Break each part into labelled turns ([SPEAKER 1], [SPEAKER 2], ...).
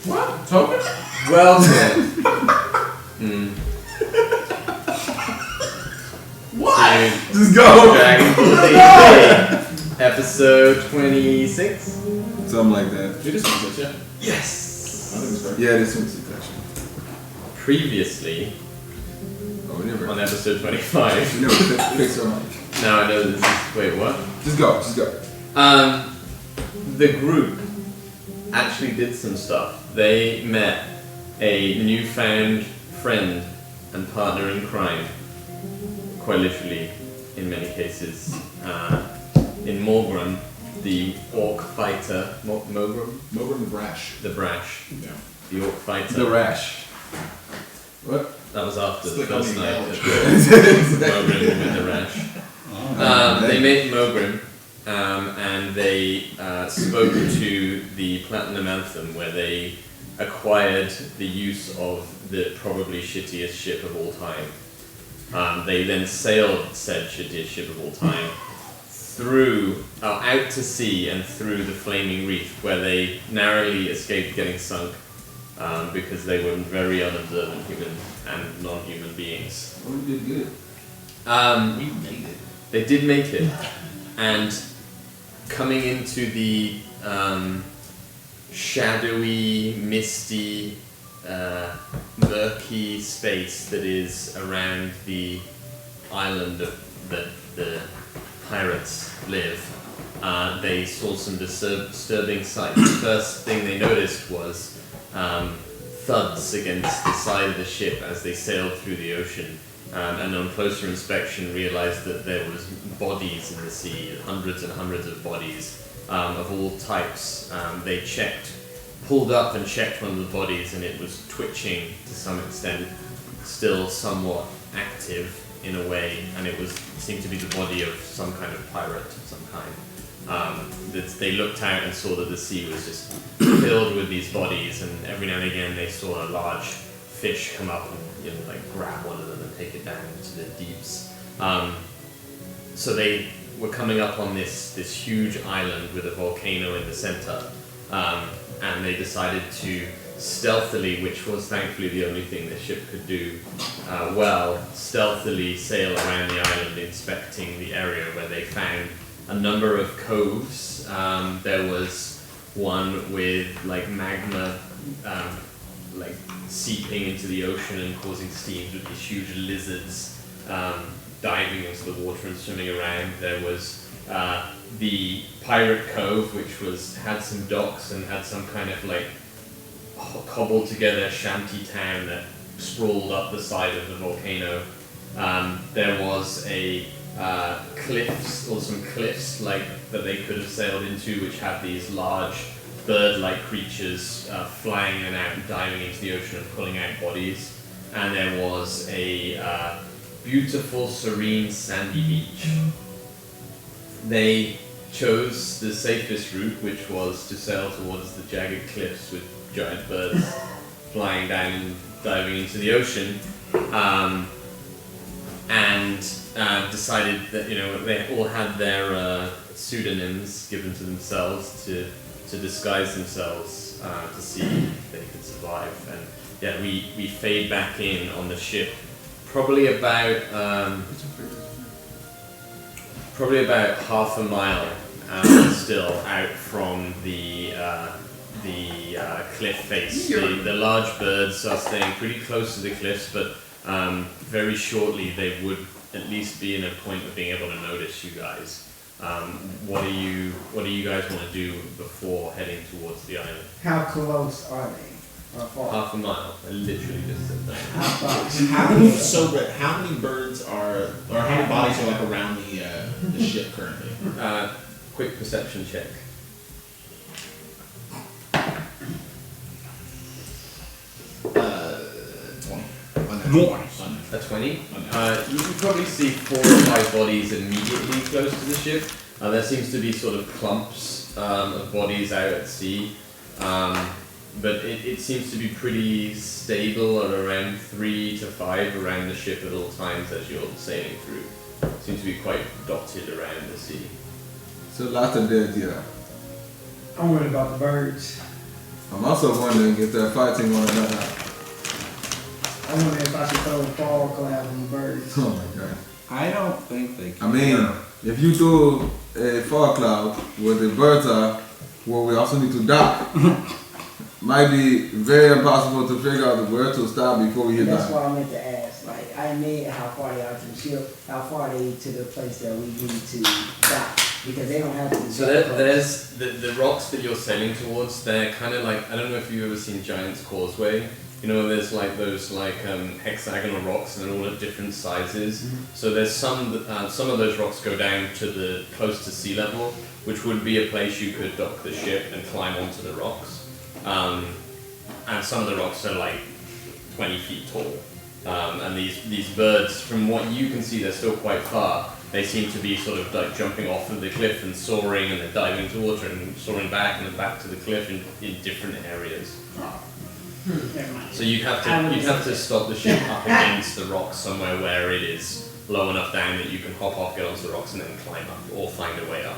[SPEAKER 1] What? Token?
[SPEAKER 2] Well then.
[SPEAKER 1] What?
[SPEAKER 2] Dude,
[SPEAKER 1] Just go.
[SPEAKER 2] Dragon D&D, episode 26.
[SPEAKER 1] Something like that.
[SPEAKER 3] It is 26, yeah.
[SPEAKER 2] Yes.
[SPEAKER 3] I think it's fair.
[SPEAKER 1] Yeah, it is 26 actually.
[SPEAKER 2] Previously,
[SPEAKER 1] Oh, we never.
[SPEAKER 2] on episode 25.
[SPEAKER 1] We never fix our mic.
[SPEAKER 2] Now I know this is. Wait, what?
[SPEAKER 1] Just go. Just go.
[SPEAKER 2] The group actually did some stuff. They met a newfound friend and partner in crime, quite literally in many cases. In Morgrim, the orc fighter, Morgrim
[SPEAKER 3] Mogrim the Brash.
[SPEAKER 2] the Brash,
[SPEAKER 3] Yeah.
[SPEAKER 2] the orc fighter.
[SPEAKER 1] The rash. What?
[SPEAKER 2] That was after
[SPEAKER 3] It's
[SPEAKER 2] the
[SPEAKER 3] like
[SPEAKER 2] first
[SPEAKER 3] on the
[SPEAKER 2] night
[SPEAKER 3] knowledge.
[SPEAKER 2] that Mogrim with the rash. They met Mogrim, and they spoke to the Platinum Anthem, where they acquired the use of the probably shittiest ship of all time. They then sailed said shittiest ship of all time through, out to sea and through the Flaming Reef, where they narrowly escaped getting sunk because they were very unobservant human and non-human beings.
[SPEAKER 1] Oh, we did good.
[SPEAKER 3] We made it.
[SPEAKER 2] They did make it, and coming into the shadowy, misty, murky space that is around the island that the pirates live, they saw some disturbing sights. The first thing they noticed was thuds against the side of the ship as they sailed through the ocean. And on closer inspection realized that there was bodies in the sea, hundreds and hundreds of bodies of all types. They pulled up and checked one of the bodies, and it was twitching to some extent, still somewhat active in a way, and it seemed to be the body of some kind of pirate of some kind. They looked out and saw that the sea was just filled with these bodies, and every now and again they saw a large fish come up and grab one of them and take it down into the deeps. So they were coming up on this huge island with a volcano in the center, and they decided to stealthily, which was thankfully the only thing the ship could do stealthily sail around the island, inspecting the area, where they found a number of coves. There was one with magma seeping into the ocean and causing steams, with these huge lizards diving into the water and swimming around. There was the Pirate Cove, which had some docks and had some kind of cobbled together shanty town that sprawled up the side of the volcano. There was a some cliffs that they could have sailed into, which had these large bird-like creatures flying in and out and diving into the ocean and pulling out bodies. And there was a beautiful, serene, sandy beach. They chose the safest route, which was to sail towards the jagged cliffs with giant birds flying down and diving into the ocean, and decided that they all had their pseudonyms given to themselves to disguise themselves to see if they could survive. And yeah, we fade back in on the ship, probably about half a mile still out from the cliff face. The large birds are staying pretty close to the cliffs, but very shortly they would at least be in a point of being able to notice you guys. What do you guys want to do before heading towards the island?
[SPEAKER 4] How close are they? Or far?
[SPEAKER 2] Half a mile. I literally just said that.
[SPEAKER 3] How many birds or how many bodies are around the ship currently?
[SPEAKER 2] Quick perception check.
[SPEAKER 3] 20.
[SPEAKER 2] A 20? You can probably see 4 or 5 bodies immediately close to the ship. There seems to be sort of clumps of bodies out at sea. But it seems to be pretty stable at around 3 to 5 around the ship at all times as you're sailing through. It seems to be quite dotted around the sea.
[SPEAKER 1] So lots of dead, yeah.
[SPEAKER 4] I'm worried about the birds.
[SPEAKER 1] I'm also wondering if they're fighting one another.
[SPEAKER 4] I wonder if I should throw a fall cloud on the birds.
[SPEAKER 1] Oh my god.
[SPEAKER 5] I don't think they can.
[SPEAKER 1] I mean, if you do a fog cloud where the birds are, where we also need to dock, might be very impossible to figure out where to stop before we hit
[SPEAKER 4] That's
[SPEAKER 1] dock.
[SPEAKER 4] why I meant to ask. Like, I meant how far they are to the ship, how far they to the place that we need to dock. Because they don't have to be
[SPEAKER 2] So there's the rocks that you're sailing towards. They're kind of like, I don't know if you've ever seen Giant's Causeway. You know, there's like those hexagonal rocks, and they're all at different sizes.
[SPEAKER 4] Mhm.
[SPEAKER 2] So there's some of those rocks go down to the close to sea level, which would be a place you could dock the ship and climb onto the rocks. And some of the rocks are like 20 feet tall. And these birds, from what you can see, they're still quite far. They seem to be sort of like jumping off of the cliff and soaring, and then diving into water and soaring back and then back to the cliff in different areas.
[SPEAKER 4] Never mind.
[SPEAKER 2] So you'd have to stop the ship up against the rocks somewhere where it is low enough down that you can hop off, get onto the rocks, and then climb up or find a way up.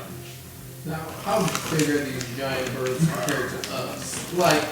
[SPEAKER 6] Now, how big are these giant birds compared to us? Like,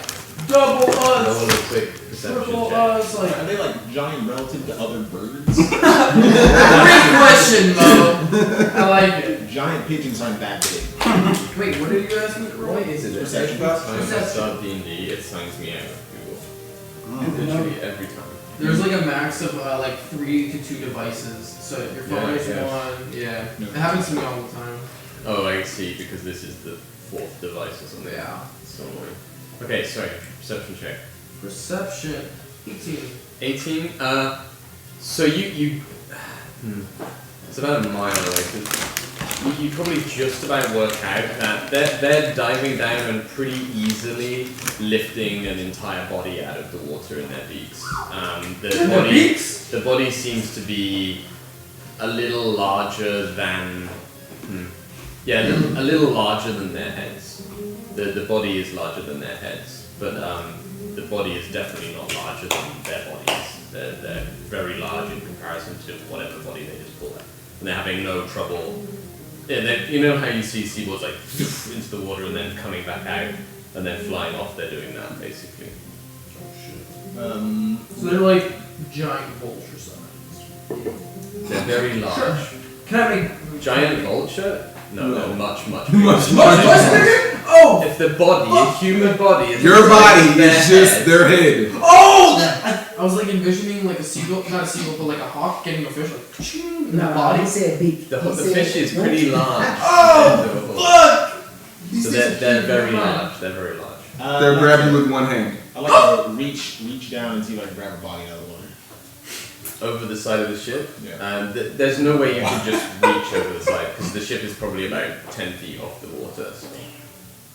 [SPEAKER 6] double us!
[SPEAKER 2] Roll a quick perception
[SPEAKER 6] Triple
[SPEAKER 2] check.
[SPEAKER 6] us! Like,
[SPEAKER 3] Are they like giant relative to other birds?
[SPEAKER 6] great question, Mo! I like it.
[SPEAKER 3] Giant pigeons aren't that big.
[SPEAKER 6] Wait, what did you ask me to roll?
[SPEAKER 2] Why is it that
[SPEAKER 3] Perception.
[SPEAKER 2] every time I
[SPEAKER 6] Perception.
[SPEAKER 2] start D&D, it signs me out of Google? Literally every time.
[SPEAKER 6] There's like a max of like 3 to 2 devices, so your phone is
[SPEAKER 2] Yeah.
[SPEAKER 6] one. Yeah,
[SPEAKER 3] No.
[SPEAKER 6] it happens to me all the time.
[SPEAKER 2] Oh, I see, because this is the 4th device or something.
[SPEAKER 6] Yeah.
[SPEAKER 2] So annoying. Okay, sorry, perception check.
[SPEAKER 6] Perception, 18.
[SPEAKER 2] 18. So you it's about a mile away. So you probably just about work out that they're diving down and pretty easily lifting an entire body out of the water in their beaks. The body seems to be a little larger than a little larger than their heads. The body is larger than their heads, but the body is definitely not larger than their bodies. They're very large in comparison to whatever body they just pull out. And they're having no trouble. Yeah, you know how you see seabirds like into the water and then coming back out and then flying off? They're doing that basically.
[SPEAKER 6] So they're like giant vulture size.
[SPEAKER 2] They're very large.
[SPEAKER 6] Can I make
[SPEAKER 2] Giant vulture? No, they're much, much
[SPEAKER 1] Much
[SPEAKER 2] bigger.
[SPEAKER 6] bigger? Oh!
[SPEAKER 2] If the body, a human body is
[SPEAKER 1] Your
[SPEAKER 2] the size
[SPEAKER 1] body
[SPEAKER 2] of their
[SPEAKER 1] is just
[SPEAKER 2] head,
[SPEAKER 1] their head.
[SPEAKER 6] Oh! I was like envisioning like a seagull, not a seagull, but like a hawk getting a fish like ka-ching, in the
[SPEAKER 4] No,
[SPEAKER 6] body.
[SPEAKER 4] he said beak.
[SPEAKER 2] The
[SPEAKER 4] He said-
[SPEAKER 2] fish is pretty large.
[SPEAKER 6] Oh!
[SPEAKER 2] So they're very large. They're very large.
[SPEAKER 1] They're grabbing with one hand.
[SPEAKER 3] I like to reach down and see if I can grab a body out of the water.
[SPEAKER 2] Over the side of the ship.
[SPEAKER 3] Yeah.
[SPEAKER 2] There's no way you could just reach over the side because the ship is probably about 10 feet off the water. So.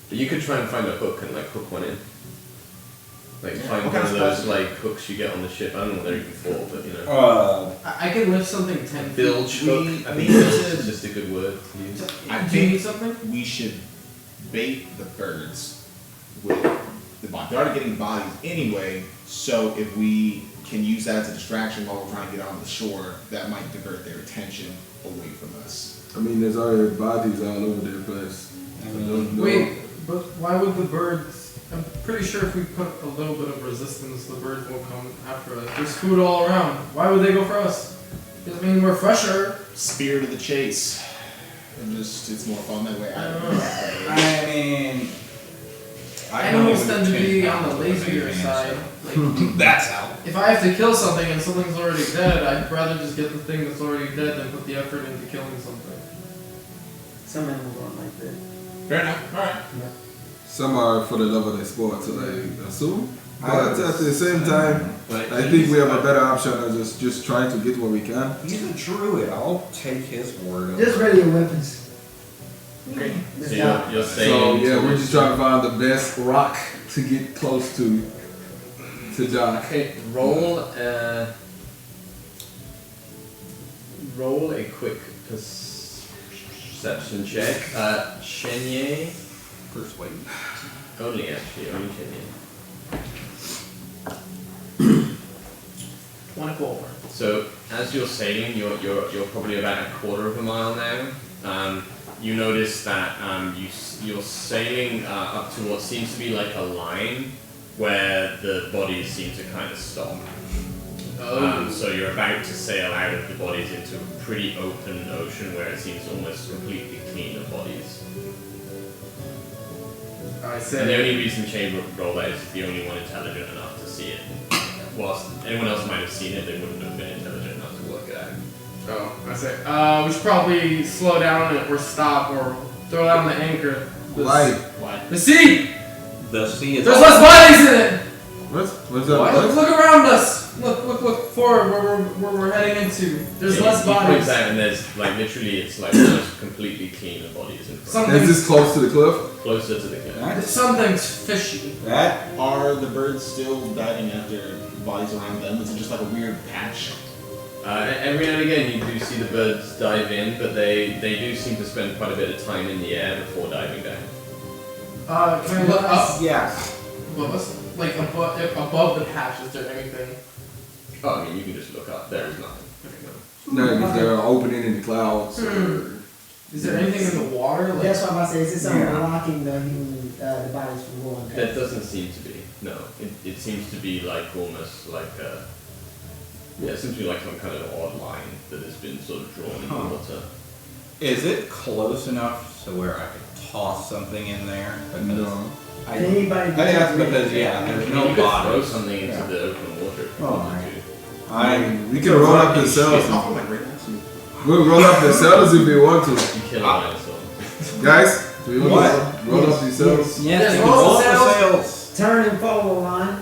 [SPEAKER 2] But you could try and find a hook and like hook one in. Like find
[SPEAKER 3] What
[SPEAKER 2] one
[SPEAKER 3] kind
[SPEAKER 2] of
[SPEAKER 3] of
[SPEAKER 2] those
[SPEAKER 3] spice?
[SPEAKER 2] like hooks you get on the ship. I don't know what they're even for, but you know.
[SPEAKER 6] I can lift something 10 feet.
[SPEAKER 2] Bilge hook. I
[SPEAKER 3] we
[SPEAKER 2] think
[SPEAKER 3] need
[SPEAKER 2] bilge
[SPEAKER 3] to-
[SPEAKER 2] is just a good word to use.
[SPEAKER 6] Do you need something?
[SPEAKER 3] We should bait the birds with the body. They're already getting bodies anyway, so if we can use that as a distraction while we're trying to get on the shore, that might divert their attention away from us.
[SPEAKER 1] I mean, there's already bodies all over their place. I don't know.
[SPEAKER 6] Wait, but why would the birds? I'm pretty sure if we put a little bit of resistance, the birds won't come after us. There's food all around. Why would they go for us? Doesn't mean we're fresher.
[SPEAKER 3] Spirit of the chase. And just, it's more fun that way. I don't know.
[SPEAKER 5] I mean,
[SPEAKER 6] Animals tend to be on the lazier side. Like,
[SPEAKER 5] That's how.
[SPEAKER 6] if I have to kill something and something's already dead, I'd rather just get the thing that's already dead than put the effort into killing something.
[SPEAKER 4] Some animals aren't like that.
[SPEAKER 3] Fair enough. Alright.
[SPEAKER 1] Some are for the love of their sport, so I assume. But at the same time, I think we have a better option of just trying to get what we can.
[SPEAKER 5] He's a druid. I'll take his word. over
[SPEAKER 4] Just
[SPEAKER 5] it.
[SPEAKER 4] ready your weapons.
[SPEAKER 2] Okay.
[SPEAKER 4] Let's
[SPEAKER 2] So
[SPEAKER 4] go.
[SPEAKER 2] you're
[SPEAKER 1] So
[SPEAKER 2] saying
[SPEAKER 1] yeah, we're
[SPEAKER 2] towards-
[SPEAKER 1] just trying to find the best rock to get close to dock.
[SPEAKER 2] Okay, roll a quick perception check. Chenye,
[SPEAKER 5] Persuade.
[SPEAKER 2] only Chenye.
[SPEAKER 6] 24.
[SPEAKER 2] So as you're sailing, you're probably about a quarter of a mile now. you notice that you're sailing up to what seems to be like a line where the bodies seem to kind of stop. So you're about to sail out of the bodies into a pretty open ocean where it seems almost completely clean of bodies.
[SPEAKER 6] I
[SPEAKER 2] And the
[SPEAKER 6] say.
[SPEAKER 2] only reason Chamber rolled out is the only one intelligent enough to see it. Whilst anyone else might have seen it, they wouldn't have been intelligent enough to work it out.
[SPEAKER 6] Oh, I say. We should probably slow down or stop or throw down the anchor.
[SPEAKER 1] Why?
[SPEAKER 6] The sea!
[SPEAKER 5] The sea is.
[SPEAKER 6] There's less bodies in it!
[SPEAKER 1] What's up?
[SPEAKER 6] Look around us! Look forward where we're heading into. There's less
[SPEAKER 2] He points
[SPEAKER 6] bodies.
[SPEAKER 2] out and there's like literally it's like almost completely clean of bodies in front.
[SPEAKER 1] Is this close to the cliff?
[SPEAKER 2] Closer to the cliff.
[SPEAKER 6] Something's fishy.
[SPEAKER 5] That
[SPEAKER 3] Are the birds still diving after bodies around them? Is it just like a weird patch?
[SPEAKER 2] Every now and again you do see the birds dive in, but they do seem to spend quite a bit of time in the air before diving down.
[SPEAKER 6] Can I look up
[SPEAKER 5] yes.
[SPEAKER 6] above us? Like above the patch, is there anything?
[SPEAKER 2] Oh, I mean you can just look up. There is nothing.
[SPEAKER 1] No, if they're an opening in the clouds.
[SPEAKER 6] Is there anything in the water? Like,
[SPEAKER 4] That's what I'm about to say. Is it something
[SPEAKER 5] Yeah.
[SPEAKER 4] blocking the human, the bodies from going
[SPEAKER 2] That
[SPEAKER 4] past?
[SPEAKER 2] doesn't seem to be. No, it seems to be like almost like a. Yeah, it seems to be like some kind of odd line that has been sort of drawn in the water.
[SPEAKER 5] Is it close enough to where I could toss something in there? Because
[SPEAKER 1] No.
[SPEAKER 5] I,
[SPEAKER 4] Can anybody do
[SPEAKER 5] I asked
[SPEAKER 4] that?
[SPEAKER 5] because yeah, there's
[SPEAKER 2] I mean,
[SPEAKER 5] no
[SPEAKER 2] you could throw
[SPEAKER 5] bodies.
[SPEAKER 2] something into
[SPEAKER 5] Yeah.
[SPEAKER 2] the open water. If you
[SPEAKER 5] Oh,
[SPEAKER 2] wanted
[SPEAKER 5] my.
[SPEAKER 2] to.
[SPEAKER 1] We can roll up the cells.
[SPEAKER 3] Oh, like right next to me.
[SPEAKER 1] We'll roll up the cells if we want to.
[SPEAKER 2] You kill a dinosaur.
[SPEAKER 1] Guys, do we want
[SPEAKER 5] What?
[SPEAKER 1] to roll up these cells?
[SPEAKER 5] Yes,
[SPEAKER 6] Yes,
[SPEAKER 5] you
[SPEAKER 6] roll
[SPEAKER 5] roll
[SPEAKER 6] the
[SPEAKER 5] up the sails.
[SPEAKER 4] Turn and follow the line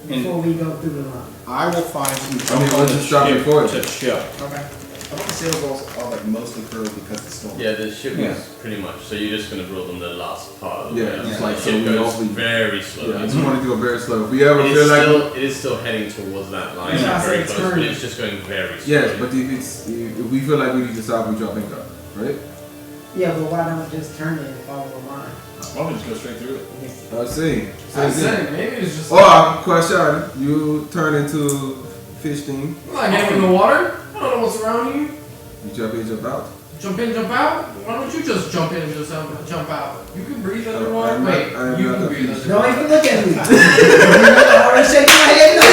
[SPEAKER 4] before we go through the line.
[SPEAKER 5] I will find some
[SPEAKER 1] I mean, we'll just stop it for you.
[SPEAKER 5] to ship.
[SPEAKER 3] Okay. I thought the sail balls are like mostly curved because of the storm.
[SPEAKER 2] Yeah, the ship
[SPEAKER 5] Yeah.
[SPEAKER 2] was pretty much. So you're just gonna roll them the last part of the
[SPEAKER 1] Yeah,
[SPEAKER 2] way.
[SPEAKER 1] it's
[SPEAKER 2] The
[SPEAKER 1] like
[SPEAKER 2] ship
[SPEAKER 1] so we
[SPEAKER 2] goes
[SPEAKER 1] hopefully-
[SPEAKER 2] very slowly.
[SPEAKER 1] Yeah, I just want to go very slow. If we ever
[SPEAKER 2] It
[SPEAKER 1] feel
[SPEAKER 2] is,
[SPEAKER 1] like.
[SPEAKER 2] it is still heading towards that line,
[SPEAKER 4] Yeah, I
[SPEAKER 2] very
[SPEAKER 4] said
[SPEAKER 2] close,
[SPEAKER 4] turn.
[SPEAKER 2] but it's just going very slowly.
[SPEAKER 1] Yes, but if we feel like we need to stop, we drop anchor, right?
[SPEAKER 4] Yeah, but why don't we just turn it and follow the line?
[SPEAKER 3] Why don't we just go straight through it?
[SPEAKER 1] I see.
[SPEAKER 6] I say, maybe it's just.
[SPEAKER 1] Oh, question. You turn into fish thing.
[SPEAKER 6] I'm not getting in the water. I don't know what's around you.
[SPEAKER 1] You jump in, jump out.
[SPEAKER 6] Jump in, jump out. Why don't you just jump in and just jump out? You can breathe underwater.
[SPEAKER 1] I'm not-
[SPEAKER 6] Wait,
[SPEAKER 1] I'm
[SPEAKER 6] you
[SPEAKER 1] not
[SPEAKER 6] can
[SPEAKER 1] a
[SPEAKER 6] breathe
[SPEAKER 1] fish.
[SPEAKER 6] underwater.
[SPEAKER 4] Don't even look at me. I already shaking my head no.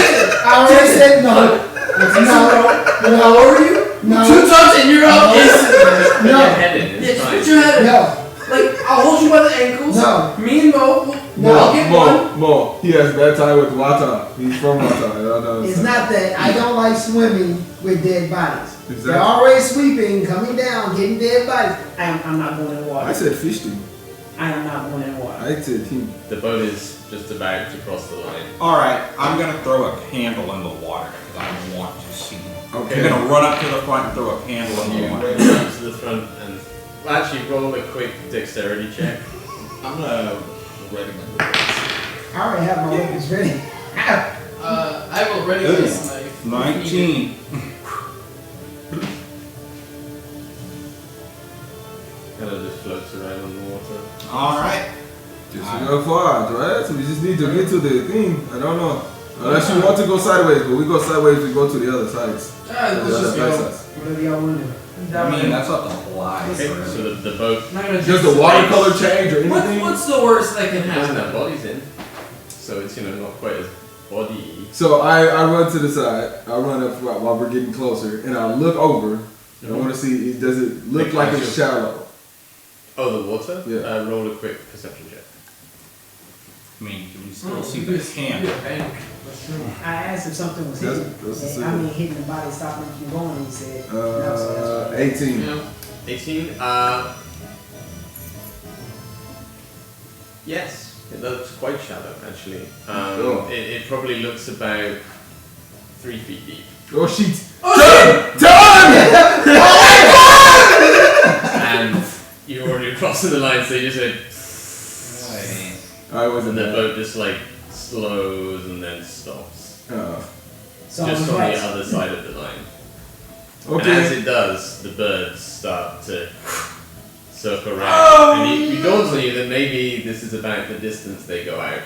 [SPEAKER 4] I already said no. No.
[SPEAKER 6] How old are you?
[SPEAKER 4] No.
[SPEAKER 6] 2 times and you're up instantly.
[SPEAKER 2] Put your
[SPEAKER 4] No.
[SPEAKER 2] head in,
[SPEAKER 6] Yeah,
[SPEAKER 2] it's
[SPEAKER 6] just
[SPEAKER 2] fine.
[SPEAKER 6] put your head in.
[SPEAKER 4] No.
[SPEAKER 6] Like, I'll hold you by the ankles.
[SPEAKER 4] No.
[SPEAKER 6] Me and Mo, I'll get one.
[SPEAKER 1] Mo. He has bad time with water. He's from water. I don't know.
[SPEAKER 4] It's not that I don't like swimming with dead bodies.
[SPEAKER 1] Exactly.
[SPEAKER 4] They're already sweeping, coming down, getting dead bodies. I'm not going in the water.
[SPEAKER 1] I said fish thing.
[SPEAKER 4] I am not going in the water.
[SPEAKER 1] I said him.
[SPEAKER 2] The boat is just about to cross the line.
[SPEAKER 5] Alright, I'm gonna throw a candle in the water because I want to see.
[SPEAKER 1] Okay.
[SPEAKER 5] I'm gonna run up to the front and throw a candle in
[SPEAKER 2] You
[SPEAKER 5] the water.
[SPEAKER 2] run up to the front and actually roll a quick dexterity check.
[SPEAKER 3] I'm gonna ready my weapons.
[SPEAKER 4] I already have my weapons ready.
[SPEAKER 6] I will ready
[SPEAKER 5] Good.
[SPEAKER 6] this knife.
[SPEAKER 5] 19.
[SPEAKER 2] Kind of just floats around on the water.
[SPEAKER 5] Alright.
[SPEAKER 1] Just go forward, right? So we just need to get to the thing. I don't know. Unless you want to go sideways, but we go sideways, we go to the other sides.
[SPEAKER 6] Let's just go.
[SPEAKER 4] Whatever y'all want to do.
[SPEAKER 5] I mean, that's up to Hawaii.
[SPEAKER 2] Okay, so the boat
[SPEAKER 6] Not gonna
[SPEAKER 1] Does the watercolor change or anything?
[SPEAKER 6] What's the worst that can
[SPEAKER 2] doesn't have
[SPEAKER 6] happen?
[SPEAKER 2] bodies in, so it's not quite as body.
[SPEAKER 1] So I run to the side. I run up while we're getting closer, and I look over. I want to see, does it look like it's shallow?
[SPEAKER 2] Oh, the water?
[SPEAKER 1] Yeah.
[SPEAKER 2] Roll a quick perception check.
[SPEAKER 5] I mean, you can still
[SPEAKER 6] Oh,
[SPEAKER 5] see
[SPEAKER 6] you
[SPEAKER 5] the
[SPEAKER 6] just-
[SPEAKER 5] hand.
[SPEAKER 6] you bank. That's true.
[SPEAKER 4] I asked if something was
[SPEAKER 1] That's-
[SPEAKER 4] hitting.
[SPEAKER 1] that's the
[SPEAKER 4] I
[SPEAKER 1] same.
[SPEAKER 4] mean, hitting the body, stopping it from going. He said, no, so that's right.
[SPEAKER 1] 18.
[SPEAKER 6] Yeah.
[SPEAKER 2] 18. Yes, it looks quite shallow actually.
[SPEAKER 1] Oh.
[SPEAKER 2] It probably looks about 3 feet deep.
[SPEAKER 1] Oh shit!
[SPEAKER 6] Oh,
[SPEAKER 1] Turn!
[SPEAKER 2] And you're already crossing the line, so you just said,
[SPEAKER 1] I wasn't
[SPEAKER 2] and the
[SPEAKER 1] there.
[SPEAKER 2] boat just like slows and then stops.
[SPEAKER 4] So I
[SPEAKER 2] Just
[SPEAKER 4] was
[SPEAKER 2] on
[SPEAKER 4] right.
[SPEAKER 2] the other side of the line. And as
[SPEAKER 1] Okay.
[SPEAKER 2] it does, the birds start to circle around. And it dawns on you that maybe this is about the distance they go out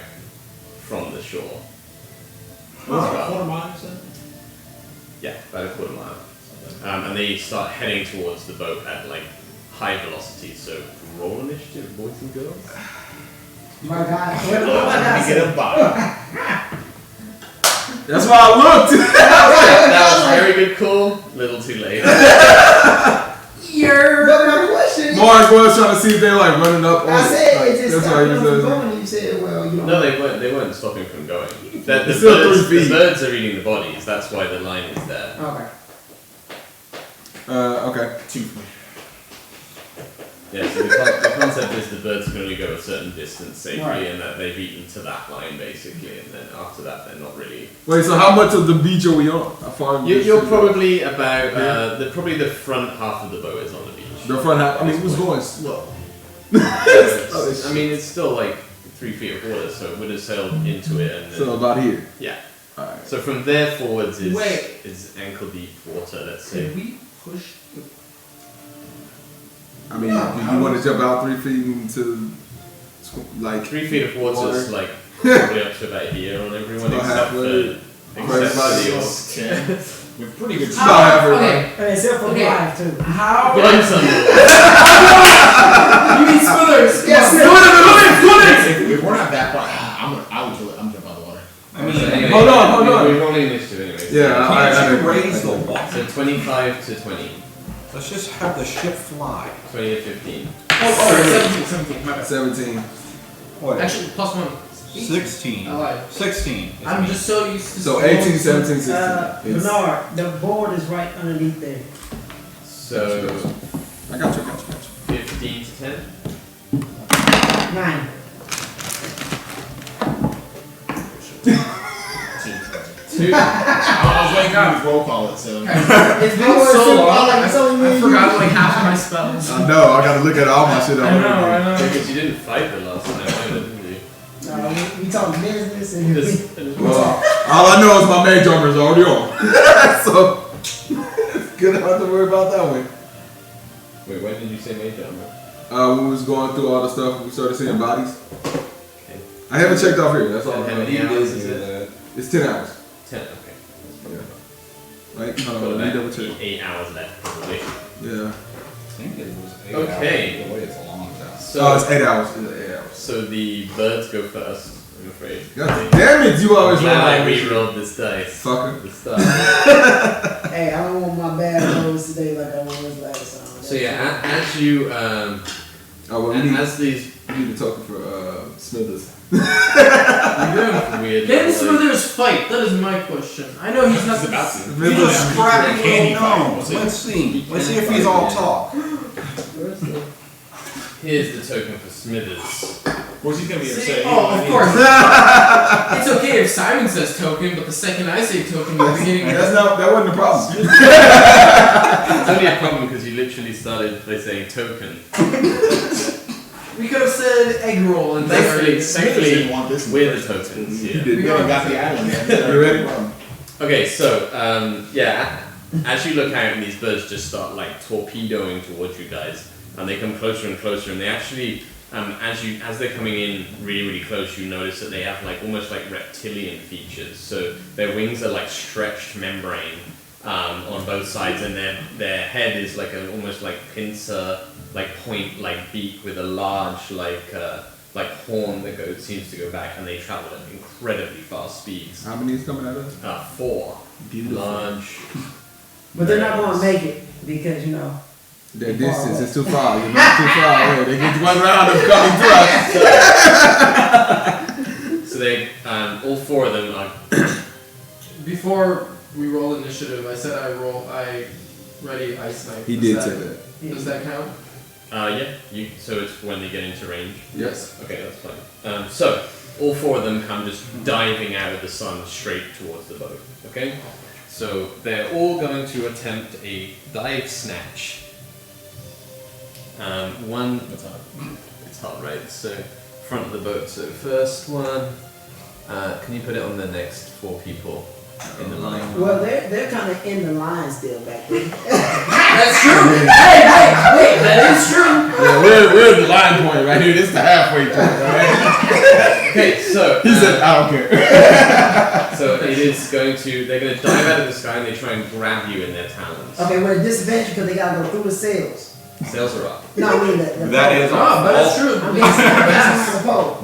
[SPEAKER 2] from the shore.
[SPEAKER 3] What's it, a quarter mile or so?
[SPEAKER 2] Yeah, about a quarter mile. And they start heading towards the boat at like high velocity. So roll initiative, boys and girls.
[SPEAKER 4] My God. What
[SPEAKER 3] Let me get a body.
[SPEAKER 1] That's why I looked.
[SPEAKER 2] That was a very good call. Little too late.
[SPEAKER 4] But my question.
[SPEAKER 1] Mark was trying to see if they were like running up on
[SPEAKER 4] I
[SPEAKER 1] it.
[SPEAKER 4] said
[SPEAKER 1] Like,
[SPEAKER 4] it just
[SPEAKER 1] that's
[SPEAKER 4] stopped
[SPEAKER 1] why
[SPEAKER 4] them
[SPEAKER 1] he
[SPEAKER 4] from
[SPEAKER 1] said.
[SPEAKER 4] going. You said, well, you know.
[SPEAKER 2] No, they weren't stopping from going. The
[SPEAKER 1] It's still 3 feet.
[SPEAKER 2] birds are eating the bodies. That's why the line is there.
[SPEAKER 4] Okay.
[SPEAKER 1] Okay.
[SPEAKER 3] 2.
[SPEAKER 2] Yeah, so the concept is the birds can only go a certain distance safely,
[SPEAKER 4] Right.
[SPEAKER 2] and that they've eaten to that line basically, and then after that they're not really.
[SPEAKER 1] Wait, so how much of the beach are we on? How far?
[SPEAKER 2] You're probably about probably the front half of the boat is on the beach.
[SPEAKER 1] The front half. I mean, it was going slow.
[SPEAKER 2] I mean, it's still like 3 feet of water, so it would have sailed into it, and then,
[SPEAKER 1] So about here.
[SPEAKER 2] yeah.
[SPEAKER 1] Alright.
[SPEAKER 2] So from there forwards is
[SPEAKER 6] Wait.
[SPEAKER 2] is ankle deep water. Let's say.
[SPEAKER 6] Can we push the
[SPEAKER 1] I mean, do you want to jump out 3 feet into like
[SPEAKER 2] 3 feet of water is like probably up to about here on everyone
[SPEAKER 1] About
[SPEAKER 2] except
[SPEAKER 1] halfway.
[SPEAKER 2] for the orcs.
[SPEAKER 3] 10. With pretty good
[SPEAKER 1] About halfway.
[SPEAKER 6] Okay.
[SPEAKER 4] And except for
[SPEAKER 6] Okay.
[SPEAKER 4] life, too.
[SPEAKER 6] How?
[SPEAKER 2] Blind Sunday.
[SPEAKER 6] You mean Smithers?
[SPEAKER 4] Yes,
[SPEAKER 6] Come on.
[SPEAKER 3] If we're not that far, I would kill it. I'm jumping out the water.
[SPEAKER 5] I mean,
[SPEAKER 2] Anyway,
[SPEAKER 1] Hold on.
[SPEAKER 2] We're rolling initiative anyway.
[SPEAKER 1] Yeah,
[SPEAKER 5] can't you
[SPEAKER 1] I
[SPEAKER 5] raise the water?
[SPEAKER 2] So 25 to 20.
[SPEAKER 5] Let's just have the ship fly.
[SPEAKER 2] 20 to 15.
[SPEAKER 6] Oh, 17, my bad.
[SPEAKER 1] 17.
[SPEAKER 5] What?
[SPEAKER 6] Actually, +1.
[SPEAKER 5] 16.
[SPEAKER 6] I lied.
[SPEAKER 5] 16.
[SPEAKER 6] I'm just so used to.
[SPEAKER 1] So 18, 17, 16. It's-
[SPEAKER 4] Bernard, the board is right underneath there.
[SPEAKER 2] So
[SPEAKER 1] I got you.
[SPEAKER 2] 15 to 10.
[SPEAKER 4] 9.
[SPEAKER 2] 2.
[SPEAKER 3] I was waiting for you to roll call it, so.
[SPEAKER 6] It's been
[SPEAKER 4] Oh,
[SPEAKER 6] so
[SPEAKER 4] it's
[SPEAKER 6] long.
[SPEAKER 4] all-
[SPEAKER 6] I
[SPEAKER 4] it's only me and
[SPEAKER 6] forgot
[SPEAKER 4] you.
[SPEAKER 6] like half of my spells.
[SPEAKER 1] I know. I got to look at all my shit.
[SPEAKER 6] I know.
[SPEAKER 2] Because you didn't fight the last time, either, did you?
[SPEAKER 4] We talk business and
[SPEAKER 1] Well, all I know is my mage armor is already on. So it's good. I don't have to worry about that one.
[SPEAKER 2] Wait, when did you say major armor?
[SPEAKER 1] When we was going through all the stuff, we started seeing bodies.
[SPEAKER 2] Okay.
[SPEAKER 1] I haven't checked off here. That's all.
[SPEAKER 2] And how
[SPEAKER 1] I know.
[SPEAKER 2] many hours is it?
[SPEAKER 1] It's 10 hours.
[SPEAKER 2] 10, okay.
[SPEAKER 1] Right? Hold
[SPEAKER 2] Got
[SPEAKER 1] on, let me double
[SPEAKER 2] about
[SPEAKER 1] check.
[SPEAKER 2] 8 hours left, probably.
[SPEAKER 1] Yeah.
[SPEAKER 5] I think it was 8
[SPEAKER 2] Okay.
[SPEAKER 5] hours. The way it's long as
[SPEAKER 2] So,
[SPEAKER 1] Oh, it's 8 hours. It's 8 hours.
[SPEAKER 2] so the birds go first, I'm afraid.
[SPEAKER 1] God damn it, you always
[SPEAKER 2] Glad I
[SPEAKER 1] roll.
[SPEAKER 2] re-rolled this dice.
[SPEAKER 1] Fucker.
[SPEAKER 2] The start.
[SPEAKER 4] Hey, I don't want my bad rolls today like I was last time.
[SPEAKER 2] So yeah, as you
[SPEAKER 1] Oh, well, we
[SPEAKER 2] and
[SPEAKER 1] need,
[SPEAKER 2] as these
[SPEAKER 1] we need to talk for Smithers.
[SPEAKER 2] you're doing weird.
[SPEAKER 6] Can
[SPEAKER 2] like-
[SPEAKER 6] Smithers fight? That is my question. I know he's not
[SPEAKER 3] He's about to.
[SPEAKER 1] Smithers.
[SPEAKER 5] Scrappy
[SPEAKER 3] Candy
[SPEAKER 5] little
[SPEAKER 3] fight,
[SPEAKER 5] gnomes.
[SPEAKER 3] was it?
[SPEAKER 5] Let's see. Let's see if he's all talk.
[SPEAKER 4] Where's the...
[SPEAKER 2] Here's the token for Smithers.
[SPEAKER 3] Of course, he's gonna be upset.
[SPEAKER 6] Oh, of course. It's okay if Simon says token, but the second I say token, you're beginning.
[SPEAKER 1] That wasn't the problem.
[SPEAKER 2] It's only a problem because you literally started by saying token.
[SPEAKER 6] We could have said egg roll and
[SPEAKER 2] Thankfully,
[SPEAKER 3] Smithers didn't want this.
[SPEAKER 2] we're the tokens.
[SPEAKER 1] You
[SPEAKER 2] Yeah.
[SPEAKER 1] did.
[SPEAKER 3] We already got the island.
[SPEAKER 1] You ready?
[SPEAKER 2] Okay, so yeah, as you look out and these birds just start like torpedoing towards you guys, and they come closer and closer, and they actually, as they're coming in really close, you notice that they have like almost like reptilian features. So their wings are like stretched membrane on both sides, and their head is like an almost like pincer, like point like beak with a large like horn that seems to go back, and they travel at incredibly fast speeds.
[SPEAKER 1] How many is coming at us?
[SPEAKER 2] 4
[SPEAKER 1] Beautiful.
[SPEAKER 2] large.
[SPEAKER 4] But they're not going to make it because, you know.
[SPEAKER 1] The distance is too far. You're not too far away. They get one round of coming to us.
[SPEAKER 2] So they, all 4 of them are.
[SPEAKER 6] Before we roll initiative, I said I ready ice knife.
[SPEAKER 1] He
[SPEAKER 6] Does
[SPEAKER 1] did
[SPEAKER 6] that-
[SPEAKER 1] say that.
[SPEAKER 6] Does that count?
[SPEAKER 2] Yeah. So it's when they get into range.
[SPEAKER 1] Yes.
[SPEAKER 2] Okay, that's fine. So all 4 of them come just diving out of the sun straight towards the boat. Okay. So they're all going to attempt a dive snatch. One. It's hard, right? So front of the boat. So first one. Can you put it on the next 4 people in the line?
[SPEAKER 4] Well, they're kind of in the line still back there.
[SPEAKER 6] That's true. Hey, that is true.
[SPEAKER 1] Yeah, we're at the line point right here. This is the halfway point, right?
[SPEAKER 2] Okay, so
[SPEAKER 1] He said, I don't care.
[SPEAKER 2] so it is going to. They're going to dive out of the sky and they try and grab you in their talons.
[SPEAKER 4] Okay, well, disadvantage because they got to go through the sails.
[SPEAKER 2] Sales are up.
[SPEAKER 4] No, I mean the
[SPEAKER 5] That is
[SPEAKER 6] Oh, but that's true.
[SPEAKER 4] I mean, it's the pole.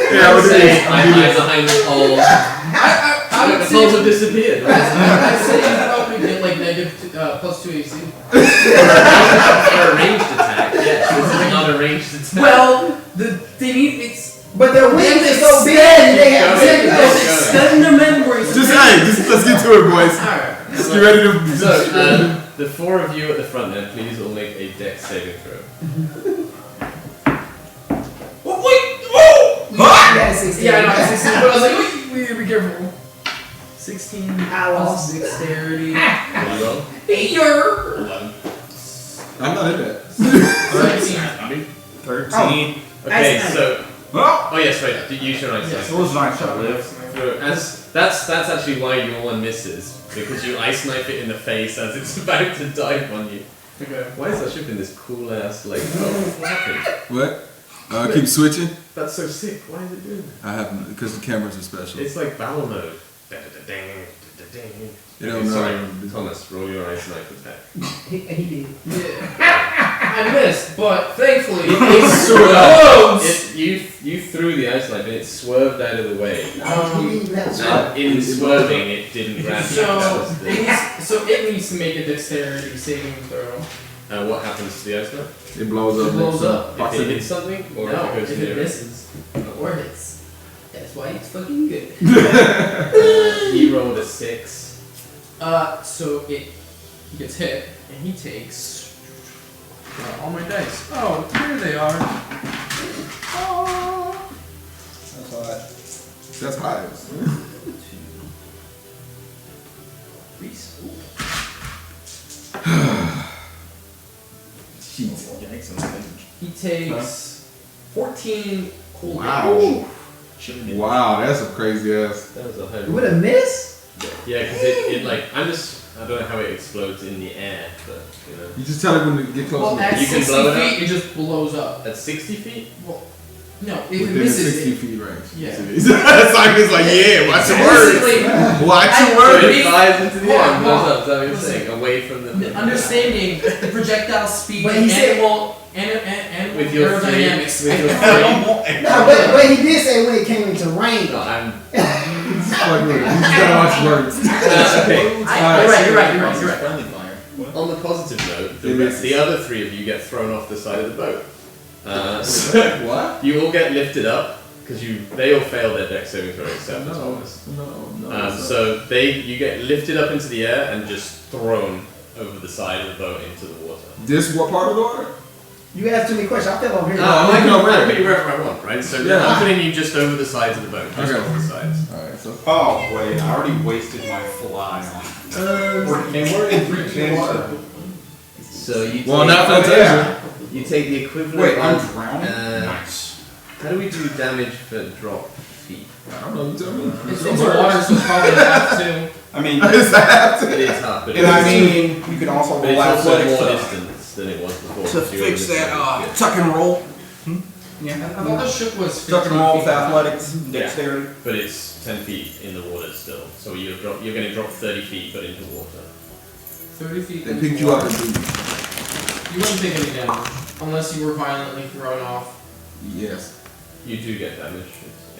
[SPEAKER 1] Yeah, what
[SPEAKER 2] Say,
[SPEAKER 1] it is.
[SPEAKER 2] I hide behind the pole.
[SPEAKER 6] I would
[SPEAKER 2] The
[SPEAKER 6] say
[SPEAKER 2] poles have disappeared.
[SPEAKER 6] I'd say you probably get like +2 AC.
[SPEAKER 2] For a ranged attack, yes. This is not a ranged attack.
[SPEAKER 6] Well, they need it's.
[SPEAKER 4] But their wings are so big, they have
[SPEAKER 2] Keep going.
[SPEAKER 6] Extend their memories.
[SPEAKER 1] Let's get to it, boys.
[SPEAKER 6] Alright.
[SPEAKER 1] Let's get ready to.
[SPEAKER 2] So, the four of you at the front then, please all make a dex saving throw.
[SPEAKER 6] Oh, wait! Oh!
[SPEAKER 4] Yeah, 16.
[SPEAKER 6] Yeah, I know, 16, but I was like, wait, we gotta be careful. 16
[SPEAKER 4] I lost.
[SPEAKER 6] dexterity.
[SPEAKER 2] What do you roll?
[SPEAKER 3] 11.
[SPEAKER 1] I'm not in that.
[SPEAKER 6] 17.
[SPEAKER 5] 13.
[SPEAKER 2] Okay,
[SPEAKER 4] Ice
[SPEAKER 2] so.
[SPEAKER 5] Well,
[SPEAKER 2] Oh, yes, right. Use your ice knife.
[SPEAKER 5] it was nice shot, Liv.
[SPEAKER 2] That's actually why your one misses. Because you ice knife it in the face as it's about to dive on you.
[SPEAKER 6] Okay.
[SPEAKER 2] Why is that ship in this cool ass like what happened?
[SPEAKER 1] What? Keep switching.
[SPEAKER 2] That's so sick. Why is it doing that?
[SPEAKER 1] I haven't because the cameras are special.
[SPEAKER 2] It's like battle mode. Da-da-da-ding.
[SPEAKER 1] You
[SPEAKER 2] Okay,
[SPEAKER 1] don't
[SPEAKER 2] sorry,
[SPEAKER 1] know.
[SPEAKER 2] Thomas, roll your ice knife attack.
[SPEAKER 4] He did.
[SPEAKER 6] Yeah. I missed, but thankfully
[SPEAKER 2] It's
[SPEAKER 6] close.
[SPEAKER 2] You threw the ice knife and it swerved out of the way.
[SPEAKER 4] He didn't have
[SPEAKER 2] And in swerving, it didn't grab you. That was the-
[SPEAKER 6] It needs to make a dexterity saving throw.
[SPEAKER 2] what happens to the ice knife?
[SPEAKER 1] It blows up.
[SPEAKER 6] It blows up.
[SPEAKER 2] If it hits something, or
[SPEAKER 6] No,
[SPEAKER 2] if it goes
[SPEAKER 6] if
[SPEAKER 2] near
[SPEAKER 6] it
[SPEAKER 2] it?
[SPEAKER 6] misses or hits. That's why it's fucking good.
[SPEAKER 2] He rolled a 6.
[SPEAKER 6] So it gets hit, and he takes all my dice. Oh, here they are. Oh.
[SPEAKER 1] That's high.
[SPEAKER 6] 3.
[SPEAKER 3] Yikes on stage.
[SPEAKER 6] He takes 14 cold
[SPEAKER 1] Wow.
[SPEAKER 3] Chilling it.
[SPEAKER 1] Wow, that's a crazy ass.
[SPEAKER 2] That was a high
[SPEAKER 4] With a miss?
[SPEAKER 2] Yeah, because it like, I don't know how it explodes in the air, but, you know.
[SPEAKER 1] You just tell it when to get close
[SPEAKER 6] Well,
[SPEAKER 1] to
[SPEAKER 6] at
[SPEAKER 2] You can
[SPEAKER 6] 60
[SPEAKER 2] blow it
[SPEAKER 6] feet,
[SPEAKER 2] up?
[SPEAKER 6] it just blows up.
[SPEAKER 2] At 60 feet?
[SPEAKER 6] Well, no, if it
[SPEAKER 1] within the
[SPEAKER 6] misses
[SPEAKER 1] 60
[SPEAKER 6] it.
[SPEAKER 1] feet range.
[SPEAKER 6] Yeah.
[SPEAKER 1] Simon's like, yeah, watch your words.
[SPEAKER 6] Basically,
[SPEAKER 1] Watch your
[SPEAKER 2] So
[SPEAKER 1] words.
[SPEAKER 2] it flies into the air and
[SPEAKER 6] Hold on,
[SPEAKER 2] blows up, is that what you're
[SPEAKER 6] listen.
[SPEAKER 2] saying? Away from the...
[SPEAKER 6] understanding the projectile speed
[SPEAKER 4] But
[SPEAKER 6] and
[SPEAKER 4] he said-
[SPEAKER 6] animal
[SPEAKER 2] With your
[SPEAKER 6] aerodynamics.
[SPEAKER 2] with your frame.
[SPEAKER 4] No, but he did say when it came into range.
[SPEAKER 2] No, I'm...
[SPEAKER 1] Fuck with it. You just gotta watch words.
[SPEAKER 2] okay.
[SPEAKER 6] You're right.
[SPEAKER 3] Friendly fire. What?
[SPEAKER 2] On the positive note,
[SPEAKER 1] It is.
[SPEAKER 2] the other three of you get thrown off the side of the boat. So
[SPEAKER 1] What?
[SPEAKER 2] you all get lifted up, because they all fail their dex saving throw except for Thomas.
[SPEAKER 1] No.
[SPEAKER 2] So you get lifted up into the air and just thrown over the side of the boat into the water.
[SPEAKER 1] This what part of the water?
[SPEAKER 4] You asked too many questions. I fell over here.
[SPEAKER 1] I'm looking over
[SPEAKER 2] I
[SPEAKER 1] there.
[SPEAKER 2] put you wherever I want, right? So
[SPEAKER 1] Yeah.
[SPEAKER 2] I'm putting you just over the sides of the boat, just
[SPEAKER 1] Okay.
[SPEAKER 2] over the sides.
[SPEAKER 1] Alright, so.
[SPEAKER 5] Oh, wait, I already wasted my fly on.
[SPEAKER 3] We're in 3 water.
[SPEAKER 2] So you
[SPEAKER 1] Well,
[SPEAKER 2] take,
[SPEAKER 1] not Fantasia.
[SPEAKER 2] you take the equivalent
[SPEAKER 5] Wait, I'm
[SPEAKER 2] of...
[SPEAKER 5] drowning?
[SPEAKER 2] Nice. How do we do damage for drop feet?
[SPEAKER 1] I don't know, you tell me.
[SPEAKER 6] It's into water, so probably have to.
[SPEAKER 5] I mean,
[SPEAKER 1] It's a half
[SPEAKER 2] It is hard, but
[SPEAKER 5] and I mean, you can also
[SPEAKER 2] but
[SPEAKER 5] roll
[SPEAKER 2] it's also
[SPEAKER 5] athletics
[SPEAKER 2] more
[SPEAKER 5] to
[SPEAKER 2] distance than it was before.
[SPEAKER 5] to
[SPEAKER 2] because you're
[SPEAKER 5] fix
[SPEAKER 2] over the
[SPEAKER 5] that
[SPEAKER 2] side.
[SPEAKER 5] tuck and roll.
[SPEAKER 6] I thought the ship was 15
[SPEAKER 5] Tuck and roll
[SPEAKER 6] feet
[SPEAKER 5] with
[SPEAKER 6] high.
[SPEAKER 5] athletics, dexterity.
[SPEAKER 2] But it's 10 feet in the water still, so you're going to drop 30 feet, but into water.
[SPEAKER 6] 30 feet.
[SPEAKER 1] They
[SPEAKER 6] into
[SPEAKER 1] picked you up
[SPEAKER 6] water.
[SPEAKER 1] and threw
[SPEAKER 6] You wouldn't take any damage unless you were violently thrown off.
[SPEAKER 1] you. Yes.
[SPEAKER 2] You do get damage.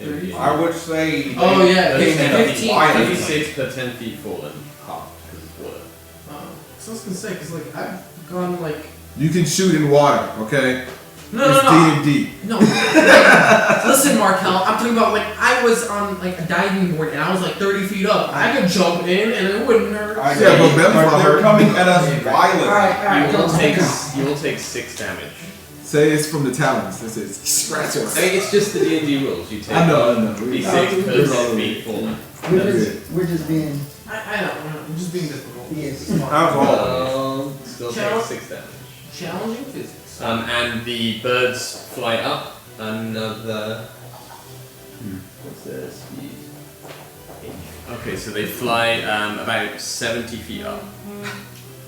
[SPEAKER 2] It's in the-
[SPEAKER 5] I would say.
[SPEAKER 6] Oh yeah,
[SPEAKER 2] That's
[SPEAKER 6] 15.
[SPEAKER 2] 56 per 10 feet fallen, half because it's water.
[SPEAKER 6] So I was gonna say, cause like I've gone like
[SPEAKER 1] You can shoot in water, okay?
[SPEAKER 6] no.
[SPEAKER 1] It's D&D.
[SPEAKER 6] No. Listen, Markel, I'm talking about like I was on like a diving board and I was like 30 feet up. I could jump in and it wouldn't hurt.
[SPEAKER 5] I
[SPEAKER 1] Yeah, but
[SPEAKER 5] but
[SPEAKER 1] Bell's
[SPEAKER 5] they're
[SPEAKER 1] not
[SPEAKER 5] coming at us violently.
[SPEAKER 4] Alright,
[SPEAKER 2] You will take 6 damage.
[SPEAKER 1] Say it's from the talons. This is scratch us.
[SPEAKER 2] I mean, it's just the D&D rules. You take
[SPEAKER 1] I know.
[SPEAKER 2] D6 per 10 feet fallen.
[SPEAKER 4] We're just being,
[SPEAKER 6] I know, I'm just being difficult.
[SPEAKER 4] yes.
[SPEAKER 5] How's all?
[SPEAKER 2] Still
[SPEAKER 6] Challenge.
[SPEAKER 2] take 6 damage.
[SPEAKER 6] Challenging physics.
[SPEAKER 2] And the birds fly up another. What's their speed? Okay, so they fly about 70 feet up.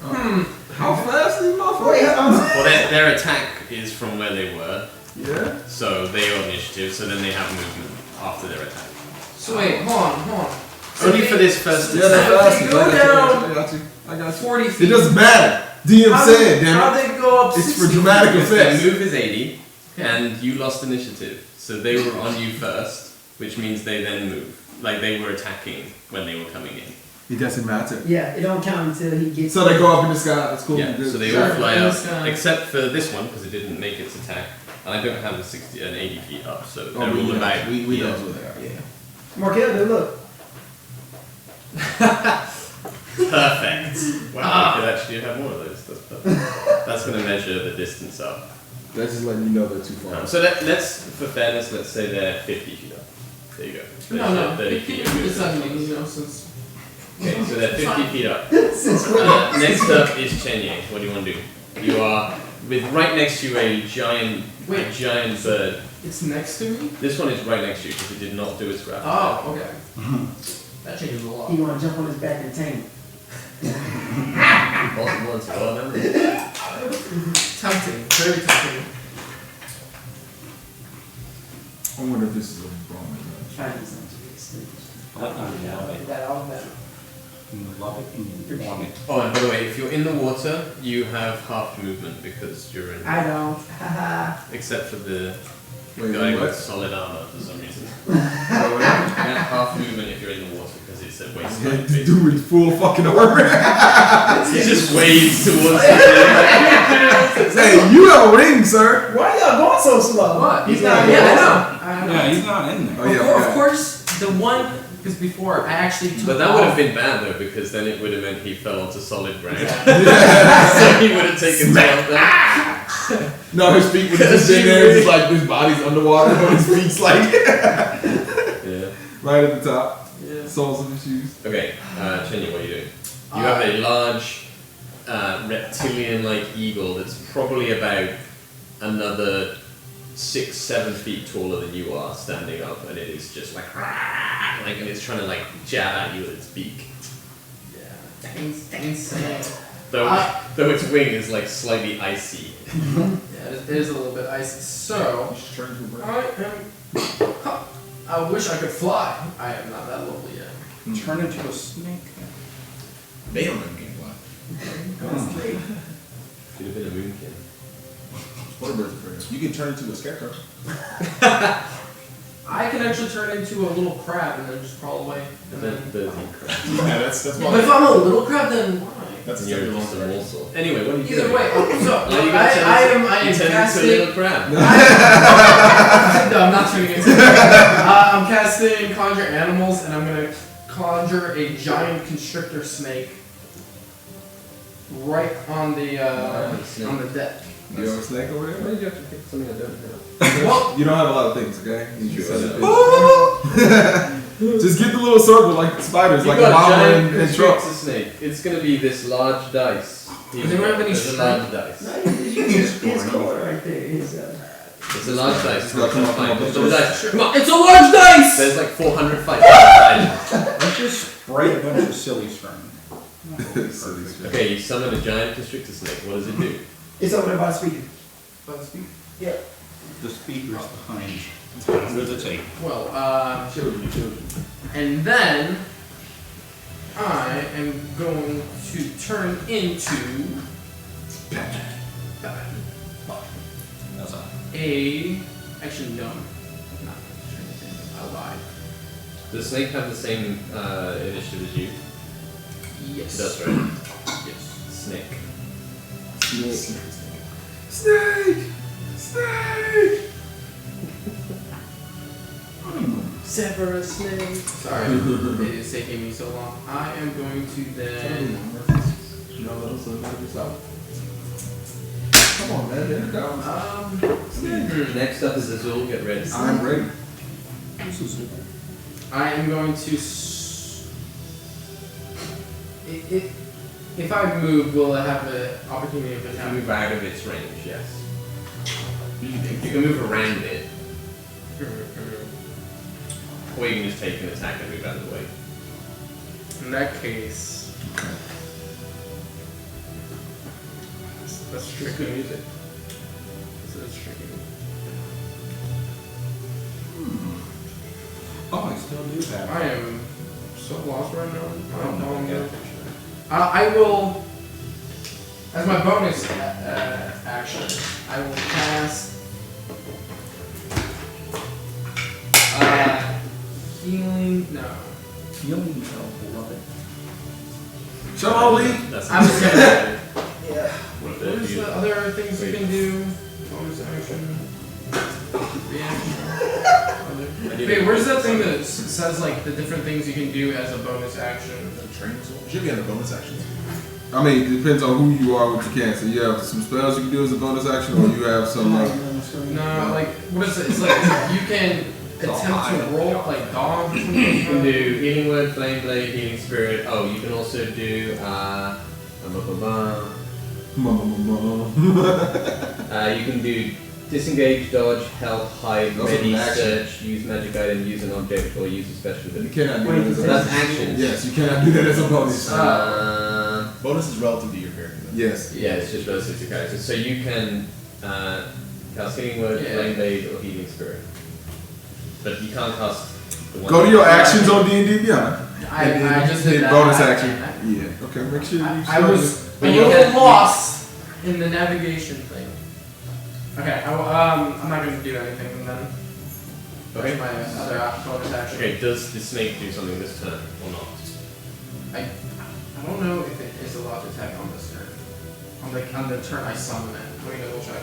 [SPEAKER 1] How fast is my
[SPEAKER 4] Wait,
[SPEAKER 2] Well, their attack is from where they were,
[SPEAKER 1] Yeah.
[SPEAKER 2] so they are initiative, so then they have movement after their attack.
[SPEAKER 6] So wait, hold on. So
[SPEAKER 2] Only
[SPEAKER 6] they-
[SPEAKER 2] for this first
[SPEAKER 1] Yeah,
[SPEAKER 2] attack.
[SPEAKER 1] that's fast.
[SPEAKER 6] Go down.
[SPEAKER 1] I got you.
[SPEAKER 6] 40
[SPEAKER 1] It
[SPEAKER 6] feet.
[SPEAKER 1] doesn't matter. DM
[SPEAKER 6] How
[SPEAKER 1] said,
[SPEAKER 6] did-
[SPEAKER 1] damn
[SPEAKER 6] How
[SPEAKER 1] it.
[SPEAKER 6] they go up
[SPEAKER 1] It's
[SPEAKER 6] 60
[SPEAKER 1] for dramatic
[SPEAKER 6] feet?
[SPEAKER 2] Their
[SPEAKER 1] effect.
[SPEAKER 2] move is 80, and you lost initiative. So they were on you first, which means they then move. Like they were attacking when they were coming in.
[SPEAKER 1] It doesn't matter.
[SPEAKER 4] Yeah, it don't count until he gets.
[SPEAKER 1] So they go up in the sky. It's cool.
[SPEAKER 2] Yeah, so they
[SPEAKER 6] Sure.
[SPEAKER 2] all fly
[SPEAKER 6] Yes,
[SPEAKER 2] up, except for this one because it didn't make its attack. And I don't have a 60 and 80 feet up, so they're
[SPEAKER 1] Oh,
[SPEAKER 2] all about.
[SPEAKER 1] we
[SPEAKER 2] here.
[SPEAKER 1] know who they are. Yeah.
[SPEAKER 4] Markel, good look.
[SPEAKER 2] Perfect. Wow, we could actually have more of those. That's perfect. That's going to measure the distance up.
[SPEAKER 1] That's just letting you know they're too far.
[SPEAKER 2] So let's, for fairness, let's say they're 50 feet up. There you go.
[SPEAKER 6] No,
[SPEAKER 2] 30 feet of
[SPEAKER 6] it's not
[SPEAKER 2] movement.
[SPEAKER 6] me, you know, since.
[SPEAKER 2] Okay, so they're 50 feet up.
[SPEAKER 4] Since when?
[SPEAKER 2] Next up is Chenye. What do you want to do? You are with right next to you a giant bird.
[SPEAKER 6] It's next to me?
[SPEAKER 2] This one is right next to you because it did not do its grab.
[SPEAKER 6] Oh, okay. That changes a lot.
[SPEAKER 4] He wanna jump on his back and tame.
[SPEAKER 2] Impossible as well, then.
[SPEAKER 6] Tempting, very tempting.
[SPEAKER 1] I wonder if this is a wrong.
[SPEAKER 4] Try to do something to this thing.
[SPEAKER 5] I love it.
[SPEAKER 4] That all better.
[SPEAKER 5] Love it and you want it.
[SPEAKER 2] Oh, and by the way, if you're in the water, you have half movement because you're in.
[SPEAKER 4] I don't. Haha.
[SPEAKER 2] Except for the
[SPEAKER 1] Wait,
[SPEAKER 2] guy
[SPEAKER 1] what?
[SPEAKER 2] with solid armor for some reason.
[SPEAKER 1] Wait, what?
[SPEAKER 2] You have half movement if you're in the water because it's a waistline.
[SPEAKER 1] This dude with full fucking armor.
[SPEAKER 2] He just waves towards you.
[SPEAKER 1] Hey, you have a ring, sir.
[SPEAKER 4] Why y'all going so slow?
[SPEAKER 6] What?
[SPEAKER 4] He's not
[SPEAKER 6] Yeah,
[SPEAKER 4] here.
[SPEAKER 6] I know.
[SPEAKER 5] Yeah, he's not in there.
[SPEAKER 1] Oh, yeah,
[SPEAKER 6] Of
[SPEAKER 1] okay.
[SPEAKER 6] course, the one, because before I actually took
[SPEAKER 2] But that would have
[SPEAKER 6] off-
[SPEAKER 2] been bad though, because then it would have meant he fell onto solid ground. So he would have taken down.
[SPEAKER 1] No, his feet would have just been there, just like his body's underwater, but his feet's like
[SPEAKER 2] Yeah.
[SPEAKER 1] right at the top.
[SPEAKER 6] Yeah.
[SPEAKER 1] Soles of his shoes.
[SPEAKER 2] Okay, Chenye, what are you doing? You have a large reptilian-like eagle that's probably about another 6-7 feet taller than you are, standing up, and it is just like, and it's trying to like jab at you with its beak.
[SPEAKER 6] Yeah. Thanks.
[SPEAKER 2] Though its wing is like slightly icy.
[SPEAKER 6] Yeah, it is a little bit icy. So,
[SPEAKER 3] Just turn to a bird.
[SPEAKER 6] I am. I wish I could fly. I am not that level yet.
[SPEAKER 5] Turn into a snake.
[SPEAKER 3] They don't have game fly.
[SPEAKER 2] Should have been a moonkin.
[SPEAKER 3] What are birds afraid? You can turn into a scarecrow.
[SPEAKER 6] I can actually turn into a little crab and then just crawl away. And then.
[SPEAKER 3] Yeah, that's
[SPEAKER 6] But
[SPEAKER 3] why.
[SPEAKER 6] if I'm a little crab, then why?
[SPEAKER 3] That's
[SPEAKER 2] You're
[SPEAKER 3] the
[SPEAKER 2] just a
[SPEAKER 3] wrong
[SPEAKER 2] morsel. Anyway, what are you
[SPEAKER 6] Either
[SPEAKER 2] doing?
[SPEAKER 6] way, so
[SPEAKER 2] Now you
[SPEAKER 6] I am
[SPEAKER 2] you turn into a
[SPEAKER 6] casting.
[SPEAKER 2] little crab.
[SPEAKER 6] No, I'm not turning into. I'm casting conjure animals, and I'm gonna conjure a giant constrictor snake right on the deck.
[SPEAKER 1] You have a snake over
[SPEAKER 2] Why
[SPEAKER 1] there?
[SPEAKER 2] did you have to pick something I don't have?
[SPEAKER 6] Well,
[SPEAKER 1] You don't have a lot of things, okay? You
[SPEAKER 2] Sure.
[SPEAKER 1] just have to- Just get the little circle like spiders,
[SPEAKER 2] You
[SPEAKER 1] like a
[SPEAKER 2] got a
[SPEAKER 1] llama
[SPEAKER 2] giant
[SPEAKER 1] and truck.
[SPEAKER 2] constrictor snake. It's gonna be this large dice.
[SPEAKER 6] Does anyone have any
[SPEAKER 2] There's a large dice.
[SPEAKER 4] No, his cord right there. His,
[SPEAKER 2] It's a large dice.
[SPEAKER 1] It's got to come up
[SPEAKER 2] Fine,
[SPEAKER 1] with
[SPEAKER 2] just a dice. Come on.
[SPEAKER 6] it's a large dice.
[SPEAKER 2] There's like 400 fights outside.
[SPEAKER 5] Let's just spray a bunch of silly string.
[SPEAKER 1] Silly shit.
[SPEAKER 2] Okay, you summon a giant constrictor snake. What does it do?
[SPEAKER 4] it's over there by the speaker. Yeah.
[SPEAKER 5] The speaker's behind. Where's the tape?
[SPEAKER 6] Well, and then I am going to turn into
[SPEAKER 5] That's all.
[SPEAKER 6] actually no, not turn into. I lied.
[SPEAKER 2] Does the snake have the same initiative as you?
[SPEAKER 6] Yes.
[SPEAKER 2] It does, right?
[SPEAKER 6] Yes.
[SPEAKER 2] Snake.
[SPEAKER 1] Snake! Snake!
[SPEAKER 2] Sever a snake.
[SPEAKER 6] Sorry, it is taking me so long. I am going to then.
[SPEAKER 1] No, that's yourself. Come on, man. There it goes.
[SPEAKER 2] Next up is Azul. Get ready.
[SPEAKER 1] I'm ready.
[SPEAKER 6] I am going to. If I move, will I have an opportunity of
[SPEAKER 2] If you
[SPEAKER 6] attack?
[SPEAKER 2] move out of its range, yes. You can move around it, or you can just take an attack and move out of the way.
[SPEAKER 6] In that case, that's tricky.
[SPEAKER 2] music.
[SPEAKER 6] That's tricky.
[SPEAKER 5] Oh, I still do that.
[SPEAKER 6] I am so lost right now.
[SPEAKER 5] I don't know.
[SPEAKER 6] I will. As my bonus action, I will cast healing. No.
[SPEAKER 5] Healing, love it.
[SPEAKER 1] Charlie.
[SPEAKER 2] That's
[SPEAKER 6] I'm just gonna.
[SPEAKER 4] Yeah.
[SPEAKER 6] What is the other things you can do? Bonus action. Reaction. Wait, where's that thing that says like the different things you can do as a bonus action?
[SPEAKER 3] Should be under bonus actions.
[SPEAKER 1] I mean, it depends on who you are, what you can. So you have some spells you can do as a bonus action, or you have some.
[SPEAKER 6] No, like what is it? It's like you can attempt to roll like dodge or something.
[SPEAKER 2] You can do healing word, flame blade, healing spirit. Oh, you can also do you can do disengage, dodge, help, hide,
[SPEAKER 1] Those are
[SPEAKER 2] ready,
[SPEAKER 1] action.
[SPEAKER 2] search, use magic item, use an object, or use a special
[SPEAKER 1] You
[SPEAKER 2] ability.
[SPEAKER 1] cannot do
[SPEAKER 4] Wait,
[SPEAKER 1] that as a
[SPEAKER 2] So
[SPEAKER 1] bonus.
[SPEAKER 2] that's actions.
[SPEAKER 1] Yes, you cannot do that as a bonus.
[SPEAKER 3] Bonus is relative to your character. Though.
[SPEAKER 1] Yes.
[SPEAKER 2] Yeah, it's just relative to characters. So you can cast healing word,
[SPEAKER 6] Yeah.
[SPEAKER 2] flame blade, or healing spirit. But you can't cast the one.
[SPEAKER 1] Go to your actions on D&D Beyond.
[SPEAKER 6] I just did
[SPEAKER 1] hit
[SPEAKER 6] that.
[SPEAKER 1] bonus
[SPEAKER 6] I-
[SPEAKER 1] action. Yeah. Okay. Make sure you.
[SPEAKER 6] I was a
[SPEAKER 2] But you
[SPEAKER 6] little
[SPEAKER 2] can't-
[SPEAKER 6] lost in the navigation thing. Okay, I'm not going to do anything then.
[SPEAKER 2] Okay.
[SPEAKER 6] My other bonus action.
[SPEAKER 2] Okay, does the snake do something this turn or not?
[SPEAKER 6] I don't know if it is allowed to attack on this turn. On the turn I summon it. Let me double check.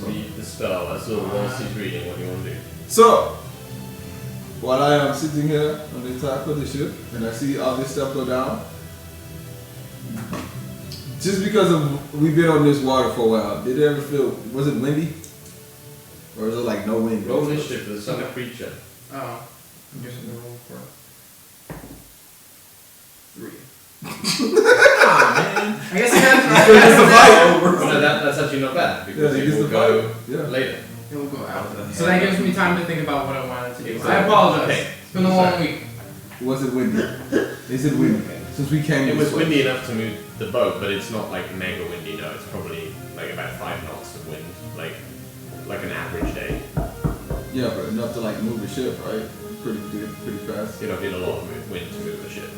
[SPEAKER 2] Read the spell. That's all whilst he's reading. What do you want to do?
[SPEAKER 1] So, while I am sitting here on the top of the ship and I see all this stuff go down, just because we've been on this water for a while, did it ever feel, was it windy? Or was it like no wind?
[SPEAKER 2] Roll initiative for the summon creature.
[SPEAKER 6] Oh. I'm guessing the roll for 3.
[SPEAKER 3] Man.
[SPEAKER 6] I guess I got
[SPEAKER 1] It's the fight.
[SPEAKER 2] No, that's actually not bad because
[SPEAKER 1] Yeah,
[SPEAKER 2] it
[SPEAKER 1] it's
[SPEAKER 2] will
[SPEAKER 1] the
[SPEAKER 2] go
[SPEAKER 1] fight. Yeah.
[SPEAKER 2] later.
[SPEAKER 6] It will go out. So that gives me time to think about what I wanted to do. I
[SPEAKER 2] Exactly.
[SPEAKER 6] apologize.
[SPEAKER 2] Okay.
[SPEAKER 6] It's been a long week.
[SPEAKER 1] Was it windy? Is it windy? Since we came
[SPEAKER 2] It
[SPEAKER 1] this
[SPEAKER 2] was
[SPEAKER 1] way.
[SPEAKER 2] windy enough to move the boat, but it's not like mega windy. No, it's probably like about 5 knots of wind, like an average day.
[SPEAKER 1] Yeah, but enough to like move the ship, right? Pretty good, pretty fast.
[SPEAKER 2] You don't need a lot of wind to move the ship.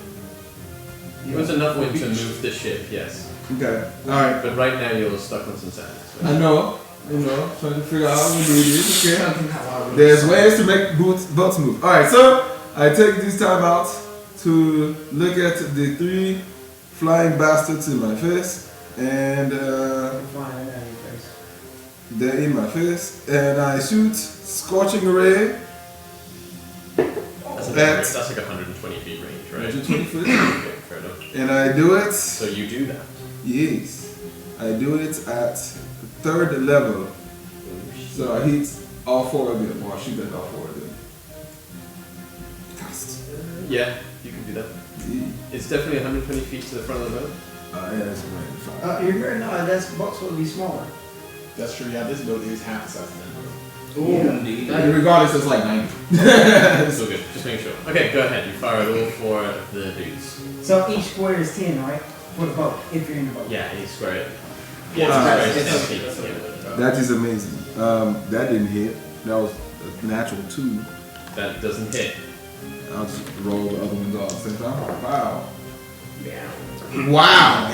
[SPEAKER 2] It was enough wind to move the ship, yes.
[SPEAKER 1] Okay. Alright.
[SPEAKER 2] But right now you're stuck on some sand. So.
[SPEAKER 1] I know. Trying to figure out how we do this. Okay.
[SPEAKER 6] Something how I would
[SPEAKER 1] There's
[SPEAKER 6] have
[SPEAKER 1] ways to make boats move. Alright, so I take this time out to look at the 3 flying bastards in my face. And
[SPEAKER 4] Fine, I got your face.
[SPEAKER 1] they're in my face. And I shoot Scorching Ray
[SPEAKER 2] That's like 120 feet range, right?
[SPEAKER 1] 120 feet.
[SPEAKER 2] Okay, fair enough.
[SPEAKER 1] And I do it.
[SPEAKER 2] So you do that.
[SPEAKER 1] Yes. I do it at 3rd level. So I hit all 4 of them. Or I shoot at all 4 of them. Cast.
[SPEAKER 2] Yeah, you can do that.
[SPEAKER 1] Yeah.
[SPEAKER 2] It's definitely 120 feet to the front of the boat.
[SPEAKER 1] Yeah, that's right.
[SPEAKER 4] You're very no, that's box will be smaller.
[SPEAKER 3] That's true. Yeah, this boat is half the size of that boat.
[SPEAKER 6] Ooh,
[SPEAKER 5] Indeed.
[SPEAKER 1] Regardless, it's like 90.
[SPEAKER 2] It's all good. Just making sure. Okay, go ahead. You fire at all 4 of the dudes.
[SPEAKER 4] So each square is 10, right? For the boat, if you're in the boat.
[SPEAKER 2] Yeah, you square it.
[SPEAKER 1] Yeah,
[SPEAKER 2] Yeah,
[SPEAKER 1] it's
[SPEAKER 2] it's
[SPEAKER 6] okay.
[SPEAKER 2] 10 feet. Yeah.
[SPEAKER 1] That is amazing. That didn't hit. That was a natural 2.
[SPEAKER 2] That doesn't hit.
[SPEAKER 1] I'll just roll the other ones off at the same time. Wow.
[SPEAKER 2] Yeah.
[SPEAKER 1] Wow.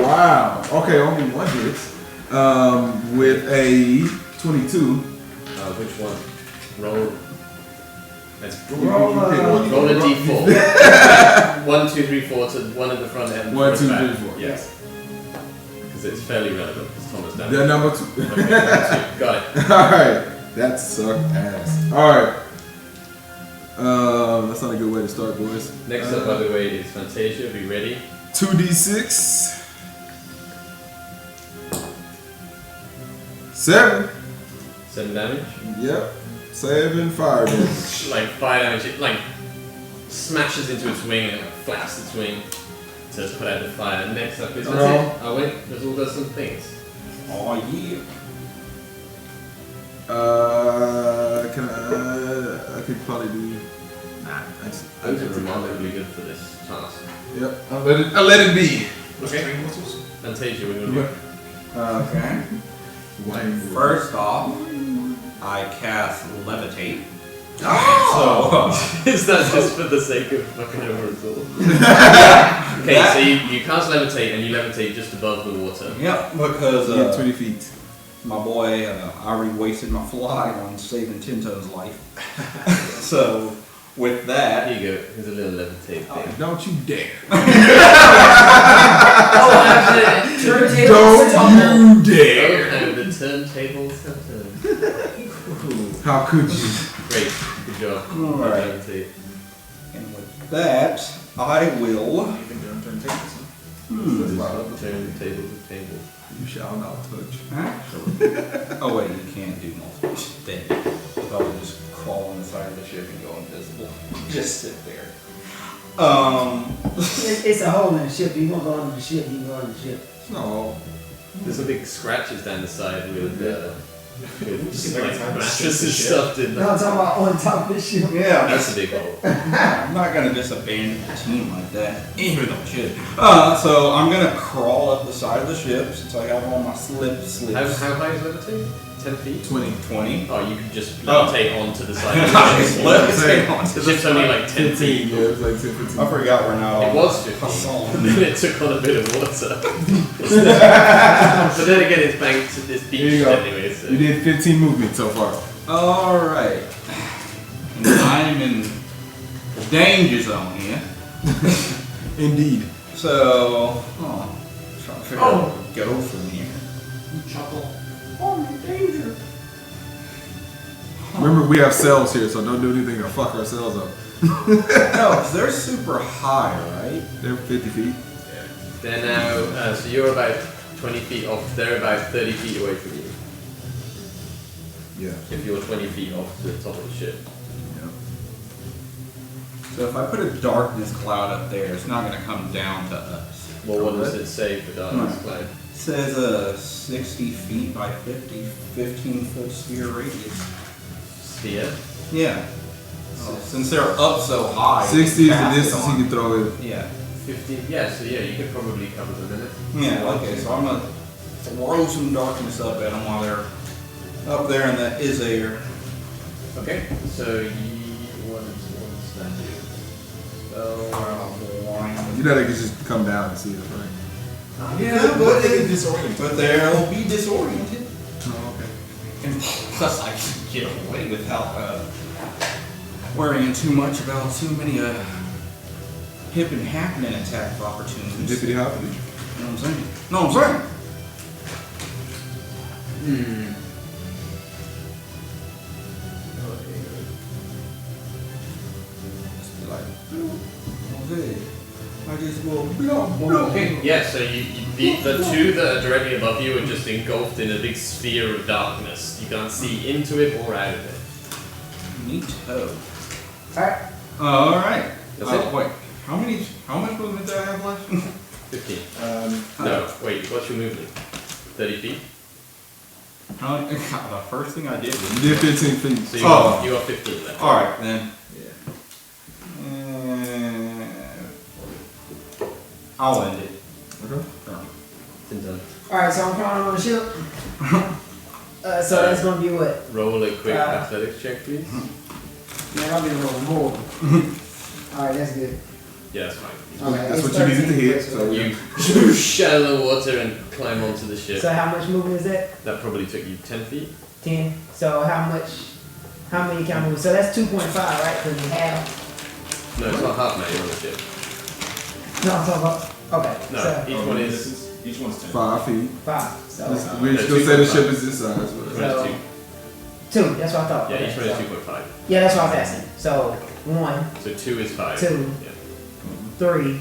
[SPEAKER 1] Wow. Okay, only 1 hit. With a 22.
[SPEAKER 2] Which one? Roll. Let's
[SPEAKER 4] Roll,
[SPEAKER 2] roll a d4. 1, 2, 3, 4 to 1 at the front end.
[SPEAKER 1] 1, 2,
[SPEAKER 2] 4 at the
[SPEAKER 1] 3,
[SPEAKER 2] back.
[SPEAKER 1] 4.
[SPEAKER 2] Yes. Because it's fairly relevant because Thomas done
[SPEAKER 1] They're
[SPEAKER 2] it.
[SPEAKER 1] number 2.
[SPEAKER 2] Okay, number 2. Got it.
[SPEAKER 1] Alright. That sucked ass. Alright. That's not a good way to start, boys.
[SPEAKER 2] Next up, by the way, is Fantasia. Be ready.
[SPEAKER 1] 2d6. 7.
[SPEAKER 2] 7 damage.
[SPEAKER 1] Yep. 7 fire damage.
[SPEAKER 2] Like fire damage. It like smashes into its wing and flaps its wing to put out the fire. Next up is
[SPEAKER 1] Oh.
[SPEAKER 2] Oh wait, there's all those some things.
[SPEAKER 5] Oh yeah.
[SPEAKER 1] Can I could probably do. Nah,
[SPEAKER 2] Those are remarkably good for this task.
[SPEAKER 1] Yep. I'll let it be.
[SPEAKER 2] Okay. Fantasia, we're gonna do.
[SPEAKER 5] Okay. First off, I cast Levitate. Oh!
[SPEAKER 2] Is that just for the sake of fucking over us all? Okay, so you cast levitate and you levitate just above the water.
[SPEAKER 5] Yep, because
[SPEAKER 1] 20 feet.
[SPEAKER 5] my boy, I already wasted my fly on saving Tinto's life. So, with that,
[SPEAKER 2] Here you go. Here's a little levitate thing.
[SPEAKER 1] Don't you dare.
[SPEAKER 4] Turntable.
[SPEAKER 1] Don't you dare.
[SPEAKER 2] Oh, the turntables have turned.
[SPEAKER 1] How could you?
[SPEAKER 2] Great. Good job.
[SPEAKER 5] Alright.
[SPEAKER 2] Levitate.
[SPEAKER 5] and with that, I will.
[SPEAKER 3] You can turn tables, huh?
[SPEAKER 2] Turn tables of tables.
[SPEAKER 1] You shall not touch.
[SPEAKER 5] Actually. Oh, wait, you can't do multiple. Then I'll probably just crawl on the side of the ship and go invisible. Just sit there.
[SPEAKER 4] It's a hole in the ship. You gonna go under the ship, you can go under the ship.
[SPEAKER 1] No.
[SPEAKER 2] There's some big scratches down the side with
[SPEAKER 3] see
[SPEAKER 2] like
[SPEAKER 3] like how it
[SPEAKER 2] mattresses
[SPEAKER 3] sits the ship.
[SPEAKER 2] stuffed in
[SPEAKER 4] No,
[SPEAKER 2] them.
[SPEAKER 4] I'm talking about on top of the ship.
[SPEAKER 5] Yeah,
[SPEAKER 2] That's a big hole.
[SPEAKER 5] I'm not gonna just abandon the team like that, even though I should. So I'm gonna crawl up the side of the ship since I have all my slips.
[SPEAKER 2] How high is levitate? 10 feet?
[SPEAKER 1] 20.
[SPEAKER 5] 20.
[SPEAKER 2] Oh, you could just
[SPEAKER 5] Oh.
[SPEAKER 2] levitate onto the side of the ship.
[SPEAKER 5] Levitate onto
[SPEAKER 2] The
[SPEAKER 5] the
[SPEAKER 2] ship's only
[SPEAKER 5] side.
[SPEAKER 2] like 10 feet.
[SPEAKER 1] Yeah, it was like 10, 15.
[SPEAKER 5] I forgot we're now.
[SPEAKER 2] It was 15.
[SPEAKER 5] Hassan.
[SPEAKER 2] Then it took on a bit of water. But then again, it's banked to this
[SPEAKER 1] Here you
[SPEAKER 2] beach
[SPEAKER 1] go.
[SPEAKER 2] anyway, so.
[SPEAKER 1] You did 15 movement so far.
[SPEAKER 5] Alright. I'm in the danger zone here.
[SPEAKER 1] Indeed.
[SPEAKER 5] So, trying to figure out where to go from here.
[SPEAKER 6] You chuckle.
[SPEAKER 5] Oh, I'm in danger.
[SPEAKER 1] Remember, we have cells here, so don't do anything to fuck our cells up.
[SPEAKER 5] No, 'cause they're super high, right?
[SPEAKER 1] They're 50 feet.
[SPEAKER 2] They're now, so you're about 20 feet off, they're about 30 feet away from you.
[SPEAKER 1] Yeah.
[SPEAKER 2] If you're 20 feet off the top of the ship.
[SPEAKER 5] So if I put a darkness cloud up there, it's not going to come down to us.
[SPEAKER 2] Well, what does it say for darkness cloud?
[SPEAKER 5] It says 60 feet by 50, 15-foot sphere radius.
[SPEAKER 2] Sphere?
[SPEAKER 5] Yeah. Since they're up so high.
[SPEAKER 1] 60 is the
[SPEAKER 5] cast it
[SPEAKER 1] distance
[SPEAKER 5] on-
[SPEAKER 1] he can throw it.
[SPEAKER 5] Yeah.
[SPEAKER 2] 50? Yeah, so yeah, you could probably cover them in it.
[SPEAKER 5] Yeah, okay, so I'm going to throw some darkness up at them while they're up there in the is air.
[SPEAKER 2] Okay, so what does that do?
[SPEAKER 1] You know they can just come down and see it, right?
[SPEAKER 5] Yeah,
[SPEAKER 3] But they get disoriented.
[SPEAKER 5] but they'll be disoriented.
[SPEAKER 1] Oh, okay.
[SPEAKER 5] And plus I can get away without worrying too much about too many hip and happening attack opportunities.
[SPEAKER 1] Dippity hoppity.
[SPEAKER 5] You know what I'm saying? No, I'm saying. Just be like, okay. I just will blow.
[SPEAKER 2] Okay, yeah, so the two that are directly above you are just engulfed in a big sphere of darkness. You can't see into it or out of it.
[SPEAKER 5] Neato.
[SPEAKER 4] Alright.
[SPEAKER 5] Alright.
[SPEAKER 2] That's it?
[SPEAKER 5] Wait, how much movement do I have left?
[SPEAKER 2] 15. No, wait, what's your movement? 30 feet?
[SPEAKER 5] The first thing I did was.
[SPEAKER 1] You did 15 feet.
[SPEAKER 2] So
[SPEAKER 5] Oh.
[SPEAKER 2] you got 15 left.
[SPEAKER 5] Alright, then.
[SPEAKER 1] Yeah.
[SPEAKER 5] I'll end it.
[SPEAKER 1] Okay.
[SPEAKER 2] It's done.
[SPEAKER 4] Alright, so I'm crawling on the ship. So that's gonna be what?
[SPEAKER 2] Roll a quick athletics check, please.
[SPEAKER 4] Man, I'll be rolling more. Alright, that's good.
[SPEAKER 2] Yeah, that's fine.
[SPEAKER 4] Okay,
[SPEAKER 1] That's
[SPEAKER 4] it's
[SPEAKER 1] what you needed to
[SPEAKER 4] 13
[SPEAKER 1] hit,
[SPEAKER 4] plus
[SPEAKER 1] so
[SPEAKER 2] You shallow water and climb onto the ship.
[SPEAKER 4] So how much movement is that?
[SPEAKER 2] That probably took you 10 feet.
[SPEAKER 4] 10. So how many can I move? So that's 2.5, right? Because you have.
[SPEAKER 2] No, it's not half now, you're on the ship.
[SPEAKER 4] No, I'm talking about. Okay.
[SPEAKER 2] No,
[SPEAKER 4] So
[SPEAKER 2] each one is
[SPEAKER 3] Each one's 10.
[SPEAKER 1] 5 feet.
[SPEAKER 4] 5. So
[SPEAKER 1] We
[SPEAKER 2] no,
[SPEAKER 1] still say the
[SPEAKER 2] 2.5.
[SPEAKER 1] ship is this size. But
[SPEAKER 2] each one is 2.
[SPEAKER 4] 2. That's what I thought.
[SPEAKER 2] Yeah,
[SPEAKER 4] Okay,
[SPEAKER 2] each one is
[SPEAKER 4] so-
[SPEAKER 2] 2.5.
[SPEAKER 4] Yeah, that's what I was asking. So 1,
[SPEAKER 2] So 2 is 5.
[SPEAKER 4] 2.
[SPEAKER 2] Yeah.
[SPEAKER 4] 3.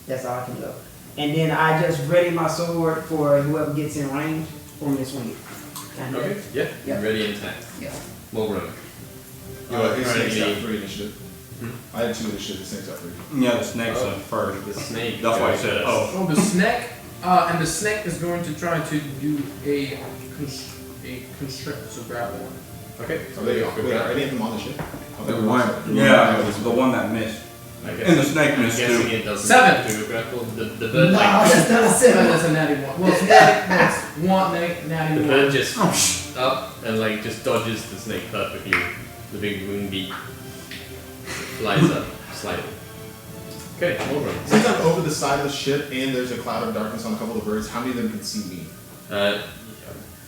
[SPEAKER 4] That's all I can go. And then I just ready my sword for whoever gets in range for me to swing it. And
[SPEAKER 2] Okay, yeah,
[SPEAKER 4] Yeah.
[SPEAKER 2] ready and tacked.
[SPEAKER 4] Yeah.
[SPEAKER 2] More room. You
[SPEAKER 3] You
[SPEAKER 2] are
[SPEAKER 3] are snakes got
[SPEAKER 2] currently
[SPEAKER 3] 3 initiative. I had 2 initiative, the snakes got 3.
[SPEAKER 5] Yeah, the snake's
[SPEAKER 2] Oh.
[SPEAKER 5] up first.
[SPEAKER 2] the snake.
[SPEAKER 5] That's why I
[SPEAKER 2] goes
[SPEAKER 5] said,
[SPEAKER 2] first.
[SPEAKER 5] oh.
[SPEAKER 6] Oh, the snake. And the snake is going to try to do a constrict, so grab one.
[SPEAKER 2] Okay,
[SPEAKER 3] Are they,
[SPEAKER 2] good
[SPEAKER 3] wait,
[SPEAKER 2] grab.
[SPEAKER 3] are any of them on the ship?
[SPEAKER 1] The one.
[SPEAKER 5] Yeah, it was the one that missed.
[SPEAKER 2] I guess,
[SPEAKER 5] And the snake
[SPEAKER 2] I'm
[SPEAKER 5] missed
[SPEAKER 2] guessing
[SPEAKER 5] too.
[SPEAKER 2] it doesn't
[SPEAKER 6] 7.
[SPEAKER 2] do a grapple. The
[SPEAKER 4] No,
[SPEAKER 2] bird like
[SPEAKER 4] that's not a 7.
[SPEAKER 6] That's a natty one. Well, it's natty one, natty
[SPEAKER 2] the
[SPEAKER 6] one.
[SPEAKER 2] bird just up and like just dodges the snake perfectly. The big wing beak flies up slightly. Okay, more run.
[SPEAKER 3] Since I'm over the side of the ship and there's a cloud of darkness on a couple of birds, how many of them can see me?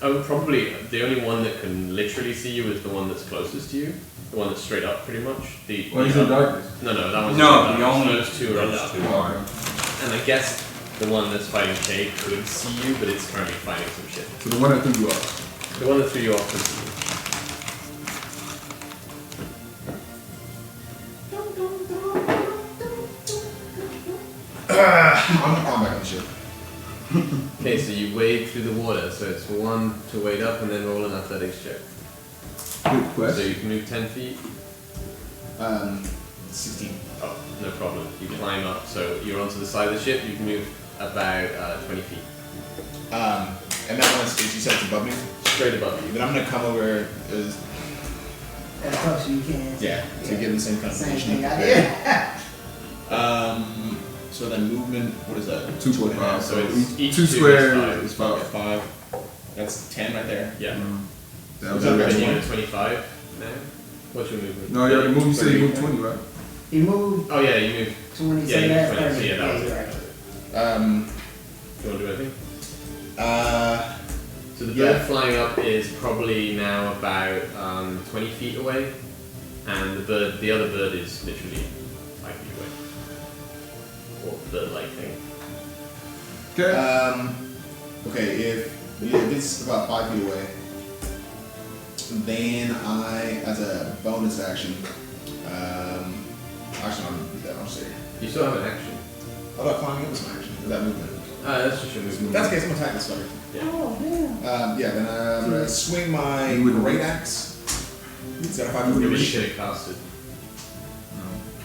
[SPEAKER 2] Probably the only one that can literally see you is the one that's closest to you. The one that's straight up, pretty much.
[SPEAKER 1] What is the darkness?
[SPEAKER 2] No, that one's
[SPEAKER 5] No,
[SPEAKER 2] straight
[SPEAKER 5] the
[SPEAKER 2] up.
[SPEAKER 5] only-
[SPEAKER 2] Those two are up. And I guess the one that's fighting Shay could see you, but it's currently fighting some shit.
[SPEAKER 1] So the one that threw you off.
[SPEAKER 2] The one that threw you off can see you.
[SPEAKER 3] I'm back on the ship.
[SPEAKER 2] Okay, so you wade through the water, so it's 1 to wade up and then roll an athletics check.
[SPEAKER 1] Good
[SPEAKER 2] So
[SPEAKER 1] question.
[SPEAKER 2] you can move 10 feet.
[SPEAKER 3] 16.
[SPEAKER 2] Oh, no problem. You climb up, so you're onto the side of the ship, you can move about 20 feet.
[SPEAKER 3] And that one is, you said it's above me?
[SPEAKER 2] Straight above you.
[SPEAKER 3] Then I'm gonna come over
[SPEAKER 4] As close as you can.
[SPEAKER 3] to get in the same kind of
[SPEAKER 4] Same
[SPEAKER 3] position.
[SPEAKER 4] thing I did.
[SPEAKER 3] So then movement, what is that?
[SPEAKER 1] 2.5.
[SPEAKER 2] So it's each
[SPEAKER 1] 2
[SPEAKER 2] two
[SPEAKER 1] square
[SPEAKER 2] is
[SPEAKER 1] is
[SPEAKER 3] Okay,
[SPEAKER 1] 5.
[SPEAKER 3] 5. That's 10 right there.
[SPEAKER 2] Yeah.
[SPEAKER 1] That
[SPEAKER 3] So
[SPEAKER 1] was
[SPEAKER 3] that
[SPEAKER 1] it.
[SPEAKER 3] makes
[SPEAKER 2] And you're
[SPEAKER 3] one.
[SPEAKER 2] at 25 now? What's your movement?
[SPEAKER 1] No, you already moved. You said you moved 20, right?
[SPEAKER 4] He moved
[SPEAKER 2] Oh yeah, you moved.
[SPEAKER 4] 20,
[SPEAKER 2] Yeah,
[SPEAKER 4] so
[SPEAKER 2] you
[SPEAKER 4] that's
[SPEAKER 2] moved 20. So
[SPEAKER 4] 30.
[SPEAKER 2] yeah, that was
[SPEAKER 4] Yeah,
[SPEAKER 2] it.
[SPEAKER 4] right.
[SPEAKER 2] Do you want to do anything? So the
[SPEAKER 3] Yeah.
[SPEAKER 2] bird flying up is probably now about 20 feet away, and the other bird is literally 5 feet away. Or bird-like thing.
[SPEAKER 1] Okay.
[SPEAKER 3] Okay, if it's about 5 feet away, then I, as a bonus action, actually, I'm gonna do that. I'll say.
[SPEAKER 2] You still have an action.
[SPEAKER 3] How about climbing up as an action? Is that movement?
[SPEAKER 2] That's just your movement.
[SPEAKER 3] That's the case. I'm gonna attack this fucker.
[SPEAKER 4] Oh, yeah.
[SPEAKER 3] Yeah, then I'm gonna swing my
[SPEAKER 1] You wouldn't
[SPEAKER 3] great
[SPEAKER 1] do it.
[SPEAKER 3] axe. Is that a 5
[SPEAKER 2] You
[SPEAKER 3] foot
[SPEAKER 2] really
[SPEAKER 3] reach?
[SPEAKER 2] should have casted.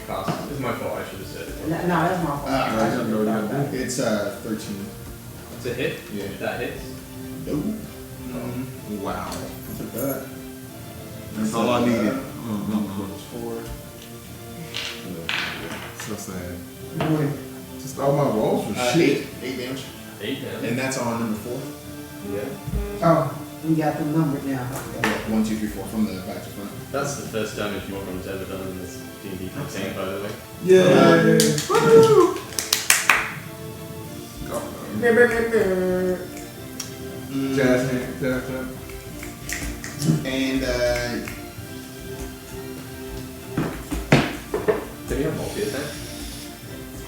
[SPEAKER 2] Casted. It's my fault. I should have said it.
[SPEAKER 4] No, that's my fault.
[SPEAKER 3] Ah,
[SPEAKER 4] I
[SPEAKER 1] right,
[SPEAKER 4] should've
[SPEAKER 1] you know
[SPEAKER 4] thought
[SPEAKER 1] what
[SPEAKER 4] about it.
[SPEAKER 3] It's 13.
[SPEAKER 2] It's a hit.
[SPEAKER 3] Yeah.
[SPEAKER 2] That hits.
[SPEAKER 3] No.
[SPEAKER 1] Wow.
[SPEAKER 3] Took that.
[SPEAKER 1] That's all I needed.
[SPEAKER 3] Four.
[SPEAKER 1] So sad.
[SPEAKER 4] Boy,
[SPEAKER 1] Just all my rolls were shit.
[SPEAKER 3] 8 damage.
[SPEAKER 2] 8 now.
[SPEAKER 3] And that's on number 4.
[SPEAKER 2] Yeah.
[SPEAKER 4] oh, we got them numbered now.
[SPEAKER 3] Yeah, 1, 2, 3, 4 from the back to front.
[SPEAKER 2] That's the first damage Morgan's ever done in this D&D campaign, by the way.
[SPEAKER 1] Yay! Woo! Jazz hand, jazz hand.
[SPEAKER 3] And
[SPEAKER 2] Do you have multi-attack?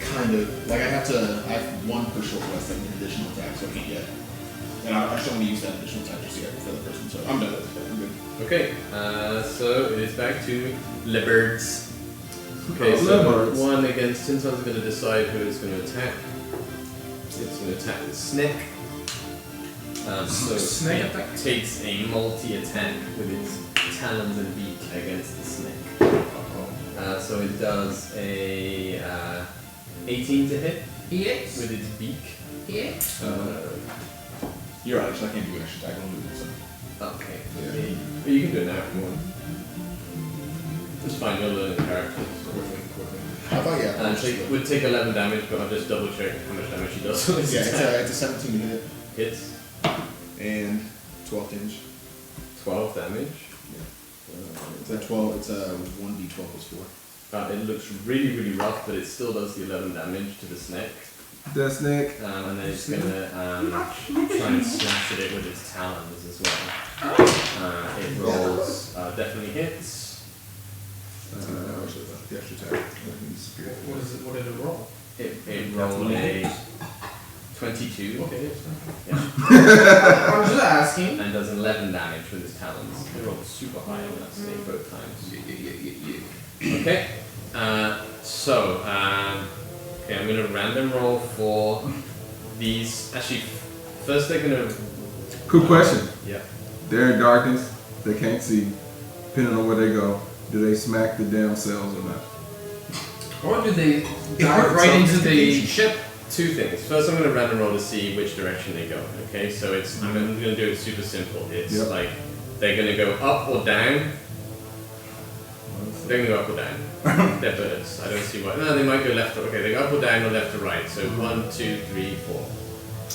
[SPEAKER 3] kind of like I have 1 per short rest and an additional attack, so I can't yet. And I still want to use that additional attack just yet for the person, so I'm done with it. I'm good.
[SPEAKER 2] Okay, so it is back to Libberds. Okay,
[SPEAKER 1] Oh,
[SPEAKER 2] so
[SPEAKER 1] Libberds.
[SPEAKER 2] 1 against Tinton's going to decide who it's going to attack. It's going to attack the snake. So
[SPEAKER 6] Snake
[SPEAKER 2] it
[SPEAKER 6] attack.
[SPEAKER 2] takes a multi-attack with its talons and beak against the snake. So it does a 18 to hit
[SPEAKER 6] Yes.
[SPEAKER 2] with its beak.
[SPEAKER 6] Yes.
[SPEAKER 3] You're right, actually I can't do an extra attack, I'll do it so.
[SPEAKER 2] Okay.
[SPEAKER 3] Yeah.
[SPEAKER 2] But you can do it now if you want. It's fine, you'll learn the character.
[SPEAKER 3] I thought yeah.
[SPEAKER 2] It would take 11 damage, but I'll just double check how much damage he does.
[SPEAKER 3] Yeah, it's a 17 to hit
[SPEAKER 2] Hits
[SPEAKER 3] and 12 damage.
[SPEAKER 2] 12 damage.
[SPEAKER 3] It's a 12. It's a 1d12 plus 4.
[SPEAKER 2] It looks really, really rough, but it still does the 11 damage to the snake.
[SPEAKER 1] The snake.
[SPEAKER 2] And then it's gonna try and slash at it with its talons as well. It rolls, definitely hits.
[SPEAKER 3] The extra attack.
[SPEAKER 6] What is it? What did it roll?
[SPEAKER 2] It rolled a 22.
[SPEAKER 6] Okay.
[SPEAKER 2] Yeah.
[SPEAKER 6] I'm just asking.
[SPEAKER 2] And does 11 damage with its talons. It rolled super high on that snake both times. Okay. Okay, I'm gonna random roll for these. Actually, first they're gonna.
[SPEAKER 1] Good question.
[SPEAKER 2] Yeah.
[SPEAKER 1] They're in darkness. They can't see. Depending on where they go, do they smack the damn cells or not?
[SPEAKER 6] Or did they dive right into the ship?
[SPEAKER 2] Two things. First, I'm gonna random roll to see which direction they go. Okay, so I'm gonna do it super simple. It's
[SPEAKER 1] Yep.
[SPEAKER 2] like they're gonna go up or down. They're gonna go up or down. They're birds. I don't see why. No, they might go left. Okay, they go up or down or left or right. So 1, 2, 3, 4.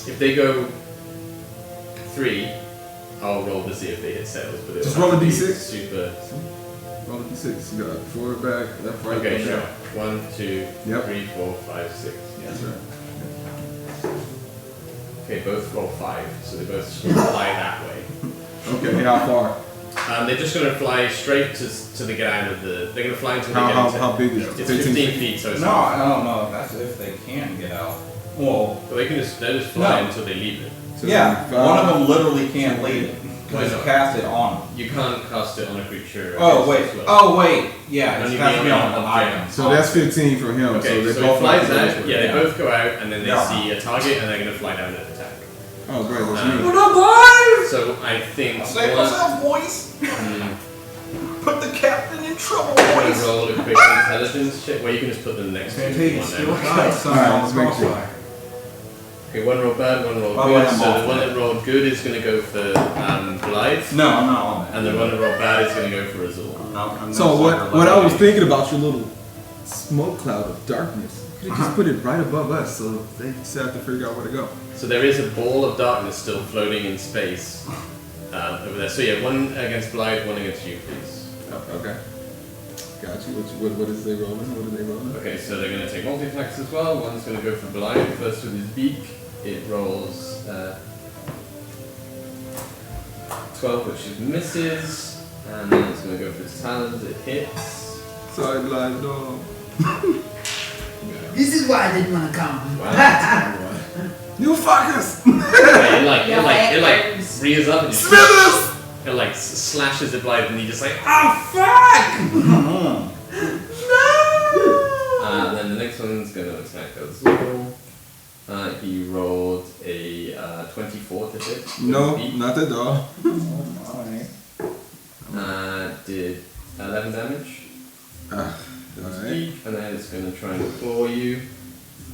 [SPEAKER 2] If they go 3, I'll roll to see if they hit sails. But
[SPEAKER 1] Just
[SPEAKER 2] it'll
[SPEAKER 1] roll a
[SPEAKER 2] have to be
[SPEAKER 1] D6?
[SPEAKER 2] Super.
[SPEAKER 1] Roll 1d6. You got forward, back, left, right.
[SPEAKER 2] Okay,
[SPEAKER 1] up,
[SPEAKER 2] sure.
[SPEAKER 1] down.
[SPEAKER 2] 1, 2,
[SPEAKER 1] Yep.
[SPEAKER 2] 3, 4, 5, 6.
[SPEAKER 1] That's right.
[SPEAKER 2] Okay, both roll 5, so they both fly that way.
[SPEAKER 1] Okay, how far?
[SPEAKER 2] They're just going to fly straight to the get out of the. They're going to fly until they get into.
[SPEAKER 1] How big is it?
[SPEAKER 2] It's 15 feet, so it's
[SPEAKER 5] No, I don't know. That's if they can get out. Well,
[SPEAKER 2] But they can just fly until they leave it.
[SPEAKER 1] So
[SPEAKER 5] yeah,
[SPEAKER 1] five.
[SPEAKER 5] one of them literally can't leave it.
[SPEAKER 2] Why
[SPEAKER 5] Because
[SPEAKER 2] not?
[SPEAKER 5] cast it on them.
[SPEAKER 2] You can't cast it on a creature.
[SPEAKER 5] Oh wait,
[SPEAKER 2] as well.
[SPEAKER 5] oh wait, yeah,
[SPEAKER 2] Only
[SPEAKER 5] it has to be
[SPEAKER 2] on
[SPEAKER 5] on an
[SPEAKER 2] object.
[SPEAKER 5] item.
[SPEAKER 1] So that's 15 for him.
[SPEAKER 2] Okay,
[SPEAKER 1] so they
[SPEAKER 2] so
[SPEAKER 1] both
[SPEAKER 2] it flies
[SPEAKER 1] fly
[SPEAKER 2] out.
[SPEAKER 1] this way.
[SPEAKER 2] Yeah, they both go out, and then they
[SPEAKER 5] Yeah.
[SPEAKER 2] see a target, and they're going to fly down and attack.
[SPEAKER 1] Oh, great. That's
[SPEAKER 2] Um,
[SPEAKER 1] me.
[SPEAKER 2] So I think
[SPEAKER 5] Save
[SPEAKER 2] one.
[SPEAKER 5] myself, boys. Put the captain in trouble,
[SPEAKER 2] I'm gonna
[SPEAKER 5] boys.
[SPEAKER 2] roll a quick intelligence check. Well, you can just put them next to one
[SPEAKER 5] Okay,
[SPEAKER 2] now.
[SPEAKER 1] Alright, let's make sure.
[SPEAKER 2] Okay, one roll bad, one roll
[SPEAKER 5] Oh,
[SPEAKER 2] good.
[SPEAKER 5] yeah, I'm
[SPEAKER 2] So
[SPEAKER 5] off
[SPEAKER 2] the one
[SPEAKER 5] that.
[SPEAKER 2] that rolled good is going to go for Blythe,
[SPEAKER 5] No, I'm not on that.
[SPEAKER 2] and the one that rolled bad is going to go for Azul.
[SPEAKER 5] No, I'm
[SPEAKER 1] So
[SPEAKER 5] not
[SPEAKER 1] what I was thinking about your little smoke cloud of darkness, you could just put it right above us so they just have to figure out where to go.
[SPEAKER 2] So there is a ball of darkness still floating in space over there. So yeah, one against Blythe, one against you, please.
[SPEAKER 1] Oh, okay. Got you. What is they rolling? What are they rolling?
[SPEAKER 2] Okay, so they're going to take multi-attacks as well. One's going to go for Blythe, first with his beak. It rolls 12, which misses. And then it's going to go for his talons. It hits.
[SPEAKER 1] Sorry, blind dog.
[SPEAKER 4] This is why I didn't want to come.
[SPEAKER 2] Wow.
[SPEAKER 1] You fuckers!
[SPEAKER 2] It like rears up and just
[SPEAKER 1] Smithers!
[SPEAKER 2] it like slashes at Blythe, and he just like, oh fuck!
[SPEAKER 1] No!
[SPEAKER 2] And then the next one's going to attack Azul. He rolled a 24 to hit. with
[SPEAKER 1] No,
[SPEAKER 2] his beak.
[SPEAKER 1] not that dog.
[SPEAKER 2] Did 11 damage.
[SPEAKER 1] Alright.
[SPEAKER 2] And then it's going to try and claw you.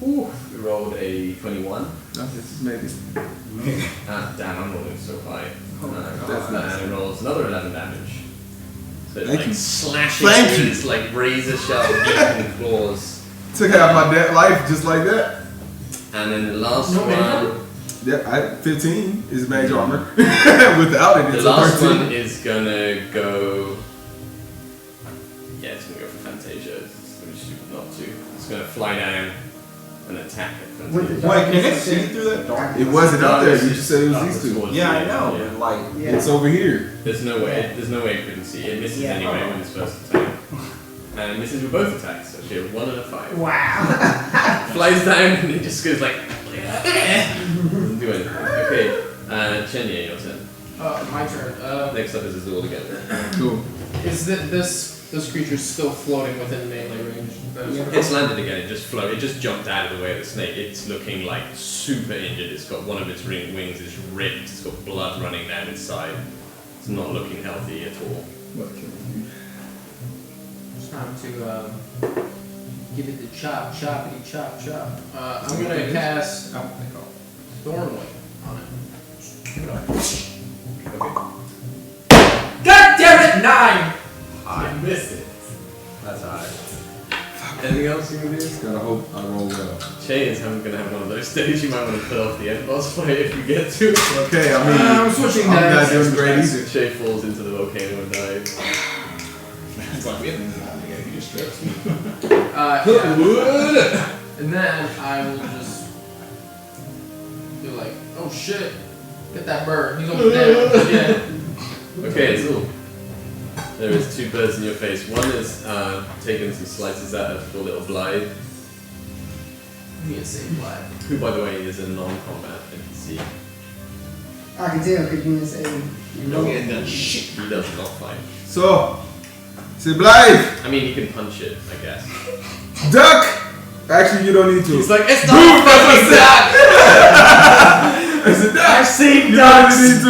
[SPEAKER 2] Ooh, we rolled a 21.
[SPEAKER 1] No, this is maybe.
[SPEAKER 2] Damn, I'm rolling so high.
[SPEAKER 1] That's nice.
[SPEAKER 2] And it rolls another 11 damage. So it
[SPEAKER 1] Thank
[SPEAKER 2] like
[SPEAKER 1] you.
[SPEAKER 2] slashes
[SPEAKER 1] Thank
[SPEAKER 2] through
[SPEAKER 1] you.
[SPEAKER 2] its like razor sharp beak and claws.
[SPEAKER 1] Took out my dead life just like that.
[SPEAKER 2] And then the last one,
[SPEAKER 1] Yeah, 15 is mage armor. Without it,
[SPEAKER 2] the
[SPEAKER 1] it's
[SPEAKER 2] last
[SPEAKER 1] a 13.
[SPEAKER 2] one is gonna go. Yeah, it's gonna go for Fantasia. It's gonna be stupid not to. It's gonna fly down and attack it.
[SPEAKER 4] With the
[SPEAKER 5] Wait, can it
[SPEAKER 4] darkness
[SPEAKER 5] see
[SPEAKER 4] thing?
[SPEAKER 5] through that dark?
[SPEAKER 1] It wasn't up there. You
[SPEAKER 2] It's
[SPEAKER 1] just said it was
[SPEAKER 2] up
[SPEAKER 1] these two.
[SPEAKER 2] towards
[SPEAKER 5] Yeah, I
[SPEAKER 2] you,
[SPEAKER 5] know,
[SPEAKER 2] yeah.
[SPEAKER 5] but like,
[SPEAKER 4] Yeah.
[SPEAKER 1] It's over here.
[SPEAKER 2] There's no way it couldn't see. It misses
[SPEAKER 4] Yeah.
[SPEAKER 2] anyway with its first attack. And it misses with both attacks, so she had 1 and a 5.
[SPEAKER 4] Wow.
[SPEAKER 2] Flies down and it just goes like doesn't do anything. Okay, Chenya, your turn.
[SPEAKER 6] My turn.
[SPEAKER 2] Next up is Azul again.
[SPEAKER 1] Cool.
[SPEAKER 6] Is this creature still floating within melee range?
[SPEAKER 2] It's landed again, it just jumped out of the way of the snake. It's looking like super injured. It's got one of its wings is ripped, it's got blood running down its side. It's not looking healthy at all.
[SPEAKER 6] It's time to give it the choppity chop. I'm gonna cast Thornwing on it.
[SPEAKER 2] Okay.
[SPEAKER 6] God damn it! 9.
[SPEAKER 2] I missed it. That's alright. Anything else you can do?
[SPEAKER 1] Gotta hope I roll well.
[SPEAKER 2] Shay is gonna have one of those days. You might want to put off the end boss fight if you get to it.
[SPEAKER 1] Okay, I mean,
[SPEAKER 6] I'm switching
[SPEAKER 1] I'm not
[SPEAKER 6] dice.
[SPEAKER 1] doing great either.
[SPEAKER 2] Shay falls into the volcano and dies.
[SPEAKER 3] It's like we have things on together. He just strips me.
[SPEAKER 6] Yeah. And then I will just be like, oh shit, get that bird. He's over there. Yeah.
[SPEAKER 2] Okay, it's all. There is 2 birds in your face. One is taking some slices out of your little Blythe,
[SPEAKER 6] Give me a save flag.
[SPEAKER 2] who, by the way, is a non-combat NPC.
[SPEAKER 4] I can tell because you didn't say.
[SPEAKER 3] You don't get done shit.
[SPEAKER 2] He does not fight.
[SPEAKER 1] So, say Blythe,
[SPEAKER 2] I mean, you can punch it, I guess.
[SPEAKER 1] duck! Actually, you don't need to.
[SPEAKER 2] He's like, it's not fucking duck!
[SPEAKER 1] I said, duck!
[SPEAKER 2] I've seen
[SPEAKER 1] You
[SPEAKER 2] ducks!
[SPEAKER 1] don't need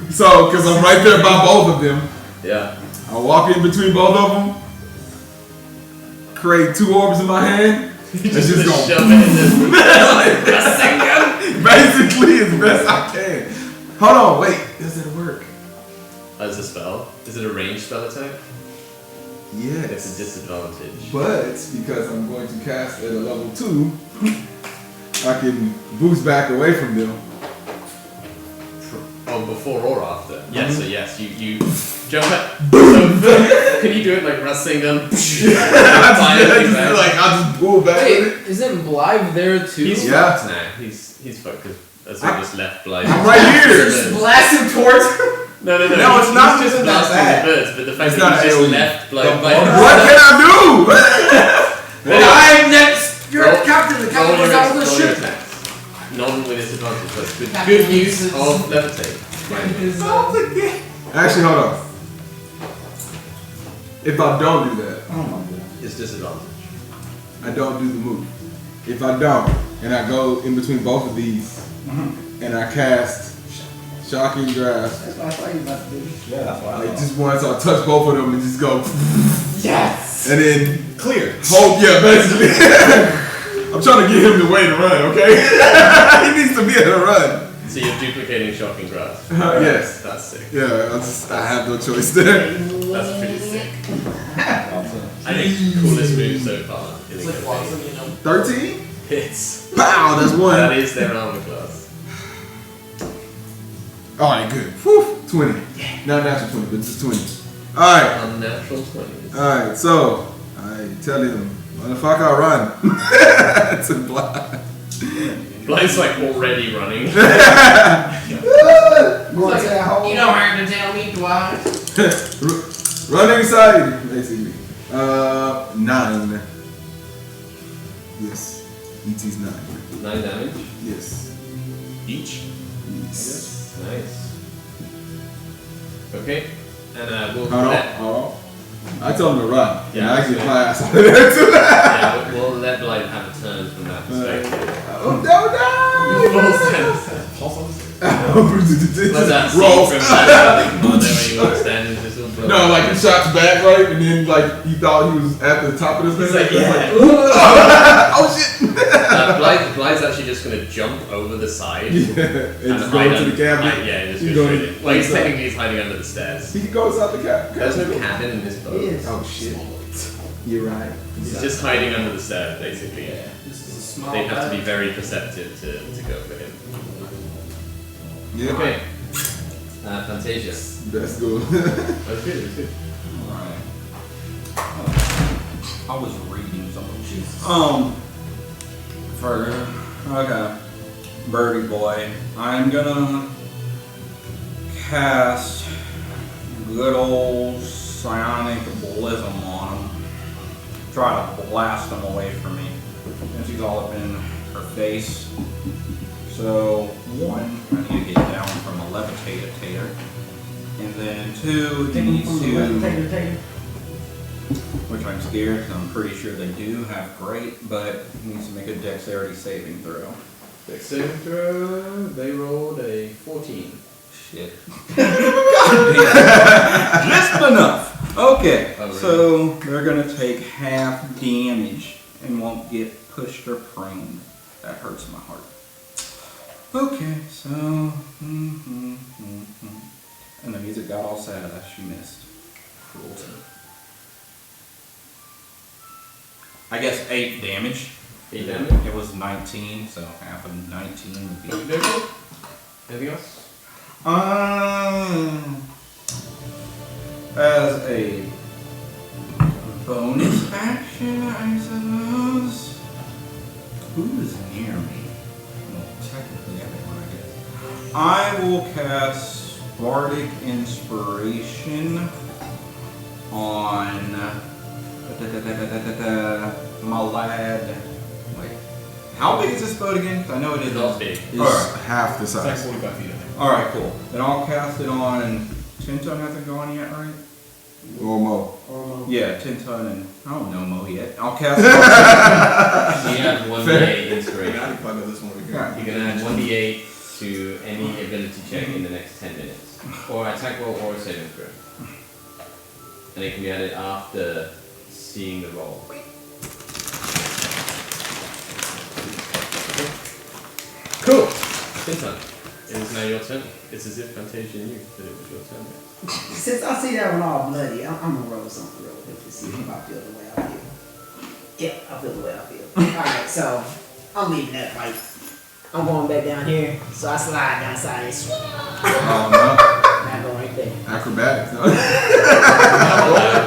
[SPEAKER 1] to. So, because I'm right there by both of them,
[SPEAKER 2] Yeah.
[SPEAKER 1] I walk in between both of them, create 2 orbs in my hand, and just go
[SPEAKER 2] shove it in there.
[SPEAKER 1] basically as best I can. Hold on, wait, does it work?
[SPEAKER 2] As a spell? Is it a ranged spell attack? It's a
[SPEAKER 1] Yes.
[SPEAKER 2] disadvantage.
[SPEAKER 1] But because I'm going to cast at a level 2, I can boost back away from them.
[SPEAKER 2] Oh, before or after. Yes, so yes, you jump at. So, can you do it like wrestling them?
[SPEAKER 1] I'll just pull back with it.
[SPEAKER 6] Wait, isn't Blythe there too?
[SPEAKER 2] He's
[SPEAKER 1] Yeah.
[SPEAKER 2] fucked now. He's fucked because as I just left Blythe.
[SPEAKER 1] I'm right here.
[SPEAKER 6] Just blast him towards
[SPEAKER 2] No,
[SPEAKER 3] No, it's not
[SPEAKER 2] just
[SPEAKER 3] even that
[SPEAKER 2] blasting
[SPEAKER 3] bad.
[SPEAKER 2] the birds, but the fact
[SPEAKER 3] It's
[SPEAKER 2] that
[SPEAKER 3] not
[SPEAKER 2] he just
[SPEAKER 3] AoE.
[SPEAKER 2] left Blythe by
[SPEAKER 1] What can I do?
[SPEAKER 6] I'm next. You're
[SPEAKER 2] Roll-
[SPEAKER 6] captain. The
[SPEAKER 2] roll
[SPEAKER 6] captain
[SPEAKER 2] your
[SPEAKER 6] was out of the
[SPEAKER 2] roll your
[SPEAKER 6] ship.
[SPEAKER 2] attacks. None with disadvantage, but with
[SPEAKER 6] Captain
[SPEAKER 2] good use
[SPEAKER 6] uses-
[SPEAKER 2] of levitate.
[SPEAKER 1] Actually, hold on. If I don't do that,
[SPEAKER 3] Oh my god.
[SPEAKER 2] It's disadvantage.
[SPEAKER 1] I don't do the move. If I don't, and I go in between both of these, and I cast Shocking Grasp,
[SPEAKER 4] That's what I thought you were about to do.
[SPEAKER 3] Yeah, that's why.
[SPEAKER 1] like just once I touch both of them and just go,
[SPEAKER 6] Yes.
[SPEAKER 1] and then
[SPEAKER 3] Clear.
[SPEAKER 1] hold, yeah, basically. I'm trying to get him the way to run, okay? He needs to be able to run.
[SPEAKER 2] So you're duplicating shocking grasp.
[SPEAKER 1] Yes.
[SPEAKER 2] That's sick.
[SPEAKER 1] Yeah, I have no choice there.
[SPEAKER 2] That's pretty sick. I think coolest move so far in the
[SPEAKER 6] It's like
[SPEAKER 2] campaign.
[SPEAKER 6] Watson, you know.
[SPEAKER 1] 13?
[SPEAKER 2] Hits.
[SPEAKER 1] Pow, that's
[SPEAKER 2] That
[SPEAKER 1] one.
[SPEAKER 2] is their armor class.
[SPEAKER 1] Alright, good. Whew, 20. Not natural 20, but just 20. Alright.
[SPEAKER 2] Unnatural 20s.
[SPEAKER 1] Alright, so I tell him, motherfucker, run. To Blythe.
[SPEAKER 2] Blythe's like already running.
[SPEAKER 4] Going to that hole.
[SPEAKER 6] You don't have to tell me twice.
[SPEAKER 1] Run inside, basically. 9. Yes. ET's 9.
[SPEAKER 2] 9 damage.
[SPEAKER 1] Yes.
[SPEAKER 3] Each?
[SPEAKER 1] Yes.
[SPEAKER 2] Nice. Okay. And we'll
[SPEAKER 1] Hold on,
[SPEAKER 2] let,
[SPEAKER 1] hold on. I told him to run.
[SPEAKER 2] Yeah,
[SPEAKER 1] and I get
[SPEAKER 2] yeah.
[SPEAKER 1] my ass out of there too.
[SPEAKER 2] yeah, we'll let Blythe have a turn from that perspective.
[SPEAKER 1] Oh, no,
[SPEAKER 2] Was that
[SPEAKER 1] Roll.
[SPEAKER 2] scene from that where you were standing just sort of
[SPEAKER 1] No, like he shot back, right? And then, like, he thought he was at the top of this thing.
[SPEAKER 2] He's like, yeah.
[SPEAKER 1] Oh, shit.
[SPEAKER 2] Blythe's actually just going to jump over the side.
[SPEAKER 1] Yeah. And just
[SPEAKER 2] hide
[SPEAKER 1] go into
[SPEAKER 2] under-
[SPEAKER 1] the cabinet.
[SPEAKER 2] hide- yeah, just
[SPEAKER 1] He
[SPEAKER 2] go
[SPEAKER 1] goes
[SPEAKER 2] straight in. Well, he's
[SPEAKER 1] inside.
[SPEAKER 2] technically hiding under the stairs.
[SPEAKER 1] He can go inside the cabin.
[SPEAKER 2] There's no cabin in this boat.
[SPEAKER 4] Yes.
[SPEAKER 1] Oh, shit. You're right.
[SPEAKER 2] He's just hiding under the stairs, basically.
[SPEAKER 6] This is a small
[SPEAKER 2] They'd have to be
[SPEAKER 6] bag.
[SPEAKER 2] very perceptive to go for him.
[SPEAKER 1] Yeah.
[SPEAKER 2] Okay. Fantasia.
[SPEAKER 1] That's good.
[SPEAKER 2] That's good, that's good.
[SPEAKER 5] Alright. I was reading something. Okay. Birdie boy. I'm gonna cast good old psionic blism on him. Try to blast him away from me. Since he's all up in her face. So, 1, I need to get down from a levitator. And then 2,
[SPEAKER 4] Take him
[SPEAKER 5] need
[SPEAKER 4] from the
[SPEAKER 5] to...
[SPEAKER 4] levitator.
[SPEAKER 5] Which I'm scared because I'm pretty sure they do have great, but he needs to make a dexterity saving throw.
[SPEAKER 2] Dex saving throw, they rolled a 14.
[SPEAKER 5] Shit. Just enough. Okay,
[SPEAKER 2] Oh, really?
[SPEAKER 5] so they're gonna take half damage and won't get pushed or pruned. That hurts my heart. Okay, so and the music got all sad as she missed. Cool. I guess 8 damage.
[SPEAKER 2] 8 damage.
[SPEAKER 5] It was 19, so half of 19 would be.
[SPEAKER 2] Okay. Anything else?
[SPEAKER 5] As a bonus action, I suppose. Who's near me? Well, technically everyone, I guess. I will cast Bardic Inspiration on my lad. Wait, how big is this boat again? 'Cause I know it
[SPEAKER 2] It's
[SPEAKER 5] is.
[SPEAKER 2] not big.
[SPEAKER 1] It's
[SPEAKER 5] Alright.
[SPEAKER 1] half the
[SPEAKER 3] It's like
[SPEAKER 1] size.
[SPEAKER 3] 45 feet, I think.
[SPEAKER 5] Alright, cool. Then I'll cast it on. 10 ton hasn't gone yet, right?
[SPEAKER 1] Or more.
[SPEAKER 5] Yeah, 10 ton and I don't know Mo yet. I'll cast it on.
[SPEAKER 2] You have 1d8
[SPEAKER 3] I
[SPEAKER 2] inspiration.
[SPEAKER 3] think I know this one over here.
[SPEAKER 5] Yeah.
[SPEAKER 2] You can add 1d8 to any ability check in the next 10 minutes. Or attack roll or a saving throw. And it can be added after seeing the roll. Cool! Tintan, it is now your turn. It's as if Fantasia knew that it was your turn now.
[SPEAKER 4] Since I see that one all bloody, I'm gonna roll something real quick to see if I feel the way I feel. Yeah, I feel the way I feel. Alright, so I'm leaving that fight. I'm going back down here. So I slide down side and swing.
[SPEAKER 1] Oh no.
[SPEAKER 4] And I go right there.
[SPEAKER 1] Acrobatics.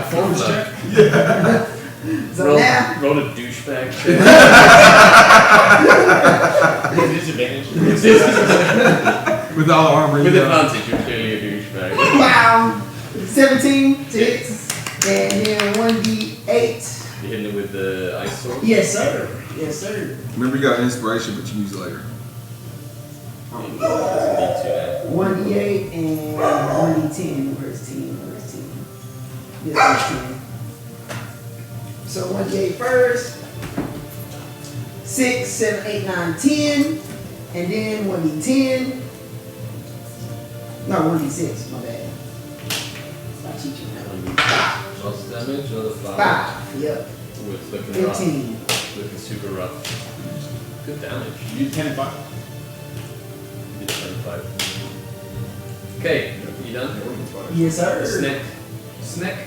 [SPEAKER 3] Performance check.
[SPEAKER 4] So
[SPEAKER 2] roll,
[SPEAKER 4] now,
[SPEAKER 2] roll a douchebag check.
[SPEAKER 3] Disadvantage.
[SPEAKER 1] With all the armor.
[SPEAKER 2] With
[SPEAKER 1] you got.
[SPEAKER 2] advantage, you're clearly a douchebag.
[SPEAKER 4] wow, 17 to hit, and then 1d8.
[SPEAKER 2] You're hitting it with the ice sword?
[SPEAKER 4] Yes, sir. Yes, sir.
[SPEAKER 1] Remember, you got inspiration, but you use it later.
[SPEAKER 2] Doesn't need to now.
[SPEAKER 4] 1d8 and 1d10. Where's 10? Where's 10? This is 10. So 1d8 first. 6, 7, 8, 9, 10. And then 1d10. No, 1d6. My bad. Stop teaching now.
[SPEAKER 2] Lots of damage, another 5.
[SPEAKER 4] 5. Yep.
[SPEAKER 2] With looking rough.
[SPEAKER 4] 15.
[SPEAKER 2] Looking super rough. Good damage.
[SPEAKER 3] You did 10 and 5.
[SPEAKER 2] You did 25. Okay, you done?
[SPEAKER 4] Yes, sir.
[SPEAKER 2] Snake.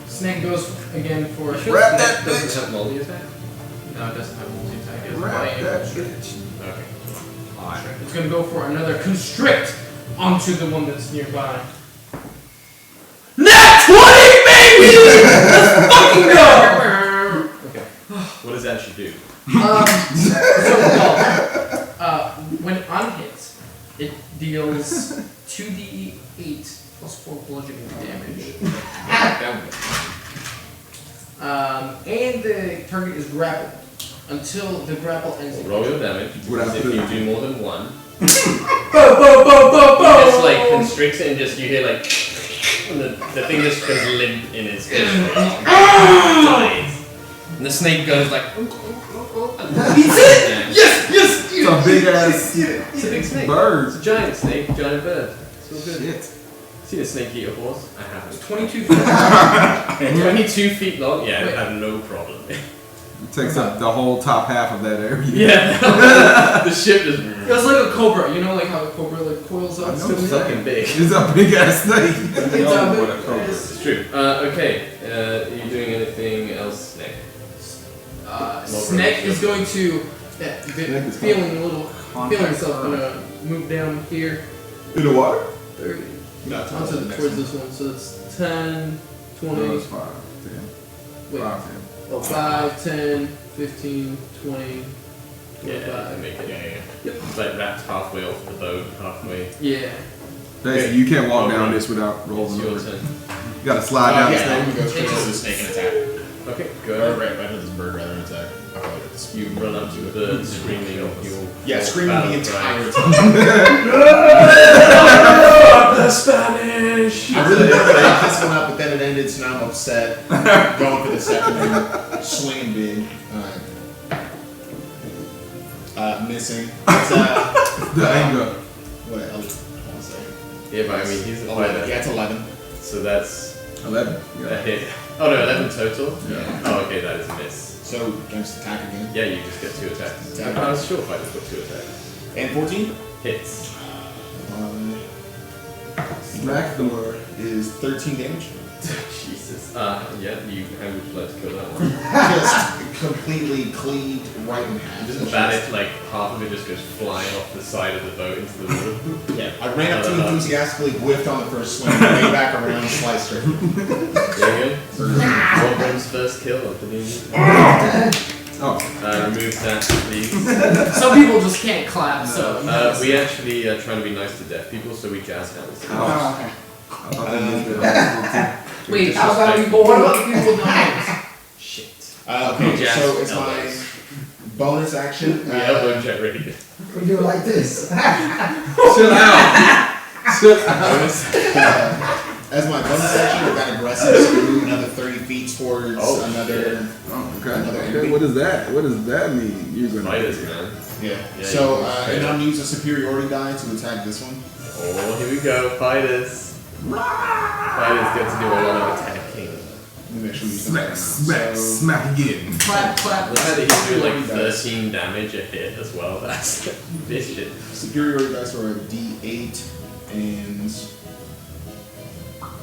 [SPEAKER 6] Snake goes again for.
[SPEAKER 1] Wrap that
[SPEAKER 2] Snake doesn't
[SPEAKER 1] bitch.
[SPEAKER 2] have multi attack?
[SPEAKER 6] No, it doesn't have multi attack. It's
[SPEAKER 1] Wrap
[SPEAKER 6] flying.
[SPEAKER 1] that bitch.
[SPEAKER 2] Okay.
[SPEAKER 6] It's gonna go for another constrict onto the one that's nearby. Nat 20, baby! Let's fucking go!
[SPEAKER 2] Okay. What does that actually do?
[SPEAKER 6] When unhit, it deals 2d8 plus 4 bludgeoning damage. And the target is grappled until the grapple ends.
[SPEAKER 2] Roll your damage.
[SPEAKER 1] Without
[SPEAKER 2] If
[SPEAKER 1] the-
[SPEAKER 2] you do more than 1,
[SPEAKER 6] Boom, boom, boom, boom, boom!
[SPEAKER 2] just like constricts it and just you hear like, and the thing just goes limp in its dies. And the snake goes like,
[SPEAKER 6] Yes!
[SPEAKER 1] It's a big ass
[SPEAKER 2] it's a big snake.
[SPEAKER 1] bird.
[SPEAKER 2] It's a giant snake, giant bird. It's all good.
[SPEAKER 1] Shit.
[SPEAKER 2] See a snake eat a horse? I haven't.
[SPEAKER 6] 22 feet.
[SPEAKER 2] 22 feet long? Yeah,
[SPEAKER 6] Wait.
[SPEAKER 2] I have no problem.
[SPEAKER 1] It takes up the whole top half of that area.
[SPEAKER 2] Yeah, the ship just.
[SPEAKER 6] It was like a cobra, you know, like how the cobra like coils up.
[SPEAKER 2] It's fucking big.
[SPEAKER 1] It's a big ass snake.
[SPEAKER 6] It's
[SPEAKER 5] know
[SPEAKER 6] a
[SPEAKER 5] what a
[SPEAKER 6] big-
[SPEAKER 5] cobra
[SPEAKER 6] it's-
[SPEAKER 2] It's true. Okay, are you doing anything else, Nick?
[SPEAKER 6] Snake is going to,
[SPEAKER 1] is
[SPEAKER 6] feeling a little, feeling himself, gonna move down here.
[SPEAKER 1] In the water?
[SPEAKER 6] 30.
[SPEAKER 3] No,
[SPEAKER 6] Onto
[SPEAKER 3] the next
[SPEAKER 6] towards
[SPEAKER 3] one.
[SPEAKER 6] this one, so it's 10, 20,
[SPEAKER 1] No, it's 5, 10.
[SPEAKER 6] wait,
[SPEAKER 1] 5, 10.
[SPEAKER 6] oh, 5, 10, 15, 20,
[SPEAKER 2] Yeah,
[SPEAKER 6] 25.
[SPEAKER 2] make it.
[SPEAKER 3] Yeah.
[SPEAKER 2] It's like wrapped halfway off the boat, halfway.
[SPEAKER 6] Yeah.
[SPEAKER 1] Basically, you can't walk down this without
[SPEAKER 2] It's
[SPEAKER 1] rolling
[SPEAKER 2] your
[SPEAKER 1] over.
[SPEAKER 2] turn.
[SPEAKER 1] You gotta slide down the
[SPEAKER 3] Yeah, I'm
[SPEAKER 1] snake.
[SPEAKER 3] gonna go straight to the snake and attack.
[SPEAKER 2] Okay, go
[SPEAKER 3] Or
[SPEAKER 2] ahead.
[SPEAKER 3] right to this bird rather than attack. I probably got this.
[SPEAKER 2] You run up to the bird, screaming your
[SPEAKER 3] Yeah, screaming
[SPEAKER 2] battle
[SPEAKER 3] the entire
[SPEAKER 2] cry.
[SPEAKER 3] time.
[SPEAKER 2] The Spanish!
[SPEAKER 3] I really wanted to make this one up, but then it ended, so now I'm upset. Going for the second one, swinging big. Alright. Missing. It's,
[SPEAKER 1] The anger.
[SPEAKER 3] what else? I wanna say.
[SPEAKER 2] Yeah, but I mean, he's a fighter.
[SPEAKER 3] Yeah, it's 11.
[SPEAKER 2] So that's
[SPEAKER 1] 11.
[SPEAKER 2] a
[SPEAKER 1] Yeah.
[SPEAKER 2] hit. Oh no, 11 total?
[SPEAKER 3] Yeah.
[SPEAKER 2] Oh, okay, that is a miss.
[SPEAKER 3] So, can I just attack again?
[SPEAKER 2] Yeah, you just get 2 attacks.
[SPEAKER 3] Attack.
[SPEAKER 2] I was sure fighters got 2 attacks.
[SPEAKER 3] And 14?
[SPEAKER 2] Hits.
[SPEAKER 1] Smack the word.
[SPEAKER 3] Is 13 damage.
[SPEAKER 2] Jesus. Yeah, how would you like to kill that one?
[SPEAKER 3] Just completely cleaved right in half.
[SPEAKER 2] Just bat it, like half of it just goes flying off the side of the boat into the water.
[SPEAKER 3] Yeah, I ran up too enthusiastically, whiffed on the first swing, way back around, sliced her.
[SPEAKER 2] There you go. Wolverine's first kill of the new.
[SPEAKER 1] Oh.
[SPEAKER 2] Remove that, please.
[SPEAKER 6] Some people just can't clap, so.
[SPEAKER 2] We actually try to be nice to deaf people, so we jazz hands.
[SPEAKER 1] Oh, okay. I thought they used it.
[SPEAKER 6] Wait, how about we go? What about the people with no names?
[SPEAKER 2] Shit.
[SPEAKER 3] Okay,
[SPEAKER 2] Jazz
[SPEAKER 3] so it's my
[SPEAKER 2] elbows.
[SPEAKER 3] bonus action.
[SPEAKER 2] We elbow check ready.
[SPEAKER 4] We do it like this.
[SPEAKER 1] Chill out. Chill out.
[SPEAKER 3] As my bonus action, I've got aggressive, so move another 30 feet towards
[SPEAKER 2] Oh,
[SPEAKER 3] another.
[SPEAKER 1] Oh, okay.
[SPEAKER 3] Another
[SPEAKER 1] Okay,
[SPEAKER 3] enemy.
[SPEAKER 1] what does that? What does that mean? You're gonna
[SPEAKER 2] Fighters, man.
[SPEAKER 3] Yeah.
[SPEAKER 2] Yeah,
[SPEAKER 3] So,
[SPEAKER 2] you can straight
[SPEAKER 3] and
[SPEAKER 2] up.
[SPEAKER 3] I'm using a superiority die to attack this one.
[SPEAKER 2] Oh, here we go, fighters. Fighters get to do a lot of attacking.
[SPEAKER 3] Let me make sure you use
[SPEAKER 1] smack,
[SPEAKER 3] that.
[SPEAKER 1] smack,
[SPEAKER 3] So,
[SPEAKER 1] smack again.
[SPEAKER 6] Clap, clap.
[SPEAKER 2] The fact that he's doing like 13 damage a hit as well, that's vicious.
[SPEAKER 3] superiority dice are a D8 and.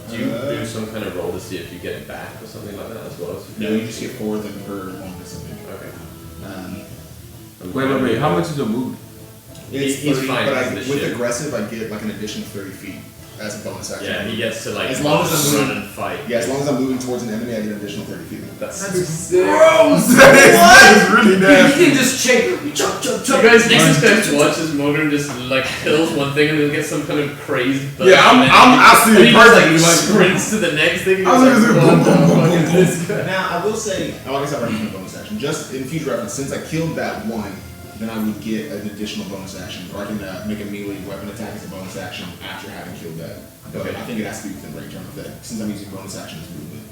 [SPEAKER 2] Do you do some kind of roll to see if you get it back or something like that as well?
[SPEAKER 3] No, you just get 4 of them per one disadvantage.
[SPEAKER 2] Okay.
[SPEAKER 3] Um,
[SPEAKER 1] Wait. How much is your movement?
[SPEAKER 3] It's
[SPEAKER 2] He's
[SPEAKER 3] 30,
[SPEAKER 2] fine
[SPEAKER 3] but
[SPEAKER 2] as the
[SPEAKER 3] with
[SPEAKER 2] ship.
[SPEAKER 3] aggressive, I get like an additional 30 feet as a bonus action.
[SPEAKER 2] Yeah, he gets to like
[SPEAKER 3] As long as I'm
[SPEAKER 2] run
[SPEAKER 3] moving-
[SPEAKER 2] and fight.
[SPEAKER 3] Yeah, as long as I'm moving towards an enemy, I get an additional 30 feet.
[SPEAKER 2] That's
[SPEAKER 6] Gross!
[SPEAKER 1] That is really
[SPEAKER 6] You
[SPEAKER 1] nasty.
[SPEAKER 6] can just chop,
[SPEAKER 2] You guys just watch as Morgan just like kills one thing and then gets some kind of crazed burst.
[SPEAKER 1] Yeah, I see
[SPEAKER 2] and
[SPEAKER 1] it
[SPEAKER 2] he just like
[SPEAKER 1] perfectly. Like,
[SPEAKER 2] sprints to the next thing. And
[SPEAKER 1] I
[SPEAKER 2] he's
[SPEAKER 1] was
[SPEAKER 2] like,
[SPEAKER 1] like,
[SPEAKER 2] what
[SPEAKER 1] boom,
[SPEAKER 2] the
[SPEAKER 1] boom, boom,
[SPEAKER 2] fuck
[SPEAKER 1] boom,
[SPEAKER 2] is this guy?
[SPEAKER 3] Now, I will say, I guess I've already used my bonus action. Just in future reference, since I killed that one, then I would get an additional bonus action. Or I can make a melee weapon attack as a bonus action after having killed that. But
[SPEAKER 2] Okay.
[SPEAKER 3] I think it has to be within range on that, since I'm using bonus action as movement.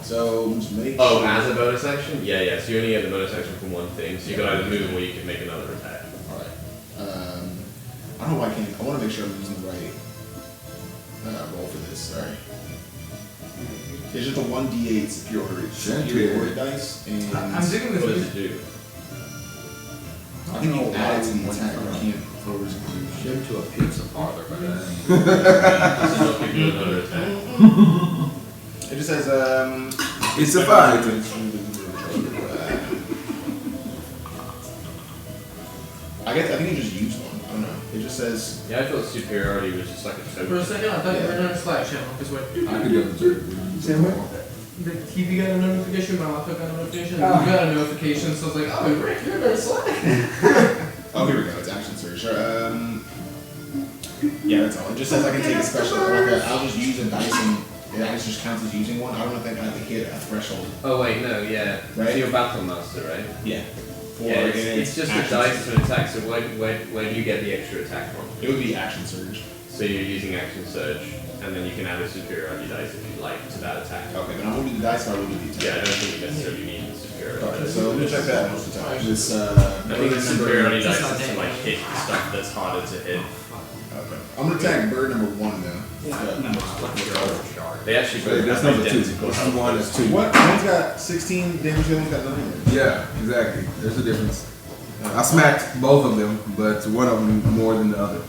[SPEAKER 3] So, just make
[SPEAKER 2] Oh,
[SPEAKER 3] sure.
[SPEAKER 2] as a bonus action? Yeah, yeah. So you only get the bonus action from one thing. So you can either move or you can make another attack.
[SPEAKER 3] Alright. I don't know why I can't. I want to make sure I'm using the right roll for this. Sorry. It's just a 1d8 superiority dice, and
[SPEAKER 6] I'm digging
[SPEAKER 2] What
[SPEAKER 6] this.
[SPEAKER 2] does it do?
[SPEAKER 3] I think you add it to the attack. I can't forward.
[SPEAKER 5] Ship to a pizza parlor, but
[SPEAKER 2] Does it not give you another attack?
[SPEAKER 3] It just says,
[SPEAKER 1] It's a fight.
[SPEAKER 3] I think you just use one. I don't know. It just says.
[SPEAKER 2] Yeah, I thought superiority was just like a
[SPEAKER 6] For a
[SPEAKER 2] token.
[SPEAKER 6] second, I thought you were on a Slack channel. Because wait,
[SPEAKER 1] I could go to
[SPEAKER 4] Say what?
[SPEAKER 6] the TV got a notification, my laptop got a notification,
[SPEAKER 4] Oh.
[SPEAKER 6] you got a notification, so I was like, oh, Rick, you're on Slack.
[SPEAKER 3] Oh, here we go. It's action search. Yeah, that's all. It just says I can take a special. I'll just use a dice and it actually just counts as using one. I don't think I have to hit a threshold.
[SPEAKER 2] Oh wait, no, yeah.
[SPEAKER 3] Right?
[SPEAKER 2] So you're Battle Master, right?
[SPEAKER 3] Yeah.
[SPEAKER 2] Yeah, it's just a
[SPEAKER 3] action
[SPEAKER 2] dice
[SPEAKER 3] surge.
[SPEAKER 2] to an attack. So where do you get the extra attack from?
[SPEAKER 3] It would be action surge.
[SPEAKER 2] So you're using action surge, and then you can add a superiority dice if you like to that attack.
[SPEAKER 3] Okay, then I will do the dice, or I will do the attack.
[SPEAKER 2] Yeah, I don't think you necessarily need the superiority
[SPEAKER 3] Okay,
[SPEAKER 2] dice.
[SPEAKER 3] so let me check that most of the time. This,
[SPEAKER 2] I think the superiority dice is to like hit stuff that's harder to hit.
[SPEAKER 3] Okay. I'm gonna attack bird number 1 now.
[SPEAKER 2] They actually
[SPEAKER 1] Wait,
[SPEAKER 2] both
[SPEAKER 1] that's
[SPEAKER 2] have
[SPEAKER 1] number 2.
[SPEAKER 2] identical
[SPEAKER 1] This is
[SPEAKER 2] health.
[SPEAKER 1] one, that's 2.
[SPEAKER 3] What? One's got 16 damage, the other's got 9.
[SPEAKER 1] Yeah, exactly. There's a difference. I smacked both of them, but one of them more than the other.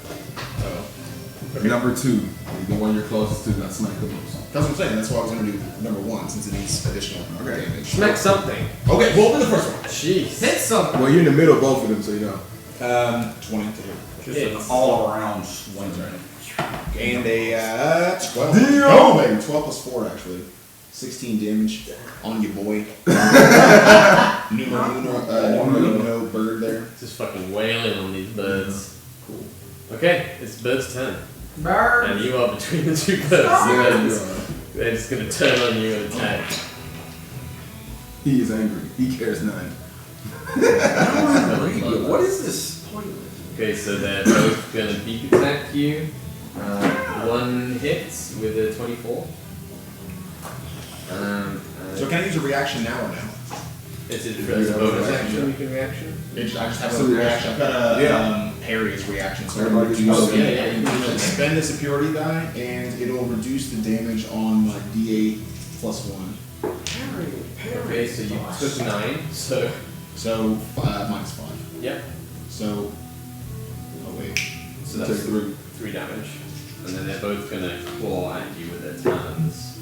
[SPEAKER 3] Oh.
[SPEAKER 1] Number 2, the one you're closest to, got smacked the most.
[SPEAKER 3] That's what I'm saying. That's why I was gonna do number 1 since it needs additional damage.
[SPEAKER 2] Smack something.
[SPEAKER 3] Okay, well, open the first one.
[SPEAKER 2] Jeez.
[SPEAKER 6] Hit something.
[SPEAKER 1] Well, you're in the middle of both of them, so you know.
[SPEAKER 3] 20 to hit.
[SPEAKER 5] just an all-around swing.
[SPEAKER 3] And a 12.
[SPEAKER 1] Damn.
[SPEAKER 3] Oh, baby. 12 plus 4, actually. 16 damage on your boy. Numero bird there.
[SPEAKER 2] Just fucking wailing on these birds. Cool. Okay, it's Bird's turn.
[SPEAKER 6] Bird.
[SPEAKER 2] And you are between the two birds. They're just gonna turn on you and attack.
[SPEAKER 1] He is angry. He cares none.
[SPEAKER 5] What is this?
[SPEAKER 2] Okay, so they're both gonna beak attack you. One hits with a 24.
[SPEAKER 3] So can I use a reaction now or now?
[SPEAKER 2] Is it as a bonus action you can reaction?
[SPEAKER 3] I just have
[SPEAKER 1] So
[SPEAKER 3] a reaction. I've got a parry as reaction, so
[SPEAKER 1] Everybody
[SPEAKER 3] it'll
[SPEAKER 1] gets
[SPEAKER 3] reduce.
[SPEAKER 1] one.
[SPEAKER 2] Yeah, you can do
[SPEAKER 3] Spend a superiority die, and it'll reduce the damage on my D8 plus 1.
[SPEAKER 2] Okay, so you took 9, so.
[SPEAKER 3] So minus 5.
[SPEAKER 2] Yep.
[SPEAKER 3] So, oh wait.
[SPEAKER 2] So
[SPEAKER 1] Take
[SPEAKER 2] that's
[SPEAKER 1] 3.
[SPEAKER 2] 3 damage. And then they're both gonna claw at you with their talons.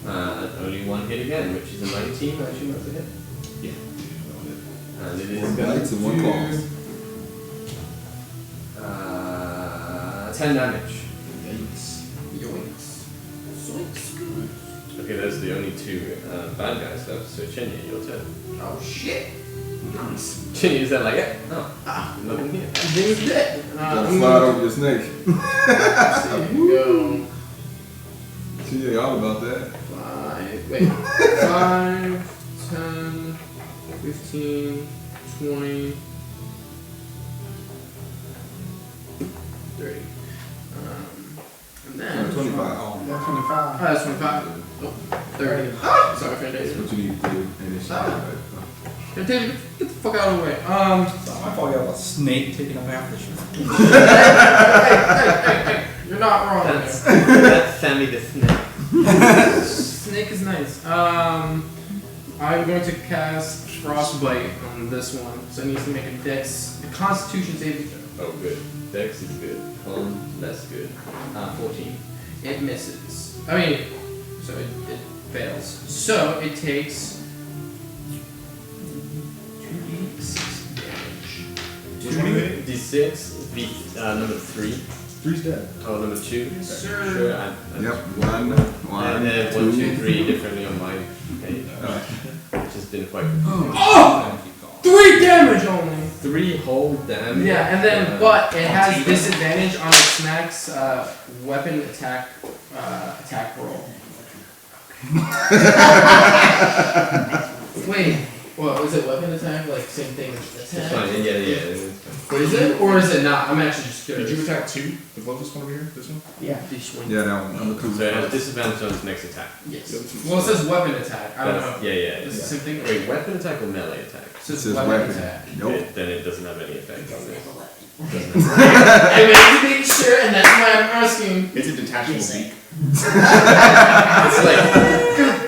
[SPEAKER 2] Only one hit again, which is a 19, I assume that's a hit.
[SPEAKER 3] Yeah.
[SPEAKER 2] And it is
[SPEAKER 1] One
[SPEAKER 2] going
[SPEAKER 1] bites and one
[SPEAKER 2] to 10 damage.
[SPEAKER 3] Yikes.
[SPEAKER 2] Okay, those are the only 2 bad guys left, so Chinya, your turn.
[SPEAKER 6] Oh shit.
[SPEAKER 2] Chinya's there like, yeah, oh, nothing here.
[SPEAKER 6] Thing's dead.
[SPEAKER 1] Gotta slide over your snake.
[SPEAKER 6] There you go.
[SPEAKER 1] Yeah, all about that.
[SPEAKER 6] 5, 10, 15, 20, 30. And then
[SPEAKER 1] 25.
[SPEAKER 4] That's 25.
[SPEAKER 6] Oh, that's 25. Oh, 30. Sorry, Fantasia.
[SPEAKER 1] That's what you need to do. And it's
[SPEAKER 6] Fantasia, get the fuck out of the way.
[SPEAKER 5] It's not my fault you have a snake taking up half the shit.
[SPEAKER 6] Hey, you're not wrong
[SPEAKER 2] That's,
[SPEAKER 6] there.
[SPEAKER 2] that's Sammy the Snake.
[SPEAKER 6] Snake is nice. I'm going to cast Frostbite on this one, so it needs to make a Constitution saving throw.
[SPEAKER 2] Oh, good. Dex is good. That's good. 14.
[SPEAKER 6] It misses. I mean, so it fails. So it takes 2d6 damage.
[SPEAKER 3] Which one are you hitting?
[SPEAKER 2] D6 2d6. Number 3.
[SPEAKER 3] 3's dead.
[SPEAKER 2] Oh, number 2.
[SPEAKER 6] Sure.
[SPEAKER 2] Sure.
[SPEAKER 1] Yep. One,
[SPEAKER 2] And then 1, 2, 3 differently on my page. Which has been quite confusing.
[SPEAKER 6] Oh! 3 damage only.
[SPEAKER 2] 3 whole damage.
[SPEAKER 6] Yeah, and then but it has disadvantage on its next weapon attack roll. Wait, what was it? Weapon attack? Like same thing as
[SPEAKER 2] It's
[SPEAKER 6] attack?
[SPEAKER 2] fine. Yeah. It's fine.
[SPEAKER 6] Wait, is it or is it not? I'm actually just
[SPEAKER 3] Did
[SPEAKER 6] curious.
[SPEAKER 3] you attack 2? The closest one over here? This one?
[SPEAKER 4] Yeah.
[SPEAKER 1] Yeah, that one. Number 2.
[SPEAKER 2] So it has disadvantage on its next attack.
[SPEAKER 6] Yes. Well, it says weapon attack. I don't know.
[SPEAKER 2] Yeah.
[SPEAKER 6] It's the same thing.
[SPEAKER 2] Wait, weapon attack or melee attack?
[SPEAKER 6] It says
[SPEAKER 1] Says
[SPEAKER 6] weapon
[SPEAKER 1] weapon.
[SPEAKER 6] attack.
[SPEAKER 1] Nope.
[SPEAKER 2] Then it doesn't have any effect on this.
[SPEAKER 6] I mean, to be sure, and that's why I'm asking.
[SPEAKER 3] It's a detachable beak.
[SPEAKER 2] It's like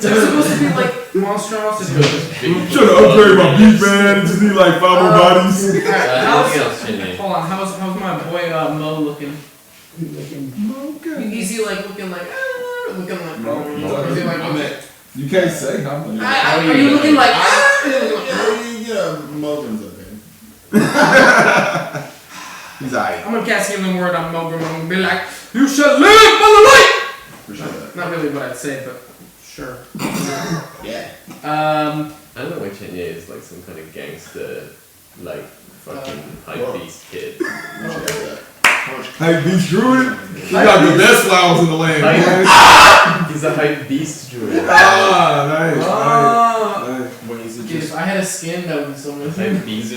[SPEAKER 6] They're supposed to be like monstrosities.
[SPEAKER 1] Trying to upgrade my beat, man. Just need like 5 more bodies.
[SPEAKER 2] anything else, Chinny?
[SPEAKER 6] Hold on, how's my boy Mo looking?
[SPEAKER 1] Okay.
[SPEAKER 6] Is he like looking like or is he like
[SPEAKER 3] I'm at.
[SPEAKER 1] You can't say how much.
[SPEAKER 6] are you looking like
[SPEAKER 3] Yeah, Mulgrim's okay.
[SPEAKER 1] He's alright.
[SPEAKER 6] I'm gonna cast healing word on Mo. I'm gonna be like, you shall live by the light.
[SPEAKER 3] Appreciate that.
[SPEAKER 6] Not really what I'd say, but sure.
[SPEAKER 3] Yeah.
[SPEAKER 2] I don't know why Chinny is like some kind of gangster, like fucking hype beast kid.
[SPEAKER 3] Appreciate that. How much?
[SPEAKER 1] Hype Beast Druid. He got the best flowers in the land.
[SPEAKER 2] Hype- He's a hype beast druid.
[SPEAKER 1] Ah, nice.
[SPEAKER 6] Ah.
[SPEAKER 1] Nice.
[SPEAKER 3] What is it?
[SPEAKER 6] Dude, if I had a skin, that would be so much.
[SPEAKER 2] Hype beast.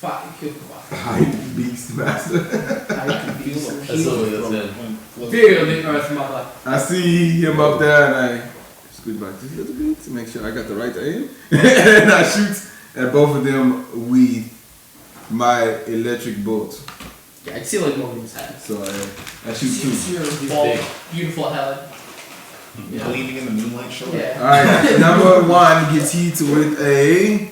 [SPEAKER 6] Fuck, you killed the boss.
[SPEAKER 1] Hype Beast Master.
[SPEAKER 2] That's all that's in.
[SPEAKER 6] Feel the earth, mother.
[SPEAKER 1] I see him up there and I squeeze back just a little bit to make sure I got the right aim. And I shoot at both of them with my electric bolt.
[SPEAKER 6] Yeah, I'd see like Morgan's head.
[SPEAKER 1] So I shoot 2.
[SPEAKER 6] Your
[SPEAKER 2] He's
[SPEAKER 6] bald,
[SPEAKER 2] big.
[SPEAKER 6] beautiful head.
[SPEAKER 3] Gleaming in the moonlight show.
[SPEAKER 6] Yeah.
[SPEAKER 1] Alright, number 1 gets hit with a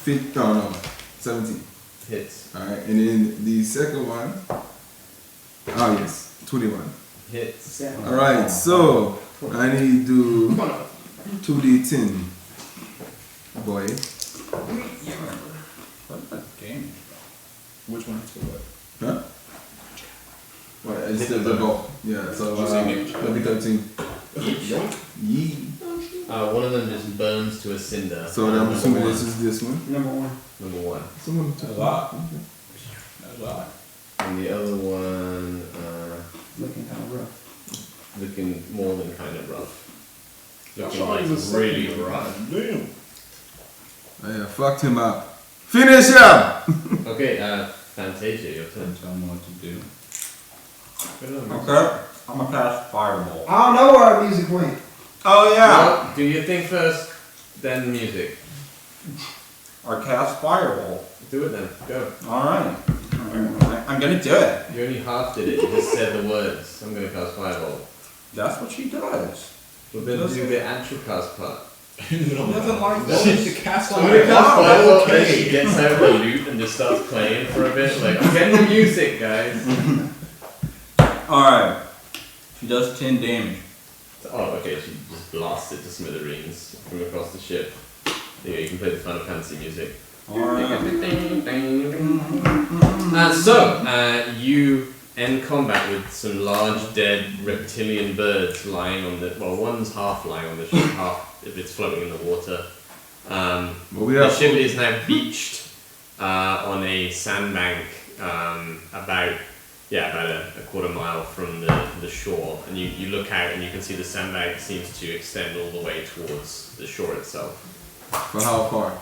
[SPEAKER 1] 17.
[SPEAKER 2] Hits.
[SPEAKER 1] Alright, and then the second one, oh yes, 21.
[SPEAKER 2] Hits.
[SPEAKER 1] Alright, so I need to do
[SPEAKER 6] Come on up.
[SPEAKER 1] 2d10. Boy.
[SPEAKER 5] Game.
[SPEAKER 3] Which one? So what?
[SPEAKER 1] Huh? Well, it's the bow. Yeah, so
[SPEAKER 3] What's the damage?
[SPEAKER 1] that'll be 13.
[SPEAKER 2] Each.
[SPEAKER 1] Yee.
[SPEAKER 2] One of them just burns to a cinder.
[SPEAKER 1] So I'm assuming this is this one.
[SPEAKER 4] Number 1.
[SPEAKER 2] Number 1.
[SPEAKER 1] Someone
[SPEAKER 5] That's a lot. That's a lot.
[SPEAKER 2] And the other one,
[SPEAKER 4] Looking kind of rough.
[SPEAKER 2] looking more than kind of rough. Looking
[SPEAKER 3] Sorry,
[SPEAKER 2] like
[SPEAKER 3] the second
[SPEAKER 2] really
[SPEAKER 3] one.
[SPEAKER 2] rough.
[SPEAKER 3] Damn.
[SPEAKER 1] Oh, yeah, fucked him up. Finish him!
[SPEAKER 2] Okay, Fantasia, your turn.
[SPEAKER 5] Tell me what to do.
[SPEAKER 2] Good on.
[SPEAKER 5] Okay. I'm gonna cast Fireball.
[SPEAKER 4] I don't know where our music went.
[SPEAKER 5] Oh
[SPEAKER 2] Well, do your thing first, then music.
[SPEAKER 5] Or cast Fireball.
[SPEAKER 2] Do it then. Go.
[SPEAKER 5] Alright. I'm gonna do it.
[SPEAKER 2] You only half did it. You just said the words. I'm going to cast Fireball.
[SPEAKER 5] That's what she does.
[SPEAKER 2] But then do the actual cast part.
[SPEAKER 5] She doesn't like
[SPEAKER 3] to cast
[SPEAKER 2] I'm going to cast
[SPEAKER 3] Wow,
[SPEAKER 2] Fireball,
[SPEAKER 3] okay.
[SPEAKER 2] then she gets out the lute and just starts playing for a bit. Like, I'm getting the music, guys.
[SPEAKER 5] Alright. She does 10 damage.
[SPEAKER 2] Oh, okay, she just blasts it to smithereens from across the ship. There you go, you can play the Final Fantasy music.
[SPEAKER 5] Alright.
[SPEAKER 2] You end combat with some large dead reptilian birds lying on the. Well, one's half lying on the ship, half if it's floating in the water.
[SPEAKER 1] But we
[SPEAKER 2] The
[SPEAKER 1] have
[SPEAKER 2] ship is now beached on a sandbank about a quarter mile from the shore, and you look out and you can see the sandbank seems to extend all the way towards the shore itself.
[SPEAKER 1] For how far?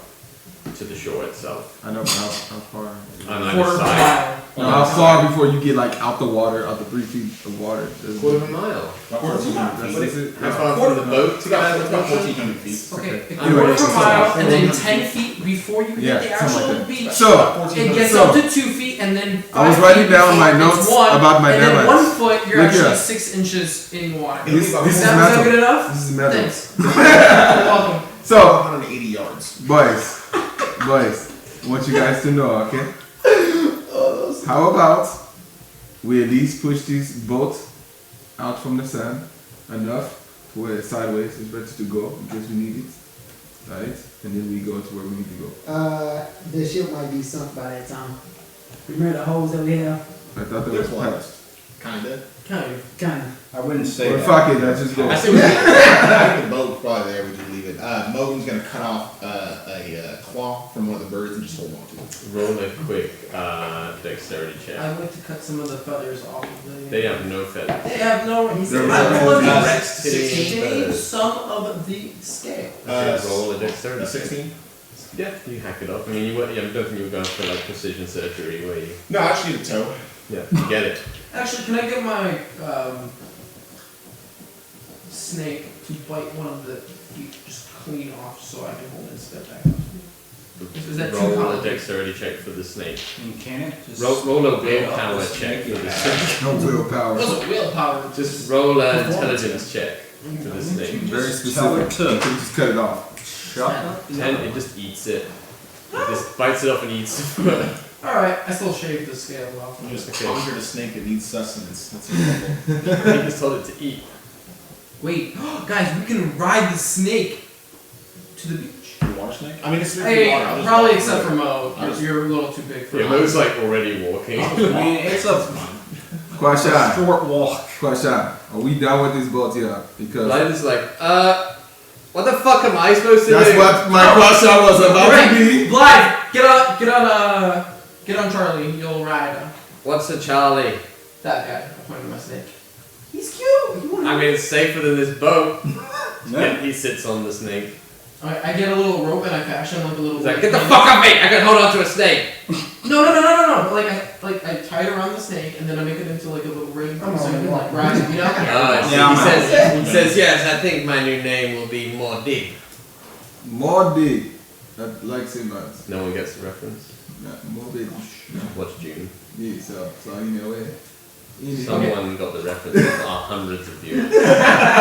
[SPEAKER 2] To the shore itself.
[SPEAKER 1] I know how far.
[SPEAKER 2] On either
[SPEAKER 6] Quarter of a
[SPEAKER 2] side.
[SPEAKER 6] mile.
[SPEAKER 1] How far before you get like out the water, out the 3 feet of water?
[SPEAKER 2] Quarter of a mile.
[SPEAKER 1] That's it.
[SPEAKER 2] How far from the boat to get out of the
[SPEAKER 3] About
[SPEAKER 2] water?
[SPEAKER 3] 1,400 feet.
[SPEAKER 6] Okay, a
[SPEAKER 1] Anyway,
[SPEAKER 6] quarter of a mile, and then
[SPEAKER 1] 400
[SPEAKER 6] 10 feet before you
[SPEAKER 1] Yeah,
[SPEAKER 6] hit the
[SPEAKER 1] something
[SPEAKER 6] actual
[SPEAKER 1] like that.
[SPEAKER 6] beach.
[SPEAKER 1] So,
[SPEAKER 6] It gets
[SPEAKER 1] So-
[SPEAKER 6] up to 2 feet, and then 5
[SPEAKER 1] I was writing
[SPEAKER 6] feet
[SPEAKER 1] down my
[SPEAKER 6] before it's
[SPEAKER 1] notes
[SPEAKER 6] 1,
[SPEAKER 1] about my
[SPEAKER 6] and then
[SPEAKER 1] demos.
[SPEAKER 6] 1 foot, you're
[SPEAKER 1] Look
[SPEAKER 6] actually
[SPEAKER 1] here.
[SPEAKER 6] 6 inches in water.
[SPEAKER 1] This
[SPEAKER 6] Is
[SPEAKER 1] is
[SPEAKER 6] that, was that
[SPEAKER 1] metal.
[SPEAKER 6] good enough?
[SPEAKER 1] This is metal.
[SPEAKER 6] Thanks. You're welcome.
[SPEAKER 1] So,
[SPEAKER 3] 180 yards.
[SPEAKER 1] boys, I want you guys to know, okay? How about we at least push this boat out from the sand enough to where it's sideways is ready to go in case we need it, right? And then we go to where we need to go.
[SPEAKER 4] The ship might be sunk by that time. Remember the holes that we have?
[SPEAKER 1] I thought there was patched.
[SPEAKER 3] Kinda.
[SPEAKER 4] Kind of.
[SPEAKER 5] I wouldn't say
[SPEAKER 1] Well,
[SPEAKER 5] that.
[SPEAKER 1] fuck it, let's just go.
[SPEAKER 3] I think the boat's probably there. We just leave it. Mogan's gonna cut off a claw from one of the birds and just hold on to it.
[SPEAKER 2] Roll a quick dexterity check.
[SPEAKER 6] I'd like to cut some of the feathers off of the.
[SPEAKER 2] They have no feathers.
[SPEAKER 6] They have no.
[SPEAKER 1] They're
[SPEAKER 6] I would love to
[SPEAKER 2] 16
[SPEAKER 6] shave
[SPEAKER 2] feathers.
[SPEAKER 6] some of the scale.
[SPEAKER 2] Roll a dexterity check.
[SPEAKER 3] 16?
[SPEAKER 2] Yeah, you hack it off. I mean, I don't think you were going for like precision surgery where you.
[SPEAKER 3] No, I just need a toe.
[SPEAKER 2] Yeah, you get it.
[SPEAKER 6] Actually, can I get my snake to bite one of the feet just clean off so I can hold it and step back up? Is that too
[SPEAKER 2] Roll a
[SPEAKER 6] complicated?
[SPEAKER 2] dexterity check for the snake.
[SPEAKER 5] Can it? Just
[SPEAKER 2] Roll a
[SPEAKER 5] get up
[SPEAKER 2] willpower
[SPEAKER 5] the
[SPEAKER 2] check
[SPEAKER 5] snake
[SPEAKER 2] for the
[SPEAKER 5] back.
[SPEAKER 2] snake.
[SPEAKER 1] No willpower.
[SPEAKER 6] What's a willpower?
[SPEAKER 2] Just roll an intelligence check for the snake.
[SPEAKER 1] Very
[SPEAKER 5] Tell her
[SPEAKER 1] specific.
[SPEAKER 5] to
[SPEAKER 1] Just cut it off.
[SPEAKER 5] shut up.
[SPEAKER 2] 10, it just eats it. It just bites it off and eats it.
[SPEAKER 6] Alright, I still shave the scales off.
[SPEAKER 3] I'm just
[SPEAKER 2] Okay.
[SPEAKER 3] conjured a snake that needs sustenance. That's incredible.
[SPEAKER 2] He just told it to eat.
[SPEAKER 6] Wait, guys, we can ride the snake to the beach.
[SPEAKER 3] The water snake? I mean, it's
[SPEAKER 6] Hey,
[SPEAKER 3] water. I'll just
[SPEAKER 6] probably
[SPEAKER 3] walk
[SPEAKER 6] except
[SPEAKER 3] through
[SPEAKER 6] for
[SPEAKER 3] it.
[SPEAKER 6] Mo. You're a little too big for
[SPEAKER 2] Yeah,
[SPEAKER 6] him.
[SPEAKER 2] Mo's like already walking.
[SPEAKER 5] I mean, it's a
[SPEAKER 1] Question.
[SPEAKER 5] short walk.
[SPEAKER 1] Question. Are we done with this boat here? Because
[SPEAKER 2] Blythe is like, what the fuck am I supposed to
[SPEAKER 1] that's
[SPEAKER 2] do?
[SPEAKER 1] what my question was about to be.
[SPEAKER 6] Blythe, get on Charlie. You'll ride
[SPEAKER 2] What's a Charlie?
[SPEAKER 6] that guy. I pointed at my snake. He's cute. You wanna-
[SPEAKER 2] I mean, it's safer than this boat.
[SPEAKER 5] Yeah.
[SPEAKER 2] And he sits on the snake.
[SPEAKER 6] I get a little rope and I fashion like a little.
[SPEAKER 2] He's like, get the fuck off me! I can hold on to a snake!
[SPEAKER 6] No. Like I tie it around the snake and then I make it into like a little ring
[SPEAKER 4] Come
[SPEAKER 6] so
[SPEAKER 4] on,
[SPEAKER 6] you can
[SPEAKER 4] man.
[SPEAKER 6] like ride it. You know?
[SPEAKER 5] Yeah, I'm
[SPEAKER 2] he says, yes, I think my new name will be More Dig.
[SPEAKER 1] More dig. That like Simmons.
[SPEAKER 2] No one gets the reference.
[SPEAKER 1] More big.
[SPEAKER 2] Watch June.
[SPEAKER 1] Yeah, so you know it.
[SPEAKER 2] Someone got the reference. There are hundreds of you.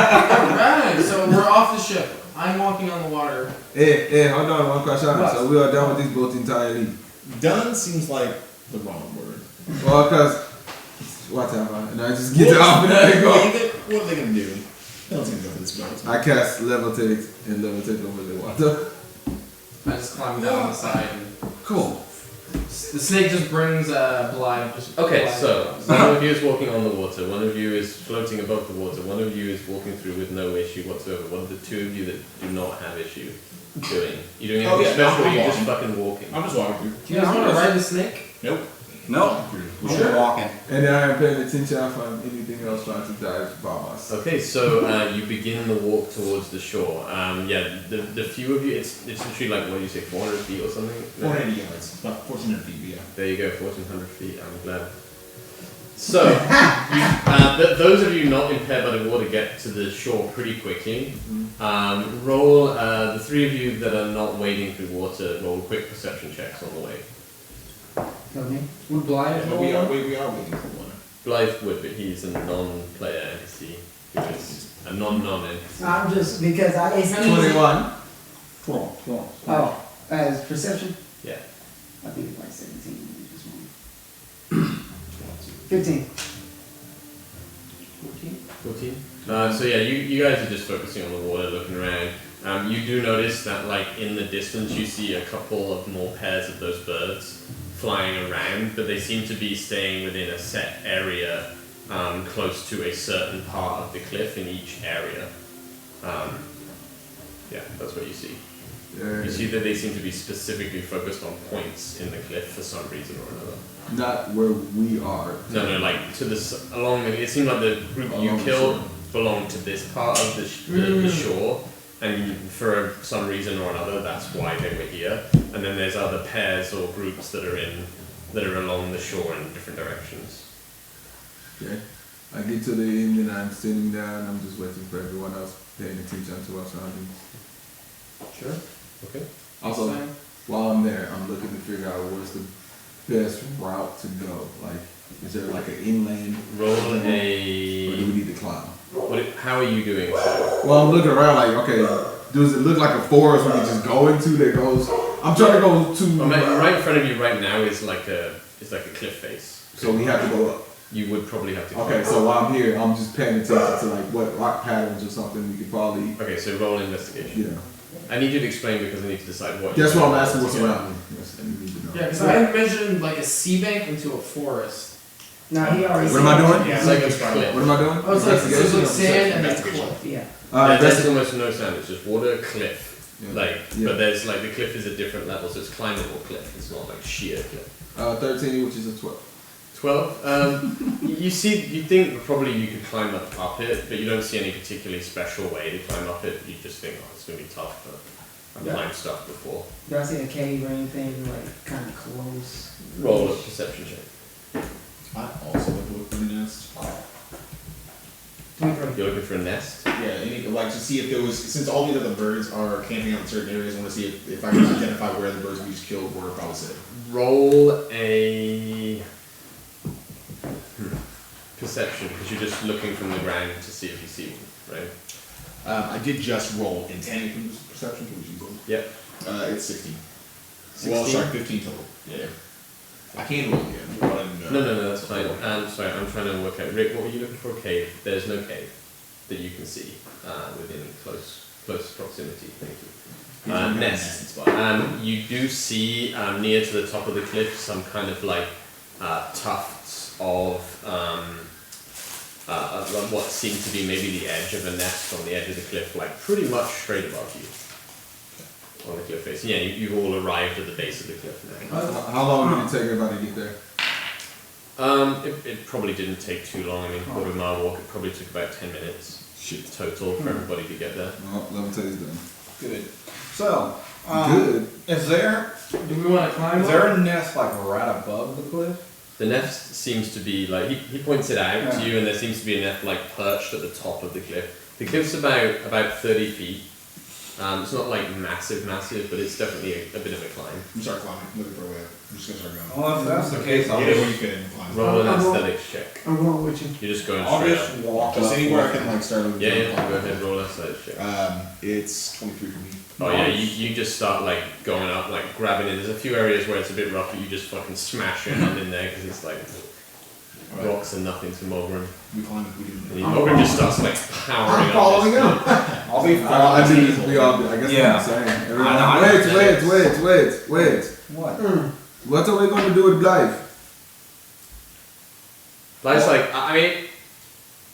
[SPEAKER 6] Alright, so we're off the ship. I'm walking on the water.
[SPEAKER 1] Hey, hold on, one question.
[SPEAKER 6] What?
[SPEAKER 1] So we are done with this boat entirely.
[SPEAKER 3] Done seems like the wrong word.
[SPEAKER 1] Well, because whatever, and I just get off and I go.
[SPEAKER 3] What are they gonna do? No one's gonna go for this boat.
[SPEAKER 1] I cast levitate and levitate over the water.
[SPEAKER 6] I just climb down the side and
[SPEAKER 1] Cool.
[SPEAKER 6] the snake just brings Blythe just.
[SPEAKER 2] Okay,
[SPEAKER 6] Blythe
[SPEAKER 2] so
[SPEAKER 6] across.
[SPEAKER 2] one of you is walking on the water, one of you is floating above the water, one of you is walking through with no issue whatsoever. What are the two of you that do not have issue doing? You doing anything
[SPEAKER 3] Oh, yeah,
[SPEAKER 2] special or
[SPEAKER 3] I'm
[SPEAKER 2] you just
[SPEAKER 3] walking.
[SPEAKER 2] fucking walking?
[SPEAKER 3] I'm just walking through.
[SPEAKER 6] Do you guys want to ride the snake?
[SPEAKER 3] Nope.
[SPEAKER 5] No, we're just walking.
[SPEAKER 1] And then I am paying attention if I'm anything else trying to dive bombs.
[SPEAKER 2] Okay, so you begin the walk towards the shore. Yeah, the few of you, it's literally like, what do you say, 400 feet or something?
[SPEAKER 3] 480 yards. About 1,400 feet, yeah.
[SPEAKER 2] There you go, 1,400 feet, I'm glad. So, those of you not impaired by the water get to the shore pretty quickly. Roll, the three of you that are not wading through water, roll quick perception checks on the way.
[SPEAKER 4] Okay.
[SPEAKER 6] Would Blythe roll
[SPEAKER 3] We are
[SPEAKER 6] one?
[SPEAKER 3] waiting for one.
[SPEAKER 2] Blythe would, but he's a non-player NPC, who is a non-NPC.
[SPEAKER 4] I'm just because it's easy.
[SPEAKER 1] 21.
[SPEAKER 4] Oh, as perception?
[SPEAKER 2] Yeah.
[SPEAKER 4] I think it's like 17. Just one. 15.
[SPEAKER 2] 14? So yeah, you guys are just focusing on the water, looking around. You do notice that like in the distance you see a couple of more pairs of those birds flying around, but they seem to be staying within a set area close to a certain part of the cliff in each area. Yeah, that's what you see. You see that they seem to be specifically focused on points in the cliff for some reason or another.
[SPEAKER 1] Not where we are.
[SPEAKER 2] No, like to this along. It seemed like the group you
[SPEAKER 1] Along the
[SPEAKER 2] killed
[SPEAKER 1] shore.
[SPEAKER 2] belonged to this part of the shore, and for some reason or another, that's why they were here. And then there's other pairs or groups that are along the shore in different directions.
[SPEAKER 1] Okay. I get to the end and I'm sitting down. I'm just waiting for everyone else paying attention to our surroundings.
[SPEAKER 2] Sure. Okay.
[SPEAKER 1] Also, while I'm there, I'm looking to figure out what's the best route to go. Like, is there like an inland?
[SPEAKER 2] Roll
[SPEAKER 1] Or do we
[SPEAKER 2] a.
[SPEAKER 1] need to climb?
[SPEAKER 2] How are you doing? So?
[SPEAKER 1] Well, I'm looking around like, okay, does it look like a forest we can just go into that goes? I'm trying to go to.
[SPEAKER 2] Right in front of you right now is like a cliff face.
[SPEAKER 1] So we have to go up.
[SPEAKER 2] You would probably have to.
[SPEAKER 1] Okay, so while I'm here, I'm just paying attention to like what rock patterns or something we could probably.
[SPEAKER 2] Okay, so roll investigation.
[SPEAKER 1] Yeah.
[SPEAKER 2] I need you to explain because I need to decide what.
[SPEAKER 1] That's
[SPEAKER 2] you
[SPEAKER 1] what I'm
[SPEAKER 2] want
[SPEAKER 1] asking. What's
[SPEAKER 2] to get.
[SPEAKER 1] around me? Yes, I need to know.
[SPEAKER 6] Yeah, because I envisioned like a sea bank into a forest.
[SPEAKER 4] No, he already.
[SPEAKER 1] What am I doing?
[SPEAKER 3] Yeah,
[SPEAKER 2] It's like a
[SPEAKER 3] it's
[SPEAKER 2] cliff.
[SPEAKER 1] What am I doing?
[SPEAKER 6] Oh, it's like
[SPEAKER 1] Investigation or
[SPEAKER 6] sand and then
[SPEAKER 3] Investigation.
[SPEAKER 6] cliff.
[SPEAKER 4] Yeah.
[SPEAKER 2] There's
[SPEAKER 1] Investigation.
[SPEAKER 2] almost no sound. It's just water, cliff.
[SPEAKER 1] Yeah.
[SPEAKER 2] Like,
[SPEAKER 1] Yeah.
[SPEAKER 2] but there's like the cliff is at different levels. So it's climbable cliff. It's not like sheer cliff.
[SPEAKER 1] 13, which is a 12.
[SPEAKER 2] 12. You think probably you could climb up it, but you don't see any particularly special way to climb up it. You just think, oh, it's gonna be tough. But I've
[SPEAKER 4] Yeah.
[SPEAKER 2] climbed stuff before.
[SPEAKER 4] Do I see a cave or anything like kind of close?
[SPEAKER 2] Roll a perception check.
[SPEAKER 3] I also like to look for the nest.
[SPEAKER 4] 23.
[SPEAKER 2] You're looking for a nest.
[SPEAKER 3] Yeah, like to see if there was, since all the other birds are camping out in certain areas, I want to see if I can identify where the birds we just killed were probably sitting.
[SPEAKER 2] Roll a perception because you're just looking from the ground to see if you see one, right?
[SPEAKER 3] I did just roll in 10 from perception, which you roll.
[SPEAKER 2] Yep.
[SPEAKER 3] It's 16.
[SPEAKER 2] 16?
[SPEAKER 3] Well, sorry, 15 total. Yeah. I can roll again, but I didn't know.
[SPEAKER 2] No, that's fine. Sorry, I'm trying to work out. Rick, what were you looking for? A cave. There's no cave that you can see within close proximity. Thank you. Nest. You do see near to the top of the cliff some kind of like tufts of what seemed to be maybe the edge of a nest on the edge of the cliff, like pretty much straight above you on the cliff face. Yeah, you've all arrived at the base of the cliff now.
[SPEAKER 1] How long did it take everybody to get there?
[SPEAKER 2] It probably didn't take too long. I mean, quarter mile walk. It probably took about 10 minutes total for everybody to get there.
[SPEAKER 1] Well, let me tell you done.
[SPEAKER 5] Good. So,
[SPEAKER 1] Good.
[SPEAKER 5] is there
[SPEAKER 6] Do we want to climb?
[SPEAKER 5] is there a nest like right above the cliff?
[SPEAKER 2] The nest seems to be like he points it out to you, and there seems to be a nest like perched at the top of the cliff. The cliff's about 30 feet. It's not like massive, but it's definitely a bit of a climb.
[SPEAKER 3] I'm sorry, climbing. Looking for a way up. I'm just gonna start going.
[SPEAKER 5] Well, if that's the case, I'll
[SPEAKER 3] Either way you
[SPEAKER 5] just,
[SPEAKER 3] fit in, climb.
[SPEAKER 2] Roll an
[SPEAKER 4] I'm going-
[SPEAKER 2] athletics check.
[SPEAKER 4] I'm going with you.
[SPEAKER 2] You're just going
[SPEAKER 5] I'll
[SPEAKER 2] straight
[SPEAKER 5] just
[SPEAKER 2] up.
[SPEAKER 5] walk
[SPEAKER 3] Just
[SPEAKER 5] up
[SPEAKER 3] anywhere I
[SPEAKER 5] with
[SPEAKER 3] can like start looking.
[SPEAKER 2] Yeah, go ahead, roll an athletics check.
[SPEAKER 3] It's 23 for me.
[SPEAKER 2] Oh yeah, you just start like going up, like grabbing it. There's a few areas where it's a bit rough, but you just fucking smash your hand in there because it's like
[SPEAKER 3] Alright.
[SPEAKER 2] rocks and nothing to Mogrim.
[SPEAKER 3] We climbed if we
[SPEAKER 2] And
[SPEAKER 3] didn't.
[SPEAKER 2] Mogrim just starts like powering
[SPEAKER 1] I'm
[SPEAKER 2] up.
[SPEAKER 1] following
[SPEAKER 2] this
[SPEAKER 1] him.
[SPEAKER 5] I'll be
[SPEAKER 1] I
[SPEAKER 5] following
[SPEAKER 1] mean, we all. I guess
[SPEAKER 5] Yeah.
[SPEAKER 1] I'm saying.
[SPEAKER 5] I
[SPEAKER 1] Everyone,
[SPEAKER 5] know.
[SPEAKER 1] wait.
[SPEAKER 5] What?
[SPEAKER 1] What are we going to do with Blith?
[SPEAKER 2] Life's like, I mean,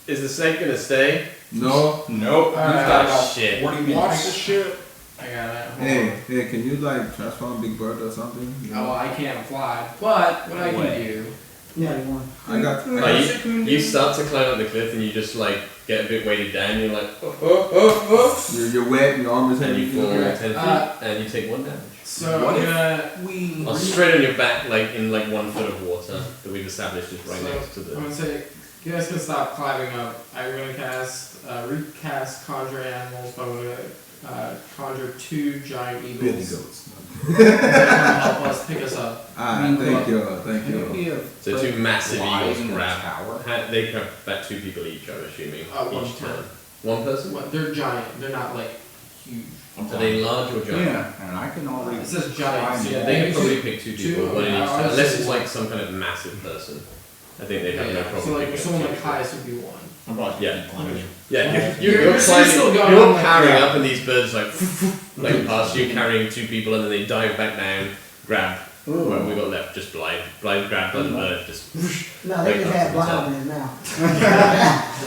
[SPEAKER 2] is the snake gonna stay?
[SPEAKER 1] No.
[SPEAKER 5] Nope. You've
[SPEAKER 6] Alright,
[SPEAKER 5] got about
[SPEAKER 2] shit.
[SPEAKER 5] 40
[SPEAKER 6] Watch
[SPEAKER 5] minutes.
[SPEAKER 6] the ship. I got it. Hold
[SPEAKER 1] Hey, can you like transform Big Bird or something? You
[SPEAKER 6] on. Oh,
[SPEAKER 1] know?
[SPEAKER 6] I can't fly. But what I can
[SPEAKER 5] Wait.
[SPEAKER 6] do.
[SPEAKER 4] Yeah, you won.
[SPEAKER 1] I got.
[SPEAKER 2] Like, you start to climb up the cliff and you just like get a bit weighted down. You're like, oh.
[SPEAKER 1] You're wet. Your arm is
[SPEAKER 2] And
[SPEAKER 1] heavy.
[SPEAKER 2] you fall
[SPEAKER 6] Okay.
[SPEAKER 2] 10 feet and you take 1 damage.
[SPEAKER 6] So
[SPEAKER 5] What
[SPEAKER 6] I'm
[SPEAKER 5] if
[SPEAKER 6] gonna.
[SPEAKER 5] we
[SPEAKER 2] Or straight on your back, like in like 1 foot of water that we've established is right next to
[SPEAKER 6] I'm
[SPEAKER 2] the.
[SPEAKER 6] gonna say, you guys can stop climbing up. I'm gonna recast conjure animals, but I'm gonna conjure 2 giant
[SPEAKER 1] Billy
[SPEAKER 6] eagles.
[SPEAKER 1] goats.
[SPEAKER 6] That help us pick us up.
[SPEAKER 1] Ah, thank
[SPEAKER 5] Can
[SPEAKER 1] you.
[SPEAKER 5] we have
[SPEAKER 2] So 2 massive
[SPEAKER 5] lies
[SPEAKER 2] eagles
[SPEAKER 5] in the
[SPEAKER 2] grab.
[SPEAKER 5] tower?
[SPEAKER 2] They grab about 2 people each, I'm assuming.
[SPEAKER 6] One
[SPEAKER 2] Each
[SPEAKER 6] per.
[SPEAKER 2] turn. 1 person?
[SPEAKER 6] What? They're giant. They're not like huge.
[SPEAKER 3] I'm
[SPEAKER 2] Are they large or giant?
[SPEAKER 5] Yeah, and I can already.
[SPEAKER 6] It says giant, so
[SPEAKER 2] Yeah,
[SPEAKER 6] Yeah,
[SPEAKER 2] they can
[SPEAKER 6] you
[SPEAKER 2] probably
[SPEAKER 6] should-
[SPEAKER 2] pick 2
[SPEAKER 6] two,
[SPEAKER 2] people, 1 in each
[SPEAKER 6] I
[SPEAKER 2] turn.
[SPEAKER 6] would
[SPEAKER 2] Unless
[SPEAKER 6] say
[SPEAKER 2] it's
[SPEAKER 6] one.
[SPEAKER 2] like some kind of massive person. I think they'd have no problem
[SPEAKER 6] So like
[SPEAKER 2] picking
[SPEAKER 6] someone
[SPEAKER 2] up
[SPEAKER 6] like
[SPEAKER 2] 2 people.
[SPEAKER 6] highest would be 1.
[SPEAKER 3] I'm probably
[SPEAKER 2] Yeah.
[SPEAKER 3] climbing.
[SPEAKER 2] Yeah,
[SPEAKER 6] You're
[SPEAKER 2] you're
[SPEAKER 6] still
[SPEAKER 2] climbing,
[SPEAKER 6] going
[SPEAKER 2] you're
[SPEAKER 6] on like-
[SPEAKER 2] powering
[SPEAKER 5] yeah.
[SPEAKER 2] up and these birds like past you carrying 2 people and then they dive back down, grab what we got left, just Blythe grab the bird, just
[SPEAKER 4] No, they
[SPEAKER 2] Like
[SPEAKER 4] just
[SPEAKER 2] up
[SPEAKER 4] had
[SPEAKER 2] to the top.
[SPEAKER 4] blind in his mouth.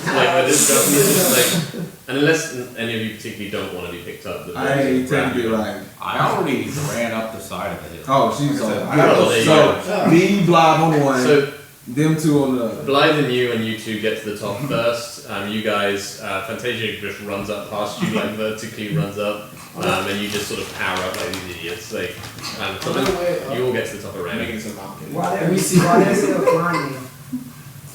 [SPEAKER 2] like where this stuff is just like, and unless any of you particularly don't want to be picked up, the birds
[SPEAKER 1] I
[SPEAKER 2] will grab
[SPEAKER 1] take
[SPEAKER 2] you.
[SPEAKER 1] you right.
[SPEAKER 5] I already ran up the side of the hill.
[SPEAKER 1] Oh, she's
[SPEAKER 5] Like I
[SPEAKER 1] on.
[SPEAKER 5] said, I
[SPEAKER 2] Oh, there you
[SPEAKER 1] So, me, Blob on one,
[SPEAKER 2] So
[SPEAKER 1] them 2 on the other.
[SPEAKER 2] Blythe and you 2 get to the top first. You guys, Fantasia just runs up past you, like vertically runs up, and you just sort of power up like these idiots. Like,
[SPEAKER 6] On the way up.
[SPEAKER 2] you all get to the top of
[SPEAKER 3] I'm
[SPEAKER 2] round.
[SPEAKER 3] making it so complicated.
[SPEAKER 4] While
[SPEAKER 6] We see-
[SPEAKER 4] they're still climbing,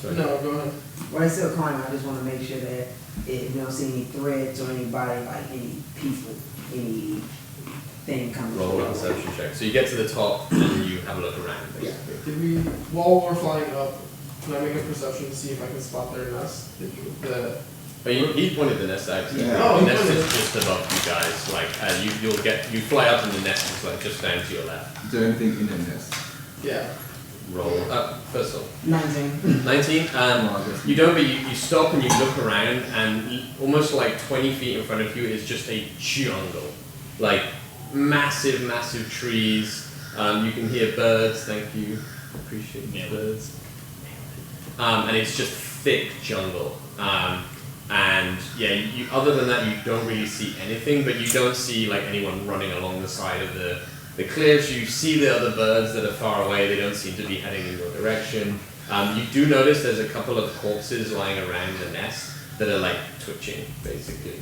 [SPEAKER 2] Sorry.
[SPEAKER 6] No, go ahead.
[SPEAKER 4] while they're still climbing, I just want to make sure that if you don't see any threads or anybody, like any people, anything coming.
[SPEAKER 2] Roll a perception check. So you get to the top and you have a look around.
[SPEAKER 4] Yeah.
[SPEAKER 2] Basically.
[SPEAKER 6] Did we, while we're flying up, can I make a perception to see if I can spot their nest?
[SPEAKER 2] But he pointed the nest out.
[SPEAKER 1] Yeah.
[SPEAKER 6] Oh,
[SPEAKER 2] The
[SPEAKER 6] he
[SPEAKER 2] nest
[SPEAKER 6] pointed
[SPEAKER 2] is
[SPEAKER 6] it.
[SPEAKER 2] just above you guys. Like, you fly up and the nest is like just down to your left.
[SPEAKER 1] Is there anything in the nest?
[SPEAKER 6] Yeah.
[SPEAKER 2] roll. First of all.
[SPEAKER 4] 19.
[SPEAKER 2] 19. You don't, but you stop and you look around, and almost like 20 feet in front of you is just a jungle. Like massive, massive trees. You can hear birds. Thank you. Appreciate the birds. And it's just thick jungle. And yeah, other than that, you don't really see anything, but you don't see like anyone running along the side of the cliffs. You see the other birds that are far away. They don't seem to be heading in your direction. You do notice there's a couple of corpses lying around the nest that are like twitching, basically.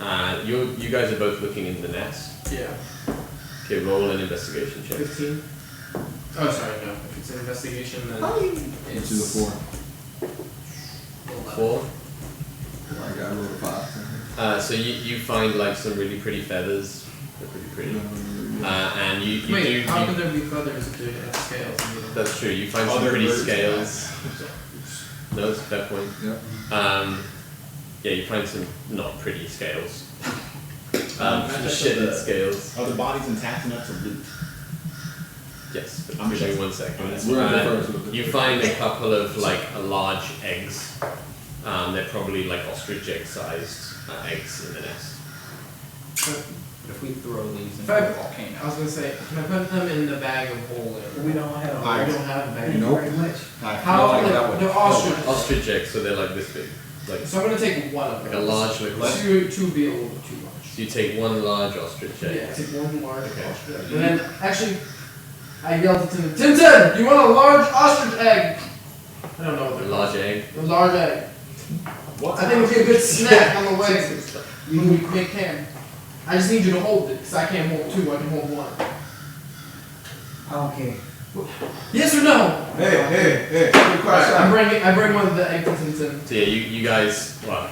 [SPEAKER 2] You guys are both looking in the nest.
[SPEAKER 6] Yeah.
[SPEAKER 2] Okay, roll an investigation check.
[SPEAKER 6] 15. Oh, sorry, no. If it's an investigation, then
[SPEAKER 1] Which
[SPEAKER 6] it's
[SPEAKER 1] is a 4.
[SPEAKER 2] 4.
[SPEAKER 1] I got a roll of 5.
[SPEAKER 2] So you find like some really pretty feathers. They're pretty pretty. And you
[SPEAKER 6] Wait,
[SPEAKER 2] do.
[SPEAKER 6] how can there be feathers if they have scales?
[SPEAKER 2] That's true. You find some
[SPEAKER 3] Other
[SPEAKER 2] pretty
[SPEAKER 3] birds.
[SPEAKER 2] scales. No, that's a fair point.
[SPEAKER 1] Yeah.
[SPEAKER 2] Yeah, you find some not pretty scales.
[SPEAKER 3] Can I
[SPEAKER 2] Some
[SPEAKER 3] check
[SPEAKER 2] shitted
[SPEAKER 3] the-
[SPEAKER 2] scales.
[SPEAKER 3] Are the bodies intact enough to loot?
[SPEAKER 2] Yes, but
[SPEAKER 3] I'm
[SPEAKER 2] give me
[SPEAKER 3] checking.
[SPEAKER 2] 1 second.
[SPEAKER 1] We're on the first one.
[SPEAKER 2] You find a couple of like large eggs. They're probably like ostrich egg sized eggs in the nest.
[SPEAKER 5] If we throw these into
[SPEAKER 6] I
[SPEAKER 5] the
[SPEAKER 6] was
[SPEAKER 5] volcano.
[SPEAKER 6] gonna say, can I put them in the bag of holding?
[SPEAKER 4] We don't have
[SPEAKER 3] I-
[SPEAKER 6] We don't have a bag.
[SPEAKER 4] Thank you
[SPEAKER 1] Nope.
[SPEAKER 4] very much.
[SPEAKER 5] I feel
[SPEAKER 6] How
[SPEAKER 5] like
[SPEAKER 6] like,
[SPEAKER 5] that would
[SPEAKER 6] they're
[SPEAKER 5] kill
[SPEAKER 6] ostrich.
[SPEAKER 5] us.
[SPEAKER 2] Ostrich eggs, so they're like this big. Like,
[SPEAKER 6] So I'm gonna take one of
[SPEAKER 2] like
[SPEAKER 6] them.
[SPEAKER 2] a large like
[SPEAKER 6] Two would be a little bit too much.
[SPEAKER 2] So you take one large ostrich egg.
[SPEAKER 6] Yeah, take one large
[SPEAKER 2] Okay.
[SPEAKER 6] ostrich egg. And then actually, I yelled to Tintin, Tintin, do you want a large ostrich egg? I don't know what
[SPEAKER 2] A
[SPEAKER 6] they're
[SPEAKER 2] large egg.
[SPEAKER 6] called. A large egg.
[SPEAKER 3] What's
[SPEAKER 6] I think it would be a good snack on the way. You can make can. I just need you to hold it, because I can't hold two, I can hold one.
[SPEAKER 4] I don't care.
[SPEAKER 6] Yes or no?
[SPEAKER 1] Hey, quick question.
[SPEAKER 6] I bring one of the egg to Tintin.
[SPEAKER 2] So yeah, you guys, well,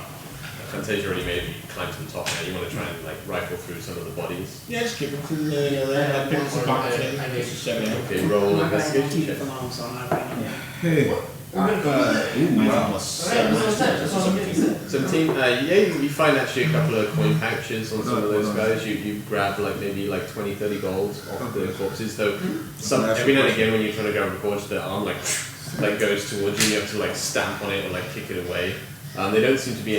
[SPEAKER 2] Fantasia already made you climb to the top now. You want to try and like rifle through some of the bodies.
[SPEAKER 3] Yeah, just keep them through the pick some pockets in. Just check it out.
[SPEAKER 2] Okay,
[SPEAKER 4] I'm
[SPEAKER 2] roll
[SPEAKER 4] not gonna
[SPEAKER 2] investigation
[SPEAKER 4] keep it
[SPEAKER 2] check.
[SPEAKER 4] for long, so I'm not bringing it.
[SPEAKER 1] Hey.
[SPEAKER 6] We're gonna go with it.
[SPEAKER 3] 19
[SPEAKER 1] Wow.
[SPEAKER 3] plus
[SPEAKER 6] Alright, that's what I
[SPEAKER 3] 7.
[SPEAKER 6] said, that's what I'm getting said.
[SPEAKER 2] 17. Yeah, you find actually a couple of coin pouches on some of those guys. You grab like maybe like 20, 30 gold off the corpses. Though some every now and again when you're trying to grab a corpse, the arm like goes towards you. And you have to like stamp on it or like kick it away. They don't seem to be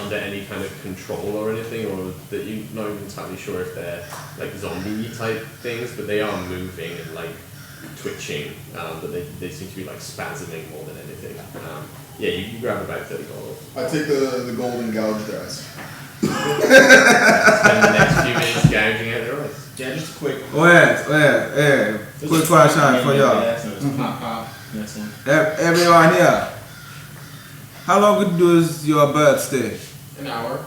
[SPEAKER 2] under any kind of control or anything, or that you're not even entirely sure if they're like zombie type things, but they are moving and like twitching. But they seem to be like spasming more than anything. Yeah, you grab about 30 gold.
[SPEAKER 7] I take the gold and gouge their eyes.
[SPEAKER 2] Spend the next few minutes gouging out their eyes.
[SPEAKER 3] Yeah, just a quick.
[SPEAKER 1] Hey, quick question for y'all.
[SPEAKER 3] Pop, pop. Next one.
[SPEAKER 1] Everyone here. How long does your bird stay?
[SPEAKER 6] An hour.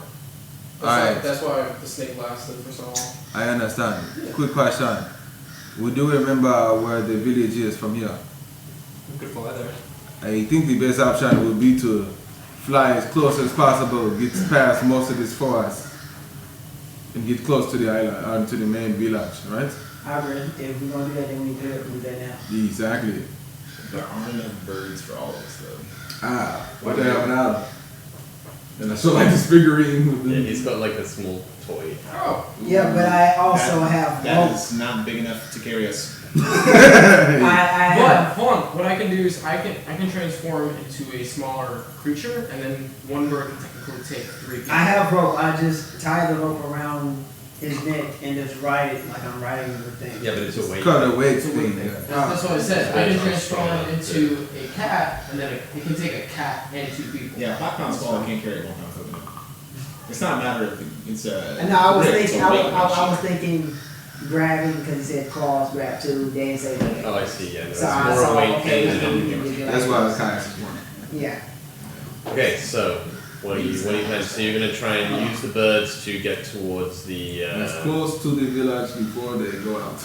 [SPEAKER 1] Alright.
[SPEAKER 6] That's why the snake lasted for so long.
[SPEAKER 1] I understand. Quick question. We do remember where the village is from here.
[SPEAKER 5] Good fly there.
[SPEAKER 1] I think the best option would be to fly as close as possible, get past most of this forest, and get close to the island, to the main village, right?
[SPEAKER 4] I agree. If we're gonna do that, then we need to do that now.
[SPEAKER 1] Exactly.
[SPEAKER 3] There aren't enough birds for all of us, though.
[SPEAKER 1] What the hell now? And I saw like this figurine with
[SPEAKER 2] Yeah,
[SPEAKER 1] the...
[SPEAKER 2] he's got like a small toy.
[SPEAKER 6] Oh.
[SPEAKER 4] Yeah, but I also have
[SPEAKER 3] That
[SPEAKER 4] rope.
[SPEAKER 3] is not big enough to carry us.
[SPEAKER 4] I
[SPEAKER 6] But
[SPEAKER 4] have,
[SPEAKER 6] hold on, what I can do is I can transform into a smaller creature, and then one bird can technically take 3 people.
[SPEAKER 4] I have rope. I just tie the rope around his neck and just ride it like I'm riding the thing.
[SPEAKER 2] Yeah, but it's a weight.
[SPEAKER 1] Called a weight
[SPEAKER 6] It's a weight
[SPEAKER 1] thing.
[SPEAKER 6] thing.
[SPEAKER 1] Yeah.
[SPEAKER 6] That's what I said. I can
[SPEAKER 2] Yeah.
[SPEAKER 6] transform into a cat, and then it can take a cat and 2 people.
[SPEAKER 3] Yeah, 5 pounds small, I can't carry 1 pound coconut. It's not a matter of it's a.
[SPEAKER 4] And I was
[SPEAKER 3] it's a
[SPEAKER 4] thinking,
[SPEAKER 3] weight
[SPEAKER 4] I was
[SPEAKER 3] machine.
[SPEAKER 4] thinking grabbing because he said claws, grab 2, Dan said that.
[SPEAKER 2] Oh, I see. Yeah, no, it's
[SPEAKER 4] So I
[SPEAKER 2] more a
[SPEAKER 4] saw,
[SPEAKER 2] weight
[SPEAKER 4] okay,
[SPEAKER 2] thing than
[SPEAKER 4] we
[SPEAKER 2] anything
[SPEAKER 4] need to
[SPEAKER 2] else.
[SPEAKER 4] do
[SPEAKER 1] That's
[SPEAKER 4] like-
[SPEAKER 1] why I was kind of one.
[SPEAKER 4] Yeah.
[SPEAKER 2] Okay, so what are you planning? So you're gonna try and use the birds to get towards the.
[SPEAKER 1] As close to the village before they go out.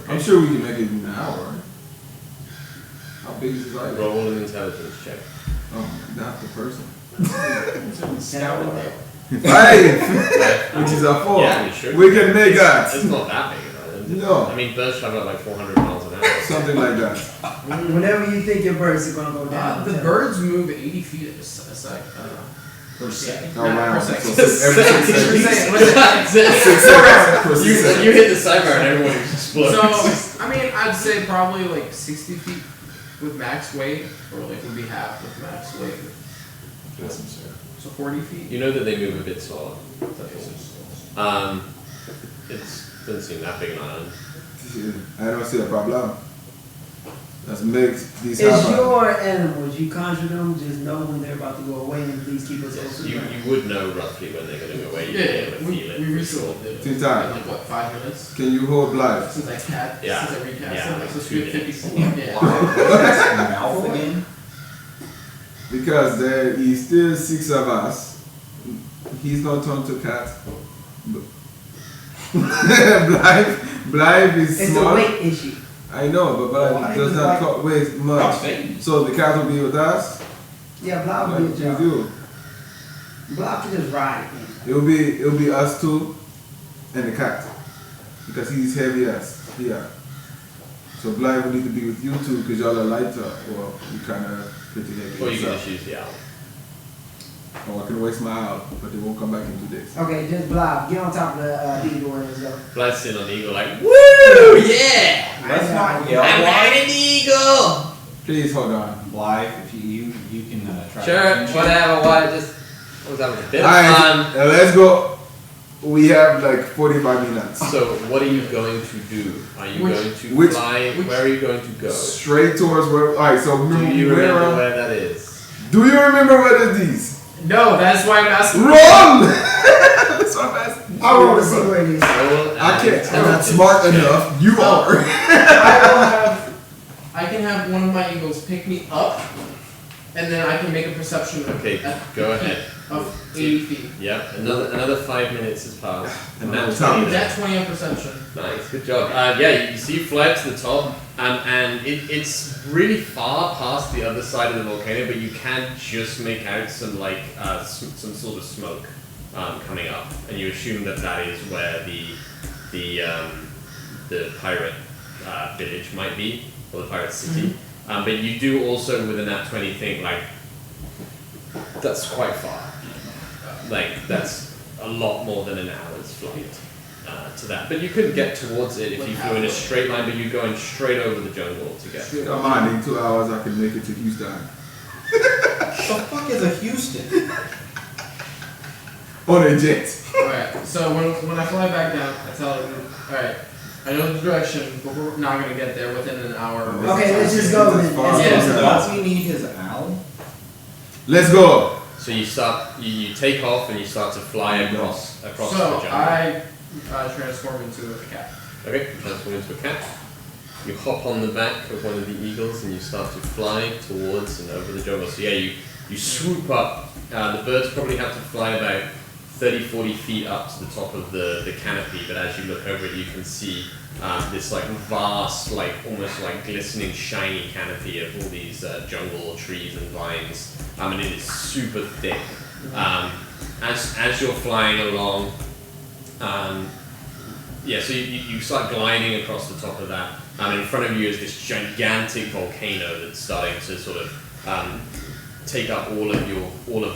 [SPEAKER 1] I'm
[SPEAKER 2] Okay.
[SPEAKER 1] sure we can make it in an hour, right? How big is this island?
[SPEAKER 2] Roll an intelligence check.
[SPEAKER 1] Oh, not the person.
[SPEAKER 4] Scout it.
[SPEAKER 1] 5! Which is a 4.
[SPEAKER 2] Yeah, you sure.
[SPEAKER 1] We can make that.
[SPEAKER 2] It's not that big an island.
[SPEAKER 1] No.
[SPEAKER 2] I mean, birds travel at like 400 miles an hour.
[SPEAKER 1] Something like that.
[SPEAKER 4] Whenever you think your birds are gonna go down.
[SPEAKER 6] The birds move 80 feet a second.
[SPEAKER 3] Per second.
[SPEAKER 1] Oh, wow.
[SPEAKER 6] Per second.
[SPEAKER 1] So every 6 seconds. Per
[SPEAKER 2] you,
[SPEAKER 1] second.
[SPEAKER 2] you hit the sidebar and everyone explodes.
[SPEAKER 6] So, I mean, I'd say probably like 60 feet with max weight, or like would be half with max weight.
[SPEAKER 3] That's absurd.
[SPEAKER 6] So 40 feet.
[SPEAKER 2] You know that they move a bit slower. It doesn't seem that big an island.
[SPEAKER 1] I don't see a problem. Let's make these
[SPEAKER 4] It's
[SPEAKER 1] happen.
[SPEAKER 4] your animals. You conjure them, just know when they're about to go away and please keep us
[SPEAKER 2] Yes,
[SPEAKER 4] open.
[SPEAKER 2] you would know roughly when they're going to go away. You'd be able to feel it.
[SPEAKER 6] we
[SPEAKER 2] for
[SPEAKER 6] recently
[SPEAKER 2] sure.
[SPEAKER 6] did it.
[SPEAKER 1] Tea time.
[SPEAKER 6] In like what, 5 minutes?
[SPEAKER 1] Can you hold Blythe?
[SPEAKER 6] Since I
[SPEAKER 2] Yeah.
[SPEAKER 6] since I recast
[SPEAKER 2] Yeah,
[SPEAKER 6] it,
[SPEAKER 2] like
[SPEAKER 6] so it's
[SPEAKER 2] 2
[SPEAKER 6] good 50
[SPEAKER 2] minutes.
[SPEAKER 6] Yeah.
[SPEAKER 5] Mouth again?
[SPEAKER 1] Because there is still 6 of us. He's not turned to cat. Blythe is
[SPEAKER 4] It's a
[SPEAKER 1] small.
[SPEAKER 4] weight issue.
[SPEAKER 1] I know, but Blythe
[SPEAKER 4] Why
[SPEAKER 1] does
[SPEAKER 4] is
[SPEAKER 1] not
[SPEAKER 4] like-
[SPEAKER 1] weigh
[SPEAKER 5] Oh,
[SPEAKER 1] much.
[SPEAKER 5] baby.
[SPEAKER 1] So the cat will be with us.
[SPEAKER 4] Yeah, Blob
[SPEAKER 1] Like
[SPEAKER 4] will be a
[SPEAKER 1] you
[SPEAKER 4] job.
[SPEAKER 1] do.
[SPEAKER 4] Blob can just ride it.
[SPEAKER 1] It'll be us two and the cat. Because he's heavy as yeah. So Blythe will need to be with you two because y'all are lighter. Well, you kinda pretty heavy.
[SPEAKER 2] Or you can
[SPEAKER 1] yourself.
[SPEAKER 2] just use the owl.
[SPEAKER 1] Or I can waste my out, but they won't come back in 2 days.
[SPEAKER 4] Okay, just Blob. Get on top of the eagle and let's go.
[SPEAKER 2] Blythe's sitting on the eagle like, woo! Yeah!
[SPEAKER 5] Let's not yell.
[SPEAKER 2] I'm
[SPEAKER 5] Blythe.
[SPEAKER 2] riding the eagle!
[SPEAKER 1] Please hold on.
[SPEAKER 5] Blythe, if you can try.
[SPEAKER 2] Sure,
[SPEAKER 5] to finish it.
[SPEAKER 2] whatever, what, just, what was that, a bit of
[SPEAKER 1] Alright,
[SPEAKER 2] fun.
[SPEAKER 1] let's go. We have like 45 minutes.
[SPEAKER 2] So, what are you going to do? Are you
[SPEAKER 6] Which-
[SPEAKER 2] going to
[SPEAKER 1] which-
[SPEAKER 2] fly? Where are you going to go?
[SPEAKER 1] Straight towards where. Alright, so
[SPEAKER 2] Do
[SPEAKER 1] remember
[SPEAKER 2] you
[SPEAKER 1] we went
[SPEAKER 2] remember
[SPEAKER 1] around.
[SPEAKER 2] where that is?
[SPEAKER 1] Do you remember what it is?
[SPEAKER 6] No, that's why I'm asking.
[SPEAKER 1] Run! That's what I'm asking.
[SPEAKER 4] I want to see where it is.
[SPEAKER 2] Roll
[SPEAKER 1] I
[SPEAKER 2] an
[SPEAKER 1] can't. I'm not
[SPEAKER 2] intelligence
[SPEAKER 1] smart
[SPEAKER 2] check.
[SPEAKER 1] enough. You are.
[SPEAKER 6] I can have one of my eagles pick me up, and then I can make a perception
[SPEAKER 2] Okay, go ahead.
[SPEAKER 6] of 80 feet.
[SPEAKER 2] Yep, another 5 minutes has passed. And
[SPEAKER 1] Another
[SPEAKER 2] that's
[SPEAKER 1] time.
[SPEAKER 2] 20 there.
[SPEAKER 6] That's 20 on perception.
[SPEAKER 2] Nice, good job. Yeah, you see you fly up to the top, and it's really far past the other side of the volcano, but you can just make out some like some sort of smoke coming up, and you assume that that is where the pirate village might be, or the pirate city. But you do also with a nat 20 think like that's quite far. Like that's a lot more than an hour's flight to that. But you could get towards it if you flew in a straight line, but you're going straight over the jungle to get.
[SPEAKER 1] Come on, in 2 hours I can make it to Houston.
[SPEAKER 5] What the fuck is a Houston?
[SPEAKER 1] On a jet.
[SPEAKER 6] Alright, so when I fly back down, I tell them, alright, I know the direction, but we're not going to get there within an hour.
[SPEAKER 4] Okay, let's just go then.
[SPEAKER 6] Yeah.
[SPEAKER 5] Don't we need his owl?
[SPEAKER 1] Let's go.
[SPEAKER 2] So you start, you take off and you start to fly across the
[SPEAKER 6] So
[SPEAKER 2] jungle.
[SPEAKER 6] I transform into a cat.
[SPEAKER 2] Okay, transform into a cat. You hop on the back of one of the eagles and you start to fly towards and over the jungle. So yeah, you swoop up. The birds probably have to fly about 30-40 feet up to the top of the canopy, but as you look over it you can see this like vast, like almost like glistening shiny canopy of all these jungle trees and vines. And it is super thick. As you're flying along, so you start gliding across the top of that, and in front of you is this gigantic volcano that's starting to sort of take up all of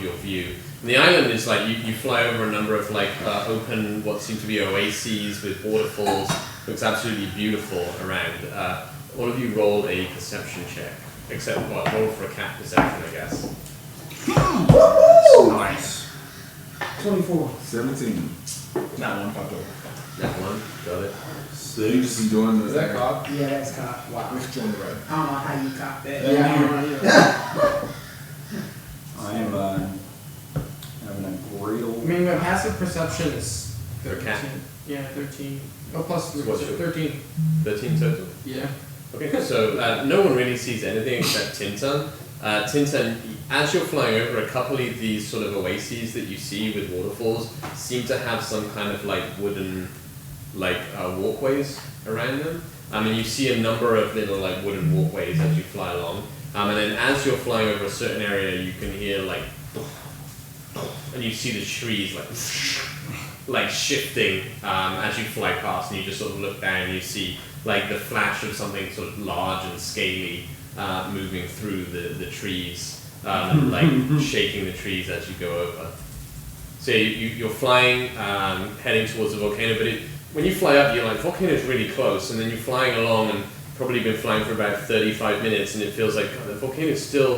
[SPEAKER 2] your view. And the island is like you fly over a number of like open, what seem to be oases with waterfalls. Looks absolutely beautiful around. All of you roll a perception check, except roll for a cat perception, I guess.
[SPEAKER 5] Nice.
[SPEAKER 4] 24.
[SPEAKER 1] 17.
[SPEAKER 3] Not one popped over.
[SPEAKER 2] That one, got it.
[SPEAKER 1] You just enjoying the.
[SPEAKER 3] Is that cock?
[SPEAKER 4] Yeah, that's cop. Wow.
[SPEAKER 3] Which join the red?
[SPEAKER 4] I don't know how you cop that.
[SPEAKER 3] Yeah,
[SPEAKER 4] I don't know.
[SPEAKER 5] I am having a great
[SPEAKER 6] I
[SPEAKER 5] old.
[SPEAKER 6] mean, my passive perception is
[SPEAKER 2] For a cat?
[SPEAKER 6] Yeah, 13. Oh, plus
[SPEAKER 2] So what's your-
[SPEAKER 6] 13.
[SPEAKER 2] 13 total.
[SPEAKER 6] Yeah.
[SPEAKER 2] Okay, so no one really sees anything except Tintin. Tintin, as you're flying over, a couple of these sort of oases that you see with waterfalls seem to have some kind of like wooden, like walkways around them. And you see a number of little like wooden walkways as you fly along. And then as you're flying over a certain area, you can hear like, and you see the trees like shifting as you fly past, and you just sort of look down and you see like the flash of something sort of large and scaly moving through the trees. like shaking the trees as you go over. So you're flying, heading towards the volcano, but when you fly up, you're like, volcano's really close, and then you're flying along and probably been flying for about 35 minutes, and it feels like, God, the volcano's still,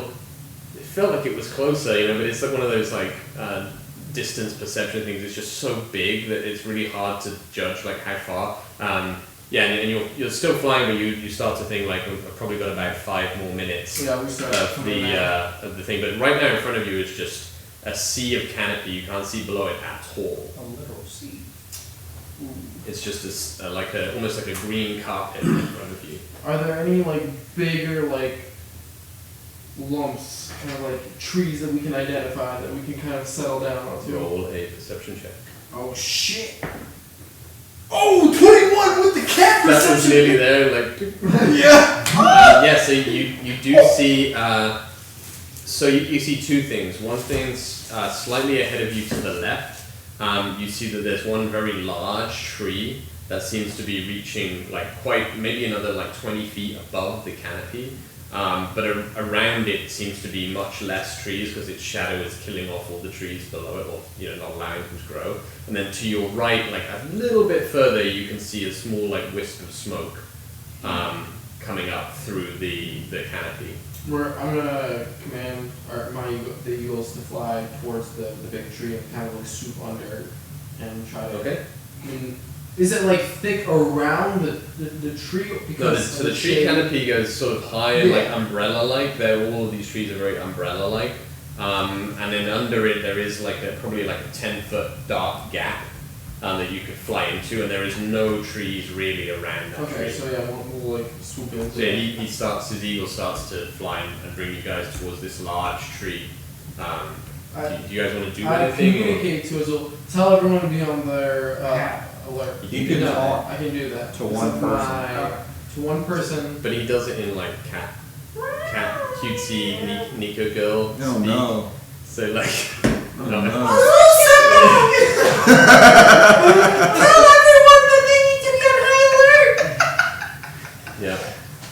[SPEAKER 2] it felt like it was closer, but it's like one of those like distance perception things. It's just so big that it's really hard to judge like how far. And you're still flying, but you start to think like, I've probably got about 5 more minutes
[SPEAKER 6] Yeah, we start
[SPEAKER 2] of the thing. But right now in front of you is just a sea of canopy. You can't see below it at all.
[SPEAKER 5] A literal sea.
[SPEAKER 2] It's just almost like a green carpet in front of you.
[SPEAKER 6] Are there any like bigger like lumps, kind of like trees that we can identify that we can kind of settle down onto?
[SPEAKER 2] Roll a perception check.
[SPEAKER 6] Oh shit! Oh, 21 with the cat
[SPEAKER 2] That was
[SPEAKER 6] perception!
[SPEAKER 2] nearly there, like.
[SPEAKER 6] Yeah!
[SPEAKER 2] So you do see. So you see 2 things. One thing's slightly ahead of you to the left. You see that there's one very large tree that seems to be reaching like maybe another like 20 feet above the canopy. But around it seems to be much less trees because its shadow is killing off all the trees below it, or not allowing them to grow. And then to your right, like a little bit further, you can see a small like wisp of smoke coming up through the canopy.
[SPEAKER 6] I'm gonna command the eagles to fly towards the big tree and kind of like swoop under and try to.
[SPEAKER 2] Okay.
[SPEAKER 6] I mean, is it like thick around the tree? Because
[SPEAKER 2] So the tree canopy goes sort of high and like umbrella-like. All of these trees are very umbrella-like. And then under it there is like probably like a 10-foot dark gap that you could fly into, and there is no trees really around that tree.
[SPEAKER 6] Okay, so yeah, we'll like swoop in.
[SPEAKER 2] So yeah, his eagle starts to fly and bring you guys towards this large tree. Do you guys want to do
[SPEAKER 6] I
[SPEAKER 2] anything?
[SPEAKER 6] communicate to us. Tell everyone to be on their alert.
[SPEAKER 5] You can talk
[SPEAKER 6] I can do that
[SPEAKER 5] to one person.
[SPEAKER 6] To one person.
[SPEAKER 2] But he does it in like cat cutesy Nico girl
[SPEAKER 1] No,
[SPEAKER 2] speak.
[SPEAKER 1] no.
[SPEAKER 2] So like,
[SPEAKER 1] No.
[SPEAKER 4] Tell everyone that they need to be on high alert.
[SPEAKER 2] yeah,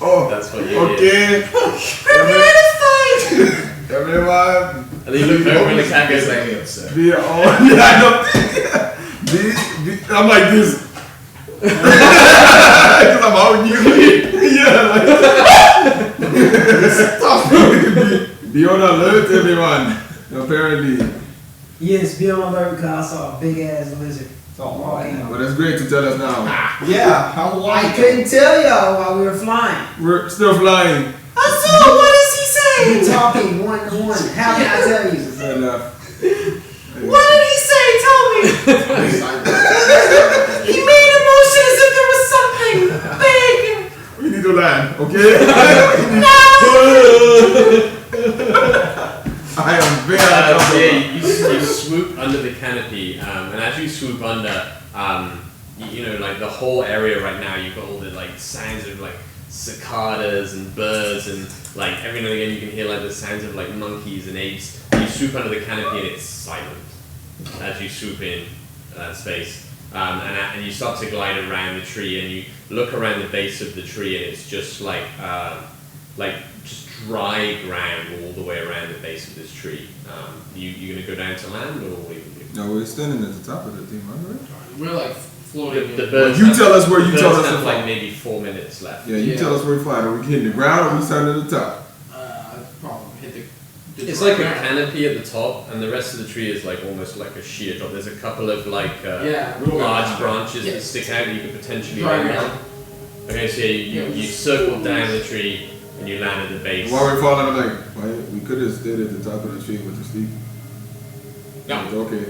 [SPEAKER 1] Oh,
[SPEAKER 2] that's what you
[SPEAKER 1] okay.
[SPEAKER 4] Prepare to fight.
[SPEAKER 1] Everyone,
[SPEAKER 2] And then you look over and the cat goes like,
[SPEAKER 3] upset.
[SPEAKER 1] be on. Yeah, I know. I'm like this. Because I'm out you. Yeah, like. Be on alert, everyone. Apparently.
[SPEAKER 4] Yes, be on alert because I saw a big ass lizard. Walking.
[SPEAKER 1] But it's great to tell us now.
[SPEAKER 3] Yeah, how
[SPEAKER 4] I
[SPEAKER 3] long?
[SPEAKER 4] couldn't tell y'all while we were flying.
[SPEAKER 1] We're still flying.
[SPEAKER 4] I saw. What does he say? We're talking 1-to-1. How can I tell you?
[SPEAKER 1] Fair enough.
[SPEAKER 4] What did he say? Tell me. He made a motion as if there was something big.
[SPEAKER 1] We need to land, okay? I am very uncomfortable.
[SPEAKER 2] you swoop under the canopy, and as you swoop under, like the whole area right now, you've got all the like sounds of like cicadas and birds, and like every now and again you can hear like the sounds of like monkeys and apes. You swoop under the canopy and it's silent as you swoop in that space. And you start to glide around the tree, and you look around the base of the tree, and it's just like just dry ground all the way around the base of this tree. You gonna go down to land, or what are you gonna do?
[SPEAKER 1] No, we're standing at the top of the thing, right?
[SPEAKER 6] We're like floating.
[SPEAKER 2] The birds
[SPEAKER 1] You tell us where you
[SPEAKER 2] the
[SPEAKER 1] tell
[SPEAKER 2] birds
[SPEAKER 1] us to
[SPEAKER 2] have
[SPEAKER 1] fly.
[SPEAKER 2] like maybe 4 minutes left.
[SPEAKER 1] Yeah, you
[SPEAKER 6] Yeah.
[SPEAKER 1] tell us where we fly. Are we hitting the ground or we standing at the top?
[SPEAKER 6] Probably hit the
[SPEAKER 2] It's like a canopy at the top, and the rest of the tree is like almost like a sheer drop. There's a couple of like large branches that stick out that you could potentially land on. Okay, so you circle down the tree and you land at the base.
[SPEAKER 1] While we're falling, I'm like, we could have stayed at the top of the tree with the sleep.
[SPEAKER 2] No.
[SPEAKER 1] It's okay.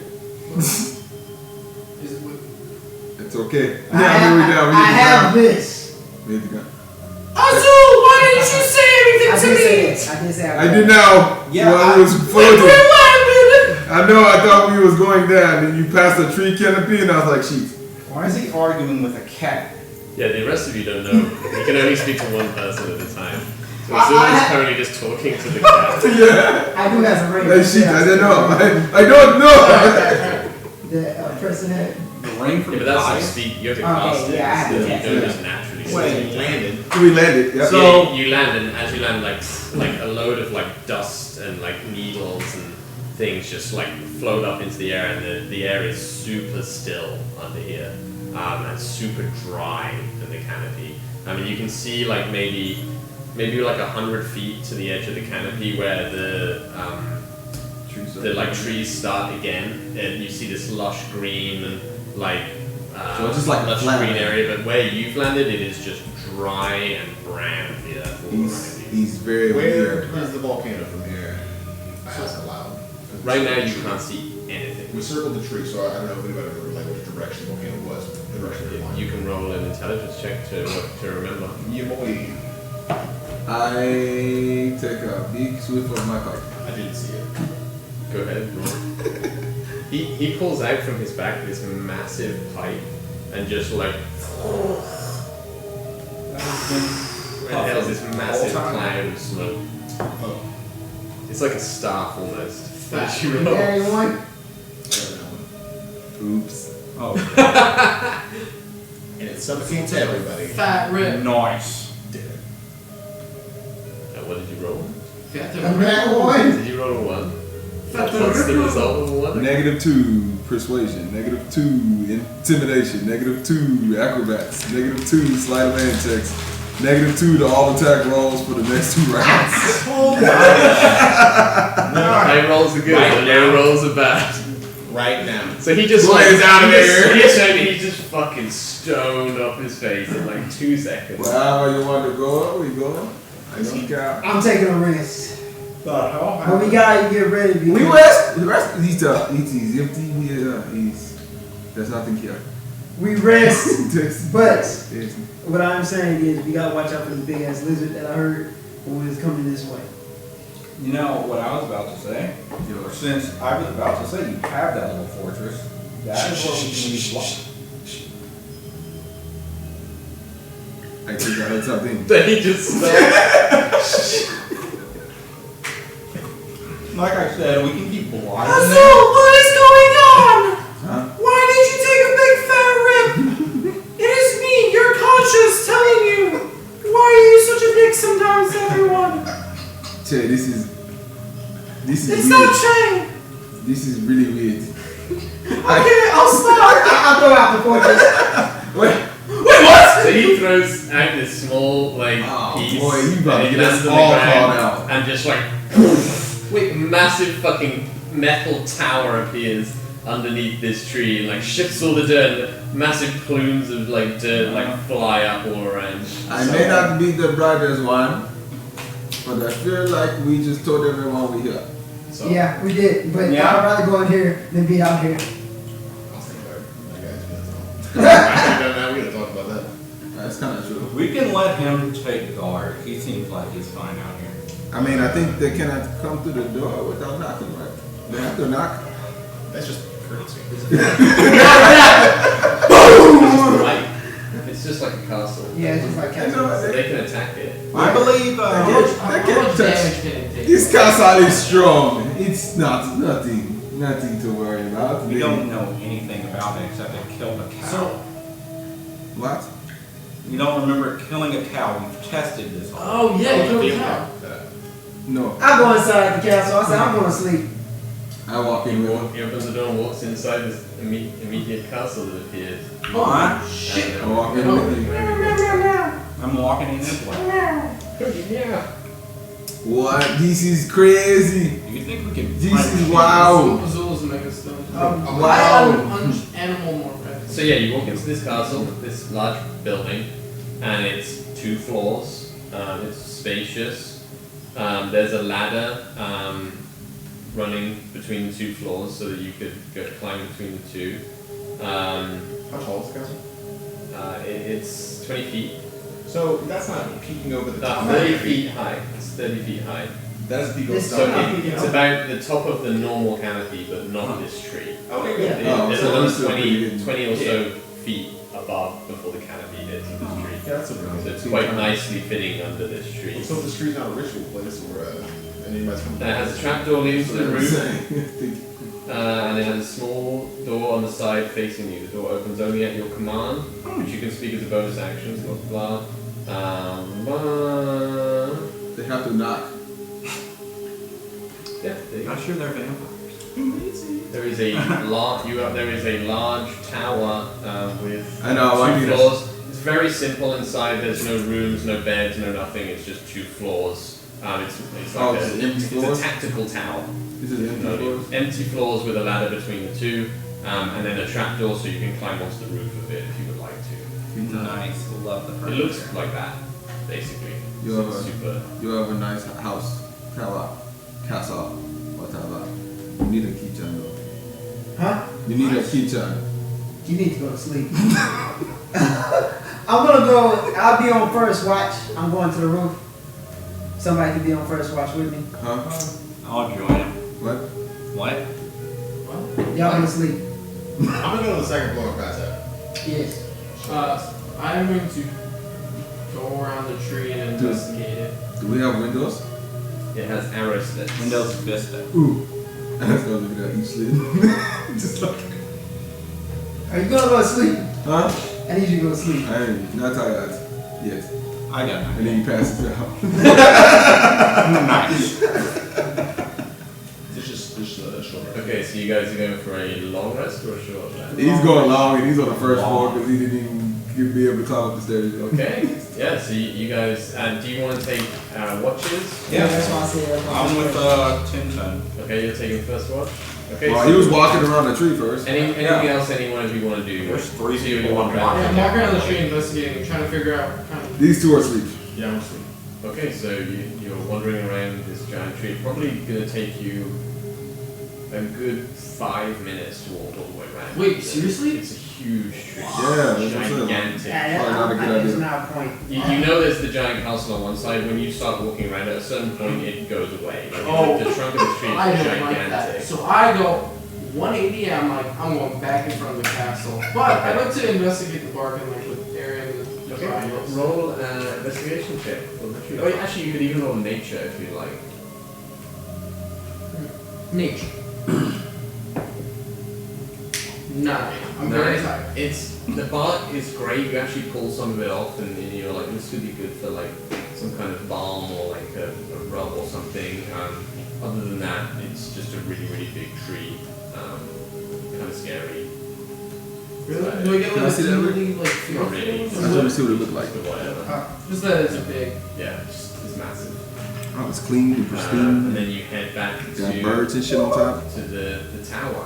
[SPEAKER 6] Is it with
[SPEAKER 1] It's okay.
[SPEAKER 4] I have this.
[SPEAKER 1] We hit the ground.
[SPEAKER 4] Azul, why didn't you say anything to me? I did say
[SPEAKER 1] I did now.
[SPEAKER 3] Yeah,
[SPEAKER 1] While
[SPEAKER 3] I-
[SPEAKER 1] I was floating. I know. I thought we was going down, and you passed the tree canopy, and I was like, "Sheet."
[SPEAKER 5] Why is he arguing with a cat?
[SPEAKER 2] Yeah, the rest of you don't know. You can only speak to one person at a time. So Azul is currently just talking to the cat.
[SPEAKER 1] Yeah.
[SPEAKER 4] I do have some range.
[SPEAKER 1] Like sheet. I don't know. I don't know.
[SPEAKER 4] The person had.
[SPEAKER 5] The ring from
[SPEAKER 2] Yeah,
[SPEAKER 5] the
[SPEAKER 2] but that's
[SPEAKER 5] eyes?
[SPEAKER 2] like speed. You have to
[SPEAKER 4] Okay,
[SPEAKER 2] cast it.
[SPEAKER 4] yeah, I have to
[SPEAKER 2] so
[SPEAKER 4] cast
[SPEAKER 2] you don't
[SPEAKER 4] it.
[SPEAKER 2] just naturally.
[SPEAKER 3] Wait, landed.
[SPEAKER 1] We landed. Yeah.
[SPEAKER 5] So-
[SPEAKER 2] Yeah, you land, and as you land, like a load of like dust and like needles and things just like float up into the air, and the air is super still under here, and super dry in the canopy. I mean, you can see like maybe like 100 feet to the edge of the canopy where the like trees start again, and you see this lush green and like
[SPEAKER 1] So it's just like a
[SPEAKER 2] lush
[SPEAKER 1] flat
[SPEAKER 2] green
[SPEAKER 1] land.
[SPEAKER 2] area, but where you've landed, it is just dry and brown. The earth all around you.
[SPEAKER 1] He's very
[SPEAKER 3] Where
[SPEAKER 1] weird.
[SPEAKER 3] is the volcano from here? I asked aloud.
[SPEAKER 2] Right now, you can't see anything.
[SPEAKER 3] We circled the tree, so I don't know if anybody remember like which direction the volcano was. The direction we were flying.
[SPEAKER 2] You can roll an intelligence check to remember.
[SPEAKER 3] Yamoi.
[SPEAKER 1] I take a big swift of my pipe.
[SPEAKER 3] I didn't see it.
[SPEAKER 2] Go ahead, roll. He pulls out from his back this massive pipe and just like inhales this massive cloud of smoke.
[SPEAKER 3] Oh.
[SPEAKER 2] It's like a staff almost.
[SPEAKER 6] Fat.
[SPEAKER 2] That you roll.
[SPEAKER 4] Anyone?
[SPEAKER 1] Oops.
[SPEAKER 5] Oh,
[SPEAKER 3] And it's something to everybody.
[SPEAKER 6] Fat rip.
[SPEAKER 5] nice.
[SPEAKER 3] Did it.
[SPEAKER 2] What did you roll?
[SPEAKER 6] Fat
[SPEAKER 4] A red one.
[SPEAKER 2] Did you roll a 1?
[SPEAKER 6] Fat
[SPEAKER 2] What's the
[SPEAKER 6] rip.
[SPEAKER 2] result of a 1?
[SPEAKER 1] -2 persuasion, -2 intimidation, -2 acrobats, -2 sleight of hand checks, -2 to all attack rolls for the next 2 rounds.
[SPEAKER 2] High rolls are good,
[SPEAKER 3] Right
[SPEAKER 2] and low rolls are bad.
[SPEAKER 3] Right now.
[SPEAKER 2] So he just
[SPEAKER 1] Boy,
[SPEAKER 2] like
[SPEAKER 1] it's out of there.
[SPEAKER 2] He just fucking stoned up his face in like 2 seconds.
[SPEAKER 1] Wherever you want to go, we go. I don't care.
[SPEAKER 4] I'm taking a rest.
[SPEAKER 5] The hell
[SPEAKER 4] But we gotta get ready.
[SPEAKER 1] We
[SPEAKER 4] because-
[SPEAKER 1] rest. The rest. He's empty. There's nothing here.
[SPEAKER 4] We rest. But
[SPEAKER 1] It's-
[SPEAKER 4] what I'm saying is we gotta watch out for this big ass lizard that I heard who is coming this way.
[SPEAKER 5] You know what I was about to say? Since I was about to say you have that little fortress, that's where we can be blocked.
[SPEAKER 1] I think I heard something.
[SPEAKER 2] Then he just
[SPEAKER 5] Like I said, we can keep blocking
[SPEAKER 6] So,
[SPEAKER 5] there.
[SPEAKER 6] what is going on?
[SPEAKER 1] Huh?
[SPEAKER 6] Why did you take a big fat rip? It is me, your conscience, telling you. Why are you such a dick sometimes to everyone?
[SPEAKER 1] Che, this is
[SPEAKER 6] It's
[SPEAKER 1] weird.
[SPEAKER 6] not Chang.
[SPEAKER 1] This is really weird.
[SPEAKER 6] Okay, I'll stop.
[SPEAKER 4] I'll throw out the fortress.
[SPEAKER 1] Wait.
[SPEAKER 2] So he throws out this small like
[SPEAKER 1] Oh,
[SPEAKER 2] piece,
[SPEAKER 1] boy, you about
[SPEAKER 2] and
[SPEAKER 1] to
[SPEAKER 2] he
[SPEAKER 1] get us
[SPEAKER 2] lands on
[SPEAKER 1] all
[SPEAKER 2] the ground,
[SPEAKER 1] called out.
[SPEAKER 2] and just like wait, massive fucking metal tower appears underneath this tree, and like shifts all the dirt. And massive plumes of like dirt like fly up all around.
[SPEAKER 1] I may not be the brightest one, but I feel like we just told everyone we're here.
[SPEAKER 2] So
[SPEAKER 4] Yeah, we did. But
[SPEAKER 5] Yeah.
[SPEAKER 4] I'd rather go in here than be out here.
[SPEAKER 3] I'll think about it. I got you. That's all. We gotta talk about that.
[SPEAKER 1] That's kind of true.
[SPEAKER 5] We can let him take guard. He seems like he's fine out here.
[SPEAKER 1] I mean, I think they cannot come to the door without knocking, right? They have to knock.
[SPEAKER 3] That's just courtesy.
[SPEAKER 2] right. It's just like a castle.
[SPEAKER 4] Yeah, it's just like
[SPEAKER 1] I know,
[SPEAKER 2] So they can attack it.
[SPEAKER 5] I believe
[SPEAKER 1] They
[SPEAKER 6] How
[SPEAKER 1] can't
[SPEAKER 6] much
[SPEAKER 1] touch.
[SPEAKER 6] damage can it take?
[SPEAKER 1] This castle is strong. It's nothing to worry about.
[SPEAKER 5] we don't know anything about it except it killed a cow.
[SPEAKER 6] So,
[SPEAKER 1] What?
[SPEAKER 5] You don't remember killing a cow? We've tested this.
[SPEAKER 6] oh yeah, you killed a cow.
[SPEAKER 1] No.
[SPEAKER 4] I go inside the castle. I said I'm going to sleep.
[SPEAKER 1] I walk in with him.
[SPEAKER 2] He opens the door and walks inside this immediate castle that appears.
[SPEAKER 5] What?
[SPEAKER 6] Shit.
[SPEAKER 1] I walk in with him.
[SPEAKER 5] I'm walking in this way.
[SPEAKER 2] Yeah.
[SPEAKER 1] What? This is crazy.
[SPEAKER 5] Do you think we can?
[SPEAKER 1] This
[SPEAKER 5] find
[SPEAKER 1] is
[SPEAKER 5] a-
[SPEAKER 1] wow.
[SPEAKER 6] Azul's mega stone.
[SPEAKER 1] Wow.
[SPEAKER 6] Animal morph.
[SPEAKER 2] So yeah, you walk into this castle, this large building, and it's 2 floors. It's spacious. There's a ladder running between the 2 floors so that you could climb between the 2.
[SPEAKER 3] How tall is the castle?
[SPEAKER 2] It's 20 feet.
[SPEAKER 3] So that's not peeking over the top.
[SPEAKER 2] 30 feet high. It's 30 feet high.
[SPEAKER 3] That's the
[SPEAKER 4] This-
[SPEAKER 2] So
[SPEAKER 3] top.
[SPEAKER 2] it's about the top of the normal canopy, but not this tree.
[SPEAKER 3] Okay,
[SPEAKER 4] Yeah.
[SPEAKER 3] good.
[SPEAKER 1] Oh,
[SPEAKER 2] There's
[SPEAKER 1] so
[SPEAKER 2] another
[SPEAKER 1] it's still pretty good.
[SPEAKER 2] 20 or so feet above before the canopy hits this tree.
[SPEAKER 3] Yeah, that's a
[SPEAKER 2] So
[SPEAKER 3] really
[SPEAKER 2] it's quite nicely fitting under this tree.
[SPEAKER 3] So if the street's not a ritual place or anybody's from
[SPEAKER 2] And it has a trapdoor leading to the roof. and it has a small door on the side facing you. The door opens only at your command, which you can speak as a bonus action. Blah blah.
[SPEAKER 1] They have to knock.
[SPEAKER 2] Yeah, there you go.
[SPEAKER 5] Not sure they're vampires.
[SPEAKER 2] There is a there is a large tower with
[SPEAKER 1] I know, I
[SPEAKER 2] 2
[SPEAKER 1] need
[SPEAKER 2] floors. It's very simple inside. There's no rooms, no beds, no nothing. It's just 2 floors. It's like
[SPEAKER 1] it's empty
[SPEAKER 2] it's
[SPEAKER 1] floors?
[SPEAKER 2] a tactical tower.
[SPEAKER 1] This is empty
[SPEAKER 2] No,
[SPEAKER 1] floors.
[SPEAKER 2] empty floors with a ladder between the 2, and then a trapdoor so you can climb onto the roof of it if you would like to.
[SPEAKER 5] Nice. Love the
[SPEAKER 2] It
[SPEAKER 5] furniture.
[SPEAKER 2] looks like that, basically.
[SPEAKER 1] You
[SPEAKER 2] So
[SPEAKER 1] have
[SPEAKER 2] it's
[SPEAKER 1] a-
[SPEAKER 2] super.
[SPEAKER 1] You have a nice house, tower, castle, whatever. You need a keychain though.
[SPEAKER 4] Huh?
[SPEAKER 1] You need a keychain.
[SPEAKER 4] You need to go to sleep. I'm gonna go. I'll be on first watch. I'm going to the roof. Somebody can be on first watch with me.
[SPEAKER 1] Huh?
[SPEAKER 5] I'll join him.
[SPEAKER 1] What?
[SPEAKER 5] What?
[SPEAKER 4] Y'all gonna sleep?
[SPEAKER 3] I'm gonna go to the second floor and pass out.
[SPEAKER 4] Yes.
[SPEAKER 6] I'm going to go around the tree and investigate it.
[SPEAKER 1] Do we have windows?
[SPEAKER 2] It has arrow slits.
[SPEAKER 5] Windows Vista.
[SPEAKER 1] Ooh. Let's go look at each slit. Just like.
[SPEAKER 4] Are you gonna go to sleep?
[SPEAKER 1] Huh?
[SPEAKER 4] I need you to go to sleep.
[SPEAKER 1] I ain't not tired. Yes.
[SPEAKER 5] I got
[SPEAKER 1] And then you pass it out.
[SPEAKER 5] Nice.
[SPEAKER 3] It's just a short rest.
[SPEAKER 2] Okay, so you guys are going for a long rest or a short rest?
[SPEAKER 1] He's going long and he's on the first floor because he didn't even be able to climb up the stairs.
[SPEAKER 2] Okay, yeah, so you guys, do you want to take watches?
[SPEAKER 5] Yeah.
[SPEAKER 4] That's why I said.
[SPEAKER 5] I'm with Tintin.
[SPEAKER 2] Okay, you're taking first watch? Okay,
[SPEAKER 1] Well,
[SPEAKER 2] so
[SPEAKER 1] he was walking around the tree first.
[SPEAKER 2] anything else any one of you want to do?
[SPEAKER 5] There's 3
[SPEAKER 2] So you
[SPEAKER 5] people
[SPEAKER 2] want
[SPEAKER 5] on
[SPEAKER 2] to
[SPEAKER 6] Yeah, I'm
[SPEAKER 2] round.
[SPEAKER 6] walking around the tree investigating, trying to figure out kind of.
[SPEAKER 1] These 2 are asleep.
[SPEAKER 3] Yeah, I'm asleep.
[SPEAKER 2] Okay, so you're wandering around this giant tree. Probably going to take you a good 5 minutes to walk all the way around.
[SPEAKER 6] Wait, seriously?
[SPEAKER 2] It's a huge tree.
[SPEAKER 1] Yeah, that's what I'm saying.
[SPEAKER 2] Gigantic.
[SPEAKER 4] Yeah,
[SPEAKER 1] Probably not a good
[SPEAKER 4] it's
[SPEAKER 1] idea.
[SPEAKER 4] not a point.
[SPEAKER 2] You know there's the giant castle on one side. When you start walking around, at a certain point it goes away. Like,
[SPEAKER 6] Oh.
[SPEAKER 2] the trunk of the tree
[SPEAKER 6] I
[SPEAKER 2] is
[SPEAKER 6] don't like that.
[SPEAKER 2] gigantic.
[SPEAKER 6] So I go 180 and I'm going back in front of the castle. But I'd like to investigate the bark and like with area and the
[SPEAKER 2] Okay,
[SPEAKER 6] triangles.
[SPEAKER 2] roll an investigation check. Oh, actually, you could even roll nature if you like.
[SPEAKER 6] Nature. 9. I'm very tired.
[SPEAKER 2] It's the bark is great. You actually pull some of it off, and you're like, this would be good for like some kind of balm or like a rub or something. Other than that, it's just a really, really big tree. Kind of scary.
[SPEAKER 6] Really? Do I get
[SPEAKER 1] Can I
[SPEAKER 6] like a
[SPEAKER 1] see that, Rick?
[SPEAKER 6] tingly like feel?
[SPEAKER 2] Not really.
[SPEAKER 1] I just want to see what it looked like.
[SPEAKER 2] But whatever.
[SPEAKER 6] Just that it's a big.
[SPEAKER 2] Yeah, it's massive.
[SPEAKER 1] Oh, it's clean and
[SPEAKER 2] And
[SPEAKER 1] pristine.
[SPEAKER 2] then you head back
[SPEAKER 1] Got
[SPEAKER 2] to
[SPEAKER 1] birds and shit on top.
[SPEAKER 2] the tower.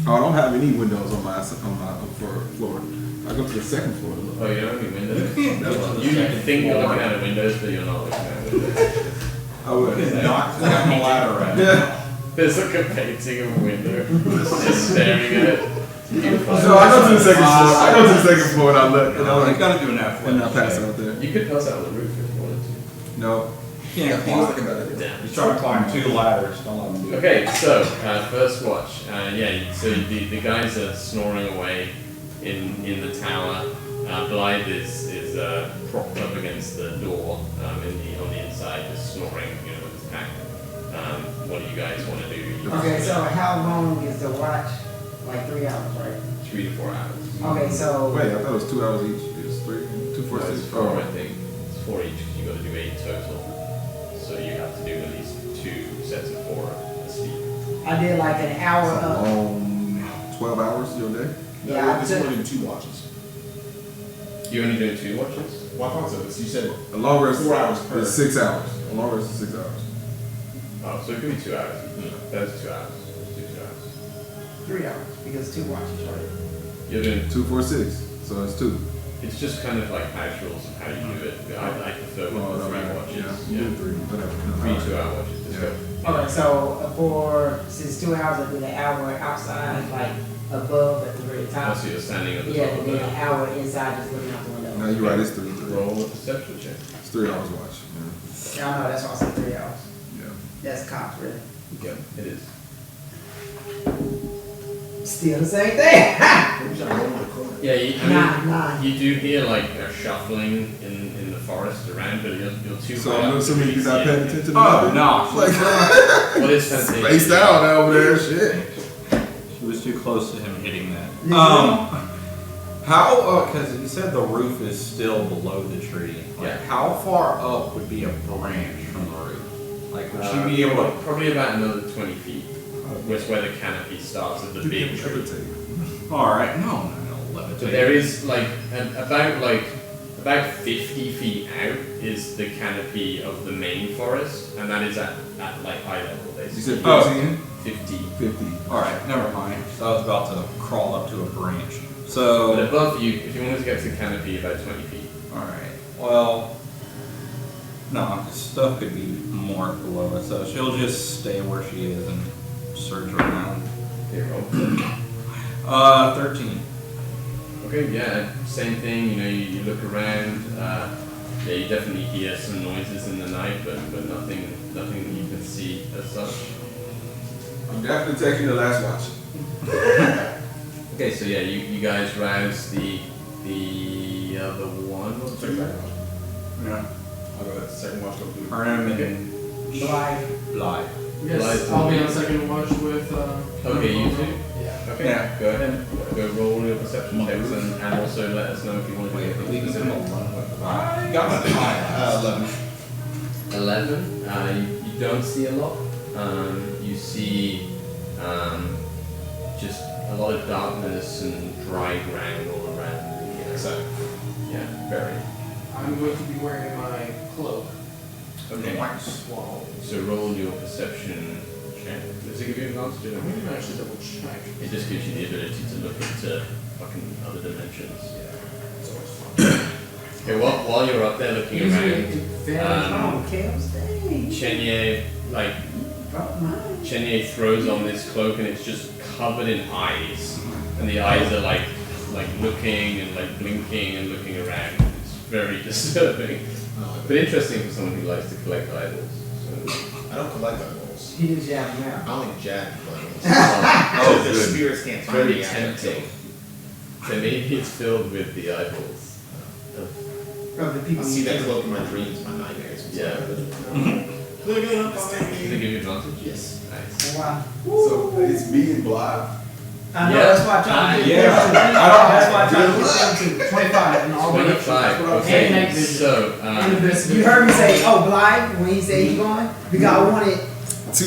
[SPEAKER 1] Oh, I don't have any windows on my floor. I go to the second floor to look.
[SPEAKER 2] Oh, you don't have any windows?
[SPEAKER 5] You
[SPEAKER 2] You think you're looking at windows, but you're not looking at windows.
[SPEAKER 1] I would.
[SPEAKER 5] Not climbing the ladder right now.
[SPEAKER 1] Yeah.
[SPEAKER 2] There's like a painting of a window, just staring at it.
[SPEAKER 1] So I go to the second floor. I go to the second floor and I look and
[SPEAKER 5] No,
[SPEAKER 1] I
[SPEAKER 5] you gotta do an athletics
[SPEAKER 1] and I pass
[SPEAKER 5] check.
[SPEAKER 1] out there.
[SPEAKER 2] You could pass out on the roof if you wanted to.
[SPEAKER 1] No.
[SPEAKER 5] You can't climb.
[SPEAKER 2] Damn.
[SPEAKER 5] He's trying to climb 2 ladders. Don't let him do it.
[SPEAKER 2] Okay, so first watch. So the guys are snoring away in the tower. Blythe is propped up against the door on the inside, just snoring, with his pack. What do you guys want to do?
[SPEAKER 4] Okay, so how long is the watch? Like 3 hours, right?
[SPEAKER 2] 3 to 4 hours.
[SPEAKER 4] Okay, so
[SPEAKER 1] Wait, I thought it was 2 hours each. It's 3, 2, 4,
[SPEAKER 2] No,
[SPEAKER 1] 6.
[SPEAKER 2] it's 4, I think. It's 4 each because you got to do 8 total. So you have to do at least 2 sets of 4 asleep.
[SPEAKER 4] I did like an hour of.
[SPEAKER 1] 12 hours your day.
[SPEAKER 3] No,
[SPEAKER 4] Yeah,
[SPEAKER 3] this
[SPEAKER 4] I
[SPEAKER 3] is more than 2 watches.
[SPEAKER 2] You only doing 2 watches?
[SPEAKER 3] Well, I thought so. You said
[SPEAKER 1] A long rest
[SPEAKER 3] 4 hours per.
[SPEAKER 1] is 6 hours. A long rest is 6 hours.
[SPEAKER 2] Oh, so it could be 2 hours. That's 2 hours. Let's do 2 hours.
[SPEAKER 4] 3 hours because 2 watches, right?
[SPEAKER 2] You're doing.
[SPEAKER 1] 2, 4, 6. So it's 2.
[SPEAKER 2] It's just kind of like house rules of how you do it. I prefer with the 3 watches.
[SPEAKER 1] Yeah.
[SPEAKER 2] Yeah.
[SPEAKER 1] 3, whatever.
[SPEAKER 2] 3 2-hour watches. Let's go.
[SPEAKER 4] Okay, so since 2 hours, I did an hour outside, like above at the very top.
[SPEAKER 2] Oh, so you're standing at the
[SPEAKER 4] Yeah,
[SPEAKER 2] top of
[SPEAKER 4] and then
[SPEAKER 2] the.
[SPEAKER 4] an hour inside just looking out the window.
[SPEAKER 1] No, you're right. It's 3.
[SPEAKER 2] Roll a perception check.
[SPEAKER 1] It's 3 hours watch.
[SPEAKER 4] Yeah, I know, that's why I said 3 hours.
[SPEAKER 1] Yeah.
[SPEAKER 4] That's cops, really.
[SPEAKER 2] Yeah, it is.
[SPEAKER 4] Still the same thing. Ha!
[SPEAKER 3] Maybe I roll in the corner.
[SPEAKER 2] Yeah, I mean,
[SPEAKER 4] Nine.
[SPEAKER 2] you do hear like a shuffling in the forest around, but you're too
[SPEAKER 1] So
[SPEAKER 2] high
[SPEAKER 1] I'm
[SPEAKER 2] up to
[SPEAKER 1] assuming
[SPEAKER 2] really
[SPEAKER 1] you're not
[SPEAKER 2] see
[SPEAKER 1] paying
[SPEAKER 2] anything.
[SPEAKER 1] attention to
[SPEAKER 5] Oh,
[SPEAKER 1] nothing?
[SPEAKER 5] no.
[SPEAKER 1] Like,
[SPEAKER 2] What is sensation?
[SPEAKER 1] spaced out over there, shit.
[SPEAKER 5] She was too close to him hitting that.
[SPEAKER 4] Yeah.
[SPEAKER 5] How, because you said the roof is still below the tree. Like,
[SPEAKER 2] Yeah.
[SPEAKER 5] how far up would be a branch from the roof? Like, would she be able to...
[SPEAKER 2] Probably about another 20 feet, which is where the canopy starts of the big tree.
[SPEAKER 5] Alright, no, levitate.
[SPEAKER 2] So there is about 50 feet out is the canopy of the main forest, and that is at like eye level
[SPEAKER 1] You
[SPEAKER 2] basically.
[SPEAKER 1] said 15?
[SPEAKER 2] 50.
[SPEAKER 1] 50.
[SPEAKER 5] Alright, never mind. So I was about to crawl up to a branch.
[SPEAKER 2] But
[SPEAKER 5] So...
[SPEAKER 2] above you, if you wanted to get to the canopy, about 20 feet.
[SPEAKER 5] Alright, well... No, stuff could be more below it, so she'll just stay where she is and search around.
[SPEAKER 2] Here, roll.
[SPEAKER 5] 13.
[SPEAKER 2] Okay, yeah, same thing. You know, you look around. Yeah, you definitely hear some noises in the night, but nothing that you can see as such.
[SPEAKER 1] I'm definitely taking the last watch.
[SPEAKER 2] Okay, so yeah, you guys rouse the other one. What's the second watch?
[SPEAKER 5] Yeah.
[SPEAKER 3] I'll go that second watch. Go do it.
[SPEAKER 5] Arnhem and Bly.
[SPEAKER 6] Yes, I'll be on second watch with.
[SPEAKER 2] Okay, you two.
[SPEAKER 6] Yeah.
[SPEAKER 2] Okay,
[SPEAKER 5] Yeah.
[SPEAKER 2] go ahead. Go roll your perception checks and also let us know if you want to do anything
[SPEAKER 5] leave
[SPEAKER 2] specific.
[SPEAKER 5] him alone.
[SPEAKER 3] I got my high. 11.
[SPEAKER 2] 11. You don't see a lot. You see just a lot of darkness and dry ground all around the
[SPEAKER 3] Excited.
[SPEAKER 2] yeah, very.
[SPEAKER 6] I'm going to be wearing my cloak.
[SPEAKER 2] Okay.
[SPEAKER 6] Swallow.
[SPEAKER 2] So roll your perception check. Does it give you advantage?
[SPEAKER 6] I'm going to actually double check.
[SPEAKER 2] It just gives you the ability to look into fucking other dimensions. Okay, while you're up there looking
[SPEAKER 6] Usually
[SPEAKER 2] around,
[SPEAKER 6] advantage.
[SPEAKER 4] Oh, Chaos Day.
[SPEAKER 2] Chenye throws on this cloak and it's just covered in eyes, and the eyes are like looking and like blinking and looking around. It's very disturbing, but interesting for someone who likes to collect idols. So.
[SPEAKER 3] I don't collect eyeballs.
[SPEAKER 4] He just jabbed him out.
[SPEAKER 3] I only jab eyeballs.
[SPEAKER 2] Oh,
[SPEAKER 3] the
[SPEAKER 2] good.
[SPEAKER 3] spirits can't
[SPEAKER 2] It's
[SPEAKER 3] find
[SPEAKER 2] very
[SPEAKER 3] me.
[SPEAKER 2] tempting. So maybe it's filled with the eyeballs.
[SPEAKER 4] Of the
[SPEAKER 3] I
[SPEAKER 4] people
[SPEAKER 3] see
[SPEAKER 4] you
[SPEAKER 3] that
[SPEAKER 4] kill.
[SPEAKER 3] cloak in my dreams, my nightmares.
[SPEAKER 2] Yeah.
[SPEAKER 3] Look at
[SPEAKER 2] Does it give you advantage?
[SPEAKER 3] Yes.
[SPEAKER 2] Nice.
[SPEAKER 4] Wow.
[SPEAKER 1] So it's me and Bly.
[SPEAKER 4] I know,
[SPEAKER 2] Yeah.
[SPEAKER 4] that's why I tried to get
[SPEAKER 5] Yeah.
[SPEAKER 4] that's why I tried to get them to 25 and all the
[SPEAKER 2] 25.
[SPEAKER 4] And
[SPEAKER 2] Okay.
[SPEAKER 4] night vision.
[SPEAKER 2] So,
[SPEAKER 4] You heard me say, oh, Blythe, when he said he going, because I wanted,
[SPEAKER 2] so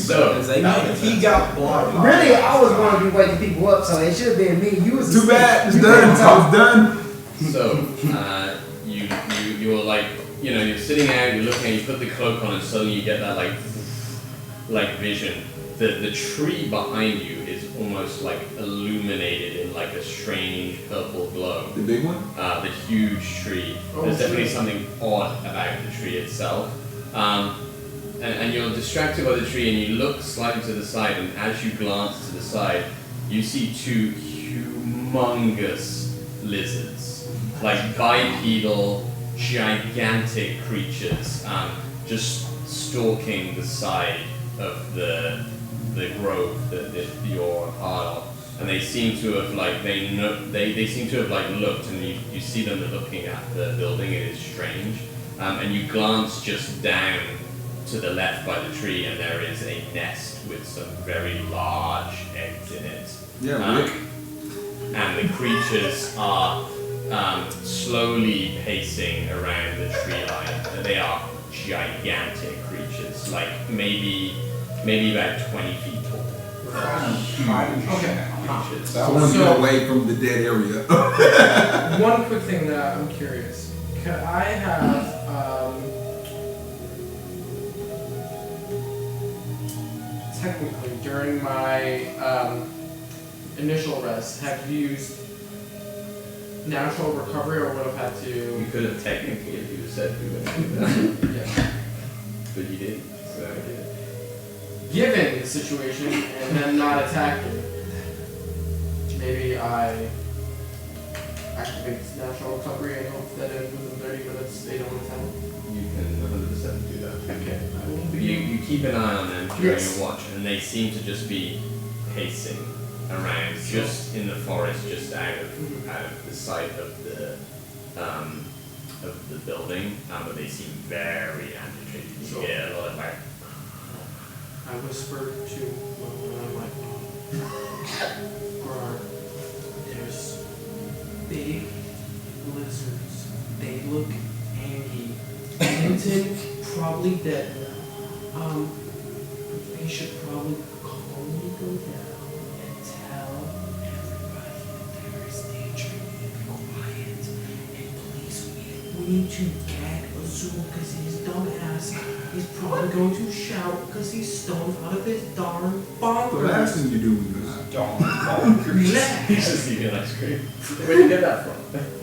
[SPEAKER 5] He got blocked.
[SPEAKER 4] really, I was going to be waking people up, so it should have been me. You was
[SPEAKER 1] Too bad. It's
[SPEAKER 4] you
[SPEAKER 1] done.
[SPEAKER 4] couldn't talk.
[SPEAKER 1] It's done.
[SPEAKER 2] So, you're like, you know, you're sitting out, you're looking, you put the cloak on, and suddenly you get that like vision. The tree behind you is almost like illuminated in like a strange purple glow.
[SPEAKER 1] The big one?
[SPEAKER 2] The huge tree. There's definitely something odd about the tree itself. And you're distracted by the tree, and you look slightly to the side, and as you glance to the side, you see two humongous lizards, like bipedal, gigantic creatures, just stalking the side of the grove that you're a part of, and they seem to have they seem to have looked, and you see them looking at the building. It is strange, and you glance just down to the left by the tree, and there is a nest with some very large eggs in it.
[SPEAKER 1] Yeah, Rick.
[SPEAKER 2] And the creatures are slowly pacing around the tree line. They are gigantic creatures, like maybe about 20 feet tall.
[SPEAKER 6] Okay.
[SPEAKER 2] Creatures.
[SPEAKER 1] I want to
[SPEAKER 6] So-
[SPEAKER 1] get away from the dead area.
[SPEAKER 6] One quick thing that I'm curious. Could I have technically during my initial rest have used natural recovery, or would have had to?
[SPEAKER 2] You could have technically, if you said you were going to do that,
[SPEAKER 6] Yeah.
[SPEAKER 2] but you didn't. So
[SPEAKER 6] Given the situation and then not attacking, maybe I activate natural recovery and hope that within 30 minutes they don't attack.
[SPEAKER 2] you can 100% do that.
[SPEAKER 6] Okay. I will
[SPEAKER 2] But you keep an eye on them during
[SPEAKER 4] Yes.
[SPEAKER 2] your watch, and they seem to just be pacing around, just in the forest, just out of the sight of of the building, but they seem very agitated. You
[SPEAKER 6] So-
[SPEAKER 2] hear a lot of like,
[SPEAKER 6] I whispered to when I'm like, Gerard, there's big lizards. They look angry. Hinton probably dead. We should probably calmly go down and tell everybody that there is danger and be quiet. And please, we need to gag Azul because he's dumbass. He's probably going to shout because he's stoned out of his darn
[SPEAKER 1] The last
[SPEAKER 6] bonkers.
[SPEAKER 1] thing you do when you're high.
[SPEAKER 5] Don't.
[SPEAKER 6] Relax.
[SPEAKER 2] he's just eating ice cream. Where did you get that from?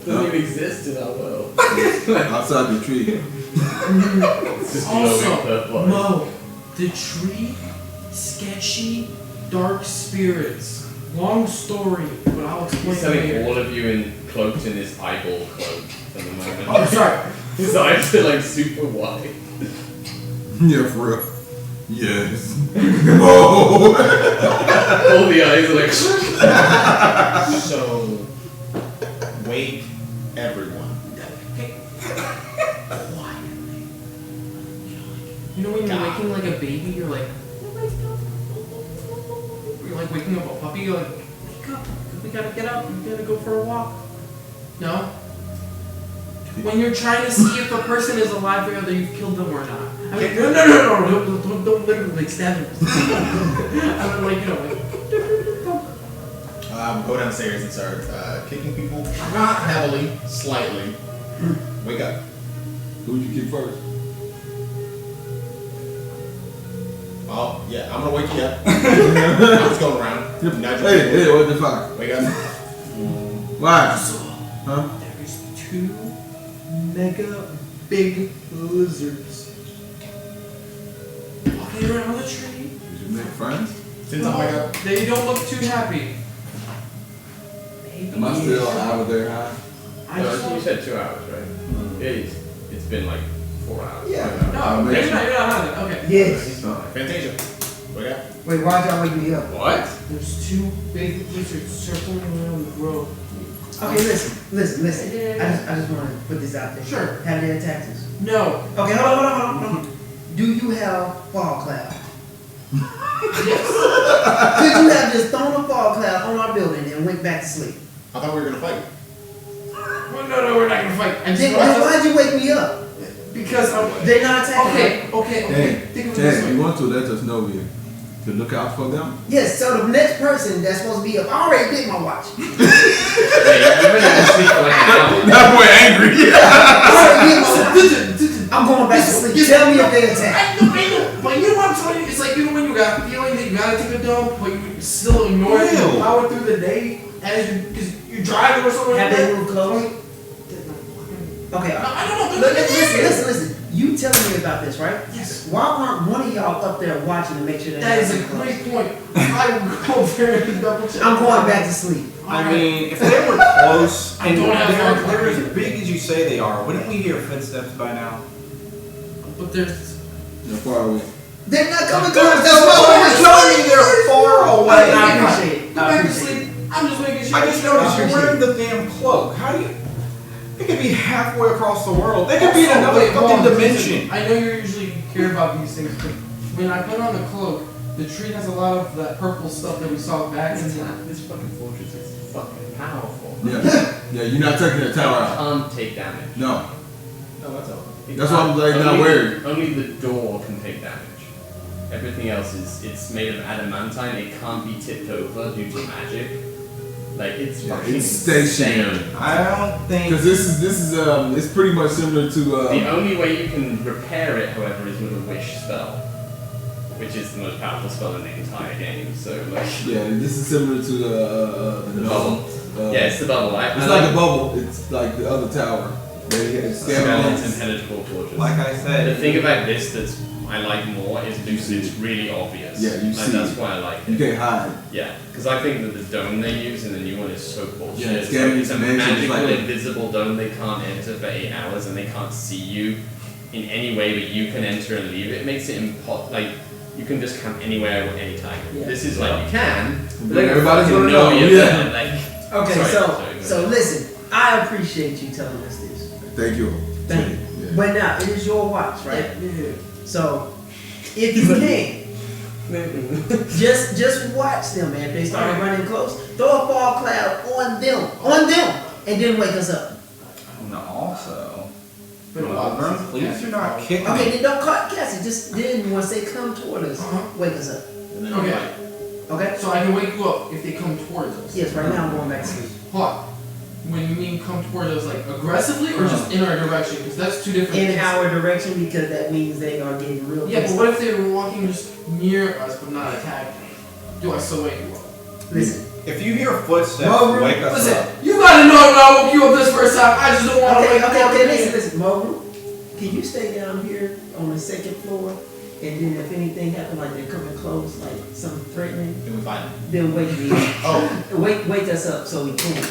[SPEAKER 2] Doesn't even exist in our world.
[SPEAKER 1] Outside the tree.
[SPEAKER 2] It's just glowing
[SPEAKER 6] Also,
[SPEAKER 2] purple.
[SPEAKER 6] Mo, the tree, sketchy, dark spirits. Long story, but I'll
[SPEAKER 2] He's
[SPEAKER 6] explain
[SPEAKER 2] telling
[SPEAKER 6] later.
[SPEAKER 2] all of you cloaked in this eyeball cloak at the moment.
[SPEAKER 6] Oh, sorry.
[SPEAKER 2] His eyes are like super wide.
[SPEAKER 1] Yeah, for real. Yes. No.
[SPEAKER 2] All the eyes are like.
[SPEAKER 3] So, wake everyone.
[SPEAKER 6] Hey, quietly. You know when you're waking like a baby, you're like waking up a puppy, you're like, wake up, we gotta get up, we gotta go for a walk. No? When you're trying to see if a person is alive or whether you've killed them or not. I mean, no, don't literally like stab them. I mean, like, you know, like,
[SPEAKER 3] Go downstairs and start kicking people. Not heavily, slightly. Wake up.
[SPEAKER 1] Who would you kick first?
[SPEAKER 3] Oh, yeah, I'm gonna wake you up. I'm just going around. Nudge you.
[SPEAKER 1] Hey, what the fuck?
[SPEAKER 3] Wake up.
[SPEAKER 1] Why?
[SPEAKER 6] so,
[SPEAKER 1] Huh?
[SPEAKER 6] there's 2 mega big lizards walking around the tree.
[SPEAKER 1] Did you make friends?
[SPEAKER 3] Since I wake up.
[SPEAKER 6] They don't look too happy. Maybe.
[SPEAKER 1] Am I still out of there high?
[SPEAKER 6] I just
[SPEAKER 2] You
[SPEAKER 6] want-
[SPEAKER 2] said 2 hours, right? Yeah, it's been like 4 hours.
[SPEAKER 1] Yeah.
[SPEAKER 6] No, you're not having it. Okay.
[SPEAKER 4] Yes.
[SPEAKER 3] Fantasia. Wake up.
[SPEAKER 4] Wait, why'd y'all wake me up?
[SPEAKER 5] What?
[SPEAKER 6] There's 2 big lizards circling around the road.
[SPEAKER 4] Okay, listen. I just want to put this out there.
[SPEAKER 6] Sure.
[SPEAKER 4] Have they attacked us?
[SPEAKER 6] No.
[SPEAKER 4] Okay, hold on. Do you have fall cloud?
[SPEAKER 6] Yes.
[SPEAKER 4] Could you have just thrown a fall cloud on our building and went back to sleep?
[SPEAKER 3] I thought we were gonna fight.
[SPEAKER 6] Well, no, we're not gonna fight. I just
[SPEAKER 4] Then
[SPEAKER 6] want
[SPEAKER 4] why'd you wake me up?
[SPEAKER 6] because I'm.
[SPEAKER 4] They're not attacking.
[SPEAKER 6] Okay.
[SPEAKER 1] Hey,
[SPEAKER 6] Think of it this
[SPEAKER 1] Ted,
[SPEAKER 6] way.
[SPEAKER 1] you want to let us know here to look out for them?
[SPEAKER 4] Yes, so the next person that's supposed to be up, I already did my watch.
[SPEAKER 2] Hey, you've been able to sleep for like an hour.
[SPEAKER 1] That boy angry.
[SPEAKER 4] I already did my watch. I'm going back to sleep. Tell me if they attack.
[SPEAKER 6] I know. But you know what I'm telling you? It's like, you know when you got a feeling that you gotta take a dump, but you still ignore it and
[SPEAKER 1] Ew.
[SPEAKER 6] power through the day as you, because you're driving or something
[SPEAKER 4] Have
[SPEAKER 6] like
[SPEAKER 4] they
[SPEAKER 6] that.
[SPEAKER 4] moved close? Okay.
[SPEAKER 6] I don't know.
[SPEAKER 4] Listen. You telling me about this, right?
[SPEAKER 6] Yes.
[SPEAKER 4] Why aren't one of y'all up there watching to make sure
[SPEAKER 6] That is a
[SPEAKER 4] nothing close?
[SPEAKER 6] great point. I will go there and double check.
[SPEAKER 4] I'm going back to sleep.
[SPEAKER 5] I mean, if they were close
[SPEAKER 6] I
[SPEAKER 5] and
[SPEAKER 6] don't have
[SPEAKER 5] they're
[SPEAKER 6] far
[SPEAKER 5] as big as you say they are, wouldn't we hear footsteps by now?
[SPEAKER 6] But there's.
[SPEAKER 1] They're far away.
[SPEAKER 4] They're not coming
[SPEAKER 5] They're
[SPEAKER 4] close. That's my point.
[SPEAKER 5] telling me they're far away.
[SPEAKER 4] I appreciate it.
[SPEAKER 6] Go back to sleep. I'm just making sure.
[SPEAKER 5] I just noticed you're wearing the damn cloak. How do you? They could be halfway across the world. They could be in
[SPEAKER 6] Also,
[SPEAKER 5] another
[SPEAKER 6] wait, hold
[SPEAKER 5] fucking
[SPEAKER 6] on,
[SPEAKER 5] dimension.
[SPEAKER 6] I know you usually care about these things, but when I put on the cloak, the tree has a lot of that purple stuff that we saw back in the.
[SPEAKER 2] This fucking fortress is fucking powerful.
[SPEAKER 1] Yeah, you're not taking the tower out.
[SPEAKER 2] Can't take damage.
[SPEAKER 1] No.
[SPEAKER 2] No, that's all.
[SPEAKER 1] That's why I'm like not worried.
[SPEAKER 2] Only the door can take damage. Everything else it's made of adamantine. It can't be tipped over due to magic. Like it's fucking
[SPEAKER 1] It's stationary.
[SPEAKER 2] insane.
[SPEAKER 5] I don't think.
[SPEAKER 1] Because this is it's pretty much similar to
[SPEAKER 2] The only way you can repair it, however, is with a wish spell, which is the most powerful spell in the entire game. So like,
[SPEAKER 1] yeah, this is similar to
[SPEAKER 2] the bubble. Yeah, it's the bubble.
[SPEAKER 1] It's like a bubble. It's like the other tower. It's
[SPEAKER 2] Skeleton's impenetrable fortress.
[SPEAKER 5] Like I said,
[SPEAKER 2] The thing about this that's I like more is it's really obvious.
[SPEAKER 1] Yeah, you
[SPEAKER 2] like,
[SPEAKER 1] see
[SPEAKER 2] that's
[SPEAKER 1] it.
[SPEAKER 2] why I like
[SPEAKER 1] You
[SPEAKER 2] it.
[SPEAKER 1] can't hide.
[SPEAKER 2] Yeah, because I think that the dome they use in the new one is so bullshit.
[SPEAKER 1] Yeah, it's
[SPEAKER 2] It's
[SPEAKER 1] getting
[SPEAKER 2] like, it's a
[SPEAKER 1] dimensions
[SPEAKER 2] magical,
[SPEAKER 1] like that.
[SPEAKER 2] invisible dome they can't enter for 8 hours, and they can't see you in any way, but you can enter and leave. It makes it like you can just camp anywhere at any time.
[SPEAKER 4] Yeah.
[SPEAKER 2] This is like you can, but
[SPEAKER 1] But everybody's
[SPEAKER 2] fucking
[SPEAKER 1] gonna know.
[SPEAKER 2] you're
[SPEAKER 1] Yeah.
[SPEAKER 2] there, like,
[SPEAKER 4] Okay,
[SPEAKER 2] sorry,
[SPEAKER 4] so
[SPEAKER 2] sorry, go
[SPEAKER 4] so
[SPEAKER 2] ahead.
[SPEAKER 4] listen. I appreciate you telling us this.
[SPEAKER 1] Thank you.
[SPEAKER 4] Thank you.
[SPEAKER 1] Yeah.
[SPEAKER 4] But now, it is your watch, right?
[SPEAKER 6] Yeah.
[SPEAKER 4] So, if you can, just watch them, man. If they start running close, throw a fall cloud on them, and then wake us up.
[SPEAKER 5] And also,
[SPEAKER 6] Been a while since-
[SPEAKER 5] please do not kick
[SPEAKER 4] Okay,
[SPEAKER 5] me.
[SPEAKER 4] then don't cast it. Just then, once they come toward us, wake us up.
[SPEAKER 3] And then
[SPEAKER 6] Okay.
[SPEAKER 3] fight.
[SPEAKER 4] Okay?
[SPEAKER 6] So I can wake you up if they come towards us.
[SPEAKER 4] Yes, right now I'm going back to sleep.
[SPEAKER 6] Hold on. When you mean come towards us, like aggressively or just in our direction? Because that's two different
[SPEAKER 4] In
[SPEAKER 6] things.
[SPEAKER 4] our direction, because that means they are getting real
[SPEAKER 6] Yeah, but
[SPEAKER 4] pissed
[SPEAKER 6] what
[SPEAKER 4] off.
[SPEAKER 6] if they were walking just near us but not attacking? Do I still wake you up?
[SPEAKER 4] Listen.
[SPEAKER 5] If you hear footsteps,
[SPEAKER 4] Mo,
[SPEAKER 5] wake us
[SPEAKER 6] Listen,
[SPEAKER 5] up.
[SPEAKER 6] you gotta know when I woke you up this first time. I just don't want to
[SPEAKER 4] Okay,
[SPEAKER 6] wake you up.
[SPEAKER 4] okay,
[SPEAKER 6] again.
[SPEAKER 4] listen, Mo, can you stay down here on the second floor? And then if anything happens, like they're coming close, like something threatening,
[SPEAKER 3] Then we fight.
[SPEAKER 4] then wake me up.
[SPEAKER 3] Oh,
[SPEAKER 4] Wake us up so we can.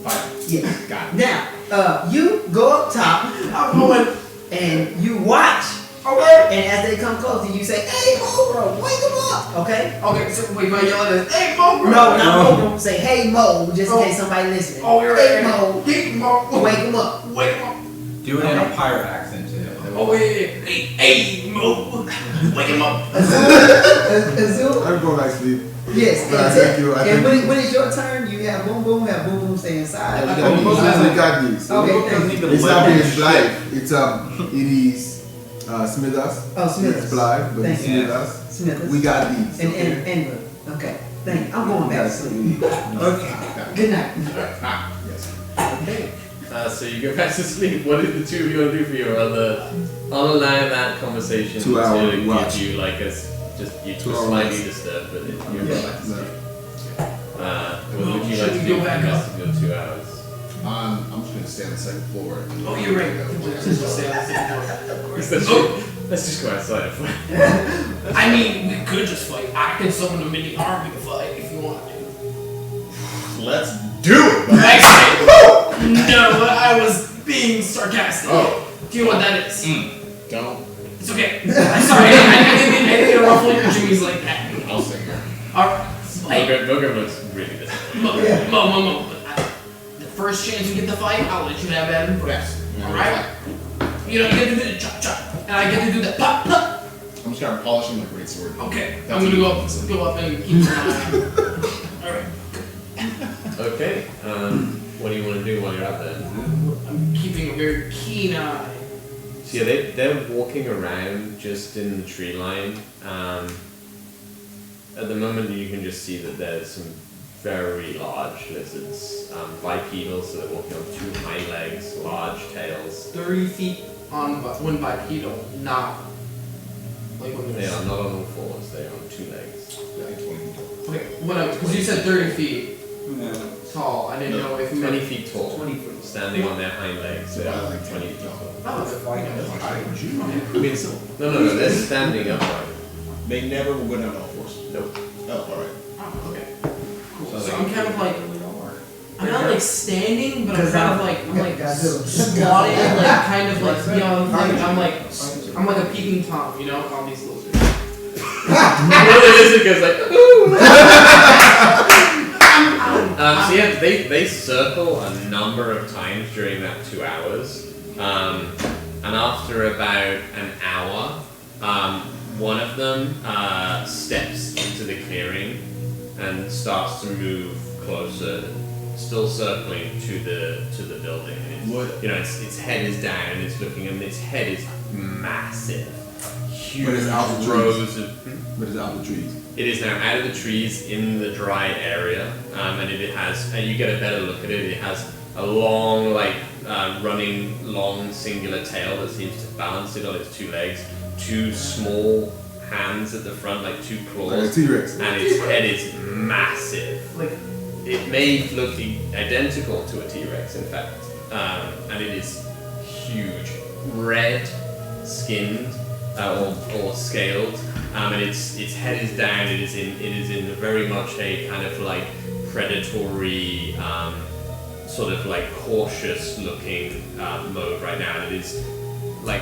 [SPEAKER 3] fight.
[SPEAKER 4] Yeah.
[SPEAKER 3] Got it.
[SPEAKER 4] Now, you go up top
[SPEAKER 6] I'm going.
[SPEAKER 4] and you watch.
[SPEAKER 6] Okay.
[SPEAKER 4] And as they come close, you say, "Hey, Mo, bro, wake them up." Okay?
[SPEAKER 6] Okay, so wait, do I yell at this? Hey, Mo, bro.
[SPEAKER 4] No, not Mo. Say, "Hey, Mo," just in
[SPEAKER 6] Oh.
[SPEAKER 4] case somebody listening.
[SPEAKER 6] Oh, you're
[SPEAKER 4] Hey,
[SPEAKER 6] right.
[SPEAKER 4] Mo,
[SPEAKER 6] Hey, Mo.
[SPEAKER 4] wake them up.
[SPEAKER 6] Wake him up.
[SPEAKER 5] Do it in a pirate accent too.
[SPEAKER 6] Oh, wait. Hey, Mo. Wake him up.
[SPEAKER 4] Azul?
[SPEAKER 1] I'm going back to sleep.
[SPEAKER 4] Yes.
[SPEAKER 1] But I
[SPEAKER 4] And
[SPEAKER 1] thank you, I
[SPEAKER 4] and
[SPEAKER 1] thank
[SPEAKER 4] when it's your turn, you have boom boom, stay inside.
[SPEAKER 1] We got these.
[SPEAKER 4] Okay, thank you.
[SPEAKER 1] It's not being Blith. It's it is Smithers.
[SPEAKER 4] Oh, Smithers.
[SPEAKER 1] It's Blith, but
[SPEAKER 4] Thank
[SPEAKER 1] it's
[SPEAKER 4] you.
[SPEAKER 1] Smithers.
[SPEAKER 4] Smithers.
[SPEAKER 1] We got these.
[SPEAKER 4] And okay. Thank you. I'm going back to sleep.
[SPEAKER 3] Okay.
[SPEAKER 4] Good night.
[SPEAKER 3] Ah, yes.
[SPEAKER 2] Okay. So you go back to sleep. What did the two of you want to do for your other? I'll allow that conversation
[SPEAKER 1] 2 hour
[SPEAKER 2] to
[SPEAKER 1] watch.
[SPEAKER 2] give you like a just you
[SPEAKER 1] 2
[SPEAKER 2] were
[SPEAKER 1] hour
[SPEAKER 2] slightly
[SPEAKER 1] watch.
[SPEAKER 2] disturbed, but you
[SPEAKER 1] Yeah,
[SPEAKER 2] go back to
[SPEAKER 1] no.
[SPEAKER 2] sleep. What would you
[SPEAKER 6] Should
[SPEAKER 2] like to
[SPEAKER 6] we
[SPEAKER 2] do
[SPEAKER 6] go
[SPEAKER 2] for
[SPEAKER 6] back
[SPEAKER 2] the
[SPEAKER 6] up?
[SPEAKER 2] rest of your 2 hours?
[SPEAKER 3] I'm just gonna stay on the second floor.
[SPEAKER 6] Oh, you're right. Just stay on the same floor.
[SPEAKER 2] Let's just go outside.
[SPEAKER 6] I mean, we could just fight. I can summon a mini army to fight if you want to.
[SPEAKER 3] Let's do it.
[SPEAKER 6] Actually, no, I was being sarcastic.
[SPEAKER 3] Oh.
[SPEAKER 6] Do you know what that is?
[SPEAKER 3] Don't.
[SPEAKER 6] It's okay. I'm sorry. I didn't mean to ruffle your jimmies like that.
[SPEAKER 3] I'll stay here.
[SPEAKER 6] Alright. Like,
[SPEAKER 2] Bogo looks really good.
[SPEAKER 6] Mo. The first chance we get to fight, I'll let you have that in first. Alright? You know, you get to do the chop chop. And I get to do the pop pop.
[SPEAKER 3] I'm just gonna polishing my greatsword.
[SPEAKER 6] Okay.
[SPEAKER 3] That's
[SPEAKER 6] I'm gonna
[SPEAKER 3] what
[SPEAKER 6] go up and keep an eye. Alright.
[SPEAKER 2] Okay. What do you want to do while you're out there?
[SPEAKER 6] I'm keeping a very keen eye.
[SPEAKER 2] So yeah, they're walking around just in the tree line. At the moment, you can just see that there's some very large lizards, bipedal, so they're walking on 2 hind legs, large tails.
[SPEAKER 6] 30 feet on one bipedal, not like when
[SPEAKER 2] They
[SPEAKER 6] there's.
[SPEAKER 2] are not on all 4s; they are on 2 legs.
[SPEAKER 3] Yeah, like 20 feet.
[SPEAKER 6] Okay, whatever. Because you said 30 feet
[SPEAKER 5] Yeah.
[SPEAKER 6] tall. I didn't know if you
[SPEAKER 2] 20
[SPEAKER 6] meant.
[SPEAKER 2] feet tall,
[SPEAKER 4] 20 feet.
[SPEAKER 2] standing on their hind legs. They are
[SPEAKER 3] Like
[SPEAKER 2] 20 feet tall.
[SPEAKER 6] Oh, that's fine.
[SPEAKER 2] I mean, no, they're standing upright.
[SPEAKER 3] They never will go down all fours.
[SPEAKER 2] Nope.
[SPEAKER 3] Oh, alright.
[SPEAKER 6] Oh, okay. Cool.
[SPEAKER 2] So
[SPEAKER 6] So
[SPEAKER 2] they-
[SPEAKER 6] I'm kind of like, I'm not like standing, but I'm kind of like, I'm like
[SPEAKER 4] Gotta do it.
[SPEAKER 6] squatting, like kind of like, you know, I'm like a peeping Tom, you know, on these lizards.
[SPEAKER 2] The lizard goes like, ooh. So yeah, they circle a number of times during that 2 hours, and after about an hour, one of them steps into the clearing and starts to move closer, still circling to the building. And
[SPEAKER 3] What?
[SPEAKER 2] you know, its head is down and it's looking, and its head is massive, huge
[SPEAKER 1] But it's out of the
[SPEAKER 2] rows
[SPEAKER 1] trees.
[SPEAKER 2] of.
[SPEAKER 1] But it's out the trees.
[SPEAKER 2] It is now out of the trees in the dry area, and it has, and you get a better look at it, it has a long, running, long, singular tail that seems to balance it on its 2 legs, 2 small hands at the front, like 2
[SPEAKER 1] Like a
[SPEAKER 2] claws,
[SPEAKER 1] T-Rex.
[SPEAKER 2] and its head is massive.
[SPEAKER 6] Like,
[SPEAKER 2] It may look identical to a T-Rex, in fact, and it is huge, red skinned or scaled, and its head is down. It is in very much a kind of like predatory, sort of like cautious looking mode right now. And it is like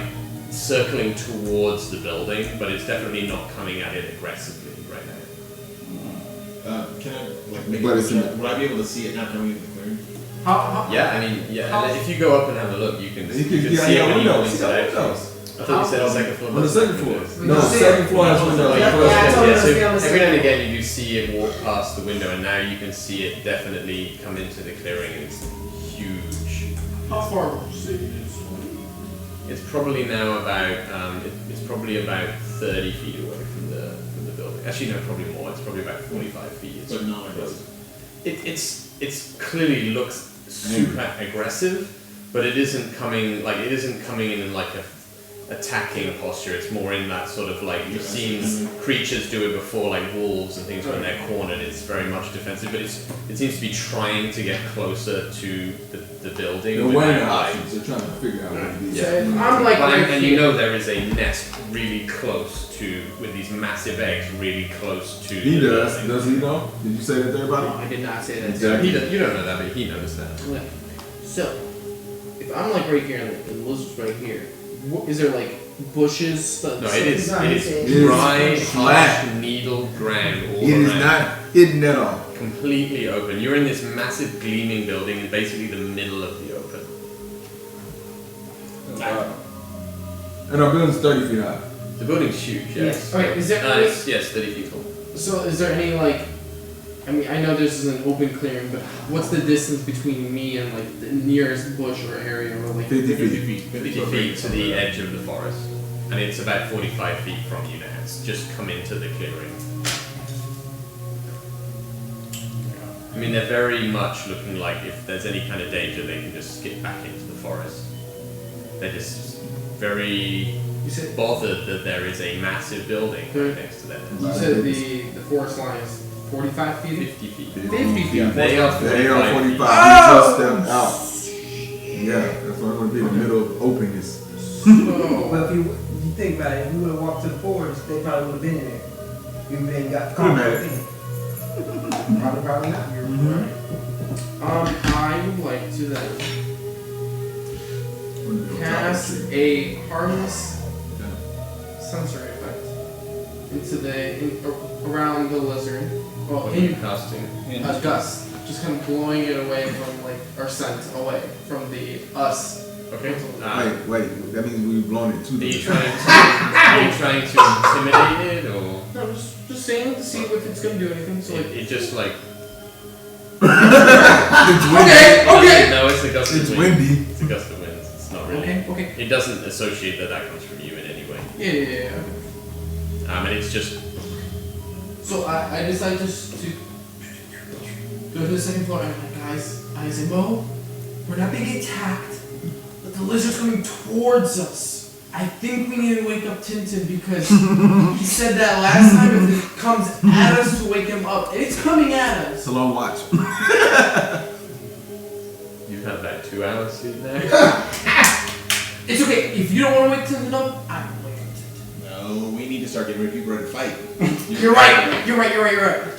[SPEAKER 2] circling towards the building, but it's definitely not coming at it aggressively right now.
[SPEAKER 3] Can I like make
[SPEAKER 1] But it's in
[SPEAKER 3] would I be able to see it now coming into the clearing?
[SPEAKER 6] How?
[SPEAKER 2] Yeah, I mean, yeah.
[SPEAKER 6] How-
[SPEAKER 2] If you go up and have a look, you can
[SPEAKER 1] You can
[SPEAKER 2] see
[SPEAKER 1] see
[SPEAKER 2] it
[SPEAKER 1] our
[SPEAKER 2] when you go
[SPEAKER 1] windows. See our
[SPEAKER 2] inside.
[SPEAKER 1] windows.
[SPEAKER 2] I thought you said on the second floor.
[SPEAKER 1] On the second floor.
[SPEAKER 2] Windows.
[SPEAKER 1] No,
[SPEAKER 6] You see
[SPEAKER 1] second
[SPEAKER 6] it.
[SPEAKER 1] floor has
[SPEAKER 2] Oh,
[SPEAKER 1] windows.
[SPEAKER 4] Yeah,
[SPEAKER 1] First
[SPEAKER 4] yeah, I
[SPEAKER 1] floor.
[SPEAKER 4] told
[SPEAKER 2] Yeah,
[SPEAKER 4] us
[SPEAKER 2] so
[SPEAKER 4] to be on the
[SPEAKER 2] every now and
[SPEAKER 4] second.
[SPEAKER 2] again you do see it walk past the window, and now you can see it definitely come into the clearing, and it's huge.
[SPEAKER 6] How far would you say it is?
[SPEAKER 2] It's probably now about it's probably about 30 feet away from the building. Actually, no, probably more. It's probably about 45 feet. It's
[SPEAKER 3] But not
[SPEAKER 2] close. It's clearly looks super aggressive, but it isn't coming in like a attacking posture. It's more in that sort of like you've seen creatures do it before, like wolves and things when they're cornered. It's very much defensive, but it seems to be trying to get closer to the building.
[SPEAKER 1] They're weighing the
[SPEAKER 2] without, like,
[SPEAKER 1] options. They're trying to figure out what it is.
[SPEAKER 6] So if I'm like
[SPEAKER 2] But
[SPEAKER 6] right
[SPEAKER 2] and you
[SPEAKER 6] here,
[SPEAKER 2] know there is a nest really close to, with these massive eggs really close to
[SPEAKER 1] He
[SPEAKER 2] the
[SPEAKER 1] does.
[SPEAKER 2] building.
[SPEAKER 1] Does he know? Did you say that to everybody?
[SPEAKER 6] I did not say that.
[SPEAKER 1] Exactly.
[SPEAKER 2] You don't know that, but he knows that.
[SPEAKER 6] Yeah. So, if I'm like right here and the lizard's right here, is there like bushes?
[SPEAKER 2] No, it is
[SPEAKER 1] It is
[SPEAKER 2] dry,
[SPEAKER 1] flat.
[SPEAKER 2] harsh needle ground all
[SPEAKER 1] It is
[SPEAKER 2] around.
[SPEAKER 1] not hidden at all.
[SPEAKER 2] Completely open. You're in this massive gleaming building in basically the middle of the open.
[SPEAKER 1] And our building's 30 feet high.
[SPEAKER 2] The building's huge, yes.
[SPEAKER 6] Okay, is there any,
[SPEAKER 2] Yes, 30 feet tall.
[SPEAKER 6] so is there any like, I mean, I know this is an open clearing, but what's the distance between me and like the nearest bush or area or like
[SPEAKER 1] 50 feet.
[SPEAKER 2] 50 feet to the edge of the forest. And it's about 45 feet from you now. It's just come into the clearing. I mean, they're very much looking like if there's any kind of danger, they can just skip back into the forest. They're just very
[SPEAKER 6] You said
[SPEAKER 2] bothered that there is a massive building right next to them.
[SPEAKER 6] you said the forest line is 45 feet.
[SPEAKER 2] 50 feet.
[SPEAKER 6] 50 feet.
[SPEAKER 2] They are
[SPEAKER 1] They are
[SPEAKER 2] 45 feet.
[SPEAKER 1] 45. We just stepped out. Yeah, that's why I'm going to be in the middle of openness.
[SPEAKER 6] Oh.
[SPEAKER 4] Well, if you think about it, if we would have walked to the forest, they probably would have been in there. You would have got
[SPEAKER 1] Could've
[SPEAKER 4] caught
[SPEAKER 1] made
[SPEAKER 4] right
[SPEAKER 1] it.
[SPEAKER 4] then. Probably not. You're right.
[SPEAKER 6] I would like to then cast a harmless sensory effect into around the lizard. Well,
[SPEAKER 2] What are you casting?
[SPEAKER 6] a gust, just kind of blowing it away from like our scent away from the us.
[SPEAKER 2] Okay.
[SPEAKER 1] Wait. That means we've blown it too.
[SPEAKER 2] Are you trying to intimidate it, or
[SPEAKER 6] No, just saying to see if it's gonna do anything. So like,
[SPEAKER 2] it just like?
[SPEAKER 1] It's windy.
[SPEAKER 6] okay.
[SPEAKER 2] No, it's a gust of
[SPEAKER 1] It's
[SPEAKER 2] wind.
[SPEAKER 1] windy.
[SPEAKER 2] It's a gust of wind. It's not really.
[SPEAKER 6] Okay.
[SPEAKER 2] It doesn't associate that comes from you in any way.
[SPEAKER 6] Yeah.
[SPEAKER 2] And it's just
[SPEAKER 6] So I decided just to go to the second floor and I'm like, guys, I say, Mo, we're not being attacked, but the lizard's coming towards us. I think we need to wake up Tintin because he said that last time if it comes at us to wake him up, and it's coming at us.
[SPEAKER 1] It's a long watch.
[SPEAKER 2] you've had about 2 hours sleep now.
[SPEAKER 6] It's okay, if you don't want to wake Tintin up, I will wake up Tintin.
[SPEAKER 3] No, we need to start getting ready people ready to fight.
[SPEAKER 6] You're right.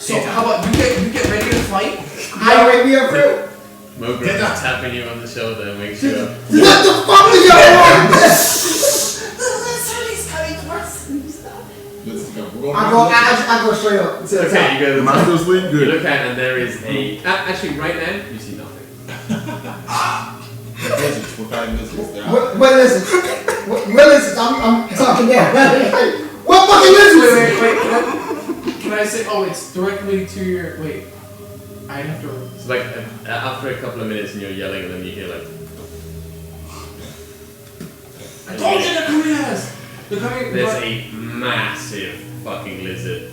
[SPEAKER 6] So how about you get ready to fight?
[SPEAKER 4] I already be afraid.
[SPEAKER 2] Mogul is tapping you on the shoulder and wakes you up.
[SPEAKER 4] What the fuck do y'all want?
[SPEAKER 3] Let's go. We're going
[SPEAKER 4] I go straight up to the top.
[SPEAKER 2] Okay, you go to
[SPEAKER 1] Am
[SPEAKER 2] the
[SPEAKER 1] I
[SPEAKER 2] top.
[SPEAKER 1] still asleep?
[SPEAKER 2] You
[SPEAKER 1] Good.
[SPEAKER 2] look out and there is a... actually, right now, you see nothing.
[SPEAKER 3] Lizards. We're fighting lizards. They're out.
[SPEAKER 4] What lizards? What lizards? I'm talking down. What fucking lizards?
[SPEAKER 6] Wait. Can I say? Oh, it's directly to your. Wait. I have to.
[SPEAKER 2] It's like after a couple of minutes and you're yelling and then you hear like...
[SPEAKER 6] I told you they're coming at us. They're coming.
[SPEAKER 2] There's a massive fucking lizard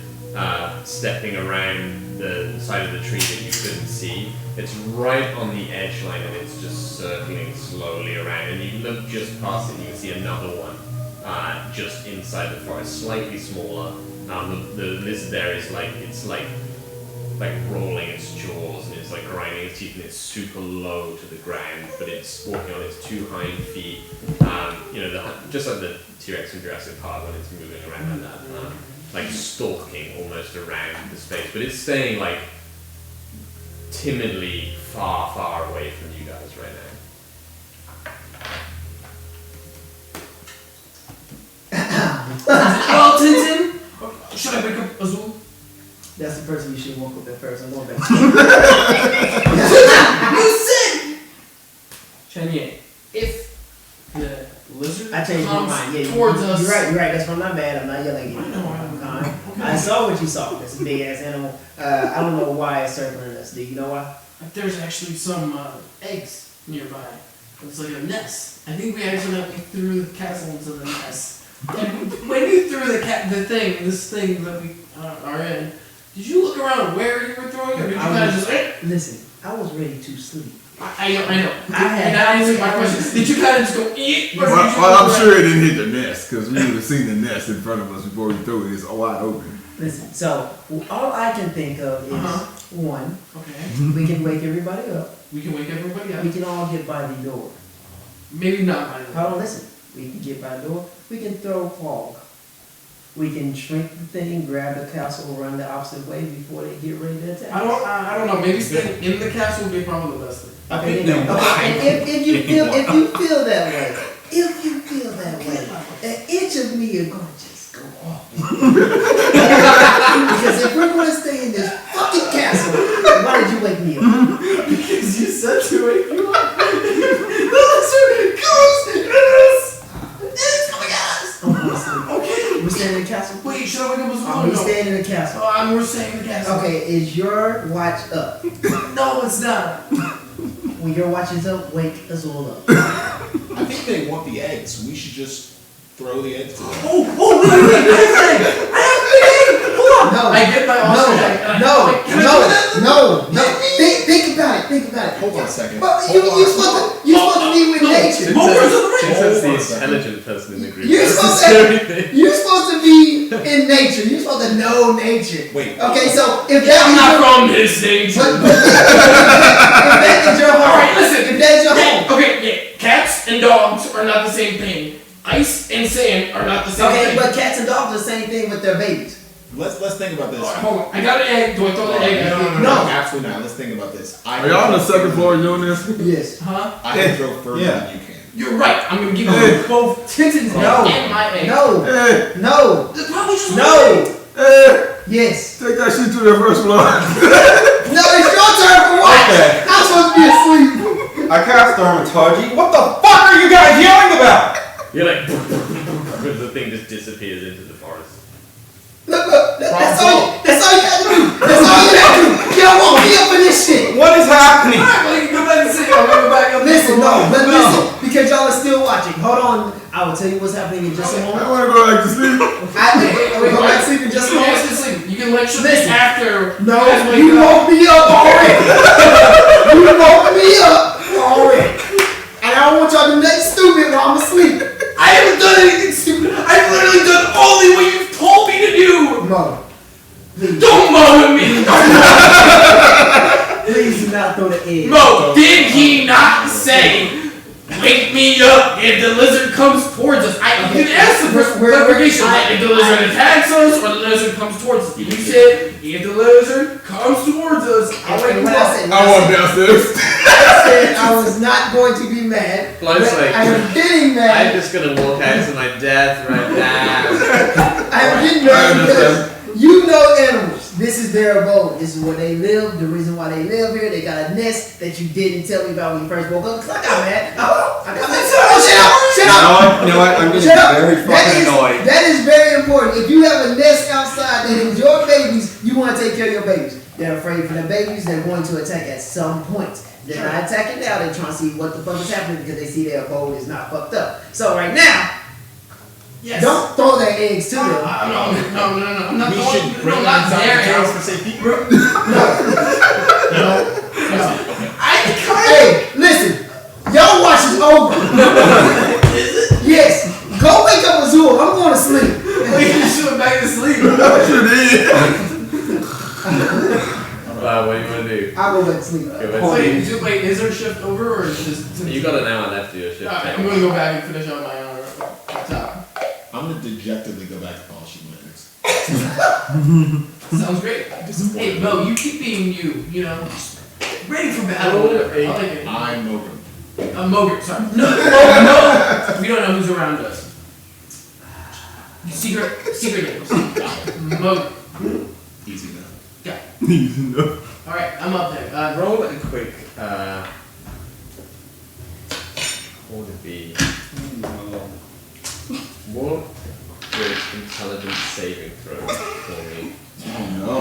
[SPEAKER 2] stepping around the side of the tree that you couldn't see. It's right on the edge line and it's just circling slowly around. And you look just past it and you can see another one just inside the forest, slightly smaller. The lizard there is like, it's like rolling its jaws and it's like grinding its teeth and it's super low to the ground, but it's walking on its 2 hind feet. Just like the T-Rex from Jurassic Park when it's moving around like that, like stalking almost around the space, but it's staying like timidly far away from you guys right now.
[SPEAKER 6] Well, Tintin. Should I wake up Azul?
[SPEAKER 4] That's the person you should walk up at first. I'm going back.
[SPEAKER 6] You said Chenier, if the lizard
[SPEAKER 4] I changed my
[SPEAKER 6] comes
[SPEAKER 4] mind. Yeah,
[SPEAKER 6] towards
[SPEAKER 4] you're
[SPEAKER 6] us,
[SPEAKER 4] right. You're right. That's why I'm not mad. I'm not yelling at you.
[SPEAKER 6] I know,
[SPEAKER 4] I'm calm.
[SPEAKER 6] okay.
[SPEAKER 4] I saw what you saw. This big ass animal. I don't know why it's circling us. Do you know why?
[SPEAKER 6] there's actually some eggs nearby. It's like a nest. I think we accidentally threw the castle into the nest. And when you threw this thing that we are in, did you look around where you were throwing it, or did you kind of just
[SPEAKER 4] Listen, I was ready to sleep.
[SPEAKER 6] I know.
[SPEAKER 4] I had-
[SPEAKER 6] And that answered my question. Did you kind of just go eat? Or did you
[SPEAKER 1] Well, I'm
[SPEAKER 6] go
[SPEAKER 1] sure it didn't hit the nest because we would have seen the nest in front of us before we threw it. It's wide open.
[SPEAKER 4] Listen, so all I can think of is one,
[SPEAKER 6] Okay.
[SPEAKER 4] we can wake everybody up.
[SPEAKER 6] We can wake everybody up.
[SPEAKER 4] We can all get by the door.
[SPEAKER 6] Maybe not by the
[SPEAKER 4] Hold on, listen. We can get by the door. We can throw fog. We can shrink the thing, grab the castle, run the opposite way before they get ready to attack.
[SPEAKER 6] I don't know. Maybe staying in the castle would be probably the best thing.
[SPEAKER 4] Okay, and if you feel that way, and each of me are gonna just go off. Because if we're gonna stay in this fucking castle, why did you wake me up?
[SPEAKER 6] Because you said to wake you up. The lizard goes. It's coming at us.
[SPEAKER 4] I'm gonna sleep.
[SPEAKER 6] Okay.
[SPEAKER 4] We're staying in the castle.
[SPEAKER 6] Wait, should I wake up as well?
[SPEAKER 4] Are we
[SPEAKER 6] No.
[SPEAKER 4] staying in the castle?
[SPEAKER 6] We're staying in the castle.
[SPEAKER 4] Okay, is your watch up?
[SPEAKER 6] No, it's not.
[SPEAKER 4] When your watch is up, wake us all up.
[SPEAKER 3] I think they want the eggs. We should just throw the eggs to them.
[SPEAKER 6] Oh, wait, I have an egg. Hold on.
[SPEAKER 4] No,
[SPEAKER 6] I get my awesome egg. Can I do that?
[SPEAKER 4] no. Think about it.
[SPEAKER 3] Hold on a second.
[SPEAKER 4] But you're supposed to be with nature.
[SPEAKER 2] Since the intelligent person in the group.
[SPEAKER 4] You're
[SPEAKER 2] That's the
[SPEAKER 4] supposed
[SPEAKER 2] scary
[SPEAKER 4] to,
[SPEAKER 2] thing.
[SPEAKER 4] you're supposed to be in nature. You're supposed to know nature.
[SPEAKER 3] Wait.
[SPEAKER 4] Okay, so if
[SPEAKER 6] I'm not
[SPEAKER 4] that
[SPEAKER 6] from this nature.
[SPEAKER 4] if that is your home,
[SPEAKER 6] Alright, listen.
[SPEAKER 4] if that's your home,
[SPEAKER 6] Okay, cats and dogs are not the same thing. Ice and sand are not the same
[SPEAKER 4] okay,
[SPEAKER 6] thing.
[SPEAKER 4] but cats and dogs are the same thing with their babies.
[SPEAKER 3] Let's think about this.
[SPEAKER 6] Hold on. I got an egg. Do I throw the egg?
[SPEAKER 3] No, absolutely not. Let's think about this.
[SPEAKER 1] Are y'all on the second floor doing this?
[SPEAKER 4] Yes.
[SPEAKER 6] Huh?
[SPEAKER 3] I can throw further than you can.
[SPEAKER 6] You're right. I'm gonna give you both Tintin's
[SPEAKER 4] No.
[SPEAKER 6] egg and my egg.
[SPEAKER 4] No.
[SPEAKER 1] Hey,
[SPEAKER 4] No.
[SPEAKER 6] It's probably just
[SPEAKER 4] No.
[SPEAKER 1] hey,
[SPEAKER 4] Yes.
[SPEAKER 1] take that shit to the first floor.
[SPEAKER 4] No, it's your turn for what?
[SPEAKER 5] Okay.
[SPEAKER 4] I'm supposed to be asleep.
[SPEAKER 5] I cast Thaumaturgy. What the fuck are you guys yelling about?
[SPEAKER 2] You're like, the thing just disappears into the forest.
[SPEAKER 4] Look, that's all you gotta do. That's all you gotta do. Y'all won't be up for this shit.
[SPEAKER 5] What is happening?
[SPEAKER 6] Alright, well, you can go back and sit. I'm gonna go back up.
[SPEAKER 4] Listen, listen, because y'all are still watching. Hold on, I will tell you what's happening in just a
[SPEAKER 1] I
[SPEAKER 4] moment.
[SPEAKER 1] want to go back to sleep.
[SPEAKER 4] We'll go back to sleep in just a moment.
[SPEAKER 6] Listen, you can lecture me
[SPEAKER 4] Listen.
[SPEAKER 6] after.
[SPEAKER 4] No,
[SPEAKER 6] as we
[SPEAKER 4] you
[SPEAKER 6] go.
[SPEAKER 4] woke me up already. You woke me up already. And I don't want y'all to do nothing stupid while I'm asleep.
[SPEAKER 6] I haven't done anything stupid. I've literally done only what you've told me to do.
[SPEAKER 4] Mo, please.
[SPEAKER 6] Don't mow with me.
[SPEAKER 4] Please do not throw the egg.
[SPEAKER 6] Mo, did he not say, wake me up if the lizard comes towards us? You can ask the clarification, like if the lizard attacks us or the lizard comes towards us. You said, if the lizard comes towards us, I'll wake him
[SPEAKER 4] What
[SPEAKER 6] up.
[SPEAKER 4] I said,
[SPEAKER 1] I want downstairs.
[SPEAKER 4] I said I was not going to be mad.
[SPEAKER 2] Well, it's
[SPEAKER 4] but
[SPEAKER 2] like-
[SPEAKER 4] I am getting
[SPEAKER 2] I'm
[SPEAKER 4] mad.
[SPEAKER 2] just gonna walk out to my death right now.
[SPEAKER 4] I am getting
[SPEAKER 1] I
[SPEAKER 4] mad
[SPEAKER 1] understand.
[SPEAKER 4] because you know animals. This is their abode. This is where they live. The reason why they live here, they got a nest that you didn't tell me about when you first woke up. Cause I got mad. I got mad. Oh, shut up!
[SPEAKER 5] You know what? I'm getting
[SPEAKER 4] Shut up!
[SPEAKER 5] very fucking annoyed.
[SPEAKER 4] That is very important. If you have a nest outside that is your babies, you want to take care of your babies. They're afraid for their babies. They're going to attack at some point. They're not attacking now. They're trying to see what the fuck is happening because they see their abode is not fucked up. So right now,
[SPEAKER 6] Yes.
[SPEAKER 4] don't throw their eggs to them.
[SPEAKER 6] No. I'm not
[SPEAKER 3] We
[SPEAKER 6] going.
[SPEAKER 3] should bring
[SPEAKER 6] No,
[SPEAKER 3] them
[SPEAKER 6] not
[SPEAKER 3] inside
[SPEAKER 6] there.
[SPEAKER 3] the house for safety.
[SPEAKER 4] Hey, listen. Y'all watch is over. Yes. Go wake up Azul. I'm going to sleep.
[SPEAKER 6] You should have back to sleep.
[SPEAKER 1] I sure did.
[SPEAKER 2] What do you want to do?
[SPEAKER 4] I'll go back to sleep.
[SPEAKER 2] Okay, let's see.
[SPEAKER 6] Wait, is our shift over or is just?
[SPEAKER 2] You got an hour left to your shift.
[SPEAKER 6] Alright, I'm gonna go back and finish on my own top.
[SPEAKER 3] I'm gonna dejectedly go back to polishing my eggs.
[SPEAKER 6] Sounds great. Hey, Bo, you keep being you know, just ready for battle. Whatever. I like it.
[SPEAKER 3] I'm Mogan.
[SPEAKER 6] Mogert, sorry. No, we don't know who's around us. Secret names. Mogert.
[SPEAKER 3] Easy enough.
[SPEAKER 6] Alright, I'm up there.
[SPEAKER 2] Roll a quick What would it be? What would intelligence saving throw for me?
[SPEAKER 3] Oh no.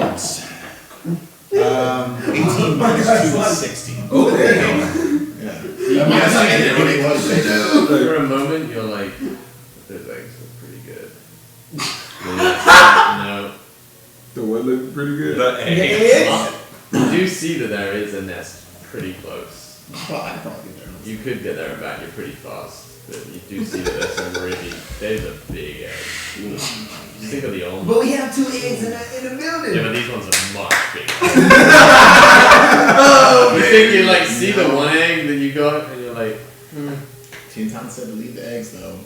[SPEAKER 3] 18 minus 2 is 16.
[SPEAKER 1] Oh, damn.
[SPEAKER 3] Yeah.
[SPEAKER 2] For a moment, you're like, those eggs look pretty good. No.
[SPEAKER 1] The what looked pretty good.
[SPEAKER 5] The eggs.
[SPEAKER 2] You do see that there is a nest pretty close.
[SPEAKER 3] Well, I can probably get there.
[SPEAKER 2] You could get there and back, you're pretty fast. But you do see that there's some really, there's a big egg. Just think of the almond.
[SPEAKER 4] But we have 2 eggs in the building.
[SPEAKER 2] Yeah, but these ones are much bigger. You think you like see the one egg that you got and you're like,
[SPEAKER 3] Tintan said to leave the eggs though.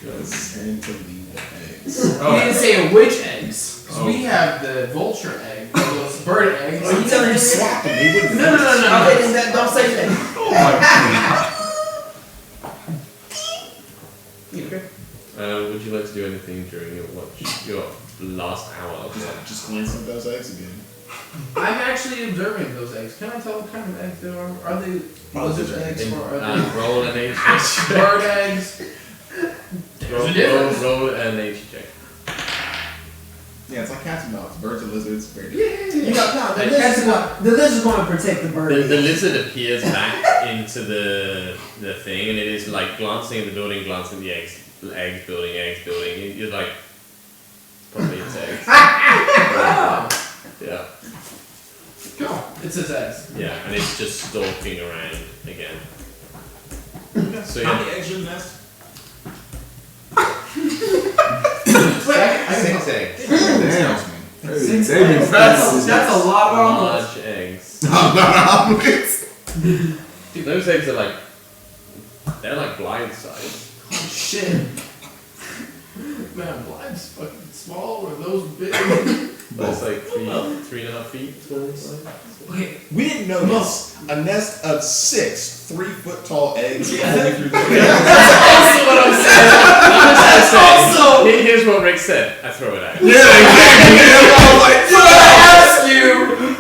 [SPEAKER 3] Tend to leave the eggs.
[SPEAKER 6] You didn't say which eggs. 'Cause we have the vulture egg, those bird eggs.
[SPEAKER 3] Are you telling me swap them? They wouldn't.
[SPEAKER 6] No.
[SPEAKER 4] Okay, then don't say that.
[SPEAKER 2] okay. Would you like to do anything during your last hour of that?
[SPEAKER 3] Just glancing at those eggs again.
[SPEAKER 6] I'm actually observing those eggs. Can I tell what kind of eggs they are? Are they lizard eggs or are they
[SPEAKER 2] Roll an age check.
[SPEAKER 6] bird eggs?
[SPEAKER 2] Roll an age check.
[SPEAKER 3] Yeah, it's like cats and dogs. Birds and lizards. Very different.
[SPEAKER 4] You know, no, the lizard's going to protect the bird.
[SPEAKER 2] The lizard appears back into the thing, and it is like glancing at the building, glancing at the eggs, building. You're like, probably it's eggs. Yeah.
[SPEAKER 6] Cool. It's its eggs.
[SPEAKER 2] Yeah, and it's just stalking around again. So
[SPEAKER 3] How
[SPEAKER 2] yeah,
[SPEAKER 3] many eggs are in the nest?
[SPEAKER 2] six eggs.
[SPEAKER 1] Damn.
[SPEAKER 6] Six
[SPEAKER 1] They
[SPEAKER 6] eggs.
[SPEAKER 1] be fast.
[SPEAKER 6] That's a lot of omelets.
[SPEAKER 2] Large eggs.
[SPEAKER 1] Omelets.
[SPEAKER 2] Dude, those eggs are like, they're like blind size.
[SPEAKER 6] Oh shit. Man, blind's fucking small or those big?
[SPEAKER 2] But it's like 3.5 feet tall.
[SPEAKER 6] Okay.
[SPEAKER 3] We didn't know this. A nest of 6 3-foot-tall eggs.
[SPEAKER 6] Yeah.
[SPEAKER 3] Only through the
[SPEAKER 6] That's what I'm saying. That's also.
[SPEAKER 2] Here's what Rick said. I throw it out.
[SPEAKER 1] Yeah, exactly. I was like,
[SPEAKER 6] I asked you.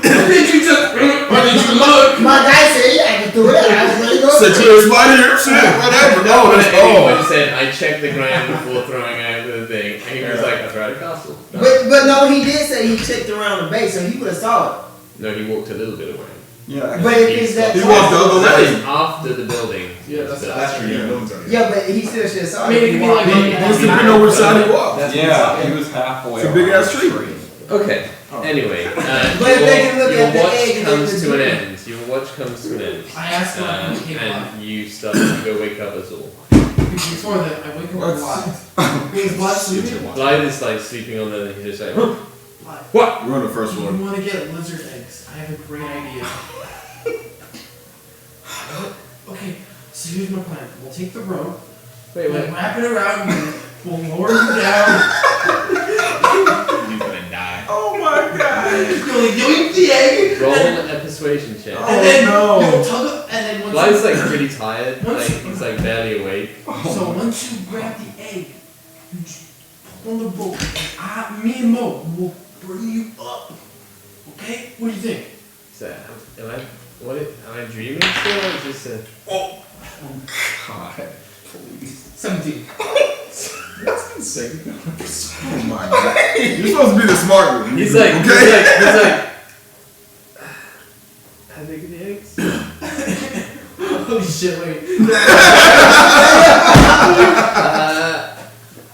[SPEAKER 6] Did you just? Or did you look?
[SPEAKER 4] My guy said, yeah, I can do it. I was really good.
[SPEAKER 1] such a smart here, shit, whatever. No, that's all.
[SPEAKER 2] He said, I checked the ground before throwing out the thing. And he was like, I tried a castle. No.
[SPEAKER 4] But no, he did say he checked around the base, so he would have saw it.
[SPEAKER 2] No, he walked a little bit away.
[SPEAKER 5] Yeah.
[SPEAKER 4] But if it's that
[SPEAKER 1] He walked the other
[SPEAKER 2] That
[SPEAKER 1] way.
[SPEAKER 2] is after the building.
[SPEAKER 6] Yeah,
[SPEAKER 3] That's true. Yeah, buildings are.
[SPEAKER 4] Yeah, but he still should have saw
[SPEAKER 6] I mean, it could be like
[SPEAKER 1] Just depending on which side he walked.
[SPEAKER 5] Yeah, he was halfway.
[SPEAKER 1] It's a big
[SPEAKER 5] around
[SPEAKER 1] ass
[SPEAKER 5] the
[SPEAKER 1] tree.
[SPEAKER 2] Okay. Anyway,
[SPEAKER 4] But if they can look
[SPEAKER 2] your
[SPEAKER 4] at the
[SPEAKER 2] watch
[SPEAKER 4] egg,
[SPEAKER 2] comes
[SPEAKER 4] they
[SPEAKER 2] to an
[SPEAKER 4] could-
[SPEAKER 2] end. Your watch comes to an end.
[SPEAKER 6] I asked him when he came alive.
[SPEAKER 2] And you start to go wake up as all.
[SPEAKER 6] Before that, I wake up
[SPEAKER 1] What?
[SPEAKER 6] alive. Is Blood sleeping?
[SPEAKER 2] Blythe is like sleeping on the. He's just like,
[SPEAKER 6] Blood.
[SPEAKER 2] what?
[SPEAKER 1] We're on the first floor.
[SPEAKER 6] You want to get lizard eggs? I have a great idea. Okay, so here's my plan. We'll take the rope,
[SPEAKER 2] Wait,
[SPEAKER 6] we'll wrap it around you, we'll lower you down,
[SPEAKER 3] You're gonna die.
[SPEAKER 1] Oh my god.
[SPEAKER 6] you'll eat the egg,
[SPEAKER 2] Roll
[SPEAKER 6] and
[SPEAKER 2] a persuasion check.
[SPEAKER 6] then
[SPEAKER 1] no.
[SPEAKER 6] you'll tug it, and then once
[SPEAKER 2] Blythe's
[SPEAKER 6] you,
[SPEAKER 2] like pretty tired.
[SPEAKER 6] Once-
[SPEAKER 2] Like he's like barely awake.
[SPEAKER 6] so once you grab the egg, you just pull on the rope, and me and Mo will bring you up. Okay? What do you think?
[SPEAKER 2] So, am I dreaming still? Or is this a...
[SPEAKER 5] God, please.
[SPEAKER 6] 17.
[SPEAKER 3] That's insane.
[SPEAKER 1] Oh my god. You're supposed to be the smart one.
[SPEAKER 2] He's like,
[SPEAKER 1] okay?
[SPEAKER 2] he's like, how big are the eggs?
[SPEAKER 6] Holy shit, wait.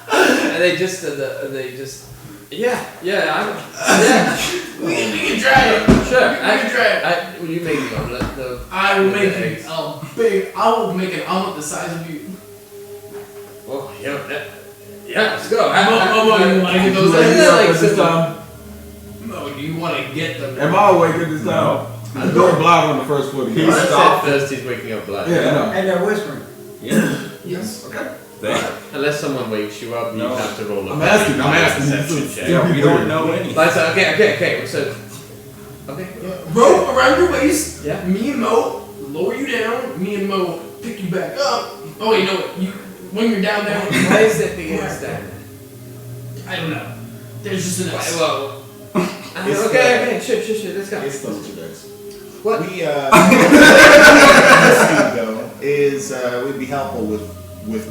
[SPEAKER 2] And they just, yeah,
[SPEAKER 6] We can try it.
[SPEAKER 2] sure.
[SPEAKER 6] We can try it.
[SPEAKER 2] Will you make the omelet though?
[SPEAKER 6] I will
[SPEAKER 2] With
[SPEAKER 6] make
[SPEAKER 2] the eggs?
[SPEAKER 6] I will make an omelet the size of you.
[SPEAKER 2] Well, yeah, let's go.
[SPEAKER 6] Mo, you want to get those
[SPEAKER 1] Wake
[SPEAKER 6] eggs?
[SPEAKER 1] me up at this time.
[SPEAKER 6] Mo, do you want to get them?
[SPEAKER 1] Am I awake at this time? I'm doing blind on the first floor.
[SPEAKER 2] I
[SPEAKER 1] Yeah,
[SPEAKER 2] said first he's waking up blood.
[SPEAKER 1] I know.
[SPEAKER 4] And they're whispering.
[SPEAKER 6] Yes.
[SPEAKER 1] Okay.
[SPEAKER 2] Unless someone wakes you up, you
[SPEAKER 5] No.
[SPEAKER 2] have to roll a
[SPEAKER 1] I'm asking.
[SPEAKER 2] perception check.
[SPEAKER 5] Yeah, we don't know anything.
[SPEAKER 2] Like, so, okay. So, okay.
[SPEAKER 6] Rope around your waist.
[SPEAKER 2] Yeah.
[SPEAKER 6] Me and Mo lower you down. Me and Mo pick you back up. Oh wait, no. When you're down there.
[SPEAKER 2] Why is that big egg stand?
[SPEAKER 6] I don't know. There's just an S.
[SPEAKER 2] Well,
[SPEAKER 3] It's
[SPEAKER 2] okay, sure, let's go.
[SPEAKER 3] It's those two guys.
[SPEAKER 2] What?
[SPEAKER 3] We, this dude, though, is would be helpful with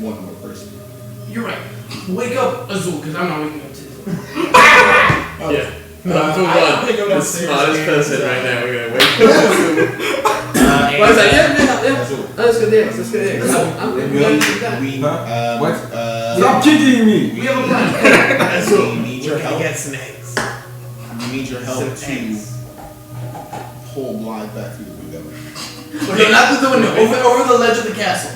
[SPEAKER 3] one more person.
[SPEAKER 6] You're right. Wake up, Azul, because I'm not waking up today.
[SPEAKER 2] Yeah. Number
[SPEAKER 3] I'm
[SPEAKER 2] one,
[SPEAKER 3] gonna go
[SPEAKER 2] the
[SPEAKER 3] downstairs
[SPEAKER 2] smartest
[SPEAKER 3] and,
[SPEAKER 2] person right now. We're gonna wait for
[SPEAKER 3] Azul.
[SPEAKER 2] Why is that? Yeah.
[SPEAKER 3] Azul.
[SPEAKER 2] Let's go there. Let's go there. I'm
[SPEAKER 3] We,
[SPEAKER 2] going to that.
[SPEAKER 1] What?
[SPEAKER 3] Uh,
[SPEAKER 1] Stop kicking me!
[SPEAKER 6] We have a plan.
[SPEAKER 3] we need your
[SPEAKER 2] We're gonna
[SPEAKER 3] help.
[SPEAKER 2] get some eggs.
[SPEAKER 3] We need your help
[SPEAKER 2] Some
[SPEAKER 3] to
[SPEAKER 2] eggs.
[SPEAKER 3] pull Blythe back through the window.
[SPEAKER 6] Okay, not through the window. Over the ledge of the castle.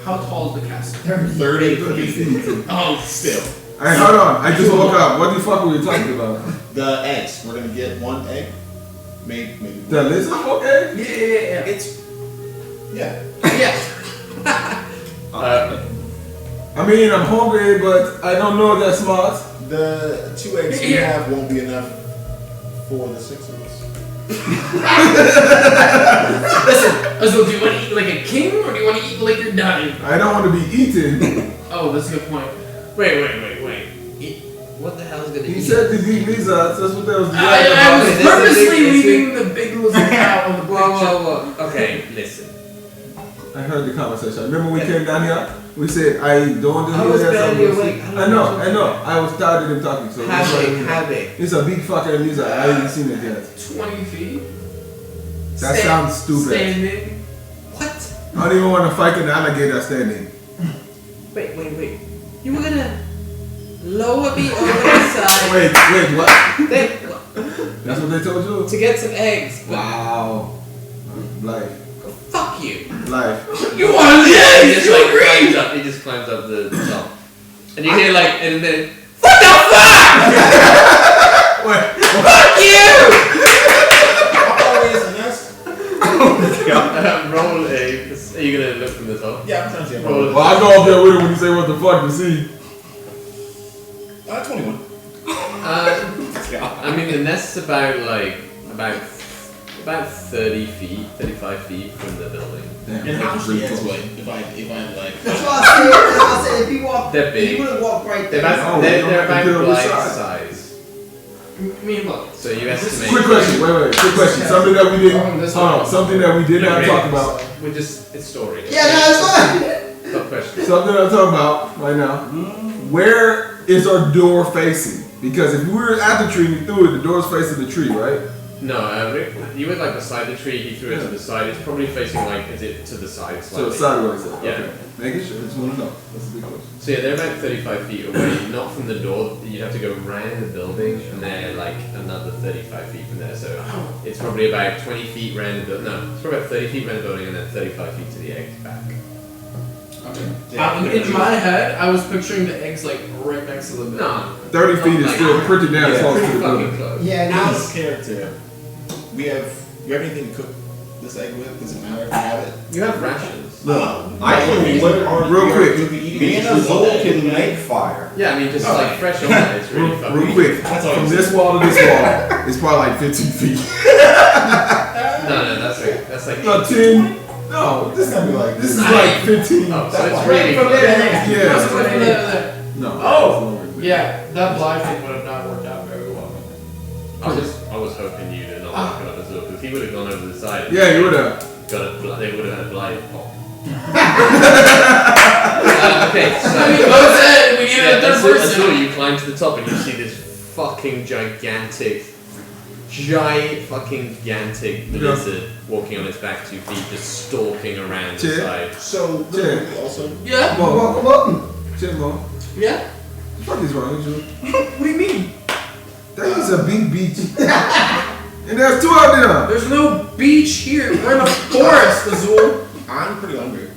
[SPEAKER 6] How tall is the castle?
[SPEAKER 3] 30 feet.
[SPEAKER 6] Oh,
[SPEAKER 3] Still.
[SPEAKER 1] Hey, hold on. I just woke up. What the fuck were you talking about?
[SPEAKER 3] The eggs. We're gonna get one egg. Maybe.
[SPEAKER 1] The lizard? Okay.
[SPEAKER 6] yeah.
[SPEAKER 3] It's. Yeah.
[SPEAKER 6] Yeah.
[SPEAKER 1] I mean, I'm hungry, but I don't know that smart.
[SPEAKER 3] The 2 eggs we
[SPEAKER 6] Here.
[SPEAKER 3] have won't be enough for the 6 of us.
[SPEAKER 6] Listen, Azul, do you want to eat like a king or do you want to eat like you're dying?
[SPEAKER 1] I don't want to be eaten.
[SPEAKER 6] Oh, that's a good point.
[SPEAKER 2] Wait. What the hell is gonna
[SPEAKER 1] He
[SPEAKER 2] eat?
[SPEAKER 1] said the big lizards. That's what they was doing.
[SPEAKER 6] I was
[SPEAKER 2] It's a
[SPEAKER 6] purposely
[SPEAKER 2] big-
[SPEAKER 6] leaving the big lizard out on the picture.
[SPEAKER 2] Whoa. Okay, listen.
[SPEAKER 1] I heard the conversation. Remember we came down here? We said, I don't want to
[SPEAKER 2] I
[SPEAKER 1] hear
[SPEAKER 2] was
[SPEAKER 1] that.
[SPEAKER 2] barely awake.
[SPEAKER 1] I know. I was tired of them talking. So
[SPEAKER 2] How big?
[SPEAKER 1] It's a big fucking lizard. I haven't seen it yet.
[SPEAKER 6] 20 feet.
[SPEAKER 1] That sounds stupid.
[SPEAKER 6] Standing.
[SPEAKER 2] What?
[SPEAKER 1] I don't even want to fight an alligator standing.
[SPEAKER 2] Wait. You were gonna lower me over the side.
[SPEAKER 1] Wait, what? That's what they told you?
[SPEAKER 2] To get some eggs. But
[SPEAKER 1] Wow. Life.
[SPEAKER 2] fuck you.
[SPEAKER 1] Life.
[SPEAKER 6] You want the eggs? You agree?
[SPEAKER 2] He just climbs up the top. And you hear like, and then, what the fuck? Fuck you!
[SPEAKER 3] How far away is the nest?
[SPEAKER 2] Roll a. Are you gonna look from the top?
[SPEAKER 3] Yeah, I'm trying to see.
[SPEAKER 2] Roll
[SPEAKER 1] Well, I go up there with him when you say what the fuck to see.
[SPEAKER 3] 21.
[SPEAKER 2] I mean, the nest's about 30 feet, 35 feet from the building.
[SPEAKER 1] Damn,
[SPEAKER 3] And how much the eggs
[SPEAKER 1] close.
[SPEAKER 3] weigh? If I'm like.
[SPEAKER 4] That's why I said if you walk,
[SPEAKER 2] They're big.
[SPEAKER 4] you would walk right
[SPEAKER 2] They're
[SPEAKER 4] there.
[SPEAKER 2] about,
[SPEAKER 1] Oh,
[SPEAKER 2] they're,
[SPEAKER 1] we
[SPEAKER 2] they're
[SPEAKER 1] don't have to
[SPEAKER 2] about
[SPEAKER 1] do it
[SPEAKER 2] Blythe's
[SPEAKER 1] beside.
[SPEAKER 2] size.
[SPEAKER 6] I mean, look.
[SPEAKER 2] So you estimate.
[SPEAKER 1] Quick question. Wait. Quick question. Something that we didn't. Something that we did not talk about.
[SPEAKER 2] We're just, it's story.
[SPEAKER 4] Yeah, no, it's fine.
[SPEAKER 2] Stop question.
[SPEAKER 1] Something I'm talking about right now. Where is our door facing? Because if we were at the tree and we threw it, the door's facing the tree, right?
[SPEAKER 2] No, you were like beside the tree, he threw it to the side. It's probably facing like, is it to the side
[SPEAKER 1] So
[SPEAKER 2] slightly?
[SPEAKER 1] sideways.
[SPEAKER 2] Yeah.
[SPEAKER 1] Okay. Making sure. Just want to know. That's a big question.
[SPEAKER 2] So yeah, they're about 35 feet away, not from the door. You'd have to go around the building, and they're like another 35 feet from there. So it's probably about 20 feet around the building. No, it's probably about 30 feet around the building, and then 35 feet to the eggs back.
[SPEAKER 6] In my head, I was picturing the eggs like right next to the building.
[SPEAKER 2] No,
[SPEAKER 1] 30 feet is
[SPEAKER 2] Like,
[SPEAKER 1] still pretty damn close to
[SPEAKER 2] pretty
[SPEAKER 1] the
[SPEAKER 2] fucking
[SPEAKER 1] building.
[SPEAKER 2] close.
[SPEAKER 4] Yeah,
[SPEAKER 3] Out
[SPEAKER 4] nice.
[SPEAKER 3] of character. You have anything to cook this egg with? Does it matter if you have it?
[SPEAKER 2] You have rations.
[SPEAKER 5] I can
[SPEAKER 1] Real quick.
[SPEAKER 5] Me and Azul can make fire.
[SPEAKER 2] Yeah, I mean, just like fresh on that, it's really fucking
[SPEAKER 1] Real quick.
[SPEAKER 3] That's all
[SPEAKER 1] From
[SPEAKER 3] I'm
[SPEAKER 1] this wall to this wall, it's probably like 15 feet.
[SPEAKER 2] No, that's like.
[SPEAKER 1] No, 10. No, this gotta be like, this is like 15.
[SPEAKER 2] Oh, so
[SPEAKER 3] That's
[SPEAKER 2] it's
[SPEAKER 3] why.
[SPEAKER 2] really
[SPEAKER 4] From
[SPEAKER 2] close.
[SPEAKER 4] there.
[SPEAKER 1] Yeah.
[SPEAKER 6] Let's go from there.
[SPEAKER 1] No.
[SPEAKER 6] Oh! Yeah, that blind thing would have not worked out very well.
[SPEAKER 2] I was hoping you to not look up as well, because he would have gone over the side.
[SPEAKER 1] Yeah, you would have.
[SPEAKER 2] They would have had blind pop. Okay, so.
[SPEAKER 6] I mean, Bo said we needed a
[SPEAKER 2] That's
[SPEAKER 6] third
[SPEAKER 2] all
[SPEAKER 6] person.
[SPEAKER 2] you climb to the top and you see this fucking gigantic lizard walking on its back 2 feet, just stalking around the
[SPEAKER 1] Cheers.
[SPEAKER 2] side.
[SPEAKER 3] So,
[SPEAKER 1] Cheers.
[SPEAKER 3] also.
[SPEAKER 6] Yeah?
[SPEAKER 1] Come on.
[SPEAKER 4] Come on.
[SPEAKER 1] Chill, Mo.
[SPEAKER 6] Yeah?
[SPEAKER 1] What the fuck is wrong with you?
[SPEAKER 6] What do you mean?
[SPEAKER 1] That is a big beach. And there's 2 of them.
[SPEAKER 6] There's no beach here. We're in a forest, Azul.
[SPEAKER 3] I'm pretty hungry.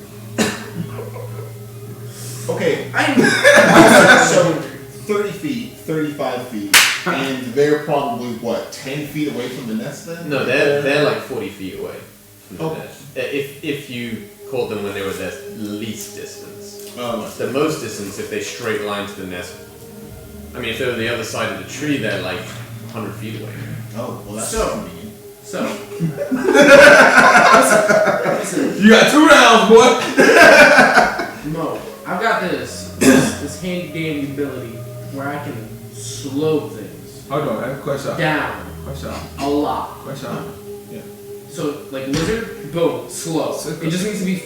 [SPEAKER 3] Okay,
[SPEAKER 6] So,
[SPEAKER 3] 30 feet, 35 feet, and they're probably, what, 10 feet away from the nest then?
[SPEAKER 2] No, they're like 40 feet away from the
[SPEAKER 3] Oh.
[SPEAKER 2] nest. If you caught them when they were their least distance.
[SPEAKER 3] Oh,
[SPEAKER 2] The most distance, if they straight line to the nest, I mean, if they're on the other side of the tree, they're like 100 feet away.
[SPEAKER 3] oh, well, that's
[SPEAKER 6] So-
[SPEAKER 3] convenient.
[SPEAKER 6] so.
[SPEAKER 1] You got 2 rounds, boy.
[SPEAKER 6] No, I've got this handy dandy ability where I can slow things
[SPEAKER 1] Hold on, I have a question.
[SPEAKER 6] down
[SPEAKER 1] Question.
[SPEAKER 6] a lot.
[SPEAKER 1] Question.
[SPEAKER 6] So, like lizard, boom, slow. It just needs to be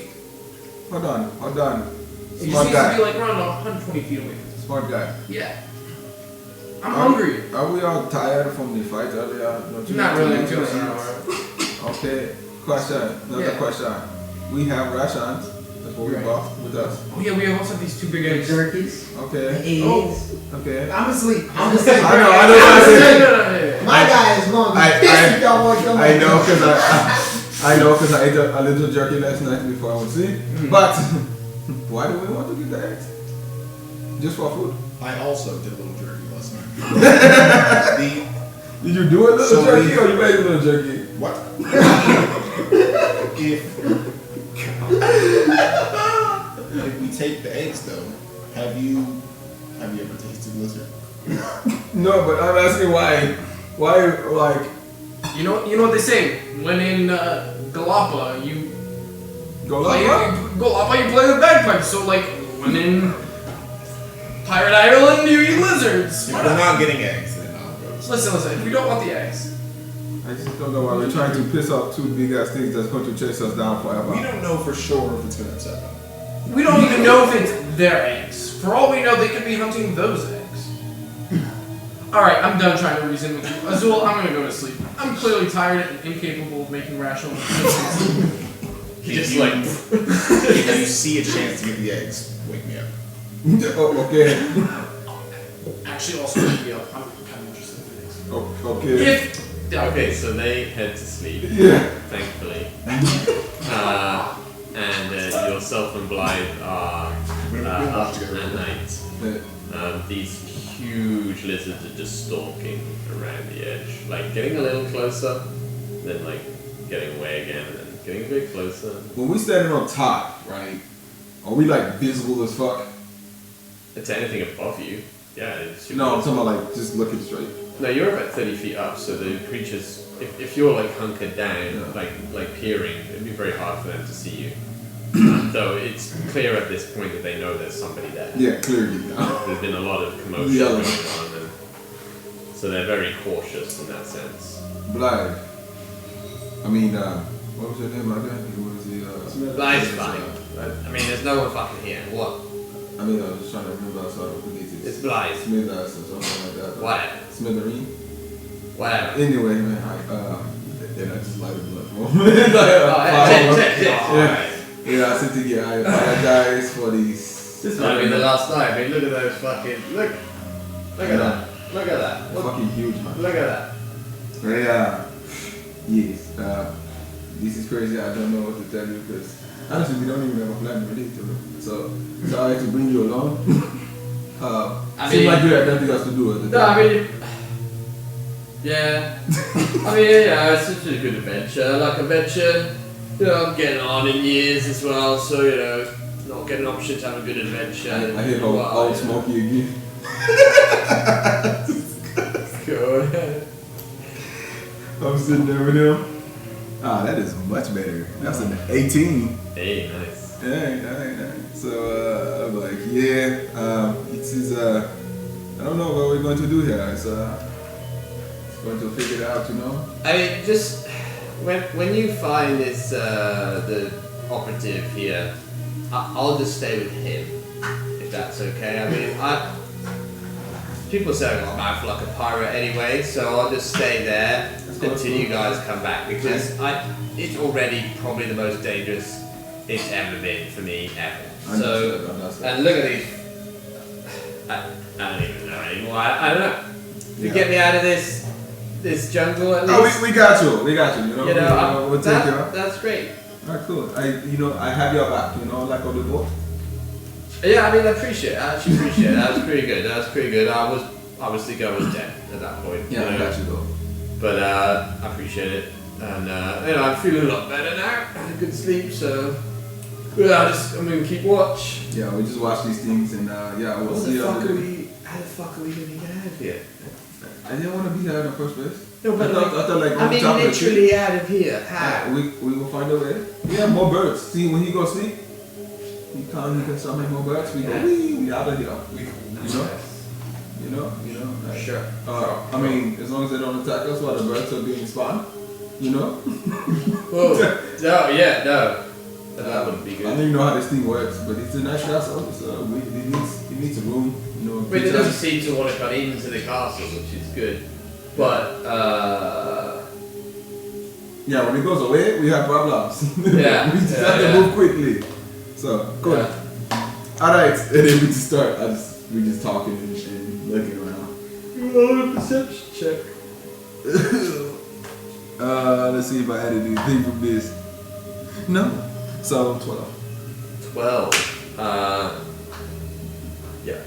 [SPEAKER 1] Hold on.
[SPEAKER 6] It just
[SPEAKER 1] Smart
[SPEAKER 6] needs to
[SPEAKER 1] guy.
[SPEAKER 6] be like around 120 feet away.
[SPEAKER 1] Smart guy.
[SPEAKER 6] Yeah. I'm hungry.
[SPEAKER 1] Are we all tired from the fight earlier? Don't you
[SPEAKER 6] Not
[SPEAKER 1] need to
[SPEAKER 6] really.
[SPEAKER 1] eat
[SPEAKER 6] I'm
[SPEAKER 1] or
[SPEAKER 6] feeling
[SPEAKER 1] eat?
[SPEAKER 6] alright.
[SPEAKER 1] Okay. Another
[SPEAKER 6] Yeah.
[SPEAKER 1] question. We have rations that we
[SPEAKER 6] Right.
[SPEAKER 1] bought with us.
[SPEAKER 6] Oh yeah, we have also these 2 big
[SPEAKER 4] The
[SPEAKER 6] eggs.
[SPEAKER 4] jerkies, the
[SPEAKER 1] Okay.
[SPEAKER 4] eggs.
[SPEAKER 1] Okay.
[SPEAKER 4] I'm asleep. I'm asleep.
[SPEAKER 1] I know what I said.
[SPEAKER 6] No.
[SPEAKER 4] My guy is going to be pissed if y'all want to come
[SPEAKER 1] I
[SPEAKER 4] back.
[SPEAKER 1] know because I ate a little jerky last night before I went to sleep. But why do we want to get the eggs? Just for food.
[SPEAKER 3] I also did a little jerky last night.
[SPEAKER 1] Did you do a little
[SPEAKER 3] So
[SPEAKER 1] jerky
[SPEAKER 3] we-
[SPEAKER 1] or you made a little jerky?
[SPEAKER 3] What? If we take the eggs though, have you ever tasted lizard?
[SPEAKER 1] No, but I'm asking why. Why, like,
[SPEAKER 6] You know what they say? When in Galapa, you
[SPEAKER 1] go
[SPEAKER 6] play
[SPEAKER 1] like
[SPEAKER 6] Galapa, you play the bagpipes. So like when in Pirate Island, you eat lizards.
[SPEAKER 3] If
[SPEAKER 6] Why
[SPEAKER 3] we're
[SPEAKER 6] not?
[SPEAKER 3] not getting eggs, then I'll go.
[SPEAKER 6] Listen. If we don't want the eggs,
[SPEAKER 1] I just don't know why we're trying to piss off 2 big ass things that's going to chase us down forever.
[SPEAKER 3] We don't know for sure if it's gonna upset them.
[SPEAKER 6] we don't even know if it's their eggs. For all we know, they could be hunting those eggs. All right, I'm done trying to reason with you, Azul. I'm gonna go to sleep. I'm clearly tired and incapable of making rational decisions.
[SPEAKER 2] He just like
[SPEAKER 3] If you see a chance to get the eggs, wake me up.
[SPEAKER 1] Oh, okay.
[SPEAKER 6] Actually, also wake me up. I'm kind of interested in eggs.
[SPEAKER 1] Oh, okay.
[SPEAKER 2] okay, so they head to sleep,
[SPEAKER 1] Yeah.
[SPEAKER 2] thankfully. And yourself and Blythe are
[SPEAKER 3] We're
[SPEAKER 2] up
[SPEAKER 3] watch together.
[SPEAKER 2] at night. These huge lizards are just stalking around the edge, like getting a little closer, then like getting away again, and then getting a bit closer.
[SPEAKER 1] When we standing on top, right? Are we like visible as fuck?
[SPEAKER 2] It's anything above you. Yeah, it's
[SPEAKER 1] No, I'm talking about like just looking straight.
[SPEAKER 2] No, you're about 30 feet up, so the creatures, if you're like hunkered down,
[SPEAKER 1] Yeah.
[SPEAKER 2] like peering, it'd be very hard for them to see you. Though it's clear at this point that they know there's somebody there.
[SPEAKER 1] Yeah, clearly. Now.
[SPEAKER 2] There's been a lot of commotion
[SPEAKER 1] Yeah.
[SPEAKER 2] going on, and so they're very cautious in that sense.
[SPEAKER 1] Blythe. I mean, what was your name again? It was the.
[SPEAKER 2] But it's fine. I mean, there's no one fucking here. What?
[SPEAKER 1] I mean, I was just trying to remember. I saw forget it.
[SPEAKER 2] It's Blythe.
[SPEAKER 1] Smith or something like that.
[SPEAKER 2] Whatever.
[SPEAKER 1] Smithereen.
[SPEAKER 2] Whatever.
[SPEAKER 1] Anyway, man, then I just lighted blood for him.
[SPEAKER 2] Alright.
[SPEAKER 1] Yeah, I said to you, I apologize for these.
[SPEAKER 2] This might be the last time. I mean, look at those fucking. Look at that. Look at that.
[SPEAKER 1] Fucking huge, man.
[SPEAKER 2] Look at that.
[SPEAKER 1] Yeah. Yes. This is crazy. I don't know what to tell you because honestly, we don't even have a plan ready to. So sorry to bring you along.
[SPEAKER 6] I
[SPEAKER 1] Seems
[SPEAKER 6] mean-
[SPEAKER 1] like you had nothing else to do with it.
[SPEAKER 6] No, I mean, yeah. I mean, yeah, it's such a good adventure. Like a venture, you know, I'm getting on in years as well, so you know, not getting an option to have a good adventure.
[SPEAKER 1] I hear old Smokey again.
[SPEAKER 2] Good.
[SPEAKER 1] I'm sitting there with him. Ah, that is much better. That's an 18.
[SPEAKER 2] Hey, nice.
[SPEAKER 1] Yeah. So I'm like, it is. I don't know what we're going to do here. It's going to figure it out, you know.
[SPEAKER 2] I mean, just when you find this the operative here, I'll just stay with him, if that's okay. I mean, people say I've got a mouth like a pirate anyway, so I'll just stay there until you guys come back because it's already probably the most dangerous it's ever been for me ever. So, and look at these. I don't even know anymore. I don't know. You get me out of this this jungle at least.
[SPEAKER 1] Oh, we got you. We got you. You know.
[SPEAKER 2] You know,
[SPEAKER 1] we'll take you out.
[SPEAKER 2] that's great.
[SPEAKER 1] Alright, cool. I have your back. You know, like on the boat.
[SPEAKER 2] Yeah, I mean, I appreciate it. I actually appreciate it. That was pretty good. I was obviously I was dead at that point.
[SPEAKER 1] Yeah,
[SPEAKER 2] you
[SPEAKER 1] I
[SPEAKER 2] know?
[SPEAKER 1] got you though.
[SPEAKER 2] But I appreciate it, and you know, I'm feeling a lot better now. I had a good sleep, so yeah, I'm gonna keep watch.
[SPEAKER 1] Yeah, we just watch these things and we'll
[SPEAKER 2] What
[SPEAKER 1] see.
[SPEAKER 2] the fuck are we? How the fuck are we gonna get out of here?
[SPEAKER 1] I didn't want to be there in the first place.
[SPEAKER 2] No, but
[SPEAKER 1] I thought like
[SPEAKER 2] I
[SPEAKER 1] on
[SPEAKER 2] mean,
[SPEAKER 1] top of the tree.
[SPEAKER 2] literally out of here. How?
[SPEAKER 1] We will find a way. We have more birds. See, when he goes sleep, he can summon more birds. We go, we out of here. You know. Like,
[SPEAKER 2] Sure.
[SPEAKER 1] I mean, as long as they don't attack us while the birds are being spawned, you know.
[SPEAKER 2] Whoa. No, yeah, no. That wouldn't be
[SPEAKER 1] I
[SPEAKER 2] good.
[SPEAKER 1] don't even know how this thing works, but it's a nice castle. So it needs a room. You know.
[SPEAKER 2] But it doesn't seem to want to cut into the castle, which is good. But
[SPEAKER 1] yeah, when it goes away, we have problems.
[SPEAKER 2] Yeah,
[SPEAKER 1] we just
[SPEAKER 2] yeah,
[SPEAKER 1] have to
[SPEAKER 2] yeah.
[SPEAKER 1] move quickly. So good. All right, and then we just start. We just talking and looking around. Perception check. Let's see if I added anything from this. No. So 12.
[SPEAKER 2] 12. Yeah,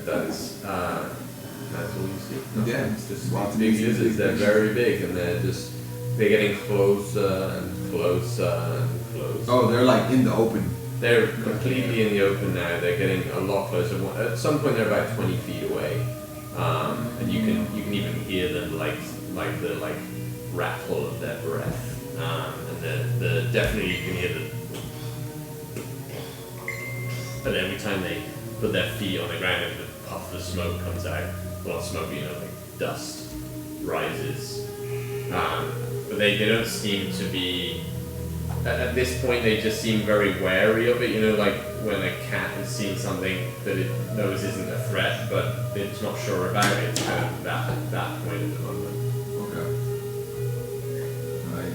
[SPEAKER 2] that is. That's all you see.
[SPEAKER 1] Yeah,
[SPEAKER 2] It's just these big lizards. They're very big, and they're getting closer and closer and closer.
[SPEAKER 1] Oh, they're like in the open.
[SPEAKER 2] They're completely in the open now. They're getting a lot closer. At some point, they're about 20 feet away, and you can even hear them like the rattle of their breath, and the definitely you can hear the. But every time they put their feet on the ground, and the puff of smoke comes out. Well, not smoke, like dust rises. But they don't seem to be. At this point, they just seem very wary of it. Like when a cat has seen something that it knows isn't a threat, but it's not sure about it. It's kind of that point at the moment.
[SPEAKER 1] Okay. Right.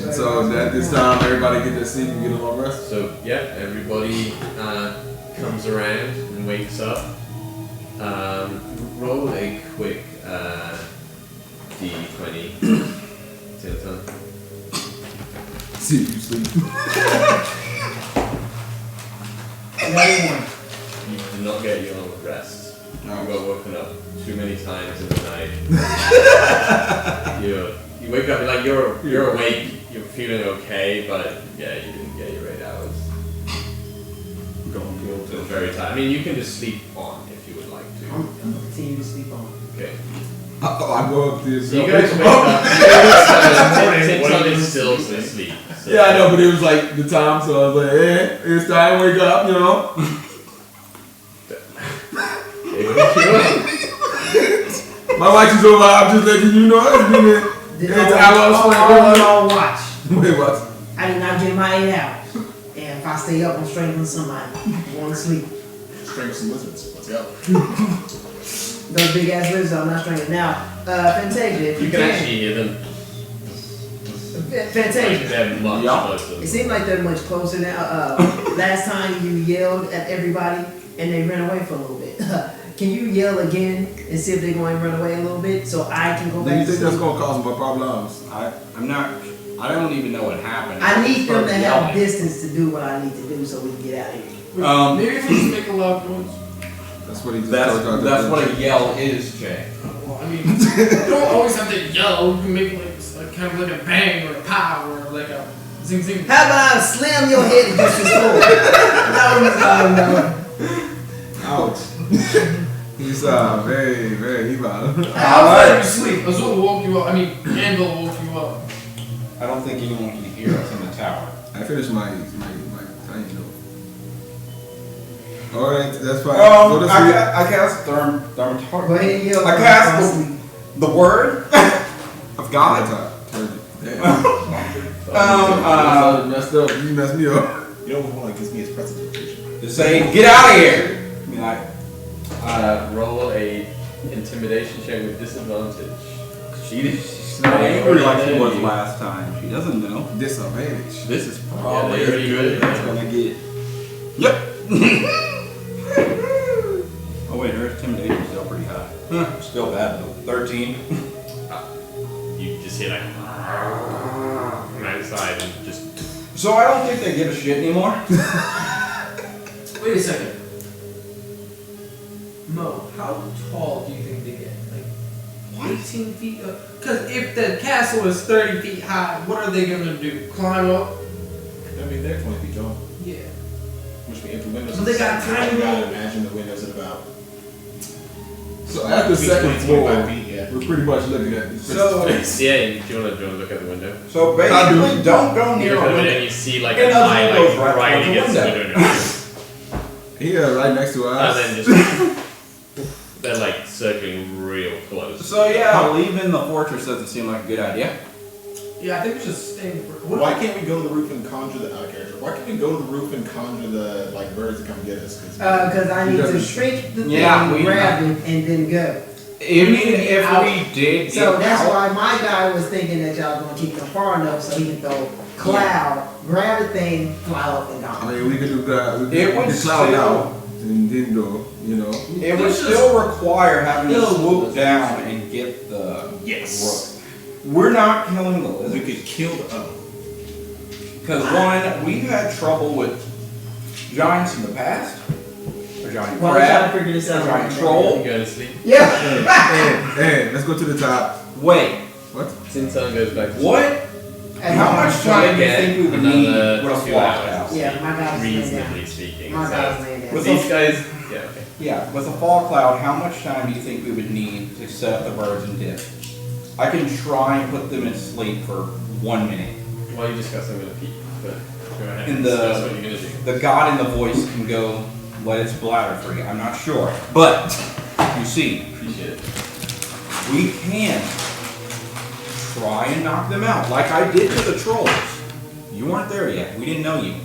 [SPEAKER 1] And so at this time, everybody get their sleep and get a long rest.
[SPEAKER 2] So yeah, everybody comes around and wakes up. Roll a quick D20. Tintin.
[SPEAKER 1] See if you sleep.
[SPEAKER 2] You did not get your long rest. You got woken up too many times in the night. you wake up like you're awake. You're feeling okay, but yeah, you didn't get your 8 hours. You feel very tired. I mean, you can just sleep on if you would like to.
[SPEAKER 4] I'm gonna continue to sleep on.
[SPEAKER 2] Okay.
[SPEAKER 1] I go up this.
[SPEAKER 2] You guys wake up. Tintin is still asleep. So.
[SPEAKER 1] Yeah, I know, but it was like the time, so I was like, hey, it's time, wake up, My watch is over, I'm just letting you know. It's been
[SPEAKER 4] on watch.
[SPEAKER 1] Wait, what?
[SPEAKER 4] I did not get my 8 hours. And if I stay up, I'm strangling somebody. Going to sleep.
[SPEAKER 3] Strangle some lizards. Let's go.
[SPEAKER 4] Those big ass lizards, I'm not strangling. Now, Fantasia, if
[SPEAKER 2] You can actually hear them.
[SPEAKER 4] Fantasia.
[SPEAKER 2] They're much closer.
[SPEAKER 4] It seems like they're much closer now. Last time you yelled at everybody and they ran away for a little bit. Can you yell again and see if they're going to run away a little bit so I can go
[SPEAKER 1] Do
[SPEAKER 4] back
[SPEAKER 1] you
[SPEAKER 4] to
[SPEAKER 1] think that's
[SPEAKER 4] sleep?
[SPEAKER 1] going to cause more problems?
[SPEAKER 5] I don't even know what happened.
[SPEAKER 4] I need them to have
[SPEAKER 5] Yelling.
[SPEAKER 4] distance to do what I need to do so we can get out of here.
[SPEAKER 6] Maybe if we just make a loud noise.
[SPEAKER 1] That's what he just
[SPEAKER 5] That's what a yell is, Jay.
[SPEAKER 6] Well, I mean, you don't always have to yell. You can make like kind of like a bang or a pow or like a zing zing.
[SPEAKER 4] How about I slam your head against the floor? No.
[SPEAKER 1] Ouch. He's very, very evil.
[SPEAKER 6] I'll let you sleep. Azul woke you up. I mean, Anvil woke you up.
[SPEAKER 5] I don't think anyone can hear us in the tower.
[SPEAKER 1] I finished my tiny note. Alright, that's fine. Go to
[SPEAKER 5] I
[SPEAKER 1] sleep.
[SPEAKER 5] cast Thermatar.
[SPEAKER 4] Go ahead and yell.
[SPEAKER 5] I cast the word of God.
[SPEAKER 1] Damn. Messed up. You messed me up.
[SPEAKER 3] You know what gives me his presence location.
[SPEAKER 5] To say, get out of here. I mean,
[SPEAKER 2] Roll a intimidation check with disadvantage.
[SPEAKER 5] she's not angry like she was last time. She doesn't know.
[SPEAKER 1] Disadvantage.
[SPEAKER 5] This is probably
[SPEAKER 2] they're
[SPEAKER 5] as
[SPEAKER 2] pretty
[SPEAKER 5] good as
[SPEAKER 2] good.
[SPEAKER 5] it's gonna get. Yep. Oh wait, her intimidation is still pretty high. Still bad though. 13.
[SPEAKER 2] You just hear like from outside and just.
[SPEAKER 5] So I don't think they give a shit anymore.
[SPEAKER 6] Wait a second. Mo, how tall do you think they get? Like 18 feet up? Because if the castle is 30 feet high, what are they gonna do? Climb up?
[SPEAKER 3] I mean, they're 20 feet tall.
[SPEAKER 6] Yeah.
[SPEAKER 3] Which means if the windows.
[SPEAKER 6] So they got
[SPEAKER 3] I
[SPEAKER 6] tiny
[SPEAKER 3] gotta imagine the windows at about.
[SPEAKER 1] So at the second
[SPEAKER 3] 20,
[SPEAKER 1] floor,
[SPEAKER 3] 25 feet, yeah.
[SPEAKER 1] we're pretty much looking at this.
[SPEAKER 5] So-
[SPEAKER 2] Yeah, do you want to look at the window?
[SPEAKER 5] So basically, don't go
[SPEAKER 2] You
[SPEAKER 5] near
[SPEAKER 2] look
[SPEAKER 5] a
[SPEAKER 2] at the window
[SPEAKER 5] window.
[SPEAKER 2] and you see like
[SPEAKER 5] And
[SPEAKER 2] a
[SPEAKER 5] other
[SPEAKER 2] eye
[SPEAKER 5] windows
[SPEAKER 2] like
[SPEAKER 5] right
[SPEAKER 2] right
[SPEAKER 5] towards the
[SPEAKER 2] against the
[SPEAKER 5] window.
[SPEAKER 2] window.
[SPEAKER 1] Here, right next to us.
[SPEAKER 2] And then just they're like circling real close.
[SPEAKER 5] So yeah, leaving the fortress doesn't seem like a good idea.
[SPEAKER 6] Yeah, I think we should stay.
[SPEAKER 3] Why can't we go to the roof and conjure the character? Why can't we go to the roof and conjure the birds to come get us?
[SPEAKER 4] Because I need to shrink the thing,
[SPEAKER 5] Yeah, we-
[SPEAKER 4] grab it, and then go.
[SPEAKER 5] Even if we did
[SPEAKER 4] So
[SPEAKER 5] get
[SPEAKER 4] that's
[SPEAKER 5] out,
[SPEAKER 4] why my guy was thinking that y'all gonna keep them far enough so he can throw cloud, grab the thing, fly up and
[SPEAKER 1] I
[SPEAKER 4] gone.
[SPEAKER 1] mean, we could do that. We
[SPEAKER 5] It
[SPEAKER 1] could
[SPEAKER 5] would
[SPEAKER 1] do the cloud
[SPEAKER 5] still-
[SPEAKER 1] now and then go. You know.
[SPEAKER 5] it would still require having to swoop down and get the
[SPEAKER 3] Yes.
[SPEAKER 5] rope. We're not killing the
[SPEAKER 3] We
[SPEAKER 5] lizard.
[SPEAKER 3] could kill the
[SPEAKER 5] Because one, we've had trouble with giants in the past. A giant
[SPEAKER 4] Well, I'm trying
[SPEAKER 5] crab,
[SPEAKER 4] to figure this out.
[SPEAKER 5] a giant
[SPEAKER 4] right now.
[SPEAKER 5] troll.
[SPEAKER 2] You go to sleep.
[SPEAKER 4] Yeah.
[SPEAKER 1] Hey, let's go to the top.
[SPEAKER 5] Wait,
[SPEAKER 1] What?
[SPEAKER 2] Sinton goes back to
[SPEAKER 5] what?
[SPEAKER 4] And
[SPEAKER 5] How much time do you
[SPEAKER 2] Get
[SPEAKER 5] think we would need
[SPEAKER 2] another
[SPEAKER 5] with a
[SPEAKER 2] 2
[SPEAKER 5] flock
[SPEAKER 2] hours.
[SPEAKER 5] house?
[SPEAKER 4] Yeah, my guy's laying down.
[SPEAKER 2] reasonably speaking.
[SPEAKER 4] My
[SPEAKER 2] So,
[SPEAKER 4] guy's laying down.
[SPEAKER 5] With
[SPEAKER 2] these guys, yeah, okay.
[SPEAKER 5] Yeah, with a fall cloud, how much time do you think we would need to set up the birds and dip? I can try and put them in sleep for 1 minute.
[SPEAKER 2] Well, you discussed them with a peep, but go ahead.
[SPEAKER 5] In the-
[SPEAKER 2] That's what you're gonna do.
[SPEAKER 5] The god in the voice can go let its bladder free. I'm not sure. But, you see,
[SPEAKER 2] Appreciate it.
[SPEAKER 5] we can try and knock them out, like I did to the trolls. You weren't there yet. We didn't know you.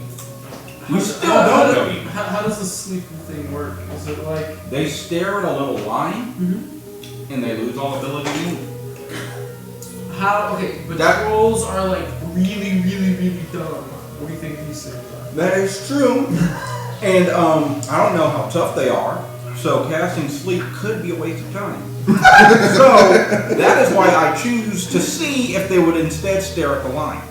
[SPEAKER 5] We still don't know you.
[SPEAKER 6] How does the sleep thing work? Is it like
[SPEAKER 5] They stare at a little line, and they lose all ability to move.
[SPEAKER 6] how? Okay, but
[SPEAKER 5] That-
[SPEAKER 6] trolls are like really, really, really dumb. What do you think these things are?
[SPEAKER 5] That is true. And I don't know how tough they are, so casting sleep could be a waste of time. So that is why I choose to see if they would instead stare at the line.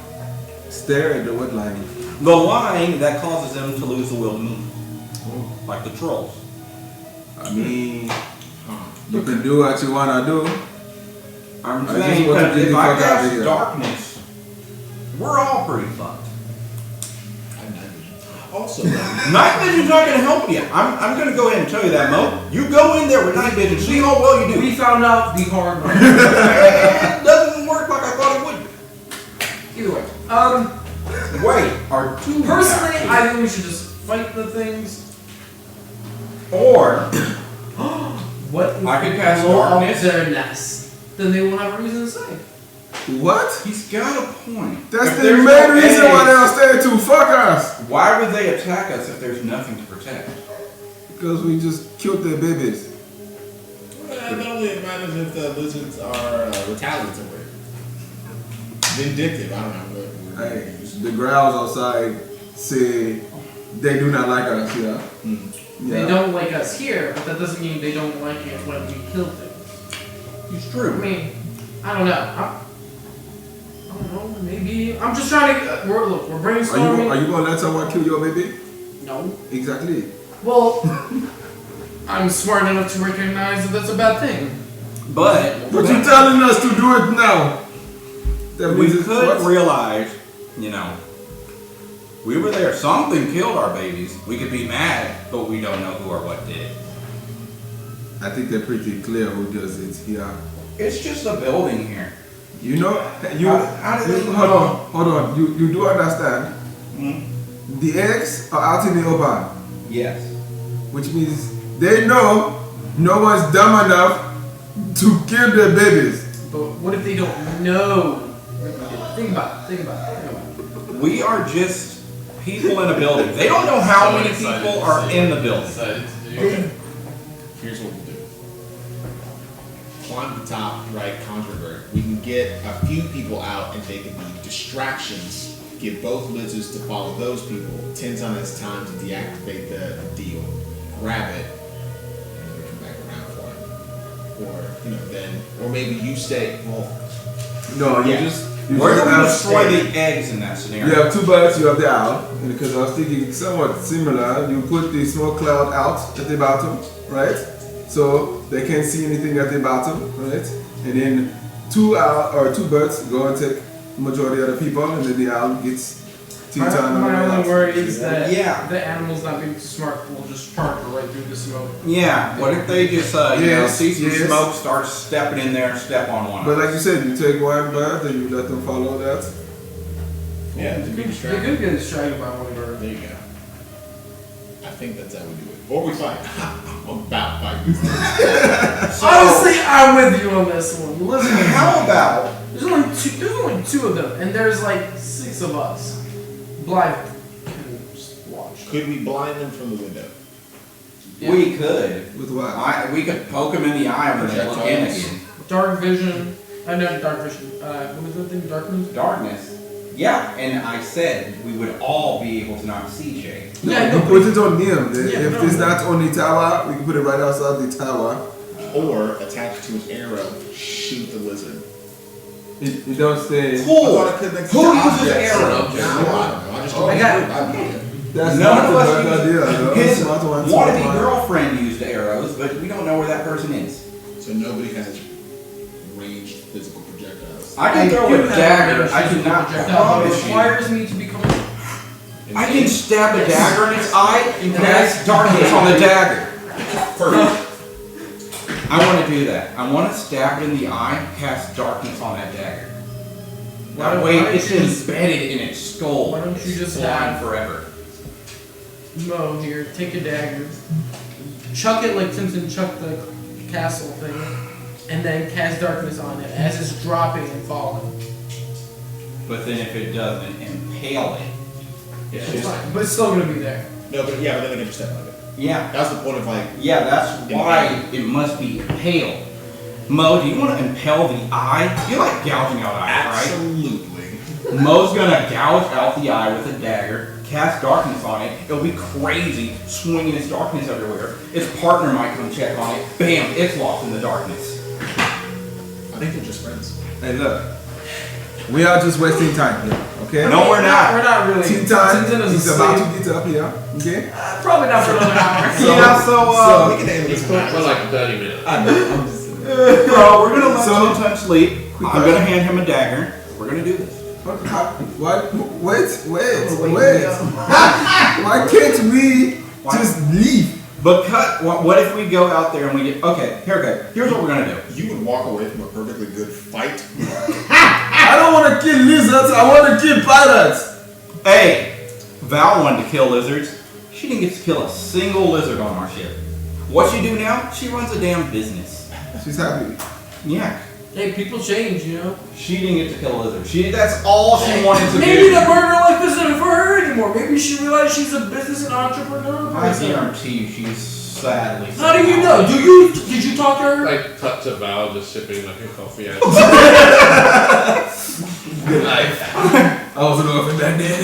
[SPEAKER 1] Stare at the wood line.
[SPEAKER 5] The line that causes them to lose the will to move. Like the trolls.
[SPEAKER 1] I mean, you can do what you wanna do.
[SPEAKER 5] I'm
[SPEAKER 1] I
[SPEAKER 5] saying,
[SPEAKER 1] just want to
[SPEAKER 5] because
[SPEAKER 1] get
[SPEAKER 5] if
[SPEAKER 1] the
[SPEAKER 5] I
[SPEAKER 1] fuck out of
[SPEAKER 5] cast
[SPEAKER 1] here.
[SPEAKER 5] darkness, we're all pretty fucked.
[SPEAKER 3] Also,
[SPEAKER 5] Night vision's not going to help you. I'm going to go ahead and tell you that, Mo. You go in there with night vision, see how well you do.
[SPEAKER 6] We found out the hard way.
[SPEAKER 5] It doesn't work like I thought it would.
[SPEAKER 6] Either way,
[SPEAKER 5] Wait, are two
[SPEAKER 6] personally,
[SPEAKER 5] actually-
[SPEAKER 6] I think we should just fight the things.
[SPEAKER 5] Or
[SPEAKER 6] What if
[SPEAKER 5] I could
[SPEAKER 6] we
[SPEAKER 5] cast
[SPEAKER 6] blow up
[SPEAKER 5] darkness.
[SPEAKER 6] their nest? Then they won't have a reason to say.
[SPEAKER 1] What?
[SPEAKER 5] he's got a point.
[SPEAKER 1] That's
[SPEAKER 5] If
[SPEAKER 1] the
[SPEAKER 5] there's
[SPEAKER 1] main
[SPEAKER 5] no
[SPEAKER 1] reason why
[SPEAKER 5] eggs,
[SPEAKER 1] they'll stay to fuck us.
[SPEAKER 5] Why would they attack us if there's nothing to protect?
[SPEAKER 1] Because we just killed their babies.
[SPEAKER 3] it only matters if the lizards are retaliatory, vindictive. I don't know.
[SPEAKER 1] Hey, the growls outside say they do not like us, yeah.
[SPEAKER 6] They don't like us here, but that doesn't mean they don't like it when we kill things.
[SPEAKER 5] It's
[SPEAKER 6] I
[SPEAKER 5] true.
[SPEAKER 6] mean, I don't know. I don't know. Maybe I'm just trying to. We're brainstorming.
[SPEAKER 1] Are you gonna let someone kill your baby?
[SPEAKER 6] No.
[SPEAKER 1] Exactly.
[SPEAKER 6] Well, I'm smart enough to recognize that that's a bad thing.
[SPEAKER 5] But
[SPEAKER 1] But you're telling us to do it now. That
[SPEAKER 5] we
[SPEAKER 1] means it's
[SPEAKER 5] could
[SPEAKER 1] what?
[SPEAKER 5] realize, we were there. Something killed our babies. We could be mad, but we don't know who or what did.
[SPEAKER 1] I think they're pretty clear who does it here.
[SPEAKER 5] It's just a building here.
[SPEAKER 1] You know,
[SPEAKER 5] How do they
[SPEAKER 1] hold on. You do understand? The eggs are out in the open,
[SPEAKER 5] Yes.
[SPEAKER 1] which means they know no one's dumb enough to kill their babies.
[SPEAKER 6] But what if they don't know? Think about it.
[SPEAKER 5] We are just people in a building. They don't know how
[SPEAKER 2] So
[SPEAKER 5] many
[SPEAKER 2] excited
[SPEAKER 5] people
[SPEAKER 2] to
[SPEAKER 5] are
[SPEAKER 2] see
[SPEAKER 5] in
[SPEAKER 2] what
[SPEAKER 5] the
[SPEAKER 2] they
[SPEAKER 5] building.
[SPEAKER 2] decided to do.
[SPEAKER 3] Okay. Here's what we'll do. Climb the top, right, conjure bird. We can get a few people out and they can be distractions. Get both lizards to follow those people. Tinton has time to deactivate the deal. Grab it. And we come back around for it. Or, or maybe you stay. Well,
[SPEAKER 1] No,
[SPEAKER 3] Yeah.
[SPEAKER 1] you
[SPEAKER 5] We're
[SPEAKER 1] just
[SPEAKER 5] going to
[SPEAKER 1] have-
[SPEAKER 5] destroy the eggs in that scenario.
[SPEAKER 1] You have two birds, you have the owl, and because I was thinking somewhat similar, you put the smoke cloud out at the bottom, right? So they can't see anything at the bottom, right? And then two birds go and take majority of the people, and then the owl gets Tinton.
[SPEAKER 6] My only worry is that
[SPEAKER 5] Yeah.
[SPEAKER 6] the animals not being too smart will just park right through the smoke.
[SPEAKER 5] Yeah, what if they just,
[SPEAKER 1] Yes,
[SPEAKER 5] see some
[SPEAKER 1] yes.
[SPEAKER 5] smoke, start stepping in there and step on one
[SPEAKER 1] But
[SPEAKER 5] of
[SPEAKER 1] like
[SPEAKER 5] us?
[SPEAKER 1] you said, you take one bird and you let them follow that.
[SPEAKER 3] yeah, to be
[SPEAKER 6] They
[SPEAKER 3] distracted.
[SPEAKER 6] could get distracted by one bird.
[SPEAKER 3] There you go. I think that's how we do it. Or we fight. I'm about fighting.
[SPEAKER 6] Honestly, I'm with you on this one. Listen,
[SPEAKER 5] How about
[SPEAKER 6] There's only two of them, and there's like 6 of us. Blythe can just watch.
[SPEAKER 3] Could we blind them from the window?
[SPEAKER 6] Yeah.
[SPEAKER 5] We could.
[SPEAKER 1] With what?
[SPEAKER 5] We could poke them in the eye when they look in again.
[SPEAKER 6] Dark vision. I know dark vision. What was that thing? Darkness?
[SPEAKER 5] Darkness. Yeah, and I said we would all be able to not see Jay.
[SPEAKER 1] No,
[SPEAKER 6] Yeah,
[SPEAKER 1] you
[SPEAKER 6] no,
[SPEAKER 1] put it on him.
[SPEAKER 6] Yeah,
[SPEAKER 1] If
[SPEAKER 6] no,
[SPEAKER 1] it's
[SPEAKER 6] no.
[SPEAKER 1] not on the tower, we can put it right outside the tower.
[SPEAKER 3] Or attach it to an arrow, shoot the lizard.
[SPEAKER 1] It don't stay.
[SPEAKER 3] I thought it could make
[SPEAKER 5] Who uses
[SPEAKER 3] objects.
[SPEAKER 5] arrows?
[SPEAKER 3] No, I don't know. I just
[SPEAKER 6] I got-
[SPEAKER 1] That's
[SPEAKER 5] None
[SPEAKER 1] not
[SPEAKER 5] of
[SPEAKER 1] a
[SPEAKER 5] us
[SPEAKER 1] bad
[SPEAKER 5] use-
[SPEAKER 1] idea. though.
[SPEAKER 5] His
[SPEAKER 1] Smart one, smart
[SPEAKER 5] wannabe
[SPEAKER 1] one.
[SPEAKER 5] girlfriend used arrows, but we don't know where that person is.
[SPEAKER 3] So nobody has ranged physical projectiles.
[SPEAKER 5] I can throw a dagger. I do not
[SPEAKER 6] It
[SPEAKER 5] promise you.
[SPEAKER 6] requires me to become.
[SPEAKER 5] I can stab a dagger in its eye and cast darkness on the dagger.
[SPEAKER 3] Perfect.
[SPEAKER 5] I want to do that. I want to stab it in the eye, cast darkness on that dagger.
[SPEAKER 6] Why
[SPEAKER 5] That
[SPEAKER 6] don't-
[SPEAKER 5] way
[SPEAKER 6] why don't
[SPEAKER 5] it's
[SPEAKER 6] you
[SPEAKER 5] embedded in its skull.
[SPEAKER 6] Why don't you
[SPEAKER 5] It's
[SPEAKER 6] just
[SPEAKER 5] blind
[SPEAKER 6] have-
[SPEAKER 5] forever?
[SPEAKER 6] Mo here, take a dagger, chuck it like Simpson chucked the castle thing, and then cast darkness on it as it's dropping and falling.
[SPEAKER 5] But then if it doesn't impale it, it's
[SPEAKER 6] It's
[SPEAKER 5] just
[SPEAKER 6] fine, but it's still gonna be there.
[SPEAKER 3] No, but yeah, but then they get your step out of it.
[SPEAKER 5] yeah.
[SPEAKER 3] That's the point of like,
[SPEAKER 5] Yeah, that's why it must be impaled. Mo, do you want to impale the eye? You like gouging out eyes,
[SPEAKER 3] absolutely.
[SPEAKER 5] right? Mo's gonna gouge out the eye with a dagger, cast darkness on it. It'll be crazy, swinging its darkness everywhere. Its partner might come check on it. Bam, it's lost in the darkness.
[SPEAKER 3] I think they're just friends.
[SPEAKER 1] Hey, look. We are just wasting time here, okay?
[SPEAKER 5] No, we're not.
[SPEAKER 6] We're not really.
[SPEAKER 1] Tea time.
[SPEAKER 6] Simpson is
[SPEAKER 1] He's about
[SPEAKER 6] asleep.
[SPEAKER 1] to get up here, okay?
[SPEAKER 6] Probably not for another hour.
[SPEAKER 5] Yeah, so,
[SPEAKER 3] We can handle this
[SPEAKER 2] For like 30 minutes.
[SPEAKER 1] I know, I'm just
[SPEAKER 5] bro, we're gonna let
[SPEAKER 1] So-
[SPEAKER 5] Chin sleep. I'm gonna hand him a dagger. We're gonna do this.
[SPEAKER 1] What? Wait. Why can't we
[SPEAKER 5] Why?
[SPEAKER 1] just leave?
[SPEAKER 5] Because what if we go out there and we get okay? Here's what we're gonna do.
[SPEAKER 3] You would walk away from a perfectly good fight.
[SPEAKER 1] I don't want to kill lizards. I want to kill pirates.
[SPEAKER 5] Hey, Val wanted to kill lizards. She didn't get to kill a single lizard on our ship. What she do now? She runs a damn business.
[SPEAKER 1] She's happy.
[SPEAKER 5] Yeah.
[SPEAKER 6] Hey, people change, you know.
[SPEAKER 5] She didn't get to kill a lizard. That's all she wanted to
[SPEAKER 6] Maybe
[SPEAKER 5] do.
[SPEAKER 6] the murder life isn't for her anymore. Maybe she realized she's a business and entrepreneur
[SPEAKER 5] I
[SPEAKER 6] person.
[SPEAKER 5] guarantee you she's sadly.
[SPEAKER 6] How do you know? Did you talk to her?
[SPEAKER 2] Like, cut to Val just sipping like a coffee out. Like,
[SPEAKER 1] I was off in that day.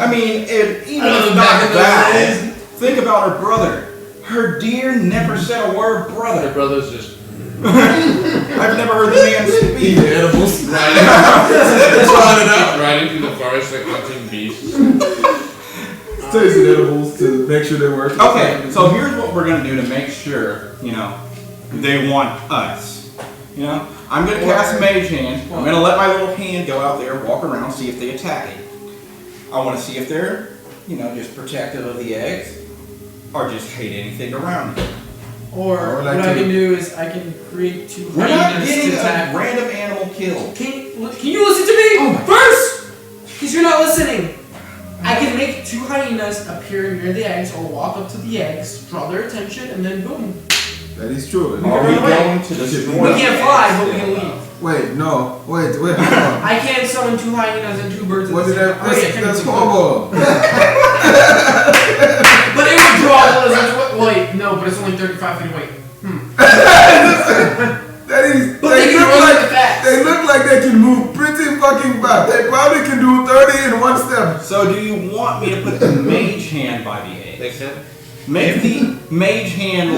[SPEAKER 5] I mean, even
[SPEAKER 6] Oh,
[SPEAKER 5] if
[SPEAKER 6] back
[SPEAKER 5] not
[SPEAKER 6] in those
[SPEAKER 5] Val,
[SPEAKER 6] days.
[SPEAKER 5] think about her brother. Her dear never said a word,
[SPEAKER 2] the
[SPEAKER 5] brother.
[SPEAKER 2] brother's just
[SPEAKER 5] I've never heard the man speak.
[SPEAKER 1] Edibles.
[SPEAKER 2] riding through the forest like hunting beasts.
[SPEAKER 1] Tasting edibles to make sure they work.
[SPEAKER 5] Okay, so here's what we're gonna do to make sure, they want us. I'm gonna cast Mage Hand. I'm gonna let my little hand go out there, walk around, see if they attack it. I want to see if they're, just protective of the eggs, or just hate anything around it.
[SPEAKER 6] Or
[SPEAKER 1] I would
[SPEAKER 6] what
[SPEAKER 1] like
[SPEAKER 6] I
[SPEAKER 1] to-
[SPEAKER 6] can do is I can create 2
[SPEAKER 5] We're not
[SPEAKER 6] hyenas
[SPEAKER 5] getting
[SPEAKER 6] to attack.
[SPEAKER 5] a random animal killed.
[SPEAKER 6] Can you listen to me first? Because you're not listening. I can make 2 hyenas appear near the eggs or walk up to the eggs, draw their attention, and then boom.
[SPEAKER 1] That is true.
[SPEAKER 5] Are we
[SPEAKER 6] run away.
[SPEAKER 5] going to destroy?
[SPEAKER 6] We can't fly, but we can leave.
[SPEAKER 1] Wait, no. Wait, hold on.
[SPEAKER 6] I can't summon 2 hyenas and 2 birds at
[SPEAKER 1] What
[SPEAKER 6] the
[SPEAKER 1] did
[SPEAKER 6] same
[SPEAKER 1] that?
[SPEAKER 6] time. Oh, yeah,
[SPEAKER 1] That's
[SPEAKER 6] technically.
[SPEAKER 1] horrible.
[SPEAKER 6] But it would draw the lizards. Wait, no, but it's only 35 feet away.
[SPEAKER 1] That is.
[SPEAKER 6] But they can run really fast.
[SPEAKER 1] They look like they can move pretty fucking fast. They probably can do 30 in one step.
[SPEAKER 5] So do you want me to put the Mage Hand by the egg?
[SPEAKER 2] They can.
[SPEAKER 5] Make the Mage Hand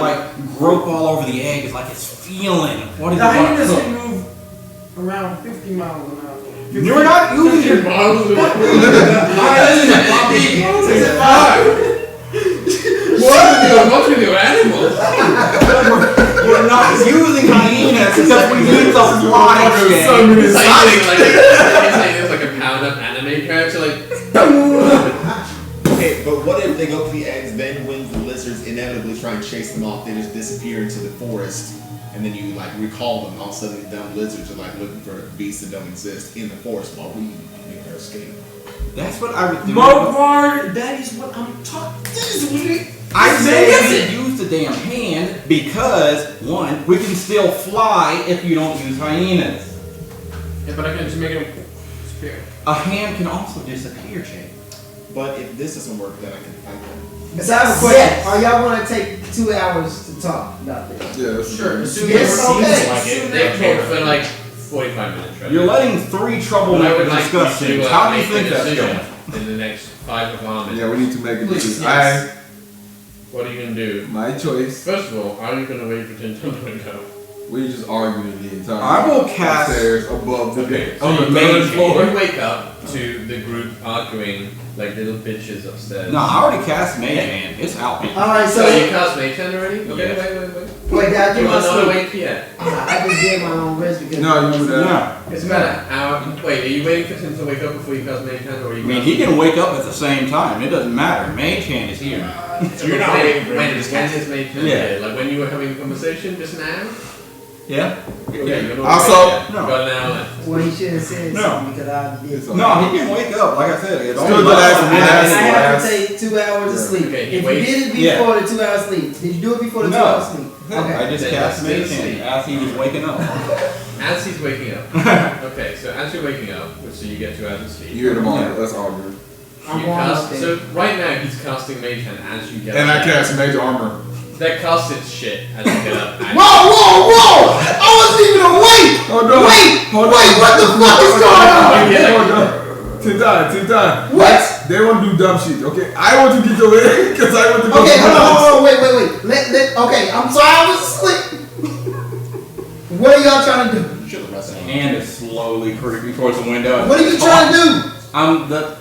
[SPEAKER 5] grope all over the egg. It's like it's feeling. What is
[SPEAKER 6] The
[SPEAKER 5] it want
[SPEAKER 6] hyenas
[SPEAKER 5] to
[SPEAKER 6] can
[SPEAKER 5] cook?
[SPEAKER 6] move around 50 miles an hour.
[SPEAKER 5] You're not using your
[SPEAKER 2] Miles away. What's with your animals?
[SPEAKER 5] We're not using hyenas because we need the fly egg.
[SPEAKER 2] It's like a pound up anime character, like.
[SPEAKER 3] Okay, but what if they go for the eggs, then when the lizards inevitably try and chase them off, they just disappear into the forest, and then you recall them, and all of a sudden these dumb lizards are looking for beasts that don't exist in the forest while we make our escape.
[SPEAKER 5] That's what I would do.
[SPEAKER 6] Mopar, that is what I'm talking. This is what it.
[SPEAKER 5] I say
[SPEAKER 6] Yes,
[SPEAKER 5] we use the damn hand because, one, we can still fly if you don't use hyenas.
[SPEAKER 6] Yeah, but I can just make him disappear.
[SPEAKER 5] A hand can also disappear, Jake.
[SPEAKER 3] But if this doesn't work, then I can fight them.
[SPEAKER 4] So I have a question. Are y'all gonna take 2 hours to talk about this?
[SPEAKER 1] Yeah, that's
[SPEAKER 6] Sure. Assume
[SPEAKER 4] Yes,
[SPEAKER 6] they were-
[SPEAKER 4] okay.
[SPEAKER 2] Seems like it. They came for like 45 minutes, right?
[SPEAKER 5] You're letting 3
[SPEAKER 2] But I would
[SPEAKER 5] troublemakers
[SPEAKER 2] like
[SPEAKER 5] discuss
[SPEAKER 2] you
[SPEAKER 5] things.
[SPEAKER 2] to
[SPEAKER 5] How do you
[SPEAKER 2] make
[SPEAKER 5] think
[SPEAKER 2] a
[SPEAKER 5] that's
[SPEAKER 2] decision
[SPEAKER 5] going?
[SPEAKER 2] in the next 5 of our minutes.
[SPEAKER 1] Yeah, we need to make a
[SPEAKER 6] Please,
[SPEAKER 1] decision.
[SPEAKER 6] yes.
[SPEAKER 2] What are you gonna do?
[SPEAKER 1] My choice.
[SPEAKER 2] First of all, are you gonna wait for Tintin to go?
[SPEAKER 1] We're just arguing the entire
[SPEAKER 5] I will cast-
[SPEAKER 1] upstairs above the
[SPEAKER 2] Okay,
[SPEAKER 1] bed.
[SPEAKER 2] so
[SPEAKER 1] On the
[SPEAKER 2] you
[SPEAKER 1] third floor.
[SPEAKER 2] you wake up to the group arguing like little bitches upstairs.
[SPEAKER 5] No, I already cast Mage Hand. It's out.
[SPEAKER 4] Alright,
[SPEAKER 2] So
[SPEAKER 4] so
[SPEAKER 2] you cast Mage Hand already? Okay,
[SPEAKER 5] Yes.
[SPEAKER 2] wait.
[SPEAKER 4] wait, did I
[SPEAKER 2] You
[SPEAKER 4] give my
[SPEAKER 2] want another
[SPEAKER 4] sleep?
[SPEAKER 2] wait yet?
[SPEAKER 4] I just gave my own rest because
[SPEAKER 1] No, you would
[SPEAKER 5] No.
[SPEAKER 2] It's about an hour. Wait, are you waiting for Tim to wake up before you cast Mage Hand, or are you?
[SPEAKER 5] I mean, he can wake up at the same time. It doesn't matter. Mage Hand is here.
[SPEAKER 3] So you're not waiting for
[SPEAKER 2] When
[SPEAKER 3] him
[SPEAKER 2] is
[SPEAKER 3] to cast.
[SPEAKER 2] his Mage Hand
[SPEAKER 5] Yeah.
[SPEAKER 2] here? Like when you were having a conversation just now?
[SPEAKER 5] Yeah.
[SPEAKER 2] Okay, you're not
[SPEAKER 1] Also-
[SPEAKER 2] waiting yet.
[SPEAKER 5] No.
[SPEAKER 2] You got an hour left.
[SPEAKER 4] well, he should have said
[SPEAKER 5] No.
[SPEAKER 4] something because I did.
[SPEAKER 5] No, he can wake up. Like I said, it's
[SPEAKER 1] Still
[SPEAKER 5] only
[SPEAKER 1] the last
[SPEAKER 5] lasts a
[SPEAKER 1] minute.
[SPEAKER 5] minute.
[SPEAKER 4] I have
[SPEAKER 1] Yes.
[SPEAKER 4] to take 2 hours of
[SPEAKER 1] Yeah.
[SPEAKER 4] sleep.
[SPEAKER 2] Okay, he
[SPEAKER 4] If you
[SPEAKER 2] waits.
[SPEAKER 4] did it
[SPEAKER 5] Yeah.
[SPEAKER 4] before the 2 hours sleep, did you do it before the 2
[SPEAKER 5] No.
[SPEAKER 4] hours sleep?
[SPEAKER 5] I
[SPEAKER 4] Okay.
[SPEAKER 5] just
[SPEAKER 2] Then
[SPEAKER 5] cast
[SPEAKER 2] that's
[SPEAKER 5] Mage
[SPEAKER 2] still
[SPEAKER 5] Hand
[SPEAKER 2] sleep.
[SPEAKER 5] as he was waking up.
[SPEAKER 2] As he's waking up. Okay, so as you're waking up, so you get 2 hours of sleep.
[SPEAKER 1] You hear them all. Let's argue.
[SPEAKER 4] I'm
[SPEAKER 2] You
[SPEAKER 4] going
[SPEAKER 2] cast,
[SPEAKER 4] up there.
[SPEAKER 2] so right now he's casting Mage Hand as you get
[SPEAKER 1] And
[SPEAKER 2] up.
[SPEAKER 1] I cast major armor.
[SPEAKER 2] That casts its shit as you get up. and-
[SPEAKER 4] Whoa! I wasn't even awake!
[SPEAKER 1] Hold on. Hold on.
[SPEAKER 4] what the fuck is going on?
[SPEAKER 1] Hold on. Take time.
[SPEAKER 4] What?
[SPEAKER 1] They want to do dumb shit, okay? I want to get away because I want to go
[SPEAKER 4] Okay,
[SPEAKER 1] somewhere else.
[SPEAKER 4] hold on, wait. Okay, I'm sorry I was asleep. What are y'all trying to do?
[SPEAKER 3] You should have rested.
[SPEAKER 5] Hand is slowly creeping towards the window.
[SPEAKER 4] What are you trying to do?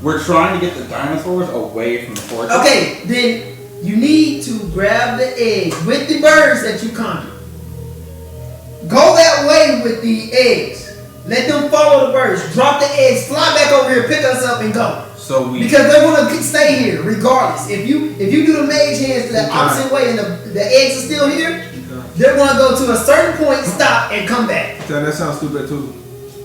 [SPEAKER 5] We're trying to get the dinosaurs away from the fortress.
[SPEAKER 4] Okay, then you need to grab the eggs with the birds that you conjured. Go that way with the eggs. Let them follow the birds. Drop the eggs, fly back over here, pick us up, and go.
[SPEAKER 5] So we.
[SPEAKER 4] Because they want to stay here regardless. If you do the mage hands the opposite way and the eggs are still here, they're going to go to a certain point, stop, and come back.
[SPEAKER 1] Damn, that sounds stupid too.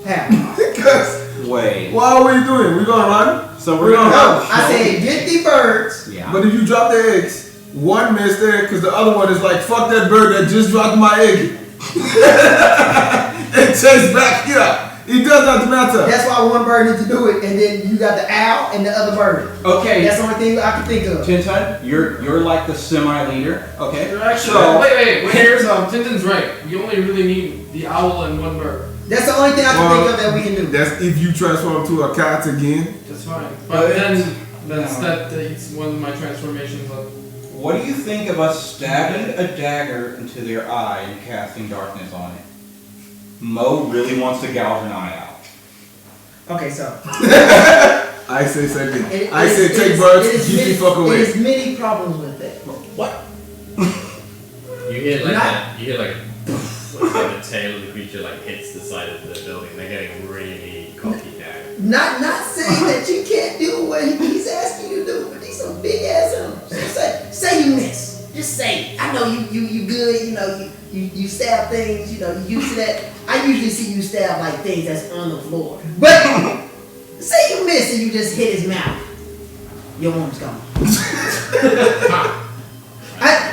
[SPEAKER 4] How?
[SPEAKER 1] Because
[SPEAKER 5] Wait.
[SPEAKER 1] what are we doing? We gonna run?
[SPEAKER 5] So
[SPEAKER 1] We're
[SPEAKER 5] we're
[SPEAKER 1] gonna
[SPEAKER 5] gonna.
[SPEAKER 4] No, I said get the birds.
[SPEAKER 5] Yeah.
[SPEAKER 1] But if you drop the eggs, one missed there because the other one is like, fuck that bird that just dropped my egg. And chase back here. It does not matter.
[SPEAKER 4] That's why one bird needs to do it, and then you got the owl and the other bird.
[SPEAKER 5] Okay.
[SPEAKER 4] That's the only thing I can think of.
[SPEAKER 5] Tintin, you're like the semi-leader. Okay.
[SPEAKER 6] You're actually,
[SPEAKER 5] So
[SPEAKER 6] wait. Here's Tintin's right. We only really need the owl and one bird.
[SPEAKER 4] That's the only thing I can think of that we can do.
[SPEAKER 1] That's if you transform to a cat again.
[SPEAKER 6] That's fine.
[SPEAKER 5] But
[SPEAKER 6] But then
[SPEAKER 5] no.
[SPEAKER 6] that eats one of my transformations up.
[SPEAKER 5] what do you think of us stabbing a dagger into their eye and casting darkness on it? Mo really wants to gouge an eye out.
[SPEAKER 4] Okay, so
[SPEAKER 1] I say second.
[SPEAKER 4] it-
[SPEAKER 1] I
[SPEAKER 4] it
[SPEAKER 1] say
[SPEAKER 4] is-
[SPEAKER 1] take
[SPEAKER 4] it
[SPEAKER 1] birds,
[SPEAKER 4] is
[SPEAKER 1] keep the
[SPEAKER 4] many-
[SPEAKER 1] fuck away.
[SPEAKER 4] There's many problems with that.
[SPEAKER 3] What?
[SPEAKER 2] You hear like
[SPEAKER 4] Not-
[SPEAKER 2] that. You hear like a poof, like the tail of the creature like hits the side of the building. They're getting really cocky now.
[SPEAKER 4] Not saying that you can't do what he's asking you to do, but these some big ass animals. So say you miss. Just say, I know you good, you know, you stab things, you know, you used to that. I usually see you stab like things that's on the floor. But say you miss and you just hit his mouth. Your arm's gone.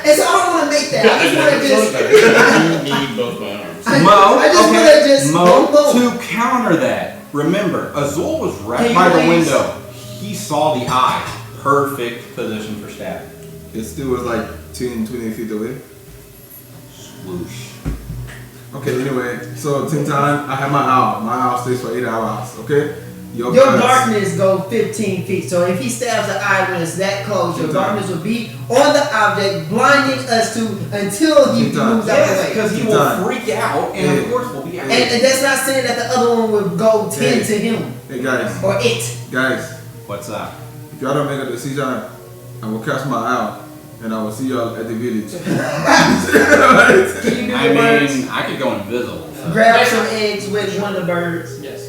[SPEAKER 4] And so I don't want to make that. I just want to just.
[SPEAKER 3] You need both my arms.
[SPEAKER 4] I just want to just
[SPEAKER 5] Mo,
[SPEAKER 4] go low.
[SPEAKER 5] to counter that, remember, Azul was right
[SPEAKER 4] Can
[SPEAKER 5] by
[SPEAKER 4] you
[SPEAKER 5] the
[SPEAKER 4] please-
[SPEAKER 5] window. He saw the eye. Perfect position for stabbing.
[SPEAKER 1] It still was like 10, 20 feet away.
[SPEAKER 5] Swoosh.
[SPEAKER 1] Okay, anyway, so 10 times I have my owl. My owl stays for 8 hours, okay?
[SPEAKER 4] Your
[SPEAKER 1] birds-
[SPEAKER 4] darkness go 15 feet. So if he stabs the eye when it's that close, your darkness will be on the object, blinding us to until he moves out the
[SPEAKER 5] Yes,
[SPEAKER 4] way.
[SPEAKER 5] because he will
[SPEAKER 1] Time.
[SPEAKER 5] freak out, and of course we'll be out.
[SPEAKER 4] And that's not saying that the other one would go 10
[SPEAKER 1] Hey.
[SPEAKER 4] to him
[SPEAKER 1] Hey guys,
[SPEAKER 4] or it.
[SPEAKER 5] What's that?
[SPEAKER 1] if y'all don't make a decision, I will cast my owl and I will see y'all at the village.
[SPEAKER 4] Can you do
[SPEAKER 5] I
[SPEAKER 4] the birds?
[SPEAKER 5] mean, I could go invisible. So.
[SPEAKER 4] Grab some eggs with one of the birds.
[SPEAKER 6] Yes.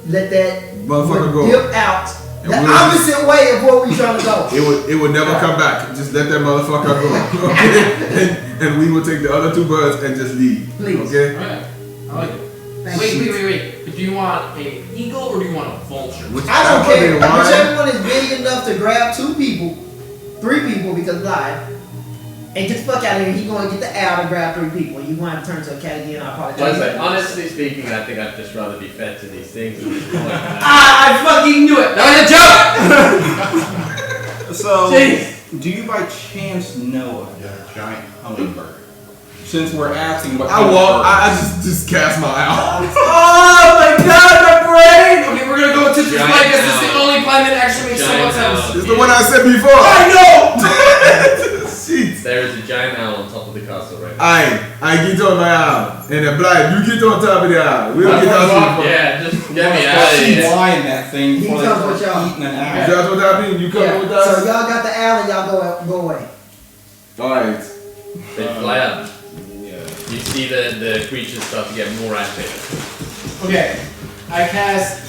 [SPEAKER 4] Let that
[SPEAKER 1] Motherfucker go.
[SPEAKER 4] dip out.
[SPEAKER 1] And
[SPEAKER 4] The
[SPEAKER 1] we'll
[SPEAKER 4] opposite way of where we trying to go.
[SPEAKER 1] It would never come back. Just let that motherfucker go. Okay? And we will take the other 2 birds and just leave.
[SPEAKER 4] Please.
[SPEAKER 1] Okay?
[SPEAKER 6] Alright. I like it.
[SPEAKER 4] Thank
[SPEAKER 6] Wait.
[SPEAKER 4] you.
[SPEAKER 6] But do you want an eagle or do you want a vulture?
[SPEAKER 4] I don't care.
[SPEAKER 1] Why?
[SPEAKER 4] Whichever one is big enough to grab 2 people, 3 people because live, Hey, get the fuck out of here. He going to get the owl to grab 3 people. You want to turn to a cat again, I apologize.
[SPEAKER 2] But honestly speaking, I think I'd just rather be fed to these things at this point.
[SPEAKER 6] I fucking knew it! That was a joke!
[SPEAKER 5] So,
[SPEAKER 6] Jeez.
[SPEAKER 5] do you by chance know of a giant hummingbird? Since we're asking what
[SPEAKER 1] I just cast my owl.
[SPEAKER 6] Oh my god, my brain! Okay, we're gonna go to this plan because it's the only plan that actually makes so much sense.
[SPEAKER 1] It's the one I said before.
[SPEAKER 6] I know!
[SPEAKER 1] Shit.
[SPEAKER 2] There is a giant owl on top of the castle right now.
[SPEAKER 1] I get on my owl. And the blind, you get on top of the owl. We'll get out of
[SPEAKER 2] Yeah, just get me out of here.
[SPEAKER 5] flying that thing
[SPEAKER 4] He
[SPEAKER 5] before they
[SPEAKER 4] comes
[SPEAKER 5] start
[SPEAKER 4] with y'all.
[SPEAKER 5] eating an
[SPEAKER 1] Is
[SPEAKER 5] owl.
[SPEAKER 1] that what that means? You coming with
[SPEAKER 4] So
[SPEAKER 1] us?
[SPEAKER 4] y'all got the owl and y'all go away.
[SPEAKER 1] Alright.
[SPEAKER 2] They fly up.
[SPEAKER 3] Yeah.
[SPEAKER 2] You see the creatures start to get more active.
[SPEAKER 6] Okay, I cast.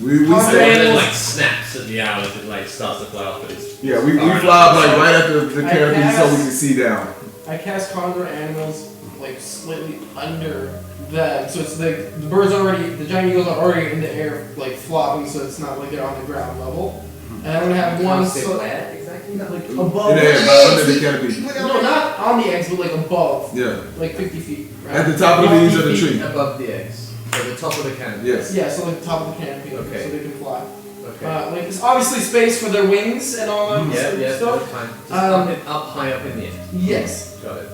[SPEAKER 1] We
[SPEAKER 2] And
[SPEAKER 6] Okay.
[SPEAKER 1] said,
[SPEAKER 2] then like snaps at the owl as it like starts to fly off, but it's
[SPEAKER 1] yeah, we
[SPEAKER 2] far
[SPEAKER 1] fly up
[SPEAKER 2] enough.
[SPEAKER 1] like right at the
[SPEAKER 6] I
[SPEAKER 1] canopy so
[SPEAKER 6] cast-
[SPEAKER 1] we can see down.
[SPEAKER 6] I cast Condor Animals like slightly under them, so it's like the birds already, the giant eagles are already in the air, like flopping, so it's not like they're on the ground level. And I'm gonna have one so
[SPEAKER 2] exactly.
[SPEAKER 6] like
[SPEAKER 1] In
[SPEAKER 6] above.
[SPEAKER 1] the air, but under the canopy.
[SPEAKER 6] No, not on the eggs, but like above,
[SPEAKER 1] Yeah.
[SPEAKER 6] like 50 feet. Right?
[SPEAKER 1] At the top of the leaves of the
[SPEAKER 2] 50 feet
[SPEAKER 1] tree.
[SPEAKER 2] above the eggs. So the top of the canopy.
[SPEAKER 1] Yes.
[SPEAKER 6] Yeah, so like the top of the canopy,
[SPEAKER 2] Okay.
[SPEAKER 6] so they can fly.
[SPEAKER 2] Okay.
[SPEAKER 6] Like there's obviously space for their wings and all that
[SPEAKER 2] Yeah, yeah,
[SPEAKER 6] stuff.
[SPEAKER 2] that's fine. Just
[SPEAKER 6] Um,
[SPEAKER 2] up high up in the air.
[SPEAKER 6] Yes,
[SPEAKER 2] Got it.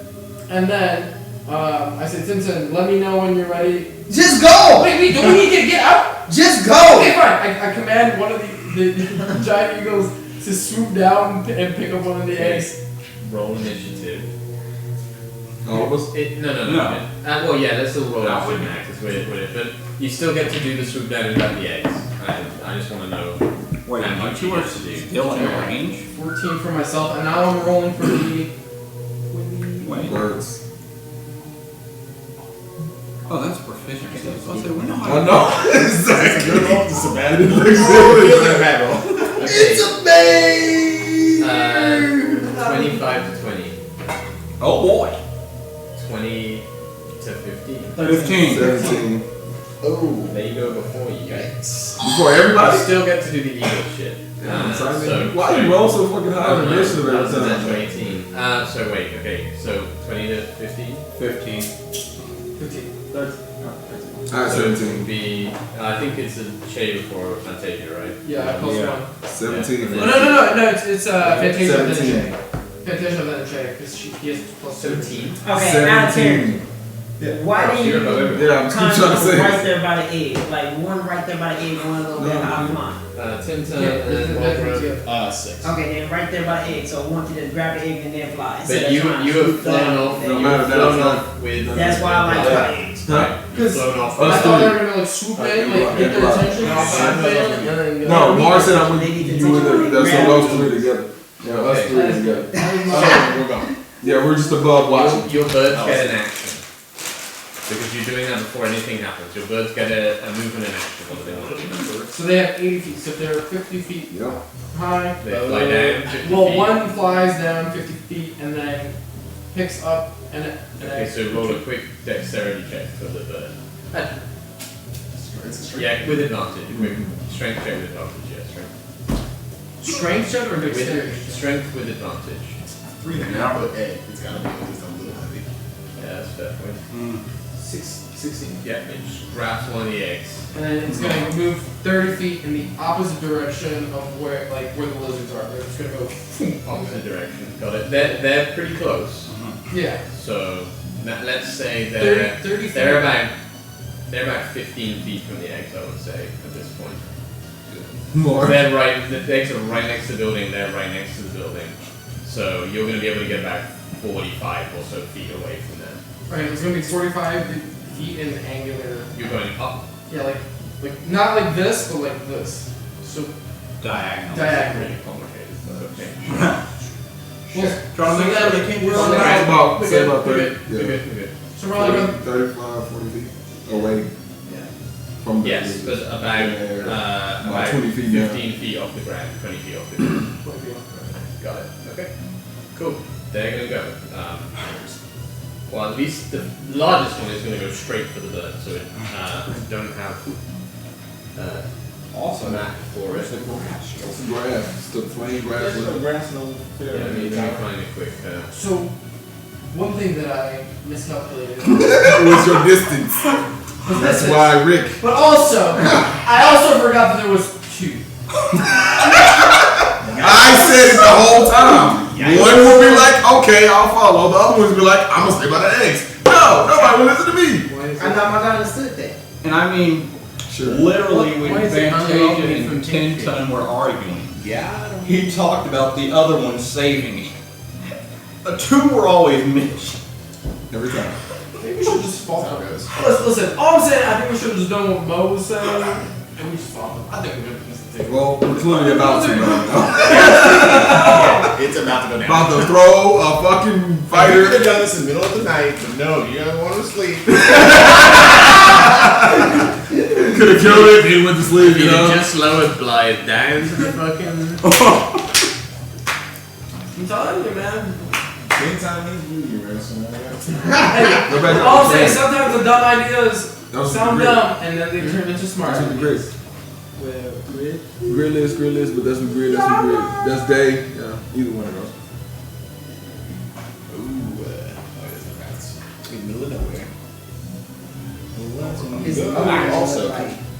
[SPEAKER 6] and then I said, Tintin, let me know when you're ready.
[SPEAKER 4] Just go!
[SPEAKER 6] Wait, don't we need to get up?
[SPEAKER 4] Just
[SPEAKER 6] Okay,
[SPEAKER 4] go!
[SPEAKER 6] fine. I command one of the giant eagles to swoop down and pick up one of the eggs.
[SPEAKER 2] Roll initiative.
[SPEAKER 1] All of us?
[SPEAKER 2] No. Well, yeah, let's still roll out with max. It's weird, but you still get to do the swoop down and grab the eggs. I just want to know.
[SPEAKER 5] Wait,
[SPEAKER 2] how much
[SPEAKER 5] you
[SPEAKER 2] you
[SPEAKER 5] are
[SPEAKER 2] get to do.
[SPEAKER 5] still in range?
[SPEAKER 6] 14 for myself, and now I'm rolling for the.
[SPEAKER 5] Wait.
[SPEAKER 1] Birds.
[SPEAKER 5] Oh, that's proficiency. I'll say, we know
[SPEAKER 1] I
[SPEAKER 5] how
[SPEAKER 1] know. Exactly.
[SPEAKER 3] Good roll. It's a bad
[SPEAKER 1] It
[SPEAKER 3] roll.
[SPEAKER 1] looks
[SPEAKER 3] It's
[SPEAKER 1] good.
[SPEAKER 3] a bad roll.
[SPEAKER 4] It's amazing!
[SPEAKER 2] 25 to 20.
[SPEAKER 5] Oh boy.
[SPEAKER 2] 20 to 15.
[SPEAKER 5] 15.
[SPEAKER 1] 17.
[SPEAKER 3] Oh.
[SPEAKER 2] There you go before you guys.
[SPEAKER 1] Before
[SPEAKER 2] I
[SPEAKER 1] everybody?
[SPEAKER 2] still get to do the eagle shit.
[SPEAKER 1] Why you roll so fucking high on
[SPEAKER 2] That
[SPEAKER 1] initiative
[SPEAKER 2] was
[SPEAKER 1] every
[SPEAKER 2] a natural
[SPEAKER 1] time?
[SPEAKER 2] 18. So wait, okay. So 20 to 15?
[SPEAKER 5] 15.
[SPEAKER 6] 15.
[SPEAKER 1] Alright,
[SPEAKER 2] So it would
[SPEAKER 1] 17.
[SPEAKER 2] be, I think it's a shade before Fantasia, right?
[SPEAKER 6] Yeah, I plus
[SPEAKER 5] Yeah.
[SPEAKER 6] 1.
[SPEAKER 1] 17.
[SPEAKER 2] Yeah.
[SPEAKER 6] No, it's Fantasia then a
[SPEAKER 1] 17.
[SPEAKER 6] check. Fantasia then a check, because he has plus
[SPEAKER 2] 17.
[SPEAKER 8] Okay, out of 10.
[SPEAKER 1] 17.
[SPEAKER 8] Why
[SPEAKER 2] Oh,
[SPEAKER 8] didn't
[SPEAKER 2] you're
[SPEAKER 8] you
[SPEAKER 2] above everybody.
[SPEAKER 1] Yeah, I'm just keep trying to
[SPEAKER 8] conjure
[SPEAKER 1] say
[SPEAKER 8] right
[SPEAKER 1] it.
[SPEAKER 8] there by the egg? Like one right there by the egg, one a little bit high flying.
[SPEAKER 2] Tintin
[SPEAKER 6] Yeah,
[SPEAKER 2] and Walbro.
[SPEAKER 3] 6.
[SPEAKER 8] Okay, then right there by the egg. So I want you to grab the egg and then fly.
[SPEAKER 2] But
[SPEAKER 8] Instead of
[SPEAKER 2] you
[SPEAKER 8] trying to
[SPEAKER 2] have
[SPEAKER 8] swoop
[SPEAKER 2] flown
[SPEAKER 8] down
[SPEAKER 2] off.
[SPEAKER 8] and
[SPEAKER 1] No
[SPEAKER 8] then-
[SPEAKER 1] matter that,
[SPEAKER 2] flown
[SPEAKER 1] it's
[SPEAKER 2] off with.
[SPEAKER 8] That's why I like
[SPEAKER 2] with-
[SPEAKER 8] flying eggs.
[SPEAKER 1] Huh?
[SPEAKER 2] You've flown off.
[SPEAKER 6] I
[SPEAKER 1] Us
[SPEAKER 6] thought they
[SPEAKER 1] three.
[SPEAKER 6] were gonna like swoop in,
[SPEAKER 1] Yeah,
[SPEAKER 6] like get their
[SPEAKER 1] yeah.
[SPEAKER 6] attention, swoop in, and then go.
[SPEAKER 1] No, Mars said I would.
[SPEAKER 8] They need to
[SPEAKER 1] You would.
[SPEAKER 8] take it.
[SPEAKER 1] That's
[SPEAKER 8] Grab
[SPEAKER 1] so those
[SPEAKER 8] it.
[SPEAKER 1] three together. Yeah, us
[SPEAKER 2] Okay.
[SPEAKER 1] three together.
[SPEAKER 3] We're gone.
[SPEAKER 1] Yeah, we're just above watching.
[SPEAKER 2] Your birds get an action. Because you're doing that before anything happens. Your birds get a movement and action. What do they want to do?
[SPEAKER 6] So they have 80 feet, so if they're 50 feet
[SPEAKER 1] Yeah.
[SPEAKER 6] high.
[SPEAKER 2] They fly down 50
[SPEAKER 6] Well,
[SPEAKER 2] feet.
[SPEAKER 6] one flies down 50 feet and then picks up and
[SPEAKER 2] Okay, so roll a quick dexterity check for the bird. Yeah, with advantage. A quick strength check with advantage. Yeah, strength.
[SPEAKER 6] strength check or dexterity?
[SPEAKER 2] With strength with advantage.
[SPEAKER 3] 3 to now, but egg. It's gotta be at least a little heavy.
[SPEAKER 2] Yeah, that's fair point.
[SPEAKER 6] 16.
[SPEAKER 2] Yeah, it just grabs one of the eggs.
[SPEAKER 6] And then it's gonna move 30 feet in the opposite direction of where the lizards are. They're just gonna go.
[SPEAKER 2] Opposite direction. Got it. They're pretty close.
[SPEAKER 6] Yeah.
[SPEAKER 2] So let's say they're
[SPEAKER 6] 30 feet.
[SPEAKER 2] they're about 15 feet from the eggs. I would say at this point.
[SPEAKER 1] More.
[SPEAKER 2] They're right. The eggs are right next to the building. They're right next to the building. So you're going to be able to get back 45 or so feet away from them.
[SPEAKER 6] Right, it's gonna be 45 feet in angular.
[SPEAKER 2] You're going up.
[SPEAKER 6] Yeah, like not like this, but like this. So
[SPEAKER 5] Diagonal.
[SPEAKER 6] diagonally.
[SPEAKER 2] Really complicated, but okay.
[SPEAKER 6] Well,
[SPEAKER 5] Trying to make sure they can't
[SPEAKER 6] we're
[SPEAKER 5] get
[SPEAKER 6] on
[SPEAKER 5] on
[SPEAKER 6] the
[SPEAKER 5] the
[SPEAKER 1] Say about,
[SPEAKER 2] We're
[SPEAKER 1] say
[SPEAKER 2] good,
[SPEAKER 1] about
[SPEAKER 2] we're
[SPEAKER 1] 30.
[SPEAKER 2] good, we're
[SPEAKER 1] Yeah.
[SPEAKER 2] good, we're good.
[SPEAKER 6] So we're only going
[SPEAKER 1] 35, 40 feet away from the.
[SPEAKER 2] Yes, but about
[SPEAKER 1] 20 feet down.
[SPEAKER 2] 15 feet off the ground, 20 feet off the ground. Got it. Okay. Cool. They're gonna go. Well, at least the largest one is gonna go straight for the bird, so it don't have
[SPEAKER 5] Awesome.
[SPEAKER 2] map for it.
[SPEAKER 1] Some grass. Just the plain grass.
[SPEAKER 3] There's no grass, no
[SPEAKER 2] Yeah, let me find a quick.
[SPEAKER 6] So one thing that I miscalculated.
[SPEAKER 1] What's your distance? That's why, Rick.
[SPEAKER 6] But also, I also forgot that there was 2.
[SPEAKER 1] I said it the whole time. One will be like, okay, I'll follow. The other ones will be like, I'm gonna stay by the eggs. No, nobody will listen to me.
[SPEAKER 4] I know my God understood that.
[SPEAKER 5] And I mean, literally when
[SPEAKER 2] why is it
[SPEAKER 5] Fantasia and Tintin were arguing, he talked about the other one saving him. The 2 were always missed.
[SPEAKER 1] Every time.
[SPEAKER 3] Maybe we should just follow guys.
[SPEAKER 6] Listen, all I'm saying, I think we should have just done what Mo was saying, and we just followed. I think we're gonna miss the thing.
[SPEAKER 1] Well, we're clearly about to.
[SPEAKER 3] It's about to go down.
[SPEAKER 1] About to throw a fucking
[SPEAKER 3] We could
[SPEAKER 1] fighter.
[SPEAKER 3] have done this in the middle of the night, but no, you guys want to sleep.
[SPEAKER 1] Could have killed it and went to sleep,
[SPEAKER 2] You
[SPEAKER 1] you know?
[SPEAKER 2] just lowered Blythe down to the fucking.
[SPEAKER 6] I'm telling you, man.
[SPEAKER 3] Anytime he's moving, right? So
[SPEAKER 1] Go back
[SPEAKER 6] All I'm
[SPEAKER 1] to
[SPEAKER 6] saying,
[SPEAKER 1] the
[SPEAKER 6] sometimes the dumb ideas
[SPEAKER 1] That was
[SPEAKER 6] sound
[SPEAKER 1] great.
[SPEAKER 6] dumb, and then they turn into smart.
[SPEAKER 1] That's what the grid.
[SPEAKER 6] Well, grid.
[SPEAKER 1] Grid is, but that's what grid, that's what grid. That's day. Yeah, either one of those.
[SPEAKER 3] Ooh, that's the bats. In the middle of nowhere.
[SPEAKER 4] It's
[SPEAKER 3] Also,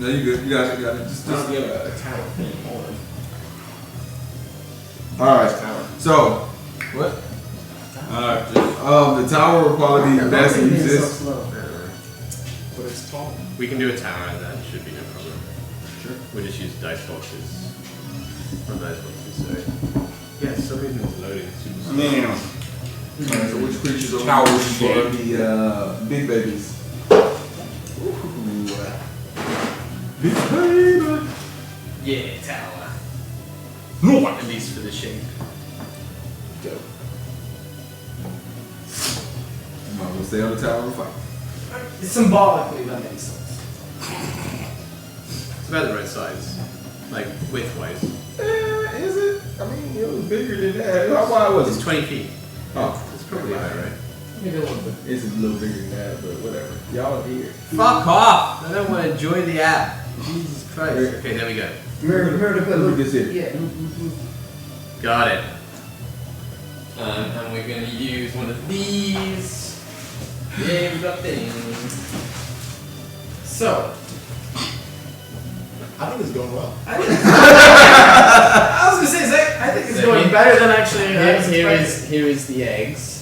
[SPEAKER 1] No, you good. You got it. Just
[SPEAKER 3] just give a tower thing on.
[SPEAKER 1] Alright. So, what? The tower will probably be best
[SPEAKER 4] It's so
[SPEAKER 1] exists.
[SPEAKER 4] slow.
[SPEAKER 3] But it's tall.
[SPEAKER 2] We can do a tower, that should be no problem.
[SPEAKER 1] Sure.
[SPEAKER 2] We just use dice boxes. Not dice boxes, sorry. Yeah, for some reason it's loading. It's super slow.
[SPEAKER 1] Alright, so which creatures are
[SPEAKER 5] Tower
[SPEAKER 1] for
[SPEAKER 5] shape.
[SPEAKER 1] the big babies? Big baby.
[SPEAKER 2] Yeah, tower.
[SPEAKER 5] No.
[SPEAKER 2] At least for the shape.
[SPEAKER 3] Dope.
[SPEAKER 1] Might as well stay on the tower and fight.
[SPEAKER 6] Symbolically, that makes sense.
[SPEAKER 2] It's about the right size. Like, width-wise.
[SPEAKER 1] Is it? I mean, it was bigger than that. How wide was
[SPEAKER 2] It's
[SPEAKER 1] it?
[SPEAKER 2] 20 feet.
[SPEAKER 1] Oh,
[SPEAKER 2] It's probably about right.
[SPEAKER 6] Maybe a little bit.
[SPEAKER 1] it's a little bigger than that, but whatever. Y'all are here.
[SPEAKER 2] Fuck off! I don't want to enjoy the app. Jesus Christ. Okay, there we go.
[SPEAKER 4] Remember to put
[SPEAKER 1] Look at this here.
[SPEAKER 4] Yeah.
[SPEAKER 2] Got it. And we're going to use one of these. Yeah, we got things.
[SPEAKER 6] So,
[SPEAKER 3] I think it's going well.
[SPEAKER 6] I was gonna say, Zach, I think it's going better than actually.
[SPEAKER 2] Here is the eggs.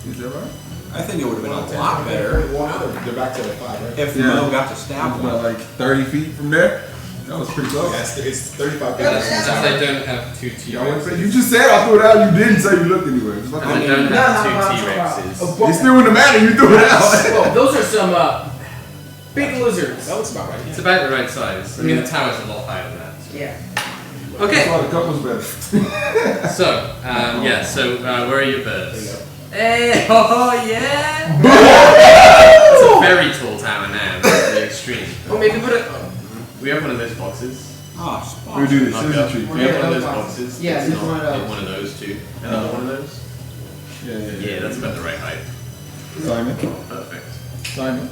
[SPEAKER 1] Is that right?
[SPEAKER 5] I think it would have been a lot better
[SPEAKER 3] Well, now they're back to 5, right?
[SPEAKER 5] if
[SPEAKER 1] Yeah.
[SPEAKER 5] Mo got to
[SPEAKER 1] That
[SPEAKER 5] stab
[SPEAKER 1] was
[SPEAKER 5] one.
[SPEAKER 1] about like 30 feet from there. That was pretty close.
[SPEAKER 3] Yeah, it's 35 feet.
[SPEAKER 2] As I don't have 2
[SPEAKER 1] Y'all wouldn't say-
[SPEAKER 2] T-Rexes.
[SPEAKER 1] You just said I threw it out. You didn't say you looked anywhere. Just like
[SPEAKER 2] I don't
[SPEAKER 6] No,
[SPEAKER 2] have
[SPEAKER 6] no,
[SPEAKER 2] 2
[SPEAKER 6] no,
[SPEAKER 2] T-Rexes.
[SPEAKER 1] it still wouldn't matter. You threw it out.
[SPEAKER 6] Well, those are some big lizards.
[SPEAKER 3] That looks about right.
[SPEAKER 2] It's about the right size. I mean, the tower's a lot higher than that.
[SPEAKER 4] Yeah.
[SPEAKER 2] Okay.
[SPEAKER 1] That's why the couple's better.
[SPEAKER 2] So, where are your birds?
[SPEAKER 3] There you go.
[SPEAKER 2] Hey, oh yeah! It's a very tall tower now, that's the extreme.
[SPEAKER 6] Oh, maybe put it.
[SPEAKER 2] We have one of those boxes.
[SPEAKER 5] Ah, spot.
[SPEAKER 1] We do this.
[SPEAKER 2] Knock
[SPEAKER 1] Scissor
[SPEAKER 2] up.
[SPEAKER 1] tree.
[SPEAKER 2] We have one of those boxes.
[SPEAKER 4] Yeah,
[SPEAKER 2] It's
[SPEAKER 4] just
[SPEAKER 2] not-
[SPEAKER 4] one of those.
[SPEAKER 2] get one of those too. Another one of those? Yeah, that's about the right height.
[SPEAKER 1] Simon.
[SPEAKER 2] Perfect.
[SPEAKER 1] Simon.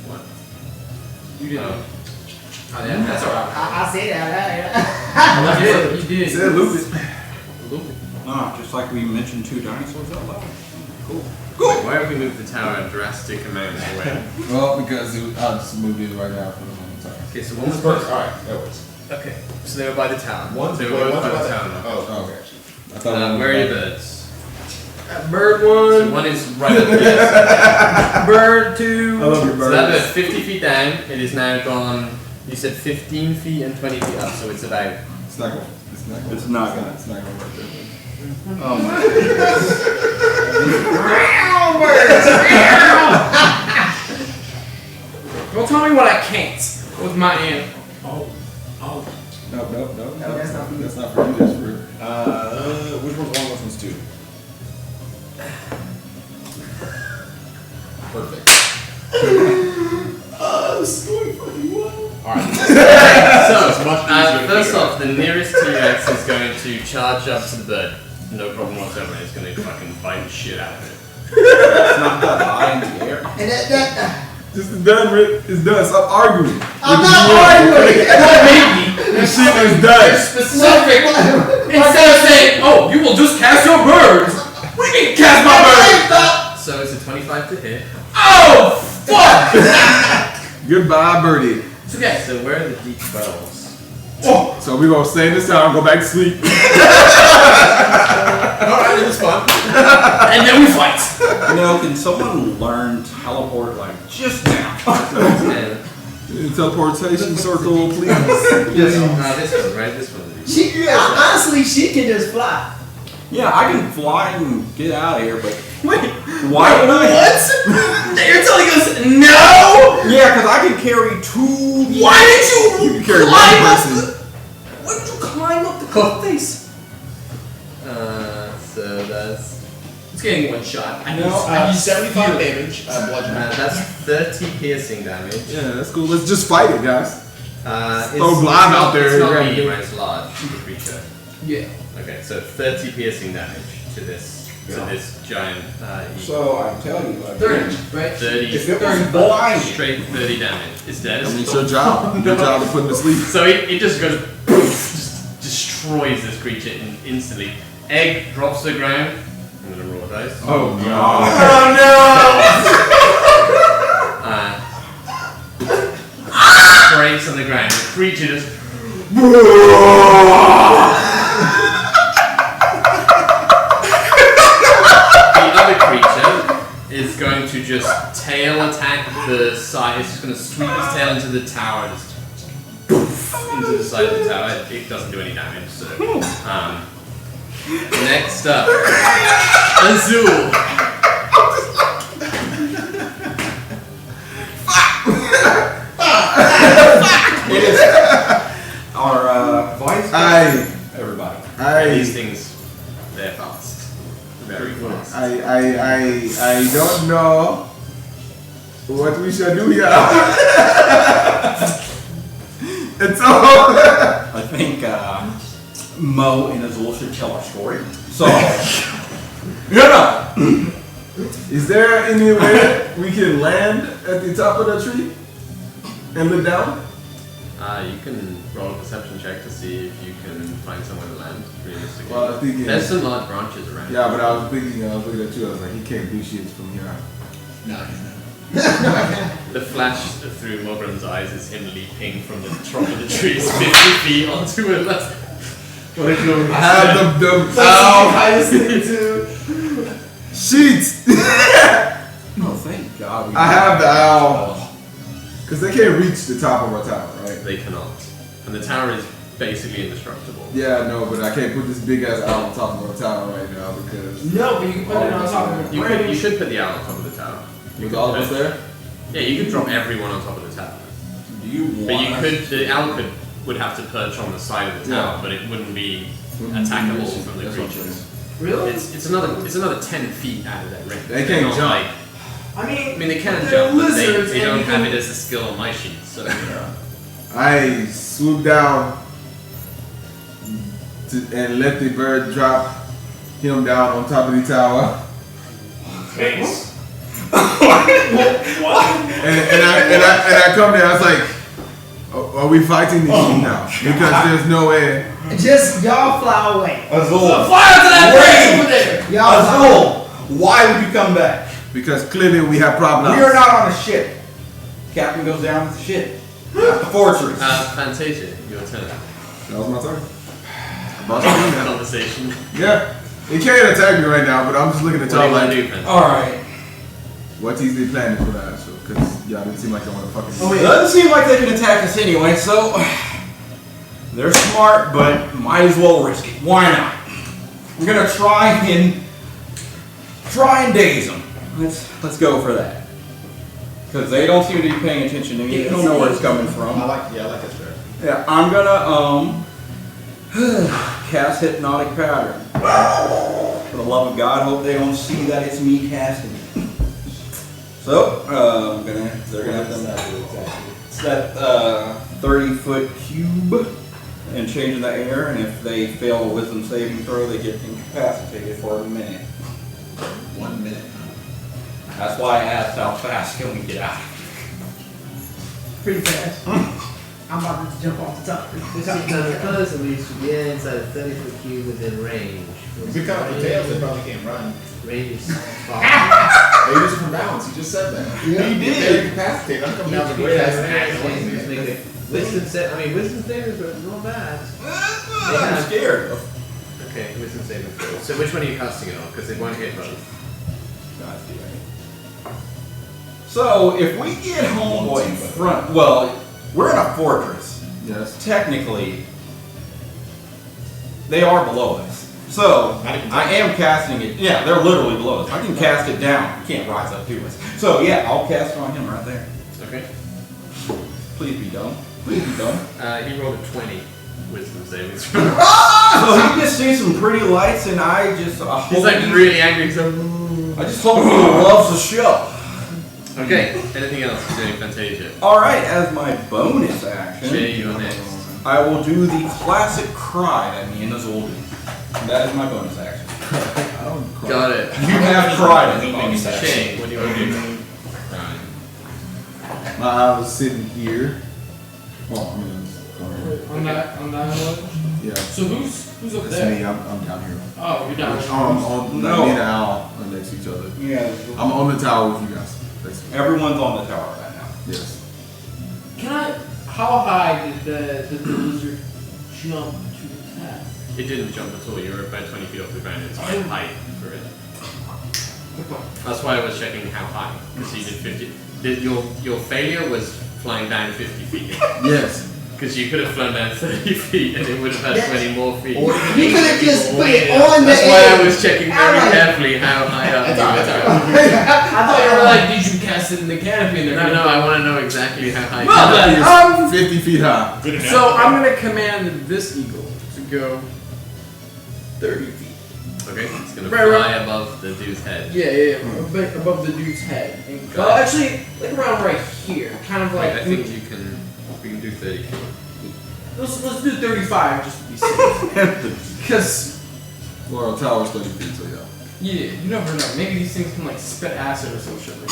[SPEAKER 2] What?
[SPEAKER 6] You did.
[SPEAKER 2] Oh.
[SPEAKER 6] Oh, yeah, that's alright.
[SPEAKER 4] I said that.
[SPEAKER 6] You did.
[SPEAKER 1] Said Lucas.
[SPEAKER 5] Ah, just like we mentioned 2 dinosaurs out loud.
[SPEAKER 2] Wait, why have we moved the tower a drastic amount away?
[SPEAKER 1] Well, because I just moved it right now for the moment time.
[SPEAKER 2] Okay, so one was
[SPEAKER 3] Alright, that works.
[SPEAKER 2] Okay, so they were by the tower.
[SPEAKER 3] One's
[SPEAKER 2] they were both by the
[SPEAKER 3] by
[SPEAKER 2] tower.
[SPEAKER 3] Oh,
[SPEAKER 1] Oh,
[SPEAKER 3] okay.
[SPEAKER 1] I thought one was
[SPEAKER 2] Where are your
[SPEAKER 1] back.
[SPEAKER 2] birds?
[SPEAKER 6] Bird
[SPEAKER 2] So
[SPEAKER 6] one,
[SPEAKER 2] one is right up here.
[SPEAKER 6] bird two.
[SPEAKER 1] I love your
[SPEAKER 2] So that's
[SPEAKER 1] birds.
[SPEAKER 2] about 50 feet down. It is now gone, you said 15 feet and 20 feet up, so it's about.
[SPEAKER 1] It's not going. It's not going.
[SPEAKER 5] It's not gonna.
[SPEAKER 1] It's not going to work.
[SPEAKER 5] Oh my.
[SPEAKER 6] Don't tell me what I can't with my aunt.
[SPEAKER 1] No,
[SPEAKER 4] No, that's not for you.
[SPEAKER 1] That's not for you. That's for.
[SPEAKER 3] Which one's 1, which one's 2? Perfect. Alright.
[SPEAKER 2] So,
[SPEAKER 3] much easier to
[SPEAKER 2] first
[SPEAKER 3] figure
[SPEAKER 2] off, the nearest T-Rex is going to charge up to the bird. No problem whatsoever. It's going to fucking fight the shit out of it.
[SPEAKER 5] It's not that high in the air.
[SPEAKER 4] And that
[SPEAKER 1] Just done, Rick. It's done. Stop arguing.
[SPEAKER 4] I'm not arguing.
[SPEAKER 1] This shit is done.
[SPEAKER 6] Specific. Instead of saying, "Oh, you will just cast your birds," we can cast
[SPEAKER 2] 25 to hit.
[SPEAKER 6] Oh, fuck!
[SPEAKER 1] Goodbye, birdie.
[SPEAKER 6] It's okay.
[SPEAKER 2] So where are the D12s?
[SPEAKER 1] So we're gonna stay in this town and go back to sleep.
[SPEAKER 3] Alright, it was fun.
[SPEAKER 6] And then we fight.
[SPEAKER 5] You know, can someone learn teleport like just now?
[SPEAKER 2] And
[SPEAKER 1] Teleportation circle, please.
[SPEAKER 2] this one, right? This one.
[SPEAKER 4] Honestly, she can just fly.
[SPEAKER 5] Yeah, I can fly and get out of here, but wait, why would I?
[SPEAKER 6] What? You're telling us no?
[SPEAKER 5] Yeah, because I can carry 2.
[SPEAKER 6] Why did you
[SPEAKER 1] can carry one
[SPEAKER 6] climb up
[SPEAKER 1] person.
[SPEAKER 6] Why did you climb up the cliff face?
[SPEAKER 2] So that's
[SPEAKER 6] It's getting one shot. I
[SPEAKER 3] No,
[SPEAKER 6] I
[SPEAKER 3] 75 damage, bludgeoning.
[SPEAKER 2] that's 30 piercing damage.
[SPEAKER 1] Yeah, that's cool. Let's just fight it, guys.
[SPEAKER 2] It's
[SPEAKER 1] blind out there,
[SPEAKER 2] It's not
[SPEAKER 1] you're
[SPEAKER 2] medium,
[SPEAKER 1] gonna
[SPEAKER 2] right? It's large creature.
[SPEAKER 6] Yeah.
[SPEAKER 2] Okay, so 30 piercing damage to this giant.
[SPEAKER 5] So I tell you, like,
[SPEAKER 6] 30, right?
[SPEAKER 2] 30.
[SPEAKER 5] if it was blind,
[SPEAKER 2] Straight 30 damage. It's dead.
[SPEAKER 1] I mean, it's your job. Your job to put him to sleep.
[SPEAKER 2] So it just goes, poof, just destroys this creature instantly. Egg drops to the ground. I'm gonna roll a dice.
[SPEAKER 1] Oh no.
[SPEAKER 2] Breaks on the ground. The creature just. The other creature is going to just tail attack the side. It's just going to sweep its tail into the tower. Just poof, into the side of the tower. It doesn't do any damage. So, next up, Azul.
[SPEAKER 5] it is our vice. Everybody.
[SPEAKER 2] These things, they're fast. Very fast.
[SPEAKER 1] I don't know what we should do here. It's all.
[SPEAKER 5] I think Mo and Azul should tell our story. So,
[SPEAKER 1] Is there any way we can land at the top of the tree and look down?
[SPEAKER 2] You can roll a perception check to see if you can find somewhere to land, realistically.
[SPEAKER 1] Well, I was thinking.
[SPEAKER 2] There's some large branches around.
[SPEAKER 1] Yeah, but I was looking at you. I was like, he can't do shit from here.
[SPEAKER 3] No, he's not.
[SPEAKER 2] The flash through Mogren's eyes is him leaping from the trunk of the trees 50 feet onto a left.
[SPEAKER 1] I have the
[SPEAKER 6] highest thing too.
[SPEAKER 1] sheets.
[SPEAKER 5] oh, thank God.
[SPEAKER 1] I have the owl. Because they can't reach the top of our tower, right?
[SPEAKER 2] They cannot. And the tower is basically indestructible.
[SPEAKER 1] Yeah, no, but I can't put this big ass owl on top of our tower right now because.
[SPEAKER 6] No, but you can put it on top of it.
[SPEAKER 2] You should put the owl on top of the tower.
[SPEAKER 1] With all of us there?
[SPEAKER 2] Yeah, you could drop everyone on top of the tower.
[SPEAKER 5] Do you want?
[SPEAKER 2] But the owl would have to perch on the side of the tower, but it wouldn't be attackable from the
[SPEAKER 1] That's what I'm
[SPEAKER 2] creatures.
[SPEAKER 1] saying.
[SPEAKER 6] Really?
[SPEAKER 2] It's another 10 feet out of that ring.
[SPEAKER 1] They can't
[SPEAKER 2] Not
[SPEAKER 1] jump.
[SPEAKER 2] like-
[SPEAKER 6] I mean,
[SPEAKER 2] they can
[SPEAKER 6] they're
[SPEAKER 2] jump, but
[SPEAKER 6] lizards
[SPEAKER 2] they
[SPEAKER 6] and
[SPEAKER 2] don't
[SPEAKER 6] you
[SPEAKER 2] have
[SPEAKER 6] can-
[SPEAKER 2] it as a skill on my sheet. So
[SPEAKER 1] I swoop down and let the bird drop him down on top of the tower.
[SPEAKER 2] Thanks.
[SPEAKER 1] And I come there, I was like, are we fighting these things now? Because there's no way.
[SPEAKER 4] Just y'all fly away.
[SPEAKER 5] Azul.
[SPEAKER 6] Fly to that place over there.
[SPEAKER 4] Y'all fly away.
[SPEAKER 5] Azul. Why would you come back?
[SPEAKER 1] Because clearly we have problems.
[SPEAKER 5] We are not on a ship. Captain goes down with the ship. Not the fortress.
[SPEAKER 2] Fantasia, your turn.
[SPEAKER 1] That was my turn.
[SPEAKER 2] Conversation.
[SPEAKER 1] Yeah. He can't attack me right now, but I'm just looking at
[SPEAKER 2] What do
[SPEAKER 1] y'all
[SPEAKER 2] you want to
[SPEAKER 1] like,
[SPEAKER 2] do, Fantasia?
[SPEAKER 5] Alright.
[SPEAKER 1] what's easily planning for that? So, because y'all didn't seem like y'all want to fucking.
[SPEAKER 5] It doesn't seem like they can attack us anyway, so they're smart, but might as well risk it. Why not? We're gonna try and daze them. Let's go for that. Because they don't seem to be paying attention to me. They don't know where it's coming from.
[SPEAKER 3] I like that strategy.
[SPEAKER 5] Yeah, I'm gonna cast Hypnotic Pattern. For the love of God, hope they don't see that it's me casting it. So, they're gonna have to. It's that 30-foot cube and change in the air, and if they fail a wisdom saving throw, they get incapacitated for a minute.
[SPEAKER 3] 1 minute.
[SPEAKER 5] That's why I asked how fast can we get out.
[SPEAKER 4] Pretty fast. I'm about to jump off the top.
[SPEAKER 9] Because at least you get inside a 30-foot cube within range.
[SPEAKER 3] If we cut off the tails, they probably can't run.
[SPEAKER 9] Range is 5.
[SPEAKER 3] They use it for balance. You just said that.
[SPEAKER 4] Yeah.
[SPEAKER 3] He did. They're incapacitated. I'm coming down the great ass
[SPEAKER 9] Wisdom savings are not bad.
[SPEAKER 5] I'm scared.
[SPEAKER 2] Okay, wisdom saving throw. So which one are you casting it on? Because it won't hit both.
[SPEAKER 5] So if we get homeboy in front, well, we're in a fortress.
[SPEAKER 1] Yes.
[SPEAKER 5] Technically, they are below us. So I am casting it. Yeah, they're literally below us. I can cast it down. You can't rise up to us. So yeah, I'll cast it on him right there.
[SPEAKER 2] Okay.
[SPEAKER 5] Please be dumb. Please be dumb.
[SPEAKER 2] He rolled a 20 wisdom saving throw.
[SPEAKER 5] So he just sees some pretty lights, and I just
[SPEAKER 2] He's like really angry. So.
[SPEAKER 5] I just hope he loves the show.
[SPEAKER 2] Okay. Anything else? You're doing Fantasia.
[SPEAKER 5] All right, as my bonus action,
[SPEAKER 2] Jay, you're next.
[SPEAKER 5] I will do the classic cry that me and Azul do. That is my bonus action.
[SPEAKER 1] I don't cry.
[SPEAKER 2] Got it.
[SPEAKER 5] You have cried as a bonus action.
[SPEAKER 2] Shay, what do you want to do?
[SPEAKER 1] I was sitting here. Well, I mean,
[SPEAKER 6] On that one.
[SPEAKER 1] yeah.
[SPEAKER 6] So who's up
[SPEAKER 1] That's
[SPEAKER 6] there?
[SPEAKER 1] me. I'm down here.
[SPEAKER 6] Oh, you're down.
[SPEAKER 1] On
[SPEAKER 5] No.
[SPEAKER 1] me and Al are next to each other.
[SPEAKER 5] Yeah.
[SPEAKER 1] I'm on the tower with you guys. Basically.
[SPEAKER 5] Everyone's on the tower right now.
[SPEAKER 1] Yes.
[SPEAKER 6] Can I? How high did the lizard jump to attack?
[SPEAKER 2] It didn't jump at all. You were about 20 feet off the ground. It's quite high for it. That's why I was checking how high. Because you did 50. Your failure was flying down 50 feet.
[SPEAKER 1] Yes.
[SPEAKER 2] Because you could have flown down 30 feet and it would have had 20 more feet.
[SPEAKER 4] You could have just put it on the
[SPEAKER 2] That's why I
[SPEAKER 4] edge.
[SPEAKER 2] was checking very carefully how high up you were.
[SPEAKER 6] I thought you were like, did you cast it in the canopy? And
[SPEAKER 2] No, I want to know exactly how high.
[SPEAKER 6] Well then,
[SPEAKER 1] 50 feet high.
[SPEAKER 3] Good enough.
[SPEAKER 6] so I'm gonna command this eagle to go 30 feet.
[SPEAKER 2] Okay, it's going to
[SPEAKER 6] Right,
[SPEAKER 2] fly
[SPEAKER 6] right.
[SPEAKER 2] above the dude's head.
[SPEAKER 6] Yeah, a bit above the dude's head. And,
[SPEAKER 2] Got
[SPEAKER 6] well,
[SPEAKER 2] it.
[SPEAKER 6] actually, like around right here, kind of like.
[SPEAKER 2] I think we can do 30 feet.
[SPEAKER 6] Let's do 35 just to be safe. Because
[SPEAKER 1] Well, our tower's 30 feet, so yeah.
[SPEAKER 6] yeah, you never know. Maybe these things can like spit acid or some shit. Like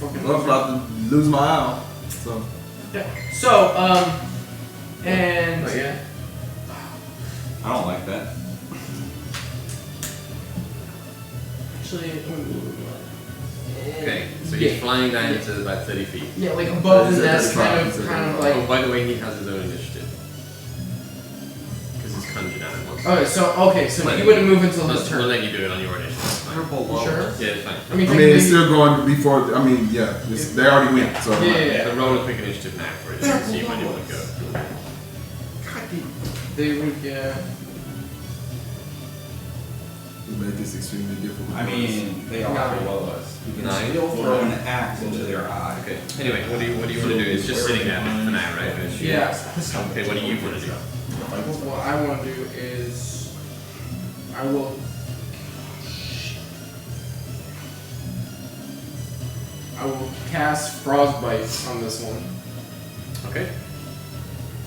[SPEAKER 6] fucking.
[SPEAKER 1] I'm about to lose my owl. So.
[SPEAKER 6] Yeah. So and
[SPEAKER 2] Oh, yeah.
[SPEAKER 5] I don't like that.
[SPEAKER 6] actually.
[SPEAKER 2] Okay, so he's flying down to about 30 feet.
[SPEAKER 6] Yeah, like above the
[SPEAKER 1] Is it
[SPEAKER 6] nest,
[SPEAKER 1] 35?
[SPEAKER 6] kind of
[SPEAKER 2] Oh,
[SPEAKER 6] like.
[SPEAKER 2] by the way, he has his own initiative. Because he's conjured animals.
[SPEAKER 6] Okay, so he wouldn't move until his
[SPEAKER 2] We'll
[SPEAKER 6] turn.
[SPEAKER 2] let you do it on your initiative.
[SPEAKER 5] They're below
[SPEAKER 6] Sure.
[SPEAKER 5] us.
[SPEAKER 2] Yeah, it's fine.
[SPEAKER 6] I mean,
[SPEAKER 1] I mean, it's still going before. I mean, yeah, they already went. So.
[SPEAKER 6] Yeah.
[SPEAKER 2] So roll a quick initiative now for it and see when you want to go.
[SPEAKER 6] They would, yeah.
[SPEAKER 1] We made this extremely difficult.
[SPEAKER 5] I mean, they are below us. We can
[SPEAKER 2] 9.
[SPEAKER 5] still throw an axe into their eye.
[SPEAKER 2] Okay. Anyway, what do you want to do? It's just sitting there for now, right?
[SPEAKER 6] Yeah.
[SPEAKER 2] Okay. What do you want to do?
[SPEAKER 6] What I want to do is, I will. I will cast Frostbite on this one.
[SPEAKER 2] Okay.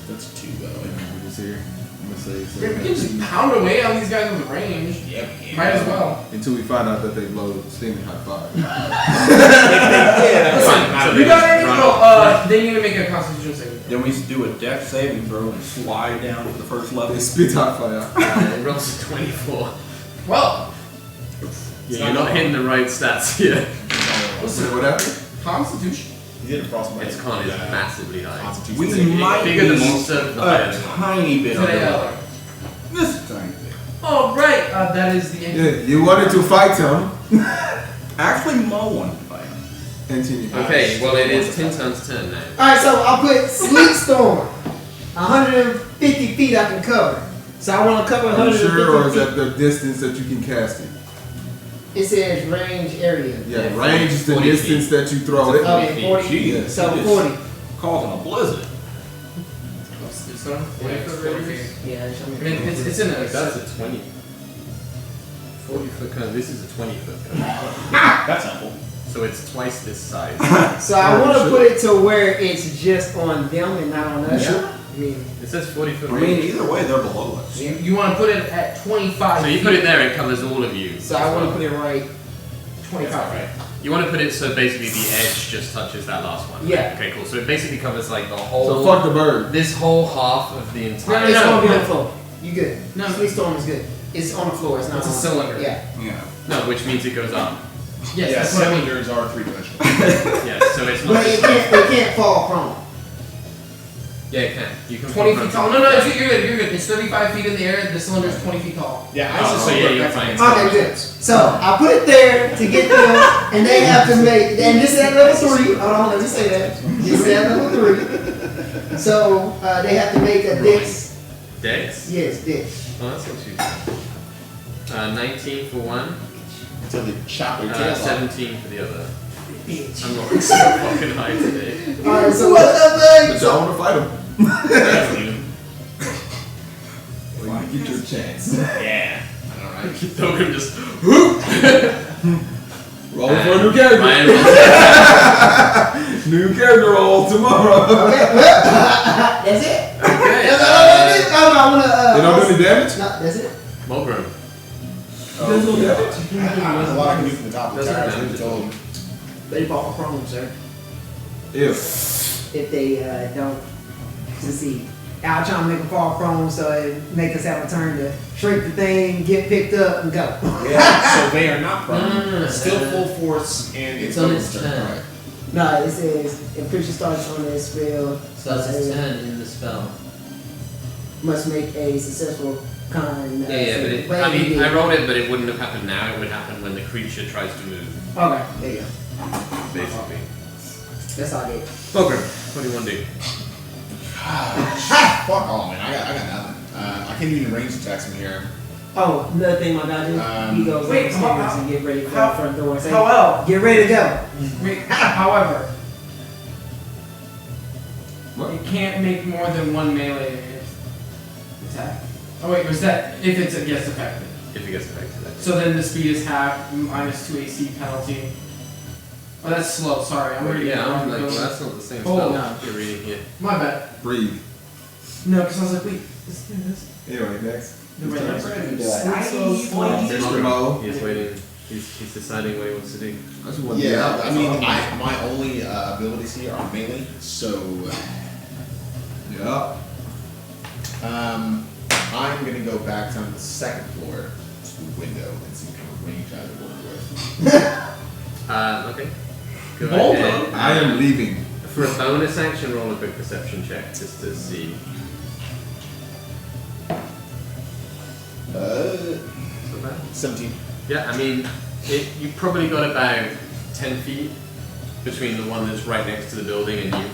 [SPEAKER 3] That's 2, by the way.
[SPEAKER 1] We're just here. I'm gonna say so.
[SPEAKER 6] We can just pound away on these guys with range.
[SPEAKER 3] Yeah, we
[SPEAKER 6] Might as well.
[SPEAKER 1] Until we find out that they blow steaming hot fire.
[SPEAKER 2] Fine.
[SPEAKER 6] You got it. No, they need to make a Constitution saving.
[SPEAKER 5] Then we do a dex saving throw and slide down to the first level.
[SPEAKER 1] They spit hot fire.
[SPEAKER 2] It rolls a 24.
[SPEAKER 6] Well,
[SPEAKER 2] Yeah, you're not hitting the right stats here.
[SPEAKER 1] Wait, what happened?
[SPEAKER 6] Constitution.
[SPEAKER 3] He did a frostbite.
[SPEAKER 2] Its con is massively high.
[SPEAKER 3] Constitution.
[SPEAKER 5] We might
[SPEAKER 2] bigger
[SPEAKER 5] be
[SPEAKER 2] the monster, the higher
[SPEAKER 5] a
[SPEAKER 2] the con.
[SPEAKER 5] tiny bit
[SPEAKER 6] Today,
[SPEAKER 5] underwater. This tiny bit.
[SPEAKER 6] Oh, right. That is the end.
[SPEAKER 1] Yeah, you wanted to fight him.
[SPEAKER 5] Actually, Mo wanted to fight him.
[SPEAKER 1] Continue.
[SPEAKER 2] Okay, well it is Tintan's turn now.
[SPEAKER 4] Alright, so I'll put Sleet Storm. 150 feet I can cover. So I want to cover
[SPEAKER 1] Are you
[SPEAKER 4] 150
[SPEAKER 1] sure, or is
[SPEAKER 4] feet.
[SPEAKER 1] that the distance that you can cast it?
[SPEAKER 4] It says range area.
[SPEAKER 1] Yeah,
[SPEAKER 2] Yeah,
[SPEAKER 1] range is the
[SPEAKER 2] 40
[SPEAKER 1] distance that you throw it.
[SPEAKER 4] Okay, 40.
[SPEAKER 5] Jeez,
[SPEAKER 4] So
[SPEAKER 5] he just
[SPEAKER 4] 40.
[SPEAKER 5] Causing a blizzard.
[SPEAKER 6] It's on 40 foot radius.
[SPEAKER 4] Yeah, show
[SPEAKER 6] I
[SPEAKER 4] me.
[SPEAKER 6] mean, it's in a.
[SPEAKER 2] That's a 20. 40 foot cone. This is a 20 foot cone.
[SPEAKER 3] That's helpful.
[SPEAKER 2] So it's twice this size.
[SPEAKER 4] So I want to put it to where it's just on them and not on us.
[SPEAKER 1] Sure.
[SPEAKER 4] I mean,
[SPEAKER 2] It says 40 foot
[SPEAKER 5] I mean,
[SPEAKER 2] radius.
[SPEAKER 5] either way, they're below us.
[SPEAKER 6] You want to put it at 25
[SPEAKER 2] So you put it there, it covers all of you.
[SPEAKER 4] so I want to put it right 25.
[SPEAKER 2] Right. You want to put it so basically the edge just touches that last one.
[SPEAKER 4] Yeah.
[SPEAKER 2] Okay, cool. So it basically covers like the whole.
[SPEAKER 1] So fuck the bird.
[SPEAKER 2] This whole half of the
[SPEAKER 4] No,
[SPEAKER 2] entire.
[SPEAKER 4] it's
[SPEAKER 6] no,
[SPEAKER 4] going to be
[SPEAKER 6] no.
[SPEAKER 4] on the floor. You good.
[SPEAKER 6] No.
[SPEAKER 4] Sleet Storm is good. It's on the floor. It's not
[SPEAKER 6] It's a
[SPEAKER 4] on
[SPEAKER 6] cylinder.
[SPEAKER 4] Yeah.
[SPEAKER 5] Yeah.
[SPEAKER 2] No, which means it goes up.
[SPEAKER 6] Yes,
[SPEAKER 3] Yeah,
[SPEAKER 6] that's what I mean.
[SPEAKER 3] cylinders are three-dimensional.
[SPEAKER 2] Yeah, so it's not.
[SPEAKER 4] But it can't fall prone.
[SPEAKER 2] Yeah, it can. You can
[SPEAKER 6] 20
[SPEAKER 2] run
[SPEAKER 6] feet tall.
[SPEAKER 2] from-
[SPEAKER 6] No, you're good. You're good. It's 35 feet in the air. The cylinder is 20 feet tall.
[SPEAKER 3] Yeah, I
[SPEAKER 2] Oh,
[SPEAKER 3] just
[SPEAKER 2] so yeah, you're fine.
[SPEAKER 4] Okay, good. So I put it there to get them, and they have to make. And this is at level 3. Hold on, let me say that. This is at level 3. So they have to make a dex.
[SPEAKER 2] Dex?
[SPEAKER 4] Yes, dex.
[SPEAKER 2] Oh, that's not too bad. 19 for one,
[SPEAKER 3] until they chop their tail off.
[SPEAKER 2] 17 for the other.
[SPEAKER 4] Bitch.
[SPEAKER 2] I'm not so fucking high today.
[SPEAKER 4] Alright, so what's up,
[SPEAKER 7] But
[SPEAKER 4] bud?
[SPEAKER 7] y'all want to fight him.
[SPEAKER 1] Well, you get your chance.
[SPEAKER 2] Yeah.
[SPEAKER 3] Alright.
[SPEAKER 2] Token just whoop.
[SPEAKER 1] Roll for a new character. New character roll tomorrow.
[SPEAKER 4] Okay, that's it.
[SPEAKER 2] Okay.
[SPEAKER 4] That's all I do. Oh, no, I wanna.
[SPEAKER 1] They don't do any damage?
[SPEAKER 4] No, that's it.
[SPEAKER 2] Mulgrim.
[SPEAKER 1] There's no damage.
[SPEAKER 3] There's a lot I can do from the top of the
[SPEAKER 2] Doesn't
[SPEAKER 3] tower.
[SPEAKER 2] matter.
[SPEAKER 3] I told them.
[SPEAKER 4] They fall prone, sir.
[SPEAKER 1] If.
[SPEAKER 4] If they don't succeed. I'll try to make them fall prone so it make us have a turn to shrink the thing, get picked up, and go.
[SPEAKER 3] Yeah, so they are not prone.
[SPEAKER 2] Mm.
[SPEAKER 3] Still full force, and
[SPEAKER 2] It's on its turn.
[SPEAKER 3] Right.
[SPEAKER 4] No, it says if creature starts on this spell,
[SPEAKER 2] Starts its turn in the spell.
[SPEAKER 4] must make a successful con.
[SPEAKER 2] Yeah, but I mean, I rolled it, but it wouldn't have happened now. It would happen when the creature tries to move,
[SPEAKER 4] Okay, there you go.
[SPEAKER 2] basically.
[SPEAKER 4] That's all I did.
[SPEAKER 2] Mulgrim, what do you want to do?
[SPEAKER 3] Fuck all, man. I got nothing. I can't even range attacks from here.
[SPEAKER 4] Oh, another thing my guy do, he goes
[SPEAKER 6] wait,
[SPEAKER 4] upstairs and get ready for the front door and say,
[SPEAKER 6] However,
[SPEAKER 4] get ready to go.
[SPEAKER 6] however,
[SPEAKER 1] What?
[SPEAKER 6] it can't make more than one melee attack. Oh wait, was that if it gets affected?
[SPEAKER 2] If it gets affected.
[SPEAKER 6] So then the speed is half, -2 AC penalty. Oh, that's slow. Sorry, I'm reading.
[SPEAKER 2] Yeah,
[SPEAKER 6] it
[SPEAKER 2] I'm
[SPEAKER 6] wrong.
[SPEAKER 2] like, well, that's not the same
[SPEAKER 6] Oh,
[SPEAKER 2] spell
[SPEAKER 6] no.
[SPEAKER 2] you're reading here.
[SPEAKER 6] My bad.
[SPEAKER 1] Breathe.
[SPEAKER 6] No, because I was like, wait, this.
[SPEAKER 1] Anyway, next.
[SPEAKER 6] No, wait,
[SPEAKER 1] It's
[SPEAKER 6] that's
[SPEAKER 1] time.
[SPEAKER 6] right.
[SPEAKER 1] Mr. Mo.
[SPEAKER 2] He's waiting. He's deciding what he wants to do.
[SPEAKER 1] I just want to get
[SPEAKER 3] Yeah,
[SPEAKER 1] out.
[SPEAKER 3] I mean, my only abilities here are melee, so
[SPEAKER 1] Yeah.
[SPEAKER 3] I'm gonna go back down to the second floor to the window and see what kind of range I have to work with.
[SPEAKER 2] Okay. Go
[SPEAKER 6] Bold,
[SPEAKER 2] ahead.
[SPEAKER 1] I am leaving.
[SPEAKER 2] For a bonus action, roll a quick perception check just to see. So bad.
[SPEAKER 3] 17.
[SPEAKER 2] Yeah, I mean, you probably got about 10 feet between the one that's right next to the building and you.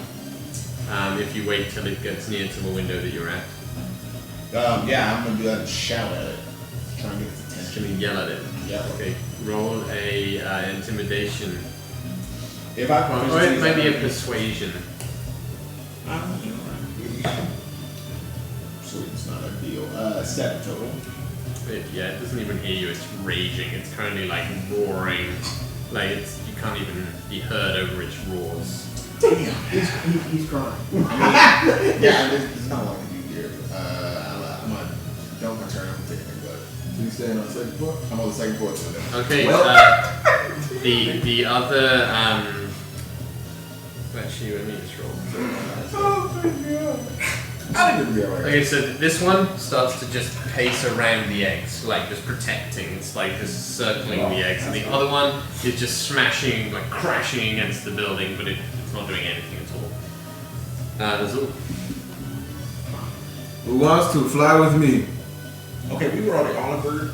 [SPEAKER 2] If you wait till it gets near to the window that you're at.
[SPEAKER 3] Yeah, I'm gonna do that and shout at it. Try and get its attention.
[SPEAKER 2] Actually, yell at it.
[SPEAKER 3] Yeah.
[SPEAKER 2] Okay. Roll a intimidation.
[SPEAKER 3] If I
[SPEAKER 2] Or it might be a persuasion.
[SPEAKER 3] So it's not a deal. 7 total.
[SPEAKER 2] Yeah, it doesn't even hear you. It's raging. It's currently like roaring. Like you can't even be heard over its roars.
[SPEAKER 3] Damn.
[SPEAKER 4] He's crying.
[SPEAKER 3] Yeah, there's not a lot to do here. I'm gonna dump my turn. I'm gonna take a big look.
[SPEAKER 1] So you staying on the second floor?
[SPEAKER 3] I'm on the second floor to the
[SPEAKER 2] Okay. The other actually, let me just roll.
[SPEAKER 3] I think it'll be alright.
[SPEAKER 2] Okay, so this one starts to just pace around the eggs, like just protecting. It's like just circling the eggs, and the other one is just smashing, like crashing against the building, but it's not doing anything at all. That's all.
[SPEAKER 1] Who wants to fly with me?
[SPEAKER 3] Okay, we were already on a bird,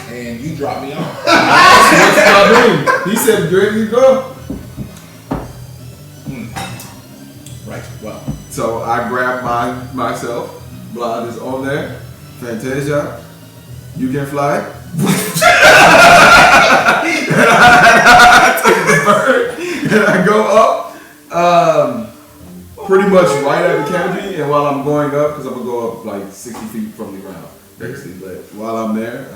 [SPEAKER 3] and you dropped me off.
[SPEAKER 1] What's my name? He said, "Ready to go."
[SPEAKER 3] Right. Well,
[SPEAKER 1] So I grab myself. Blood is on there. Fantasia, you can fly. And I take the bird and I go up, pretty much right at the canopy. And while I'm going up, because I'm gonna go up like 60 feet from the ground, basically. But while I'm there,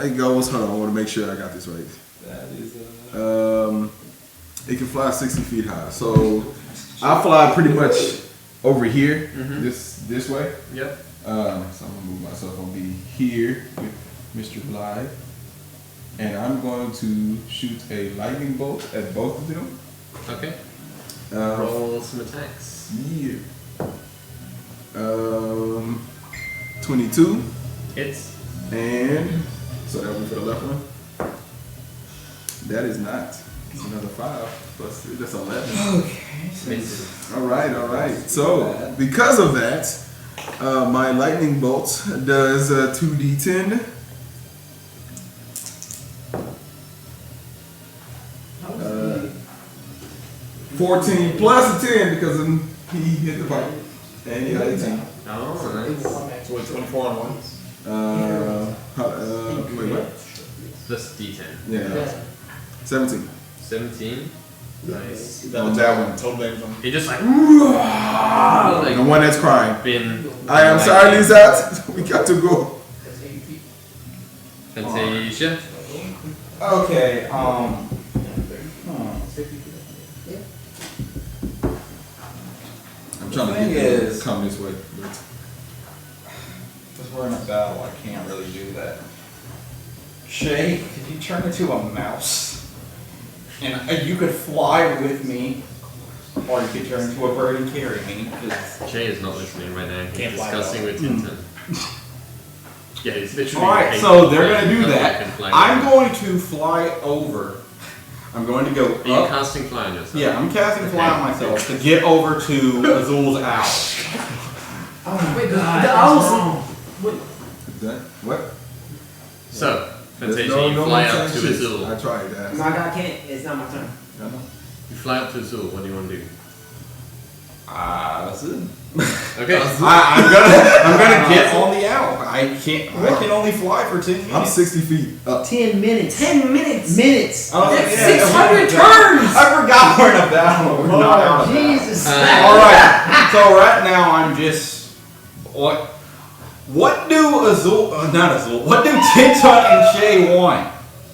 [SPEAKER 1] it goes. Hold on, I want to make sure I got this right.
[SPEAKER 2] That is
[SPEAKER 1] It can fly 60 feet high. So I fly pretty much over here, this way.
[SPEAKER 2] Yep.
[SPEAKER 1] So I'm gonna move myself. I'll be here with Mr. Blythe, and I'm going to shoot a lightning bolt at both of them.
[SPEAKER 2] Okay. Roll some attacks.
[SPEAKER 1] Yeah. 22.
[SPEAKER 2] Hits.
[SPEAKER 1] And so that will be for the left one. That is not. It's another 5 plus 3. That's 11.
[SPEAKER 2] Misses.
[SPEAKER 1] All right. So because of that, my lightning bolt does 2d10. 14 plus a 10 because he hit the pipe. And he got 18.
[SPEAKER 2] Oh, nice.
[SPEAKER 3] So what, 24 on 1?
[SPEAKER 1] Wait, what?
[SPEAKER 2] Plus D10.
[SPEAKER 1] Yeah. 17.
[SPEAKER 2] 17. Nice.
[SPEAKER 3] That one, total damage on.
[SPEAKER 2] He just like
[SPEAKER 1] The one that's crying.
[SPEAKER 2] been.
[SPEAKER 1] I am sorry, Lisa. We got to go.
[SPEAKER 2] Fantasia.
[SPEAKER 5] Okay,
[SPEAKER 1] I'm trying to
[SPEAKER 5] thing
[SPEAKER 1] get you to
[SPEAKER 5] is-
[SPEAKER 1] come this way.
[SPEAKER 5] because we're in a battle, I can't really do that. Shay, could you turn into a mouse? And you could fly with me, or you could turn into a bird and carry me. 'Cause-
[SPEAKER 2] Jay is not listening right now. He's
[SPEAKER 3] Can't fly
[SPEAKER 2] discussing
[SPEAKER 3] well.
[SPEAKER 2] with Tintin. Yeah, he's literally.
[SPEAKER 5] Alright, so they're gonna do
[SPEAKER 2] Nothing
[SPEAKER 5] that.
[SPEAKER 2] can fly
[SPEAKER 5] I'm
[SPEAKER 2] with
[SPEAKER 5] going to fly over. I'm going to go
[SPEAKER 2] him. Are you
[SPEAKER 5] up.
[SPEAKER 2] casting fly on yourself?
[SPEAKER 5] Yeah, I'm casting fly on myself to get over to Azul's owl.
[SPEAKER 8] Oh my
[SPEAKER 4] Wait,
[SPEAKER 8] god.
[SPEAKER 4] the owls-
[SPEAKER 1] Is that what?
[SPEAKER 2] So,
[SPEAKER 1] There's
[SPEAKER 2] Fantasia, you fly
[SPEAKER 1] more
[SPEAKER 2] up to
[SPEAKER 1] saying shit.
[SPEAKER 2] Azul.
[SPEAKER 1] I tried that.
[SPEAKER 4] My God can't. It's not my turn.
[SPEAKER 1] I know.
[SPEAKER 2] You fly up to Azul. What do you want to do?
[SPEAKER 5] That's it.
[SPEAKER 2] Okay.
[SPEAKER 5] I'm gonna get on the owl. I can only fly for 10 minutes.
[SPEAKER 1] I'm 60 feet up.
[SPEAKER 4] 10 minutes.
[SPEAKER 8] 10 minutes.
[SPEAKER 4] Minutes.
[SPEAKER 5] Oh,
[SPEAKER 8] That's
[SPEAKER 5] yeah,
[SPEAKER 8] 600
[SPEAKER 5] yeah.
[SPEAKER 8] turns.
[SPEAKER 5] I forgot we're in a battle. We're not out of battle.
[SPEAKER 4] Jesus.
[SPEAKER 5] Alright, so right now I'm just what do Azul not Azul, what do Tinton and Shay want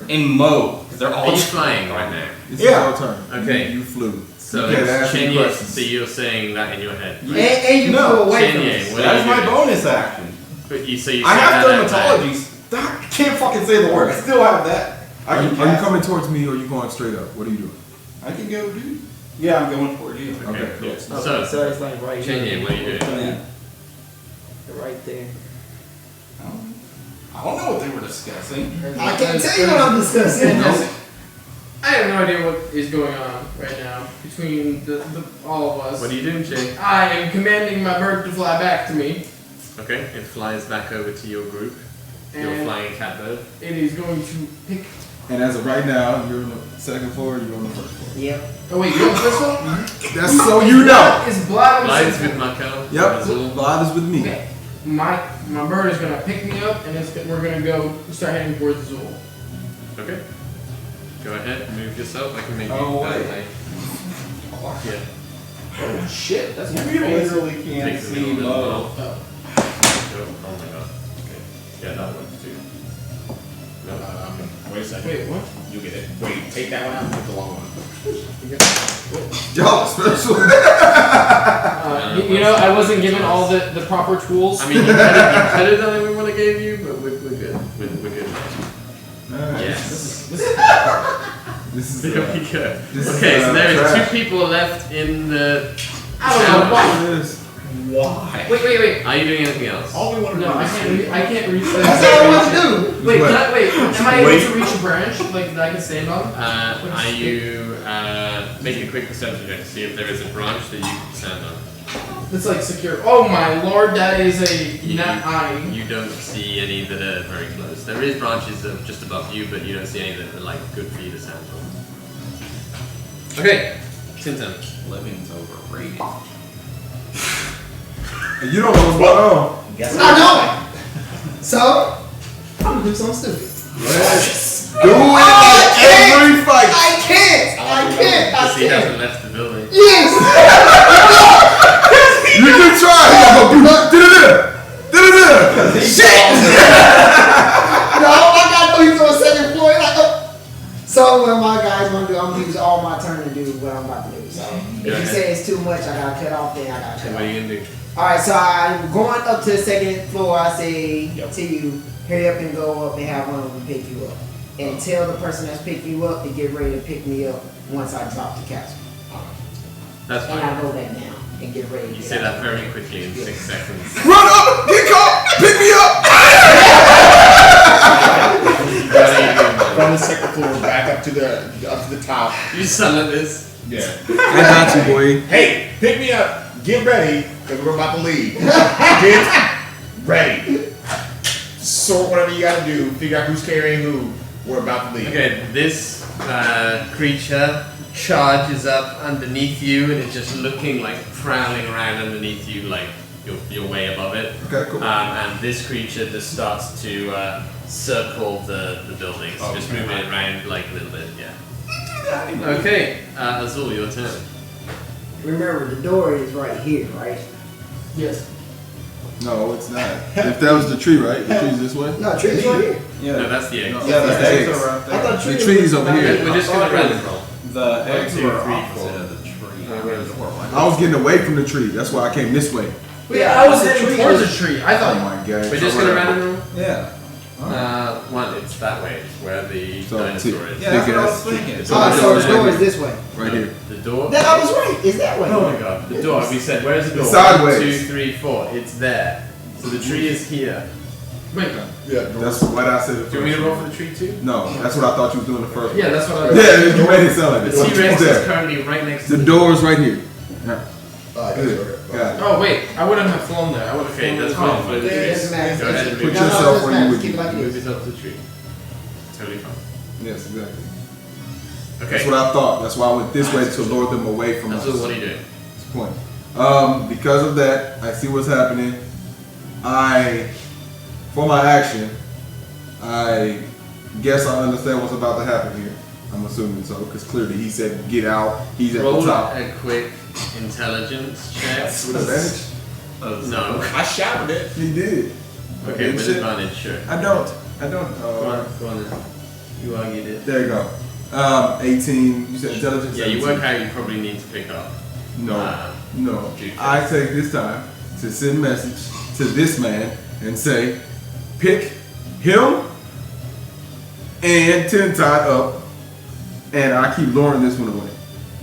[SPEAKER 5] in mode? Because they're all
[SPEAKER 2] Are you flying right now?
[SPEAKER 1] This
[SPEAKER 5] Yeah.
[SPEAKER 1] is your turn.
[SPEAKER 2] Okay.
[SPEAKER 1] You flew.
[SPEAKER 2] So,
[SPEAKER 1] You can't ask me
[SPEAKER 2] Chenye,
[SPEAKER 1] questions.
[SPEAKER 2] so you're saying that in your head.
[SPEAKER 4] And you
[SPEAKER 5] No,
[SPEAKER 4] flew away from
[SPEAKER 2] Chenye,
[SPEAKER 4] us.
[SPEAKER 2] what
[SPEAKER 5] That
[SPEAKER 2] are
[SPEAKER 5] is
[SPEAKER 2] you
[SPEAKER 5] my
[SPEAKER 2] doing?
[SPEAKER 5] bonus action.
[SPEAKER 2] But you, so you
[SPEAKER 5] I
[SPEAKER 2] say
[SPEAKER 5] have
[SPEAKER 2] that out loud.
[SPEAKER 5] dermatology. I can't fucking say the word. I still have that. I
[SPEAKER 1] Are
[SPEAKER 5] can
[SPEAKER 1] you
[SPEAKER 5] cast.
[SPEAKER 1] coming towards me or are you going straight up? What are you doing?
[SPEAKER 5] I can go, dude. Yeah, I'm going toward you.
[SPEAKER 2] Okay, cool.
[SPEAKER 8] Okay,
[SPEAKER 2] So,
[SPEAKER 8] so it's like right
[SPEAKER 2] Chenye,
[SPEAKER 8] here.
[SPEAKER 2] what are you doing?
[SPEAKER 8] Right there.
[SPEAKER 5] I don't know what they were discussing.
[SPEAKER 4] I can't tell you what I'm discussing.
[SPEAKER 6] I have no idea what is going on right now between all of us.
[SPEAKER 2] What are you doing, Jay?
[SPEAKER 6] I am commanding my bird to fly back to me,
[SPEAKER 2] Okay, it flies back over to your group. You're
[SPEAKER 6] and
[SPEAKER 2] flying catbird.
[SPEAKER 6] it is going to pick.
[SPEAKER 1] And as of right now, you're on the second floor, you're on the first floor.
[SPEAKER 4] Yep.
[SPEAKER 6] Oh wait, you're on the first one?
[SPEAKER 1] That's so you know.
[SPEAKER 6] Is Blab on the
[SPEAKER 2] Flies
[SPEAKER 6] second
[SPEAKER 2] with Mako.
[SPEAKER 1] Yep,
[SPEAKER 2] Azul.
[SPEAKER 1] Vlad is with me.
[SPEAKER 6] Okay. My bird is gonna pick me up, and we're gonna go start heading towards Azul.
[SPEAKER 2] Okay. Go ahead, move yourself. I can make you
[SPEAKER 5] Oh,
[SPEAKER 2] that
[SPEAKER 5] wait.
[SPEAKER 2] way. Yeah.
[SPEAKER 6] Oh shit, that's
[SPEAKER 5] You
[SPEAKER 6] my face.
[SPEAKER 5] literally can't
[SPEAKER 2] Take the
[SPEAKER 5] see
[SPEAKER 2] middle
[SPEAKER 5] mode.
[SPEAKER 2] of
[SPEAKER 6] Oh.
[SPEAKER 2] Oh my god. Okay. Yeah, that works too. No.
[SPEAKER 3] Wait a second.
[SPEAKER 6] Wait, what?
[SPEAKER 3] You'll get it. Wait, take that one out and put the long one.
[SPEAKER 1] Yo, special.
[SPEAKER 6] You know, I wasn't given all the proper tools.
[SPEAKER 2] I mean, you could have done every one I gave you, but we're good. We're good.
[SPEAKER 1] Alright.
[SPEAKER 2] Yes.
[SPEAKER 1] This is
[SPEAKER 2] There we go.
[SPEAKER 1] this is,
[SPEAKER 2] Okay, so there is
[SPEAKER 1] trash.
[SPEAKER 2] 2 people left in the.
[SPEAKER 6] I don't know why.
[SPEAKER 1] It is.
[SPEAKER 5] Why?
[SPEAKER 6] Wait.
[SPEAKER 2] Are you doing anything else?
[SPEAKER 3] All we want to
[SPEAKER 6] No,
[SPEAKER 3] do
[SPEAKER 6] I
[SPEAKER 3] is
[SPEAKER 6] can't reach the.
[SPEAKER 4] That's all I want to do.
[SPEAKER 6] Wait,
[SPEAKER 1] What?
[SPEAKER 6] am I able
[SPEAKER 5] Wait.
[SPEAKER 6] to reach a branch like that I can stand on?
[SPEAKER 2] Are you make a quick perception check to see if there is a branch that you can stand on?
[SPEAKER 6] It's like secure. Oh my lord, that is a nat 9.
[SPEAKER 2] You don't see any that are very close. There is branches that are just above you, but you don't see any that are like good for you to stand on. Okay, Tintin.
[SPEAKER 5] Living's overrated.
[SPEAKER 1] And you don't know what's going on.
[SPEAKER 3] Guess
[SPEAKER 4] I know. So, I'm gonna do something stupid.
[SPEAKER 1] Do it every fight.
[SPEAKER 4] I can't. I
[SPEAKER 2] Because he
[SPEAKER 4] can't.
[SPEAKER 2] hasn't left the building.
[SPEAKER 4] Yes.
[SPEAKER 1] You can try. Shit.
[SPEAKER 4] No, I gotta know he's on second floor. Like, oh. So what my guy's gonna do, I'm gonna use all my turn to do what I'm about to do. So if you say it's too much, I gotta cut off, then I gotta cut
[SPEAKER 2] What are
[SPEAKER 4] off.
[SPEAKER 2] you gonna do?
[SPEAKER 4] Alright, so I'm going up to the second floor. I say to you, hurry up and go up and have one of them pick you up. And tell the person that's picking you up to get ready to pick me up once I drop the castle.
[SPEAKER 2] That's
[SPEAKER 4] And
[SPEAKER 2] fine.
[SPEAKER 4] I go back down and get ready to
[SPEAKER 2] You
[SPEAKER 4] get
[SPEAKER 2] say
[SPEAKER 4] out.
[SPEAKER 2] that very quickly in 6 seconds.
[SPEAKER 1] Run up. Get caught. Pick me up.
[SPEAKER 3] top.
[SPEAKER 2] You son of this.
[SPEAKER 3] Yeah.
[SPEAKER 1] I got you, boy.
[SPEAKER 3] Hey, pick me up. Get ready, because we're about to leave. Get ready. Sort whatever you gotta do. Figure out who's carrying who. We're about to leave.
[SPEAKER 2] Okay, this creature charges up underneath you and is just looking like prowling around underneath you, like you're way above it.
[SPEAKER 1] Okay, cool.
[SPEAKER 2] And this creature just starts to circle the buildings, just moving it around like a little bit, yeah. Okay, Azul, your turn.
[SPEAKER 4] Remember, the door is right here, right?
[SPEAKER 6] Yes.
[SPEAKER 1] No, it's not. If that was the tree, right? The tree's this way?
[SPEAKER 4] No, tree's right here.
[SPEAKER 5] Yeah.
[SPEAKER 2] No, that's the egg.
[SPEAKER 5] Yeah, the
[SPEAKER 1] That's
[SPEAKER 5] eggs
[SPEAKER 1] eggs.
[SPEAKER 5] are right
[SPEAKER 4] I
[SPEAKER 5] there.
[SPEAKER 4] thought
[SPEAKER 1] The tree's over here.
[SPEAKER 2] We're just gonna random roll.
[SPEAKER 5] The eggs
[SPEAKER 2] 1, 2,
[SPEAKER 5] were
[SPEAKER 2] 3,
[SPEAKER 5] opposite
[SPEAKER 2] 4.
[SPEAKER 5] of the tree.
[SPEAKER 1] I was getting away from the tree. That's why I came this way.
[SPEAKER 6] Yeah, I was heading towards a tree. I
[SPEAKER 1] Oh
[SPEAKER 6] thought.
[SPEAKER 1] my god.
[SPEAKER 2] We're just gonna random roll.
[SPEAKER 5] Yeah.
[SPEAKER 2] 1, it's that way, where the
[SPEAKER 1] So,
[SPEAKER 2] dinosaur is.
[SPEAKER 5] Yeah, that's what I was
[SPEAKER 1] Big ass.
[SPEAKER 5] thinking.
[SPEAKER 2] So
[SPEAKER 4] Oh, so the door is this way.
[SPEAKER 1] Right here.
[SPEAKER 2] The door.
[SPEAKER 4] That I was right. It's that way.
[SPEAKER 2] Oh my god, the door. We said, where's the door?
[SPEAKER 1] Sideways.
[SPEAKER 2] 1, 2, 3, 4. It's there. So the tree is here.
[SPEAKER 6] Wait.
[SPEAKER 3] Yeah,
[SPEAKER 1] That's what I said.
[SPEAKER 2] Do you want me to roll for the tree too?
[SPEAKER 1] No, that's what I thought you was doing the first one.
[SPEAKER 6] Yeah, that's what I was.
[SPEAKER 1] Yeah, you made it sound like
[SPEAKER 2] The
[SPEAKER 1] this.
[SPEAKER 2] T-Rex is
[SPEAKER 1] There.
[SPEAKER 2] currently right next to
[SPEAKER 1] The door's right here. Yeah.
[SPEAKER 7] Good.
[SPEAKER 1] Got it.
[SPEAKER 6] Oh wait, I wouldn't have flown there. I would have
[SPEAKER 2] Okay,
[SPEAKER 6] flown
[SPEAKER 2] that's
[SPEAKER 6] there.
[SPEAKER 2] fine.
[SPEAKER 4] It doesn't matter.
[SPEAKER 2] Go ahead and
[SPEAKER 1] Put
[SPEAKER 2] move,
[SPEAKER 4] No,
[SPEAKER 1] yourself
[SPEAKER 4] it doesn't
[SPEAKER 1] where you
[SPEAKER 4] matter.
[SPEAKER 1] would
[SPEAKER 4] Keep it like
[SPEAKER 2] move
[SPEAKER 4] this.
[SPEAKER 2] yourself to the tree. Totally fine.
[SPEAKER 1] Yes, exactly.
[SPEAKER 2] Okay.
[SPEAKER 1] That's what I thought. That's why I went this way to lure them away from us.
[SPEAKER 2] So what are you doing?
[SPEAKER 1] That's the point. Because of that, I see what's happening. For my action, I guess I understand what's about to happen here. I'm assuming so, because clearly he said get out. He's at
[SPEAKER 2] Roll
[SPEAKER 1] the top.
[SPEAKER 2] a quick intelligence check.
[SPEAKER 1] With advantage?
[SPEAKER 2] No.
[SPEAKER 3] I shouted it.
[SPEAKER 1] He did.
[SPEAKER 2] Okay, with
[SPEAKER 1] Shit.
[SPEAKER 2] advantage, sure.
[SPEAKER 1] I don't.
[SPEAKER 2] Go on then. You argued it.
[SPEAKER 1] There you go. 18. You said intelligence?
[SPEAKER 2] Yeah, you
[SPEAKER 1] 17.
[SPEAKER 2] work out you probably need to pick up.
[SPEAKER 1] No. No.
[SPEAKER 2] Juke.
[SPEAKER 1] I take this time to send a message to this man and say, pick him and 10 tied up, and I keep luring this one away.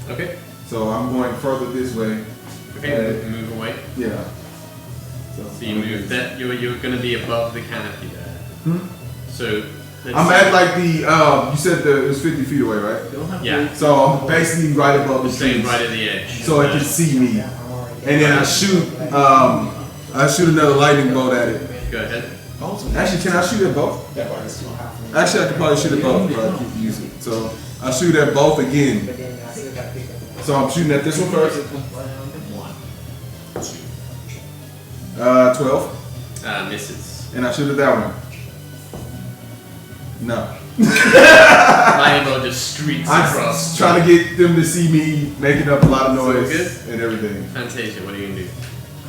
[SPEAKER 2] Okay.
[SPEAKER 1] So I'm going further this way.
[SPEAKER 2] Okay, move away.
[SPEAKER 1] Yeah.
[SPEAKER 2] So you move that you're gonna be above the canopy there. So
[SPEAKER 1] I'm at like the you said it was 50 feet away, right?
[SPEAKER 2] yeah.
[SPEAKER 1] So I'm basically right above the
[SPEAKER 2] Staying
[SPEAKER 1] trees,
[SPEAKER 2] right at the edge.
[SPEAKER 1] so it can see me. And then I shoot another lightning bolt at it.
[SPEAKER 2] Go ahead.
[SPEAKER 1] Actually, can I shoot at both? Actually, I could probably shoot at both, but I keep using it. So I shoot at both again.
[SPEAKER 4] But then I still gotta pick up.
[SPEAKER 1] So I'm shooting at this one first. 12,
[SPEAKER 2] Misses.
[SPEAKER 1] and I shoot at that one. No.
[SPEAKER 2] Lightning bolt just streaks
[SPEAKER 1] I'm
[SPEAKER 2] across.
[SPEAKER 1] trying to get them to see me making up a lot of noise
[SPEAKER 2] good?
[SPEAKER 1] and everything.
[SPEAKER 2] Fantasia, what are you gonna do?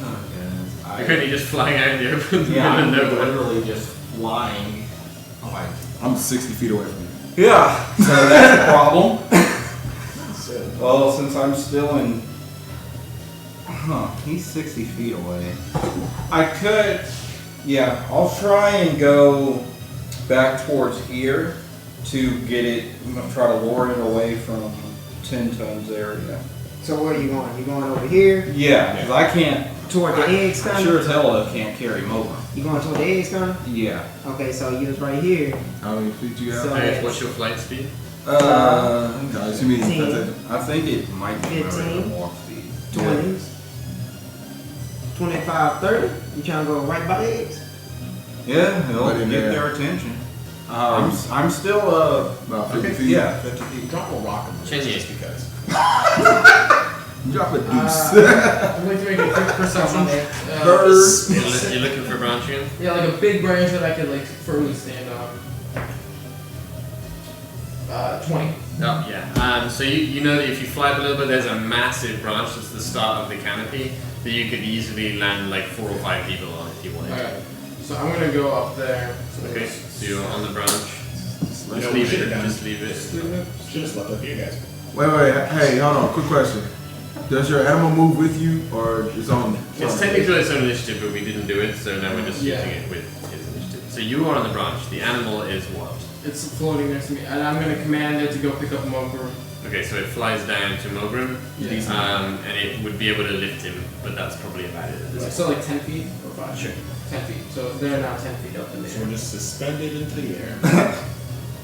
[SPEAKER 5] Oh, goodness.
[SPEAKER 2] You're currently just flying out in the open.
[SPEAKER 5] Yeah, I'm
[SPEAKER 2] nowhere.
[SPEAKER 5] literally just flying. Oh my.
[SPEAKER 1] I'm 60 feet away from you.
[SPEAKER 5] Yeah, so that's a problem. Well, since I'm still in. He's 60 feet away. I could. Yeah, I'll try and go back towards here to get it. I'm gonna try to lure it away from 10 tons area.
[SPEAKER 4] So where are you going? You going over here
[SPEAKER 5] Yeah, because I can't.
[SPEAKER 4] toward the eggs, kind
[SPEAKER 5] Sure
[SPEAKER 4] of?
[SPEAKER 5] as hell can't carry him over.
[SPEAKER 4] You going toward the eggs, kind of?
[SPEAKER 5] Yeah.
[SPEAKER 4] Okay, so you was right here.
[SPEAKER 1] How many feet you got?
[SPEAKER 4] So-
[SPEAKER 2] Okay, what's your flight speed?
[SPEAKER 1] Guys, you mean
[SPEAKER 4] 10.
[SPEAKER 5] I think it might be
[SPEAKER 4] 15.
[SPEAKER 5] walk speed.
[SPEAKER 4] 20s. 25, 30. You trying to go right by the eggs?
[SPEAKER 5] Yeah, he'll
[SPEAKER 1] Right in
[SPEAKER 5] get
[SPEAKER 1] there.
[SPEAKER 5] their attention. I'm still
[SPEAKER 1] about 50 feet.
[SPEAKER 5] yeah, 50 feet.
[SPEAKER 3] Drop a rock on
[SPEAKER 2] Change
[SPEAKER 3] me
[SPEAKER 2] it.
[SPEAKER 3] just because.
[SPEAKER 1] Drop a deuce.
[SPEAKER 6] I'm going to make a quick perception.
[SPEAKER 2] You're looking for a branch again?
[SPEAKER 6] Yeah, like a big branch that I could like firmly stand on. 20.
[SPEAKER 2] Oh, yeah. So you know that if you fly up a little bit, there's a massive branch that's the start of the canopy that you could easily land like 4 or 5 people on if you wanted to.
[SPEAKER 6] Alright. So I'm gonna go up there. So
[SPEAKER 2] Okay, so you're on the branch. Just
[SPEAKER 3] know,
[SPEAKER 2] leave
[SPEAKER 3] we
[SPEAKER 2] it.
[SPEAKER 3] should've done.
[SPEAKER 2] Just leave it.
[SPEAKER 3] Should have slept up here, guys.
[SPEAKER 1] Wait, hey, hold on, quick question. Does your animal move with you, or its own?
[SPEAKER 2] It's technically its own initiative, but we didn't do it, so now we're just
[SPEAKER 6] Yeah.
[SPEAKER 2] using it with his initiative. So you are on the branch. The animal is what?
[SPEAKER 6] It's floating next to me, and I'm gonna command it to go pick up Moker.
[SPEAKER 2] Okay, so it flies down to Mogrim, and it would be able to lift him, but that's probably about it at this point.
[SPEAKER 6] So like 10 feet or 5?
[SPEAKER 2] Sure.
[SPEAKER 6] 10 feet. So they're now 10 feet up in the
[SPEAKER 3] So
[SPEAKER 6] air.
[SPEAKER 3] we're just suspended into the air.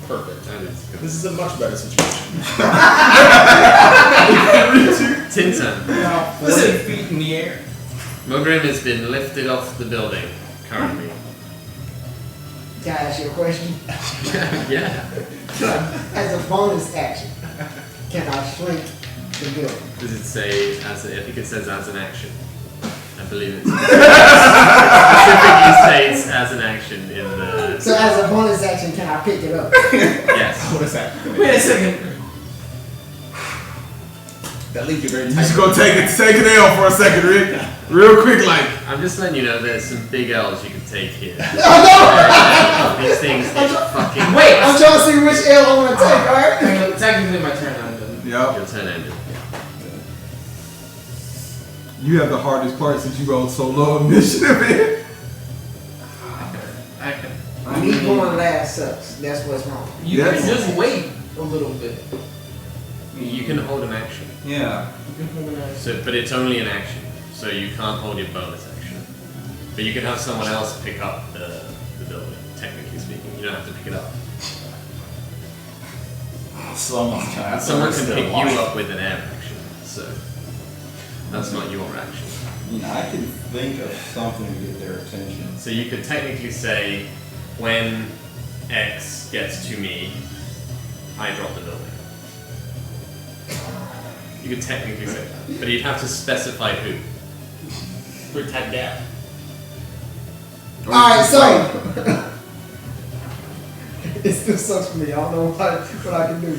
[SPEAKER 3] Perfect.
[SPEAKER 2] That is good.
[SPEAKER 3] This is a much better situation.
[SPEAKER 2] Tintin.
[SPEAKER 5] Now, 40 feet in the air.
[SPEAKER 2] Mogrim has been lifted off the building currently.
[SPEAKER 4] Can I ask you a question?
[SPEAKER 2] Yeah.
[SPEAKER 4] As a bonus action, can I shrink the building?
[SPEAKER 2] Does it say as I think it says as an action. I believe it specifically states as an action in the
[SPEAKER 4] So as a bonus action, can I pick it up?
[SPEAKER 2] yes.
[SPEAKER 3] What is that?
[SPEAKER 6] Wait a second.
[SPEAKER 3] That leaves you very
[SPEAKER 1] You
[SPEAKER 3] tight.
[SPEAKER 1] just gonna take an L for a second, Rick. Real quick, like.
[SPEAKER 2] I'm just letting you know there's some big L's you can take here.
[SPEAKER 4] Oh
[SPEAKER 2] These things get fucking
[SPEAKER 4] no! Wait, I'm trying to see which L I want to take, alright?
[SPEAKER 6] I mean, technically my turn ended.
[SPEAKER 1] Yep.
[SPEAKER 2] your turn ended.
[SPEAKER 1] You have the hardest part since you rolled so low initiative.
[SPEAKER 6] I can.
[SPEAKER 4] Me going last sucks. That's what's wrong.
[SPEAKER 6] You
[SPEAKER 1] Yes.
[SPEAKER 6] can just wait a little bit.
[SPEAKER 2] You can hold an action.
[SPEAKER 5] Yeah.
[SPEAKER 6] You can hold an action.
[SPEAKER 2] So but it's only an action. So you can't hold your bonus action. But you can have someone else pick up the building, technically speaking. You don't have to pick it up.
[SPEAKER 5] Someone's
[SPEAKER 2] And someone can pick you up with an air action. So that's not your action.
[SPEAKER 5] You know, I can think of something to get their attention.
[SPEAKER 2] So you could technically say, when X gets to me, I drop the building. You could technically say that, but you'd have to specify who. Protect gap.
[SPEAKER 4] Alright, so. It still sucks for me. I don't know what I can do.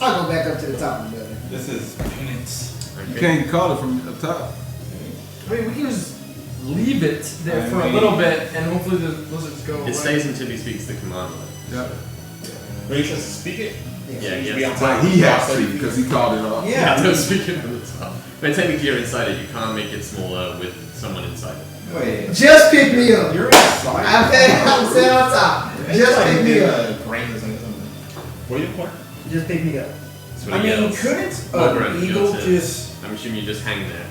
[SPEAKER 4] I'll go back up to the top of the building.
[SPEAKER 5] This is penance.
[SPEAKER 1] You can't call it from the top.
[SPEAKER 6] I mean, we can just leave it there for a little bit, and hopefully the lizards go away.
[SPEAKER 2] It stays until he speaks the command line.
[SPEAKER 1] Yep.
[SPEAKER 3] Are you supposed to speak it?
[SPEAKER 2] Yeah,
[SPEAKER 3] You should
[SPEAKER 2] yeah.
[SPEAKER 3] be on top.
[SPEAKER 1] But he has to because he called it off.
[SPEAKER 2] Yeah, don't speak it from the top. But technically you're inside it, you can't make it smaller with someone inside it.
[SPEAKER 5] Wait.
[SPEAKER 4] Just pick me up.
[SPEAKER 5] You're inside.
[SPEAKER 4] I'm sitting on top. Just pick me up.
[SPEAKER 3] Brain or something. What are you for?
[SPEAKER 4] Just pick me up.
[SPEAKER 2] That's what
[SPEAKER 5] I
[SPEAKER 2] he
[SPEAKER 5] mean,
[SPEAKER 2] yells.
[SPEAKER 5] couldn't
[SPEAKER 2] Mogrim,
[SPEAKER 5] an
[SPEAKER 2] your
[SPEAKER 5] eagle
[SPEAKER 2] turn.
[SPEAKER 5] just...
[SPEAKER 2] I'm assuming you just hang there.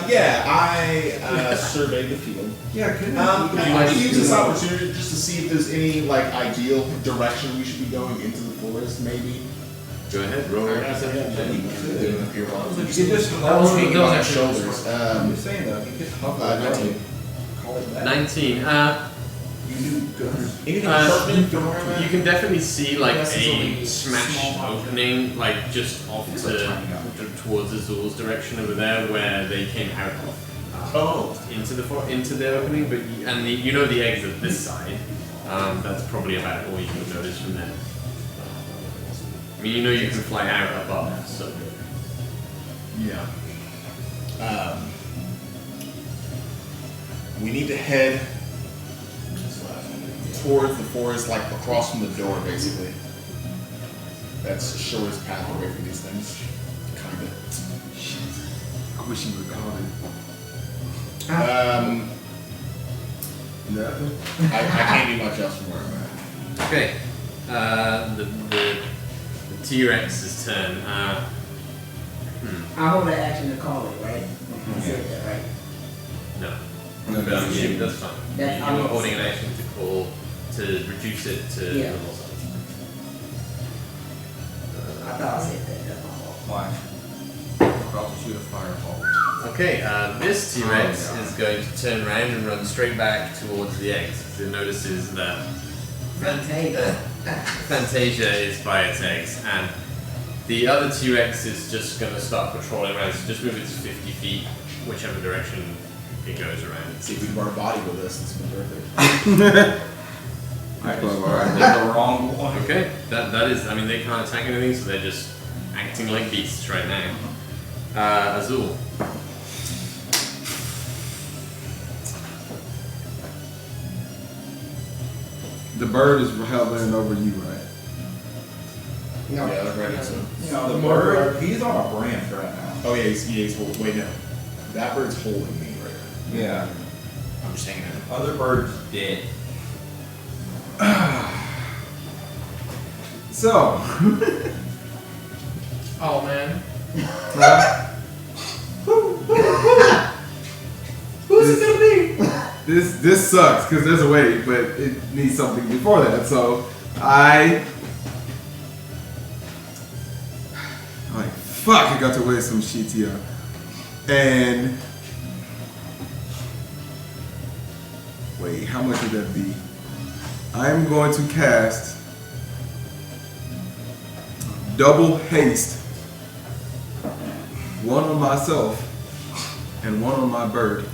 [SPEAKER 3] Yeah, I surveyed the field.
[SPEAKER 5] Yeah, couldn't
[SPEAKER 3] I
[SPEAKER 5] an eagle
[SPEAKER 3] want to
[SPEAKER 5] just-
[SPEAKER 3] use this opportunity just to see if there's any like ideal direction we should be going into the forest, maybe.
[SPEAKER 2] Go ahead, roll
[SPEAKER 3] Or
[SPEAKER 2] your
[SPEAKER 3] not
[SPEAKER 2] perception.
[SPEAKER 3] You
[SPEAKER 5] You could just
[SPEAKER 3] I was thinking on my
[SPEAKER 6] Those actually
[SPEAKER 3] shoulders.
[SPEAKER 5] I'm just saying though, you could hover around
[SPEAKER 3] 19.
[SPEAKER 5] and call it that.
[SPEAKER 2] 19.
[SPEAKER 5] You do good.
[SPEAKER 3] Anything
[SPEAKER 2] You can definitely see like
[SPEAKER 6] Unless it's
[SPEAKER 2] a
[SPEAKER 6] only
[SPEAKER 2] smashed
[SPEAKER 6] small object.
[SPEAKER 2] opening, like just off
[SPEAKER 5] It's a
[SPEAKER 2] to
[SPEAKER 5] tiny object.
[SPEAKER 2] towards Azul's direction over there, where they came out of. Into the opening, but you know the exit this side. That's probably about all you can notice from there. I mean, you know you can fly out above, so.
[SPEAKER 3] Yeah. We need to head towards the forest, like across from the door, basically. That's the shortest path away from these things. Kinda.
[SPEAKER 1] I wish you would call it. Nothing.
[SPEAKER 3] I can't do much else from where I'm at.
[SPEAKER 2] Okay. The T-Rex's turn.
[SPEAKER 4] I hold an action to call it, right? I said that, right?
[SPEAKER 2] No.
[SPEAKER 1] No,
[SPEAKER 2] But I'm assuming that's fine.
[SPEAKER 4] That's
[SPEAKER 2] You were holding an action to call to reduce it to
[SPEAKER 4] Yeah.
[SPEAKER 2] normal size.
[SPEAKER 4] I thought I said that. That's my fault.
[SPEAKER 5] Why? I'm about to shoot a fireball.
[SPEAKER 2] Okay, this T-Rex
[SPEAKER 5] Oh, yeah.
[SPEAKER 2] is going to turn around and run straight back towards the eggs. It notices that Fantasia is by its eggs, and the other T-Rex is just going to start patrolling around. So just move it to 50 feet, whichever direction it goes around.
[SPEAKER 3] See if we can burn a body with this. It's been perfect.
[SPEAKER 5] I just
[SPEAKER 1] alright.
[SPEAKER 5] did the wrong one.
[SPEAKER 2] Okay, that is, I mean, they can't attack anything, so they're just acting like beasts right now. Azul.
[SPEAKER 1] The bird is hovering over you, right?
[SPEAKER 4] No.
[SPEAKER 3] Yeah, that's ready. So.
[SPEAKER 5] You know, the bird, he's on a branch right now.
[SPEAKER 3] Oh yeah, he's wait no. That bird's holding me right now.
[SPEAKER 5] Yeah.
[SPEAKER 3] I'm just hanging out.
[SPEAKER 5] Other bird's dead.
[SPEAKER 1] So,
[SPEAKER 6] Oh man.
[SPEAKER 4] Who's it gonna be?
[SPEAKER 1] this sucks because there's a way, but it needs something before that. So I'm like, fuck, I got to waste some shit here. And wait, how much would that be? I'm going to cast double haste. One on myself and one on my bird.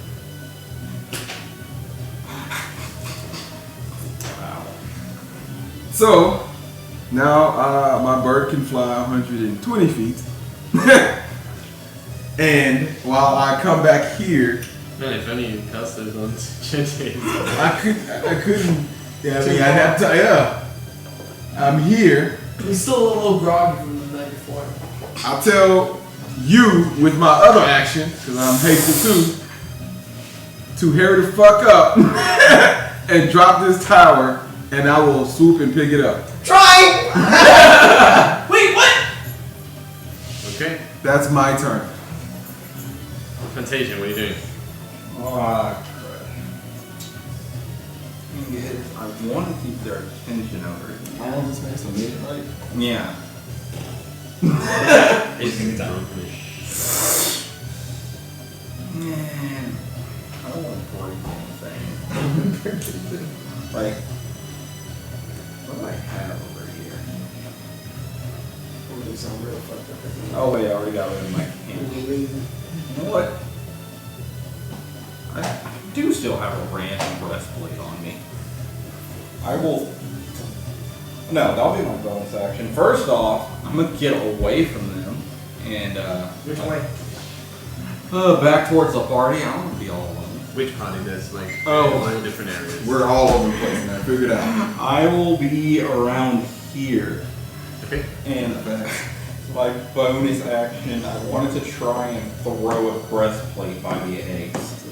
[SPEAKER 5] Wow.
[SPEAKER 1] So now my bird can fly 120 feet. And while I come back here,
[SPEAKER 2] Man, if only you cast those ones.
[SPEAKER 1] I couldn't. Yeah, I mean, I'd have to. Yeah, I'm here.
[SPEAKER 6] He's still a little groggy from the night before.
[SPEAKER 1] I'll tell you with my other action, because I'm hasted too, to hurry the fuck up and drop this tower, and I will swoop and pick it up.
[SPEAKER 4] Try!
[SPEAKER 6] Wait, what?
[SPEAKER 2] Okay.
[SPEAKER 1] That's my turn.
[SPEAKER 2] Fantasia, what are you doing?
[SPEAKER 5] Crap. I want to keep their attention over it.
[SPEAKER 7] How long does this make? A minute, right?
[SPEAKER 5] Yeah.
[SPEAKER 2] It's down.
[SPEAKER 5] Man, I don't want to break anything. Like, what do I have over here?
[SPEAKER 4] Oh, this sound real fucked up.
[SPEAKER 5] Oh wait, I already got rid of my hand. You know what? I do still have a random breastplate on me. I will. No, that'll be my bonus action. First off, I'm gonna get away from them and
[SPEAKER 4] Which way?
[SPEAKER 5] back towards the party. I don't want to be all alone.
[SPEAKER 2] Which party? There's like
[SPEAKER 5] Oh.
[SPEAKER 2] different areas.
[SPEAKER 7] We're all over the place now. Figure it out.
[SPEAKER 5] I will be around here,
[SPEAKER 2] Okay.
[SPEAKER 5] and my bonus action, I wanted to try and throw a breastplate by the eggs,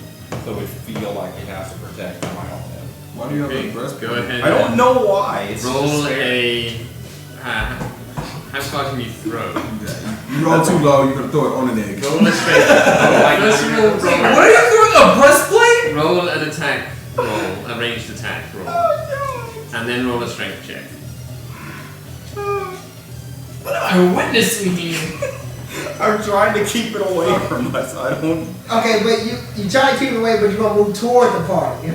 [SPEAKER 5] so it feel like it has to protect them. I don't know.
[SPEAKER 1] Why do you have
[SPEAKER 2] Okay,
[SPEAKER 1] a breastplate?
[SPEAKER 2] go ahead.
[SPEAKER 5] I don't know why. It's
[SPEAKER 2] Roll
[SPEAKER 5] just there.
[SPEAKER 2] how far can you throw?
[SPEAKER 1] You roll too low, you're gonna throw it on an egg.
[SPEAKER 2] Roll a straight. First roll.
[SPEAKER 6] What are you doing? A breastplate?
[SPEAKER 2] Roll an attack roll, a ranged attack roll, and then roll a strength check.
[SPEAKER 6] What am I witnessing here?
[SPEAKER 5] I'm trying to keep it away from us. I don't.
[SPEAKER 4] Okay, but you try to keep it away, but you're gonna move toward the party.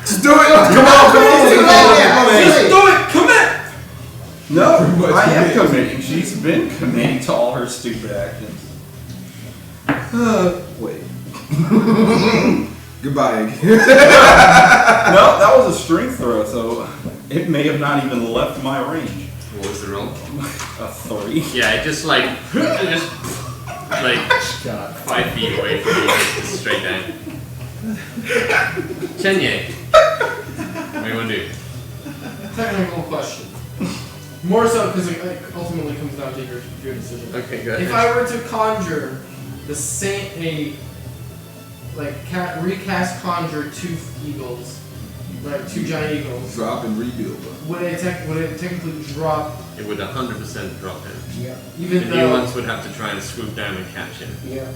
[SPEAKER 1] Just do it! Come on, come on!
[SPEAKER 5] Just do it! Commit! No,
[SPEAKER 1] Pretty much
[SPEAKER 5] I am
[SPEAKER 1] commit.
[SPEAKER 5] committing. She's been committing to all her stupid actions. Wait.
[SPEAKER 1] Goodbye, egg.
[SPEAKER 5] No, that was a strength throw, so it may have not even left my range.
[SPEAKER 2] What was the roll?
[SPEAKER 5] A 3.
[SPEAKER 2] Yeah, it just like 5 feet away from you, just straight down. Chenye, what do you want to do?
[SPEAKER 6] Technical question. More so because it ultimately comes down to your decision.
[SPEAKER 2] Okay, go ahead.
[SPEAKER 6] If I were to conjure the same recast conjure 2 eagles, like 2 giant eagles,
[SPEAKER 1] Drop and rebuild.
[SPEAKER 6] would it technically drop?
[SPEAKER 2] It would 100% drop him.
[SPEAKER 4] Yeah.
[SPEAKER 6] Even
[SPEAKER 2] The new
[SPEAKER 6] though
[SPEAKER 2] ones would have to try and swoop down and catch him.
[SPEAKER 4] Yeah.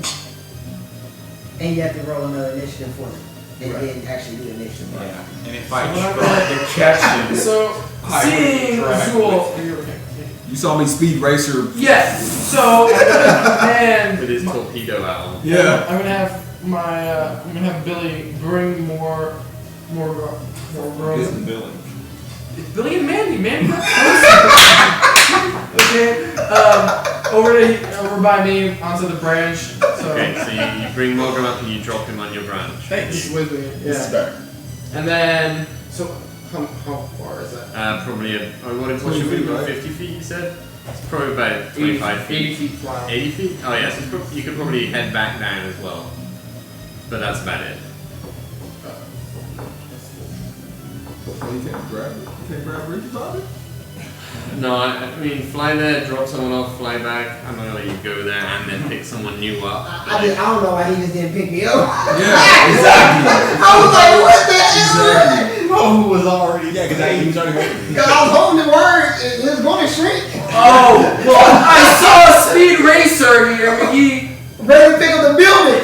[SPEAKER 4] And you have to roll another initiative for it. And
[SPEAKER 6] Right.
[SPEAKER 4] then actually do the initiative.
[SPEAKER 5] Yeah. And if I
[SPEAKER 6] So when I
[SPEAKER 5] tried to catch him,
[SPEAKER 6] so
[SPEAKER 5] I would
[SPEAKER 6] seeing
[SPEAKER 5] drag
[SPEAKER 6] Zool.
[SPEAKER 1] You saw me speed racer.
[SPEAKER 6] Yes. So and
[SPEAKER 2] With his torpedo owl.
[SPEAKER 1] Yeah.
[SPEAKER 6] I'm gonna have I'm gonna have Billy bring more girls.
[SPEAKER 5] Isn't Billy.
[SPEAKER 6] It's Billy and Mandy. Mandy got close. Okay. Over by me onto the branch. So
[SPEAKER 2] Okay, so you bring Morgan up and you drop him on your branch.
[SPEAKER 6] he's with me.
[SPEAKER 3] This is
[SPEAKER 6] Yeah.
[SPEAKER 3] better.
[SPEAKER 6] And then how far is that?
[SPEAKER 2] Probably what's
[SPEAKER 1] 20
[SPEAKER 2] your
[SPEAKER 1] feet,
[SPEAKER 2] movement?
[SPEAKER 1] right?
[SPEAKER 2] 50 feet, you said? It's probably about 25 feet.
[SPEAKER 6] 80 feet flying.
[SPEAKER 2] 80 feet? Oh yes, you could probably head back down as well. But that's about it.
[SPEAKER 1] Oh, you can't grab it? You can't grab Ricky Bobby?
[SPEAKER 2] No, I mean fly there, drop someone off, fly back. I'm gonna let you go there and then pick someone new up.
[SPEAKER 4] I don't know why he just didn't pick me up.
[SPEAKER 1] Yeah, exactly.
[SPEAKER 4] I was like, what the hell?
[SPEAKER 5] Oh, who was already?
[SPEAKER 3] Yeah, because he was already waiting.
[SPEAKER 4] Because I was holding the word, it was going to shrink.
[SPEAKER 6] Oh, well, I saw a speed racer here. He
[SPEAKER 4] Ready to pick up the building.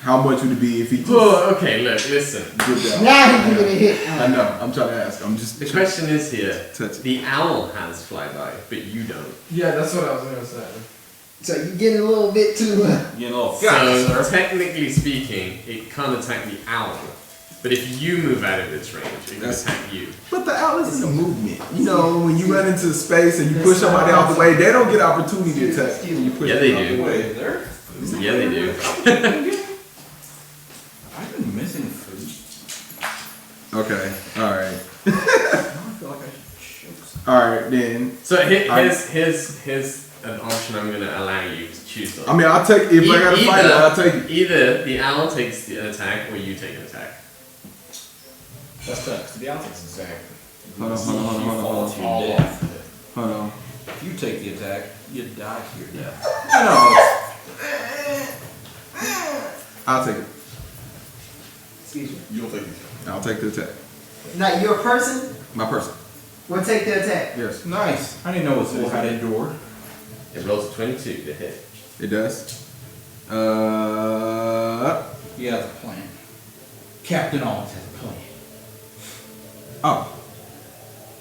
[SPEAKER 1] How much would it be if he just
[SPEAKER 2] Oh, okay, look, listen.
[SPEAKER 1] dipped out?
[SPEAKER 4] Now he's giving a hit.
[SPEAKER 1] I know. I'm trying to ask. I'm just.
[SPEAKER 2] The question is here.
[SPEAKER 1] Touch it.
[SPEAKER 2] The owl has flyby, but you don't.
[SPEAKER 6] Yeah, that's what I was gonna say.
[SPEAKER 4] So you're getting a little bit too.
[SPEAKER 5] You know,
[SPEAKER 2] So, technically speaking, it can't attack the owl. But if you move out of its range, it can attack you.
[SPEAKER 1] But the owl is in the movement. You know, when you run into space and you push somebody out the way, they don't get opportunity to attack you. You push
[SPEAKER 2] Yeah,
[SPEAKER 1] them
[SPEAKER 2] they
[SPEAKER 1] out
[SPEAKER 2] do.
[SPEAKER 1] the way.
[SPEAKER 2] Yeah, they do.
[SPEAKER 5] I've been missing food.
[SPEAKER 1] Okay. All right.
[SPEAKER 5] Now I feel like I should choke something.
[SPEAKER 1] All right then.
[SPEAKER 2] So here's an option I'm going to allow you to choose on.
[SPEAKER 1] I mean, I'll take if I gotta fight it, I'll take it.
[SPEAKER 2] Either the owl takes an attack or you take an attack.
[SPEAKER 3] That's tough. The Alpha's exactly.
[SPEAKER 1] Hold on.
[SPEAKER 5] You fall to
[SPEAKER 3] All
[SPEAKER 5] your
[SPEAKER 3] off
[SPEAKER 5] death.
[SPEAKER 3] of it.
[SPEAKER 1] Hold on.
[SPEAKER 5] If you take the attack, you die to your death. I know.
[SPEAKER 1] I'll take it.
[SPEAKER 4] Excuse me.
[SPEAKER 3] You'll take it.
[SPEAKER 1] I'll take the attack.
[SPEAKER 4] Now your person
[SPEAKER 1] My person.
[SPEAKER 4] will take the attack.
[SPEAKER 1] Yes.
[SPEAKER 5] Nice. I didn't know it had a door.
[SPEAKER 2] It rolls a 22 to hit.
[SPEAKER 1] It does.
[SPEAKER 5] He has a plan. Captain always has a plan.
[SPEAKER 1] Oh.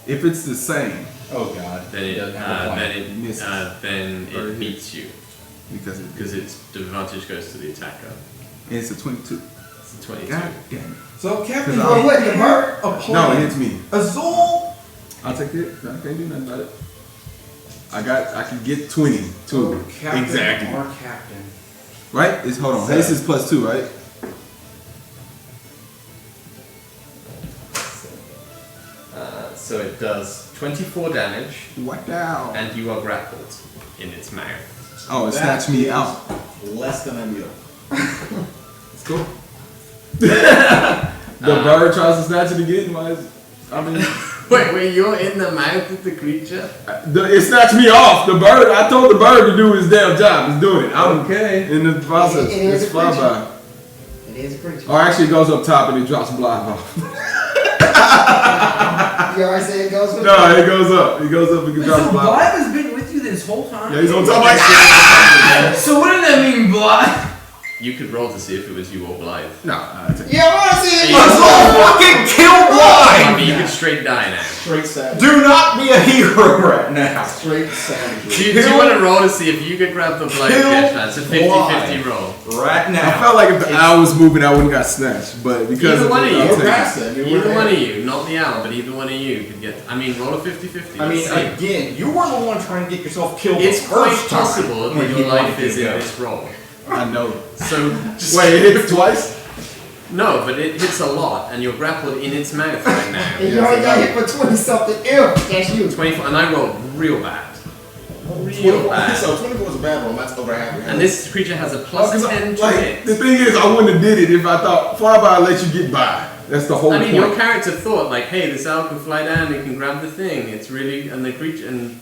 [SPEAKER 1] If it's the same,
[SPEAKER 5] Oh God.
[SPEAKER 2] Then it
[SPEAKER 5] doesn't have a plan.
[SPEAKER 1] Misses.
[SPEAKER 2] then
[SPEAKER 1] Or
[SPEAKER 2] it
[SPEAKER 1] hit.
[SPEAKER 2] beats you
[SPEAKER 1] because
[SPEAKER 2] its the advantage goes to the attacker.
[SPEAKER 1] it's a 22.
[SPEAKER 2] It's a 22.
[SPEAKER 1] God damn it.
[SPEAKER 5] So Captain
[SPEAKER 1] Cause
[SPEAKER 4] Or what, the bird?
[SPEAKER 5] a plan.
[SPEAKER 1] No, it hits me.
[SPEAKER 5] Azul.
[SPEAKER 1] I'll take it. I can't do nothing about it. I can get 22.
[SPEAKER 5] Captain
[SPEAKER 1] Exactly.
[SPEAKER 5] Our captain.
[SPEAKER 1] Right? It's hold on. Haste is +2, right?
[SPEAKER 2] So it does 24 damage,
[SPEAKER 1] Wow.
[SPEAKER 2] and you are grappled in its mouth.
[SPEAKER 1] Oh, it snatched me out.
[SPEAKER 3] Less than ideal.
[SPEAKER 1] It's cool. The bird tries to snatch it again. I mean,
[SPEAKER 2] Wait, you're in the mouth of the creature?
[SPEAKER 1] it snatched me off. The bird. I told the bird to do his damn job. It's doing it. I'm
[SPEAKER 2] Okay.
[SPEAKER 1] in the process.
[SPEAKER 4] It is
[SPEAKER 1] It's
[SPEAKER 4] a creature.
[SPEAKER 1] flyby.
[SPEAKER 4] It is a creature.
[SPEAKER 1] Or actually, it goes up top and it drops Blythe off.
[SPEAKER 4] You already said it goes with
[SPEAKER 1] No, it goes up. It goes up and it drops
[SPEAKER 8] So
[SPEAKER 1] Blythe.
[SPEAKER 8] Blythe has been with you this whole time?
[SPEAKER 1] Yeah, he's on top like
[SPEAKER 8] So what did that mean, Blythe?
[SPEAKER 2] You could roll to see if it was you or Blythe.
[SPEAKER 1] No, I take it.
[SPEAKER 4] Yeah, I want to see it.
[SPEAKER 5] Azul fucking kill
[SPEAKER 2] I
[SPEAKER 5] Blythe.
[SPEAKER 2] mean, you could straight die now.
[SPEAKER 3] Straight savage.
[SPEAKER 5] Do not be a hero right now.
[SPEAKER 3] Straight savage.
[SPEAKER 2] Do you want to roll to see if you could grab the Blythe
[SPEAKER 5] Kill
[SPEAKER 2] catch man? It's a 50-50 roll.
[SPEAKER 5] Right
[SPEAKER 1] I
[SPEAKER 5] now.
[SPEAKER 1] felt like if the owl was moving, I wouldn't got snatched. But because
[SPEAKER 2] Either
[SPEAKER 1] of
[SPEAKER 2] one of
[SPEAKER 1] it,
[SPEAKER 2] you.
[SPEAKER 1] I'll
[SPEAKER 3] You're
[SPEAKER 1] take it.
[SPEAKER 3] past it. I mean,
[SPEAKER 2] Either
[SPEAKER 3] we're-
[SPEAKER 2] one of you, not the owl, but either one of you could get. I mean, roll a 50-50.
[SPEAKER 5] I mean,
[SPEAKER 2] Let's see.
[SPEAKER 5] again, you were the one trying to get yourself killed
[SPEAKER 2] It's
[SPEAKER 5] the
[SPEAKER 2] quite
[SPEAKER 5] first time
[SPEAKER 2] possible
[SPEAKER 5] when
[SPEAKER 2] that
[SPEAKER 5] he
[SPEAKER 2] your life
[SPEAKER 5] wanted
[SPEAKER 2] is
[SPEAKER 5] to
[SPEAKER 2] in
[SPEAKER 5] go.
[SPEAKER 2] this roll.
[SPEAKER 1] I know.
[SPEAKER 2] So just
[SPEAKER 1] Wait, it hits twice?
[SPEAKER 2] No, but it hits a lot, and you're grappled in its mouth right now.
[SPEAKER 4] And you already got hit for 20 something. Ew, that's you.
[SPEAKER 2] 24, and I rolled real bad. Real
[SPEAKER 3] 24,
[SPEAKER 2] bad.
[SPEAKER 3] so 24 is a bad roll. That's over half.
[SPEAKER 2] And this creature has a plus 10 to
[SPEAKER 1] Like,
[SPEAKER 2] hit.
[SPEAKER 1] the thing is, I wouldn't have did it if I thought flyby let you get by. That's the whole
[SPEAKER 2] I mean,
[SPEAKER 1] point.
[SPEAKER 2] your character thought like, hey, this owl can fly down, it can grab the thing. It's really, and the creature, and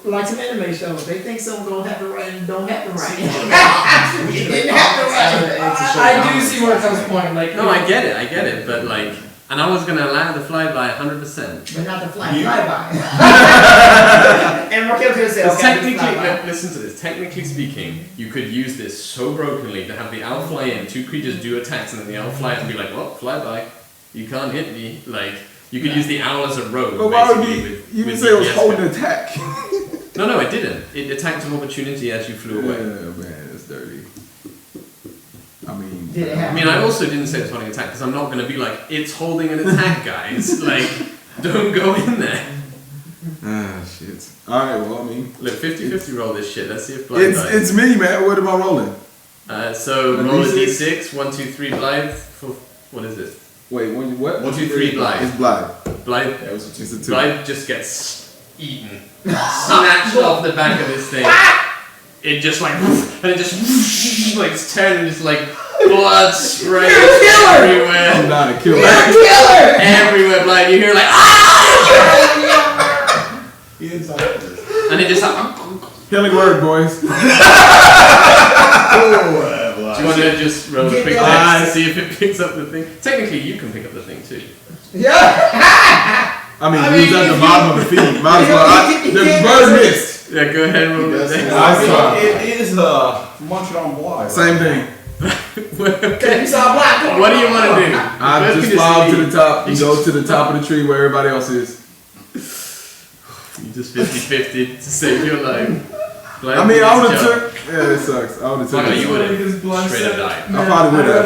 [SPEAKER 4] Like some anime shows. They think something gonna happen right and don't happen right. It didn't happen right.
[SPEAKER 6] I do see where it comes point. Like,
[SPEAKER 2] no, I get it, but like, and I was gonna allow the flyby 100%.
[SPEAKER 4] But not the flyby. And Raquel could have said,
[SPEAKER 2] Because
[SPEAKER 4] okay,
[SPEAKER 2] technically, listen to this. Technically speaking, you could use this so brokenly to have the owl fly in, two creatures do attacks, and then the owl fly out and be like, well, flyby, you can't hit me. Like, you could use the owl as a rogue.
[SPEAKER 1] But why would
[SPEAKER 2] basically,
[SPEAKER 1] you?
[SPEAKER 2] with-
[SPEAKER 1] You
[SPEAKER 2] with
[SPEAKER 1] would say it was
[SPEAKER 2] DPS
[SPEAKER 1] holding
[SPEAKER 2] weapon.
[SPEAKER 1] attack.
[SPEAKER 2] No, it didn't. It attacked of opportunity as you flew away.
[SPEAKER 1] Yeah, man, that's dirty. I mean,
[SPEAKER 4] Did it
[SPEAKER 2] I
[SPEAKER 4] happen?
[SPEAKER 2] mean, I also didn't say it's holding attack because I'm not going to be like, it's holding an attack, guys. Like, don't go in there.
[SPEAKER 1] shit. All right, well, I mean,
[SPEAKER 2] Look, 50-50 roll this shit. Let's see if Blythe dies.
[SPEAKER 1] it's me, man. What am I rolling?
[SPEAKER 2] So
[SPEAKER 1] A
[SPEAKER 2] roll a
[SPEAKER 1] D6?
[SPEAKER 2] d6. 1, 2, 3 Blythe. What is it?
[SPEAKER 1] Wait, what?
[SPEAKER 2] 1, 2, 3 Blythe.
[SPEAKER 1] It's Blythe.
[SPEAKER 2] Blythe.
[SPEAKER 3] That was
[SPEAKER 1] It's a 2.
[SPEAKER 2] Blythe just gets eaten, snatched off the back of this thing. It just like, and it just like it's turned and just like blood sprays
[SPEAKER 1] I'm
[SPEAKER 2] everywhere.
[SPEAKER 1] not a killer.
[SPEAKER 4] Killer!
[SPEAKER 2] Everywhere, Blythe. You hear like
[SPEAKER 3] He inside this.
[SPEAKER 2] and it just like.
[SPEAKER 1] Healing word, boys.
[SPEAKER 2] Do you want to just roll a
[SPEAKER 4] Get
[SPEAKER 2] quick
[SPEAKER 4] that.
[SPEAKER 2] dex to see if it picks up the thing? Technically, you can pick up the thing too.
[SPEAKER 4] Yeah!
[SPEAKER 1] I mean,
[SPEAKER 4] I
[SPEAKER 1] he was
[SPEAKER 4] mean,
[SPEAKER 1] at the
[SPEAKER 4] if
[SPEAKER 1] bottom of the feed. Might as well. The bird missed.
[SPEAKER 2] Yeah, go ahead and roll the dex.
[SPEAKER 5] It is munching on Bly.
[SPEAKER 1] Same thing.
[SPEAKER 2] Okay. What do you want to do?
[SPEAKER 1] I just fly up to the top. You go to the top of the tree where everybody else is.
[SPEAKER 2] You just 50-50 to save your life.
[SPEAKER 1] I mean, I would have took. Yeah, it sucks. I would have took.
[SPEAKER 2] No, you would have
[SPEAKER 6] His blood
[SPEAKER 2] straight up
[SPEAKER 6] set.
[SPEAKER 2] died.
[SPEAKER 1] I probably would have.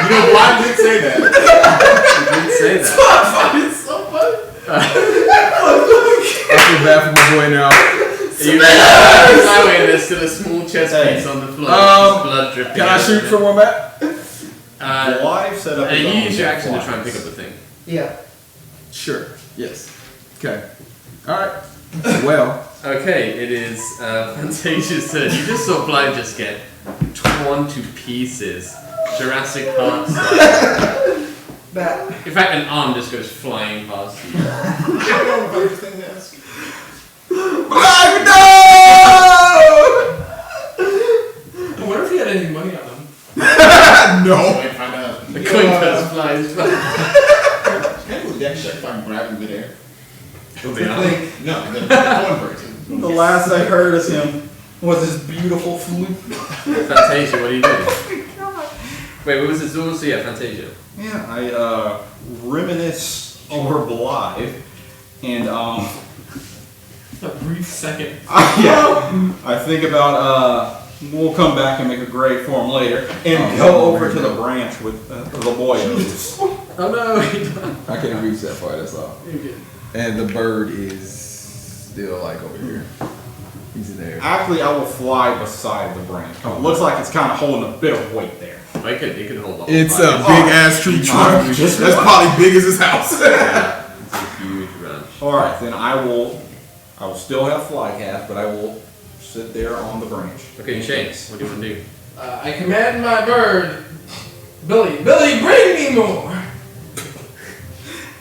[SPEAKER 3] You know why did say that?
[SPEAKER 2] You didn't say that.
[SPEAKER 6] It's so funny.
[SPEAKER 1] I feel bad for my boy now.
[SPEAKER 2] You highway this to the small chest piece on the floor. Just blood dripping.
[SPEAKER 1] Can I
[SPEAKER 2] out
[SPEAKER 1] shoot
[SPEAKER 2] of
[SPEAKER 1] for
[SPEAKER 2] it.
[SPEAKER 1] one back?
[SPEAKER 5] Bly set up his
[SPEAKER 2] You
[SPEAKER 5] own
[SPEAKER 2] use your action to
[SPEAKER 5] flies.
[SPEAKER 2] try and pick up the thing.
[SPEAKER 4] Yeah.
[SPEAKER 1] Sure. Yes. Okay. All right. Well.
[SPEAKER 2] Okay, it is Fantasia's turn. You just saw Blind just get torn to pieces. Jurassic Park style. In fact, an arm just goes flying past you.
[SPEAKER 1] Black, no!
[SPEAKER 6] I wonder if he had any money on him.
[SPEAKER 1] No.
[SPEAKER 3] Wait, find out.
[SPEAKER 2] The coin purse flies by.
[SPEAKER 3] Can I do a deck check if I can grab him midair?
[SPEAKER 2] Oh, they are.
[SPEAKER 3] No, the one person.
[SPEAKER 5] The last I heard of him was his beautiful flute.
[SPEAKER 2] Fantasia, what are you doing? Wait, what was it? So yeah, Fantasia.
[SPEAKER 5] Yeah, I reminisce over Bly, and
[SPEAKER 6] A brief second.
[SPEAKER 5] yeah, I think about we'll come back and make a grade for him later, and go over to the branch with the boyos.
[SPEAKER 2] Oh no,
[SPEAKER 1] I can't reach that far. That's all.
[SPEAKER 6] You're good.
[SPEAKER 1] And the bird is still like over here. He's in there.
[SPEAKER 5] Actually, I will fly beside the branch. It looks like it's kind of holding a bit of weight there.
[SPEAKER 2] it could hold on.
[SPEAKER 1] It's a big ass tree trunk. That's probably big as his house.
[SPEAKER 2] Yeah, it's a huge branch.
[SPEAKER 5] All right, then I will still have fly cast, but I will sit there on the branch.
[SPEAKER 2] Okay, Chase, what do you want to do?
[SPEAKER 6] I command my bird, Billy, bring me more.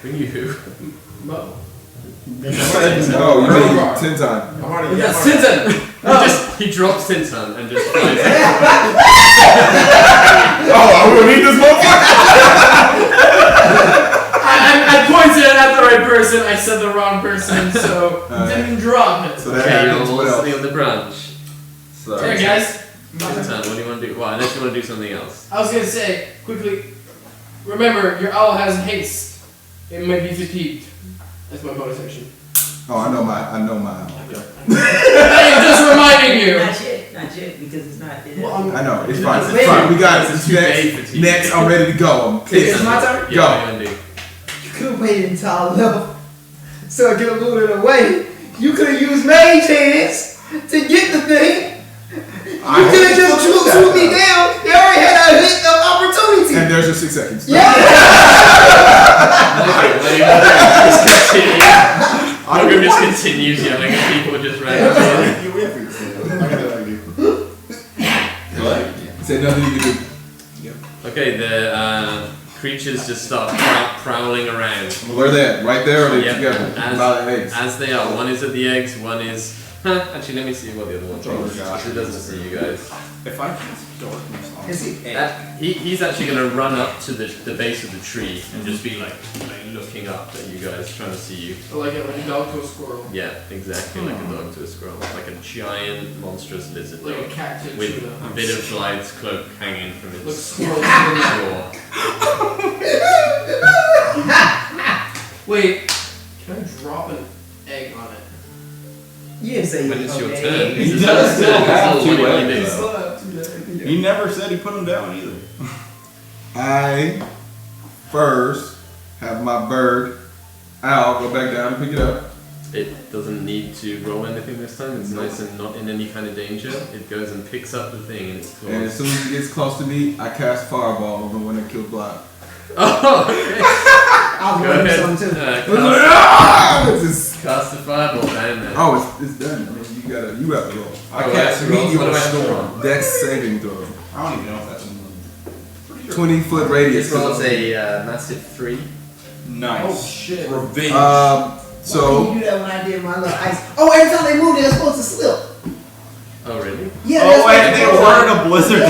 [SPEAKER 2] Bring you who?
[SPEAKER 6] Mo.
[SPEAKER 1] Oh, you mean Tintin.
[SPEAKER 3] I'm already.
[SPEAKER 6] Yes, Tintin.
[SPEAKER 2] He drops Tintin and just flies.
[SPEAKER 1] Oh, I will need this
[SPEAKER 6] I pointed at the right person. I said the wrong person, so didn't drop it.
[SPEAKER 1] So that
[SPEAKER 2] Okay, you're
[SPEAKER 1] happens. What
[SPEAKER 2] all sitting
[SPEAKER 1] else?
[SPEAKER 2] on the branch.
[SPEAKER 5] So
[SPEAKER 6] Hey guys,
[SPEAKER 2] Tintin, what do you want to do? Well, unless you want to do something else.
[SPEAKER 6] I was gonna say quickly. Remember, your owl has haste. It might be fatigued. That's my bonus action.
[SPEAKER 1] Oh, I know my.
[SPEAKER 6] I am just reminding you.
[SPEAKER 8] Not yet, because it's not.
[SPEAKER 1] I know. It's fine. It's fine. We got it. It's next. Next, I'm ready to go.
[SPEAKER 4] It's my turn?
[SPEAKER 2] Yeah, what do you want to do?
[SPEAKER 4] You could have waited until I left so I could have moved it away. You could have used mage hands to get the thing. You could have just shoot me down. They already had a hit of opportunity.
[SPEAKER 1] And there's your 6 seconds.
[SPEAKER 4] Yeah.
[SPEAKER 2] Logan just continues yelling at people just randomly.
[SPEAKER 3] You wait for yourself. I got that idea.
[SPEAKER 1] Say nothing you can do.
[SPEAKER 2] Okay, the creatures just start prowling around.
[SPEAKER 1] Where they at? Right there or are they
[SPEAKER 2] Yep.
[SPEAKER 1] together? About eggs.
[SPEAKER 2] As they are. One is at the eggs, one is... Actually, let me see what the other one is. He doesn't see you guys.
[SPEAKER 5] if I cast darkness on
[SPEAKER 4] Is he?
[SPEAKER 2] He's actually going to run up to the base of the tree and just be like looking up at you guys, trying to see you.
[SPEAKER 6] Like a dog to a squirrel.
[SPEAKER 2] Yeah, exactly, like a dog to a squirrel. Like a giant, monstrous lizard
[SPEAKER 6] Like a
[SPEAKER 2] dog.
[SPEAKER 6] cat to a
[SPEAKER 2] With
[SPEAKER 6] tuna.
[SPEAKER 2] a bit of Blythe's cloak hanging from
[SPEAKER 6] Looks
[SPEAKER 2] its
[SPEAKER 6] squirrel to the
[SPEAKER 2] jaw.
[SPEAKER 6] Wait, can I drop an egg on it?
[SPEAKER 4] You didn't say
[SPEAKER 2] When
[SPEAKER 4] you
[SPEAKER 2] it's your
[SPEAKER 4] okay.
[SPEAKER 2] turn,
[SPEAKER 5] He
[SPEAKER 2] it's
[SPEAKER 5] does
[SPEAKER 2] his
[SPEAKER 5] still
[SPEAKER 2] turn,
[SPEAKER 5] have
[SPEAKER 2] so what do you
[SPEAKER 5] two
[SPEAKER 2] want to
[SPEAKER 5] eggs.
[SPEAKER 2] do?
[SPEAKER 5] He never said he put them down either.
[SPEAKER 1] I first have my bird out, go back down and pick it up.
[SPEAKER 2] It doesn't need to roll anything this time. It's nice and not in any kind of danger. It goes and picks up the thing in its
[SPEAKER 1] And
[SPEAKER 2] claws.
[SPEAKER 1] as soon as it gets close to me, I cast Fireball on the one that killed Block.
[SPEAKER 2] Oh, okay.
[SPEAKER 4] I was
[SPEAKER 2] Go
[SPEAKER 4] wondering
[SPEAKER 2] ahead.
[SPEAKER 4] something too.
[SPEAKER 1] It's just-
[SPEAKER 2] Cast the fireball down there.
[SPEAKER 1] Oh, it's done. I mean, you have to roll. I
[SPEAKER 2] Oh,
[SPEAKER 1] cast
[SPEAKER 2] that's rolls.
[SPEAKER 1] medium
[SPEAKER 2] What do I have to
[SPEAKER 1] storm. Dex saving throw.
[SPEAKER 3] I don't even know if that's a move. Pretty sure.
[SPEAKER 1] 20-foot radius.
[SPEAKER 2] This rolls a massive 3.
[SPEAKER 5] Nice.
[SPEAKER 6] Oh shit.
[SPEAKER 5] Revenge.
[SPEAKER 4] Why
[SPEAKER 1] So
[SPEAKER 4] didn't you do that when I did my little ice? Oh, every time they moved, they were supposed to slip.
[SPEAKER 2] Oh, really?
[SPEAKER 4] Yeah,
[SPEAKER 5] oh,
[SPEAKER 4] that's
[SPEAKER 5] and they were in a blizzard.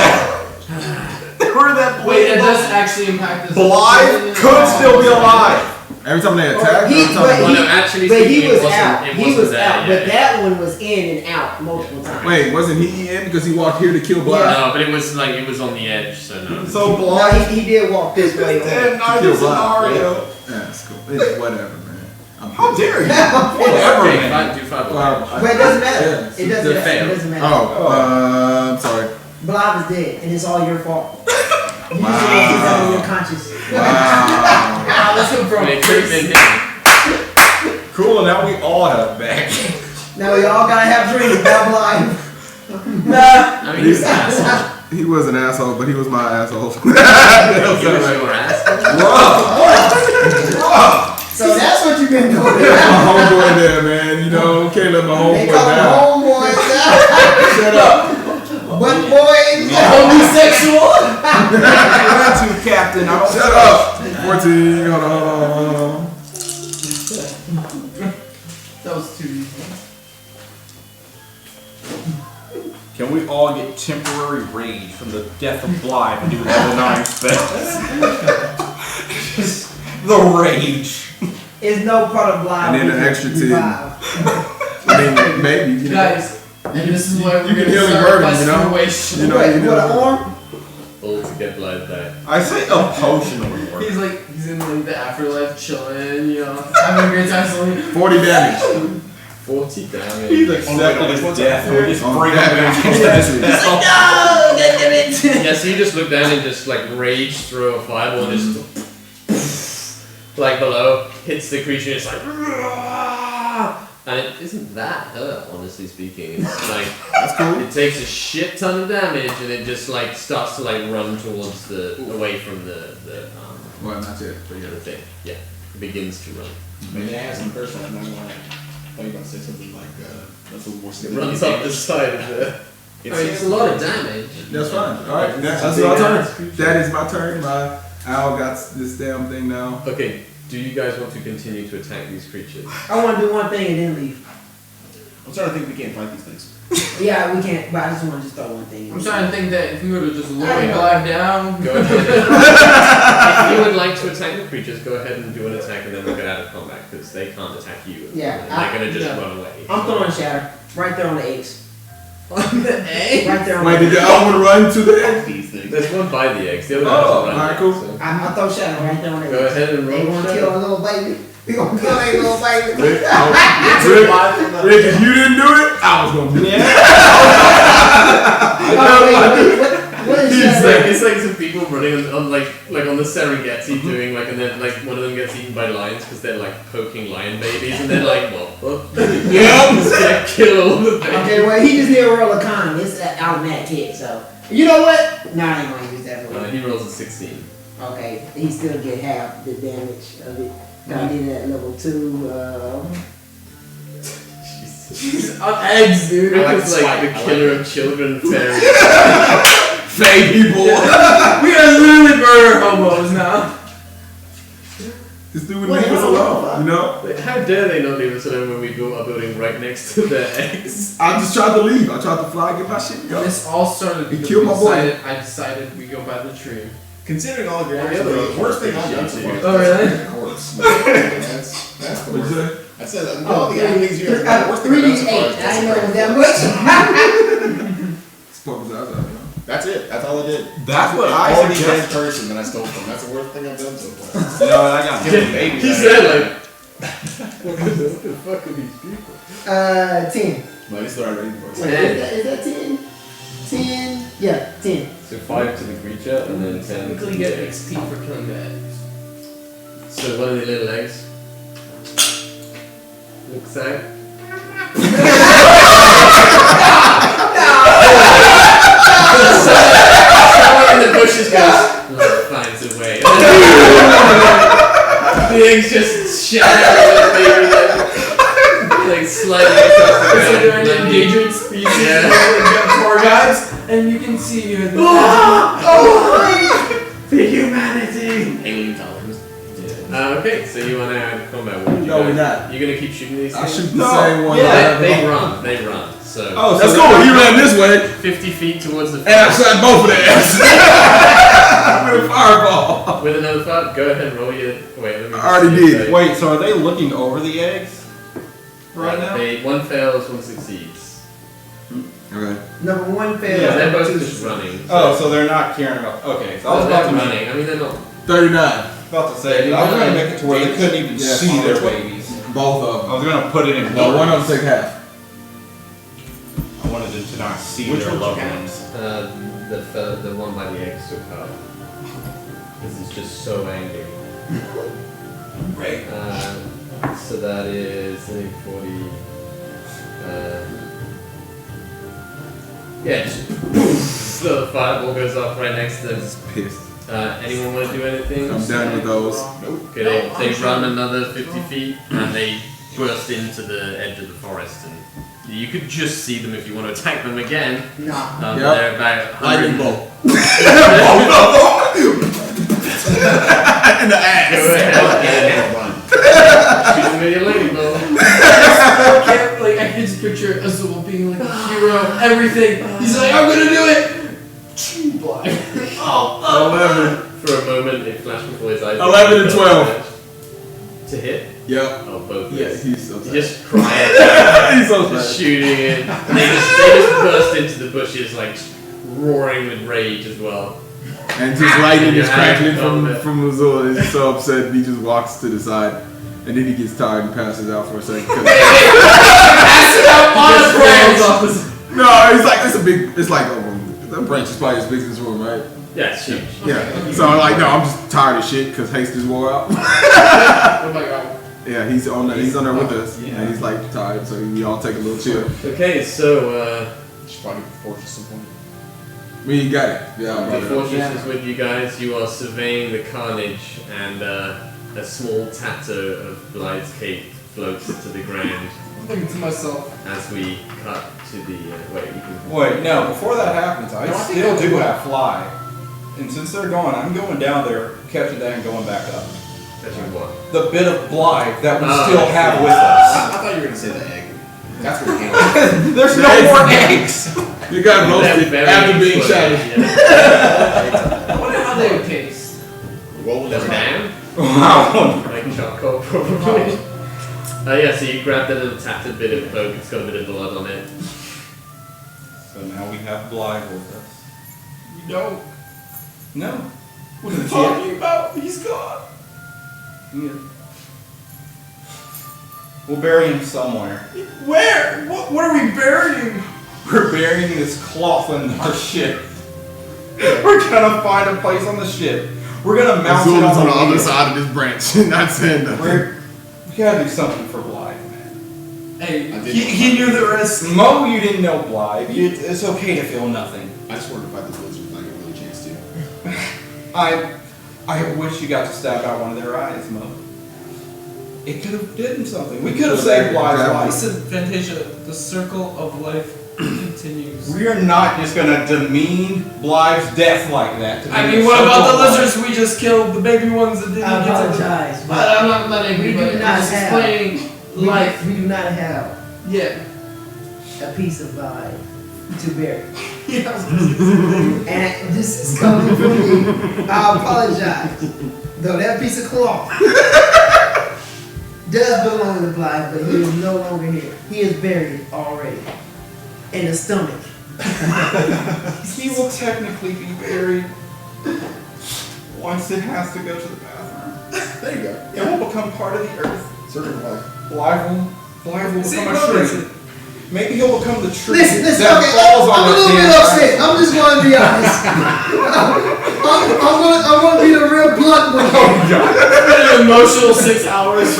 [SPEAKER 5] They were in that
[SPEAKER 6] Wait, it
[SPEAKER 5] blizzard.
[SPEAKER 6] does actually impact this.
[SPEAKER 5] Blythe could still be alive.
[SPEAKER 1] Every time they attack,
[SPEAKER 4] He-
[SPEAKER 1] every time
[SPEAKER 4] but
[SPEAKER 2] Well, no, actually
[SPEAKER 4] But
[SPEAKER 2] speaking,
[SPEAKER 4] he was
[SPEAKER 2] it wasn't,
[SPEAKER 4] out.
[SPEAKER 2] it
[SPEAKER 4] He
[SPEAKER 2] wasn't
[SPEAKER 4] was
[SPEAKER 2] there,
[SPEAKER 4] out.
[SPEAKER 2] yeah,
[SPEAKER 4] But that one was in and out multiple times.
[SPEAKER 1] Wait, wasn't he in because he walked here to kill Black?
[SPEAKER 2] No, but it was like, it was on the edge, so no.
[SPEAKER 5] So
[SPEAKER 4] No,
[SPEAKER 5] blind.
[SPEAKER 4] he did walk this way.
[SPEAKER 5] Dead
[SPEAKER 1] To
[SPEAKER 5] night
[SPEAKER 1] kill Black.
[SPEAKER 5] scenario.
[SPEAKER 1] Yeah, it's cool. It's whatever, man.
[SPEAKER 5] How dare you? Whatever,
[SPEAKER 2] Okay,
[SPEAKER 5] man.
[SPEAKER 2] do 5
[SPEAKER 1] Well,
[SPEAKER 4] But it doesn't matter.
[SPEAKER 1] Yeah,
[SPEAKER 4] It doesn't matter.
[SPEAKER 2] fail.
[SPEAKER 4] It doesn't matter.
[SPEAKER 1] Oh, I'm sorry.
[SPEAKER 4] Blob is dead, and it's all your fault. You
[SPEAKER 1] Wow.
[SPEAKER 4] just want to keep that on your conscience.
[SPEAKER 1] Wow.
[SPEAKER 6] Let's go from
[SPEAKER 2] It could have been him.
[SPEAKER 5] Cool, and now we all have back.
[SPEAKER 4] Now we all gotta have dreams about life.
[SPEAKER 2] I mean, he's an asshole.
[SPEAKER 1] He was an asshole, but he was my asshole.
[SPEAKER 2] He was your asshole.
[SPEAKER 4] So that's what you've been doing.
[SPEAKER 1] My homeboy there, man. You know, can't let my
[SPEAKER 4] They
[SPEAKER 1] homeboy
[SPEAKER 4] call them
[SPEAKER 1] down.
[SPEAKER 4] homeboys now.
[SPEAKER 1] Shut up.
[SPEAKER 4] But boys,
[SPEAKER 6] homosexual.
[SPEAKER 5] You're too, Captain. I don't
[SPEAKER 1] Shut up. 14. Hold on.
[SPEAKER 6] That was too easy.
[SPEAKER 5] Can we all get temporary rage from the death of Blythe and do level 9 spells? Just the rage.
[SPEAKER 4] is no part of life.
[SPEAKER 1] And then an extra 10. I mean, maybe. You know.
[SPEAKER 6] Guys, and this is why
[SPEAKER 1] You
[SPEAKER 6] we're
[SPEAKER 1] can
[SPEAKER 6] gonna
[SPEAKER 1] heal and
[SPEAKER 6] start
[SPEAKER 1] burn him,
[SPEAKER 6] by
[SPEAKER 1] you know?
[SPEAKER 6] situation.
[SPEAKER 1] You know,
[SPEAKER 4] Wait,
[SPEAKER 1] you
[SPEAKER 4] what, an
[SPEAKER 1] know.
[SPEAKER 4] arm?
[SPEAKER 2] All to get blood back.
[SPEAKER 5] I say a potion would work.
[SPEAKER 6] He's like, he's in like the afterlife chilling, you know, having a great time slowly.
[SPEAKER 1] 40 damage.
[SPEAKER 2] 40 damage.
[SPEAKER 5] He's accepted his death. We just
[SPEAKER 1] On
[SPEAKER 5] bring him
[SPEAKER 1] that.
[SPEAKER 5] back into this spell.
[SPEAKER 4] No, damn it.
[SPEAKER 2] Yeah, so you just look down and just like rage throw a fireball and just like below hits the creature. It's like, and it isn't that hurt, honestly speaking. It's like
[SPEAKER 1] That's cool.
[SPEAKER 2] it takes a shit ton of damage and it just like starts to like run towards away from the
[SPEAKER 1] Well, not yet. But
[SPEAKER 2] the
[SPEAKER 1] yeah.
[SPEAKER 2] thing. Yeah, it begins to run.
[SPEAKER 3] Maybe I have some personal. I'm not gonna lie. I thought you were gonna say something like that's a little more
[SPEAKER 2] It
[SPEAKER 3] significant.
[SPEAKER 2] runs up the side of the. I mean, it's a lot of damage.
[SPEAKER 1] That's fine. Alright, that's
[SPEAKER 2] It's a
[SPEAKER 1] my
[SPEAKER 2] big
[SPEAKER 1] turn.
[SPEAKER 2] ass creature.
[SPEAKER 1] That is my turn. My owl got this damn thing now.
[SPEAKER 2] Okay, do you guys want to continue to attack these creatures?
[SPEAKER 4] I want to do one thing and then leave.
[SPEAKER 3] I'm starting to think we can't fight these things.
[SPEAKER 4] Yeah, we can't, but I just want to just throw one thing.
[SPEAKER 6] I'm trying to think that if we were to just lower
[SPEAKER 4] I know.
[SPEAKER 6] life down,
[SPEAKER 2] Go ahead. If you would like to attack the creatures, go ahead and do an attack and then we'll get out of combat because they can't attack you.
[SPEAKER 4] Yeah,
[SPEAKER 2] And they're going to just
[SPEAKER 6] yeah.
[SPEAKER 2] run away.
[SPEAKER 4] I'm throwing shatter right there on the eggs.
[SPEAKER 6] on the egg.
[SPEAKER 4] Right there on
[SPEAKER 1] Wait,
[SPEAKER 4] the
[SPEAKER 1] did the owl want to run to the end?
[SPEAKER 3] These things.
[SPEAKER 2] There's one by the eggs, the other
[SPEAKER 1] Oh,
[SPEAKER 2] one's
[SPEAKER 1] alright,
[SPEAKER 2] right
[SPEAKER 1] cool.
[SPEAKER 2] so.
[SPEAKER 4] I throw shatter right there on the eggs.
[SPEAKER 2] Go ahead and
[SPEAKER 4] They
[SPEAKER 2] roll
[SPEAKER 4] want to
[SPEAKER 2] shatter.
[SPEAKER 4] kill a little baby. We gonna kill a little baby.
[SPEAKER 1] Rick, if you didn't do it, I was going to do it.
[SPEAKER 4] What is
[SPEAKER 2] It's
[SPEAKER 4] shatter?
[SPEAKER 2] like, it's like some people running on like on the Serengeti doing like, and then like one of them gets eaten by lions because they're like poking lion babies and they're like, well, fuck. Yeah, I'm just gonna kill all the babies.
[SPEAKER 4] Okay, well he just need a roll of con. It's an automatic hit, so you know what? Nah, I ain't gonna use that for
[SPEAKER 2] He rolls a 16.
[SPEAKER 4] Okay, he still get half the damage of it. I did it at level 2.
[SPEAKER 2] Jesus.
[SPEAKER 6] On eggs, dude.
[SPEAKER 2] Rick
[SPEAKER 3] I like
[SPEAKER 2] is
[SPEAKER 3] the
[SPEAKER 2] like
[SPEAKER 3] spike.
[SPEAKER 2] the
[SPEAKER 3] I
[SPEAKER 2] killer
[SPEAKER 3] like
[SPEAKER 2] of children fairy.
[SPEAKER 1] Fake people.
[SPEAKER 6] We are literally murder hobos now.
[SPEAKER 1] This dude would leave us alone, you know?
[SPEAKER 2] Like, how dare they not leave us alone when we built our building right next to their eggs?
[SPEAKER 1] I just tried to leave. I tried to fly, get my shit and go.
[SPEAKER 6] This all started
[SPEAKER 1] He
[SPEAKER 6] because
[SPEAKER 1] killed my boy.
[SPEAKER 6] I decided we go by the tree.
[SPEAKER 3] Considering all of your
[SPEAKER 2] Yeah,
[SPEAKER 3] actions,
[SPEAKER 2] the
[SPEAKER 3] the worst thing I've done so far.
[SPEAKER 6] Oh, really?
[SPEAKER 3] Of course. That's the
[SPEAKER 1] What'd you
[SPEAKER 3] worst.
[SPEAKER 1] say?
[SPEAKER 3] I said all the things you have done. The worst thing
[SPEAKER 4] 3d8.
[SPEAKER 3] I've done so far
[SPEAKER 4] I
[SPEAKER 3] is
[SPEAKER 4] didn't know it was
[SPEAKER 3] desecrate.
[SPEAKER 4] that much.
[SPEAKER 1] Spoke his eyes out, you know?
[SPEAKER 3] That's it. That's all I did.
[SPEAKER 5] That's what
[SPEAKER 3] I
[SPEAKER 5] I
[SPEAKER 3] already dead
[SPEAKER 5] suggest.
[SPEAKER 3] person that I stole from. That's the worst thing I've done so far.
[SPEAKER 5] You know what? I got
[SPEAKER 3] Killing babies.
[SPEAKER 2] He
[SPEAKER 3] right?
[SPEAKER 2] said like, what the fuck are these people?
[SPEAKER 4] 10.
[SPEAKER 3] Well, you still already for
[SPEAKER 4] Wait,
[SPEAKER 3] it.
[SPEAKER 4] is that 10? 10? Yeah, 10.
[SPEAKER 2] So 5 to the creature and then 10 to
[SPEAKER 6] Technically
[SPEAKER 2] the
[SPEAKER 6] get
[SPEAKER 2] eggs.
[SPEAKER 6] XP for killing the eggs.
[SPEAKER 2] So one of the little eggs looks out. Someone in the bushes goes, "Love finds a way." The eggs just shatter the baby like sliding across the
[SPEAKER 6] It's like
[SPEAKER 2] ground.
[SPEAKER 6] an endangered species.
[SPEAKER 2] Yeah.
[SPEAKER 6] Like tour guides, and you can see here.
[SPEAKER 2] The humanity! Alien tolerance. Okay, so you are now combat. What would you
[SPEAKER 1] No,
[SPEAKER 2] guys-
[SPEAKER 1] we're not.
[SPEAKER 2] You're gonna keep shooting these
[SPEAKER 1] I
[SPEAKER 2] things?
[SPEAKER 1] shoot the
[SPEAKER 5] No,
[SPEAKER 1] same one.
[SPEAKER 5] yeah.
[SPEAKER 2] They run. They run. So
[SPEAKER 5] Oh,
[SPEAKER 1] Let's
[SPEAKER 5] so
[SPEAKER 1] go. He ran this way,
[SPEAKER 2] 50 feet towards the
[SPEAKER 1] and I shot both of their asses with a fireball.
[SPEAKER 2] With another thought, go ahead and roll your. Wait, let me.
[SPEAKER 1] I already did.
[SPEAKER 5] Wait, so are they looking over the eggs right now?
[SPEAKER 2] One fails, one succeeds.
[SPEAKER 1] Okay.
[SPEAKER 4] Number one failed.
[SPEAKER 2] Yeah, they're
[SPEAKER 4] number
[SPEAKER 2] both
[SPEAKER 4] two
[SPEAKER 2] just
[SPEAKER 4] succeeded.
[SPEAKER 2] running.
[SPEAKER 5] Oh, so they're not caring about. Okay, so I was
[SPEAKER 2] they're
[SPEAKER 5] about to
[SPEAKER 2] running. I mean, they're not.
[SPEAKER 1] 39.
[SPEAKER 5] About to say, I was gonna make it to where they couldn't even
[SPEAKER 1] Yeah,
[SPEAKER 5] see their
[SPEAKER 1] which one?
[SPEAKER 5] babies.
[SPEAKER 1] Both of
[SPEAKER 5] I
[SPEAKER 1] them.
[SPEAKER 5] was gonna put it in.
[SPEAKER 1] No, one of them take half.
[SPEAKER 5] I wanted them to not see
[SPEAKER 6] Which
[SPEAKER 5] their
[SPEAKER 6] one
[SPEAKER 5] loved
[SPEAKER 6] took half?
[SPEAKER 5] ones.
[SPEAKER 2] The one by the eggs took out. This is just so angry.
[SPEAKER 5] Right.
[SPEAKER 2] So that is I think 40. Yeah, just so the fireball goes off right next to them.
[SPEAKER 1] Just pissed.
[SPEAKER 2] Anyone want to do anything?
[SPEAKER 1] I'm done with those.
[SPEAKER 2] Okay, they run another 50 feet and they burst into the edge of the forest. And you could just see them if you want to attack them again.
[SPEAKER 4] Nah.
[SPEAKER 1] Yep.
[SPEAKER 2] They're about
[SPEAKER 1] Lightning
[SPEAKER 2] 100.
[SPEAKER 1] bolt. In the ass.
[SPEAKER 2] Go ahead.
[SPEAKER 3] And run.
[SPEAKER 2] Shoot them with your lightning bolt.
[SPEAKER 6] I can't, like, I can just picture Azul being like a hero, everything. He's like, I'm gonna do it! Blind.
[SPEAKER 1] 11.
[SPEAKER 2] For a moment, it flashed before his eyes.
[SPEAKER 1] 11 and 12.
[SPEAKER 2] To hit?
[SPEAKER 1] Yep.
[SPEAKER 2] Oh, both.
[SPEAKER 1] Yeah,
[SPEAKER 2] hits.
[SPEAKER 1] he's so
[SPEAKER 2] You
[SPEAKER 1] sad.
[SPEAKER 2] just cry.
[SPEAKER 1] He's so
[SPEAKER 2] Just
[SPEAKER 1] sad.
[SPEAKER 2] shooting it. They just burst into the bushes, like roaring with rage as well.
[SPEAKER 1] And just lightning is
[SPEAKER 2] Yeah,
[SPEAKER 1] crackling
[SPEAKER 2] I
[SPEAKER 1] from
[SPEAKER 2] know that.
[SPEAKER 1] Azul. He's so upset. He just walks to the side, and then he gets tired and passes out for a second.
[SPEAKER 6] Pass it out on a branch!
[SPEAKER 1] No, he's like it's like that branch is probably as big as this room, right?
[SPEAKER 2] Yeah, it's huge.
[SPEAKER 1] Yeah. So I'm like, no, I'm just tired of shit because haste is wore out.
[SPEAKER 6] Oh my god.
[SPEAKER 1] Yeah, he's on there with us, and he's like tired, so we all take a little chill.
[SPEAKER 2] Okay, so
[SPEAKER 3] Should probably forge at some point.
[SPEAKER 1] You got it. Yeah,
[SPEAKER 2] the fortress is with you guys. You are surveying the carnage, and a small tatter of Blythe's cape floats to the ground
[SPEAKER 6] I'm thinking to myself,
[SPEAKER 2] as we cut to the. Wait, you can.
[SPEAKER 5] Wait, no. Before that happens, I
[SPEAKER 6] No, I think
[SPEAKER 5] still
[SPEAKER 6] I'll
[SPEAKER 5] do
[SPEAKER 6] do it.
[SPEAKER 5] have fly, and since they're gone, I'm going down there, catching that, and going back up.
[SPEAKER 2] Catching what?
[SPEAKER 5] The bit of Blythe that we
[SPEAKER 2] Oh,
[SPEAKER 5] still
[SPEAKER 2] I
[SPEAKER 5] have
[SPEAKER 2] see.
[SPEAKER 5] with us.
[SPEAKER 3] I thought you were gonna say the egg. That's where it came from.
[SPEAKER 5] There's no more eggs.
[SPEAKER 1] You got roasted after being shot.
[SPEAKER 6] I wonder how they would taste.
[SPEAKER 3] Roll
[SPEAKER 2] The
[SPEAKER 3] them
[SPEAKER 2] man?
[SPEAKER 5] Wow.
[SPEAKER 2] Like charcoal, probably. Yeah, so you grab that little tattered bit of cloak, it's got a bit of blood on it.
[SPEAKER 5] So now we have Blythe with us.
[SPEAKER 6] You don't.
[SPEAKER 5] No.
[SPEAKER 6] What are you talking about? He's gone.
[SPEAKER 5] Yeah. We'll bury him somewhere.
[SPEAKER 6] Where? What are we burying?
[SPEAKER 5] We're burying this cloth in our ship. We're gonna find a place on the ship. We're gonna mount
[SPEAKER 1] Azul
[SPEAKER 5] it
[SPEAKER 1] is on the other
[SPEAKER 5] wheel.
[SPEAKER 1] side of this branch, not saying nothing.
[SPEAKER 5] We gotta do something for Blythe.
[SPEAKER 6] Hey,
[SPEAKER 3] I did-
[SPEAKER 6] he knew the risk.
[SPEAKER 5] Mo, you didn't know Blythe. It's okay to feel nothing.
[SPEAKER 3] I just wanted to fight the lizard like a really chance to.
[SPEAKER 5] I wish you got to stab out one of their eyes, Mo. It could have done something. We could have saved Blythe's life.
[SPEAKER 6] Listen, Fantasia, the circle of life continues.
[SPEAKER 5] We are not just gonna demean Blythe's death like that. to
[SPEAKER 6] I
[SPEAKER 5] be
[SPEAKER 6] mean,
[SPEAKER 5] a
[SPEAKER 6] what about
[SPEAKER 5] circle
[SPEAKER 6] the
[SPEAKER 5] of life.
[SPEAKER 6] lizards we just killed? The baby ones that didn't
[SPEAKER 4] I
[SPEAKER 6] get to
[SPEAKER 4] apologize,
[SPEAKER 6] the...
[SPEAKER 4] but
[SPEAKER 6] I'm not angry,
[SPEAKER 4] we
[SPEAKER 6] but
[SPEAKER 4] do not
[SPEAKER 6] I'm just
[SPEAKER 4] have-
[SPEAKER 6] explaining life.
[SPEAKER 4] we do not have
[SPEAKER 6] Yeah.
[SPEAKER 4] a piece of vibe to bury.
[SPEAKER 6] Yeah, I was gonna say.
[SPEAKER 4] And this is coming from me. I apologize. Though that piece of cloth does belong to Blythe, but he is no longer here. He is buried already. In the stomach.
[SPEAKER 5] He will technically be buried once it has to go to the bathroom.
[SPEAKER 3] There you go.
[SPEAKER 5] It will become part of the earth.
[SPEAKER 3] Circle of life.
[SPEAKER 5] Blythe will
[SPEAKER 6] See,
[SPEAKER 5] become a
[SPEAKER 6] no,
[SPEAKER 5] tree.
[SPEAKER 6] listen.
[SPEAKER 5] Maybe he'll become the tree
[SPEAKER 4] Listen,
[SPEAKER 5] that
[SPEAKER 4] okay,
[SPEAKER 5] falls on
[SPEAKER 4] I'm a
[SPEAKER 5] this
[SPEAKER 4] little bit
[SPEAKER 5] damn
[SPEAKER 4] upset.
[SPEAKER 5] house.
[SPEAKER 4] I'm just going to be honest. I'm gonna be the real blunt one.
[SPEAKER 5] Oh, God.
[SPEAKER 6] An emotional 6 hours.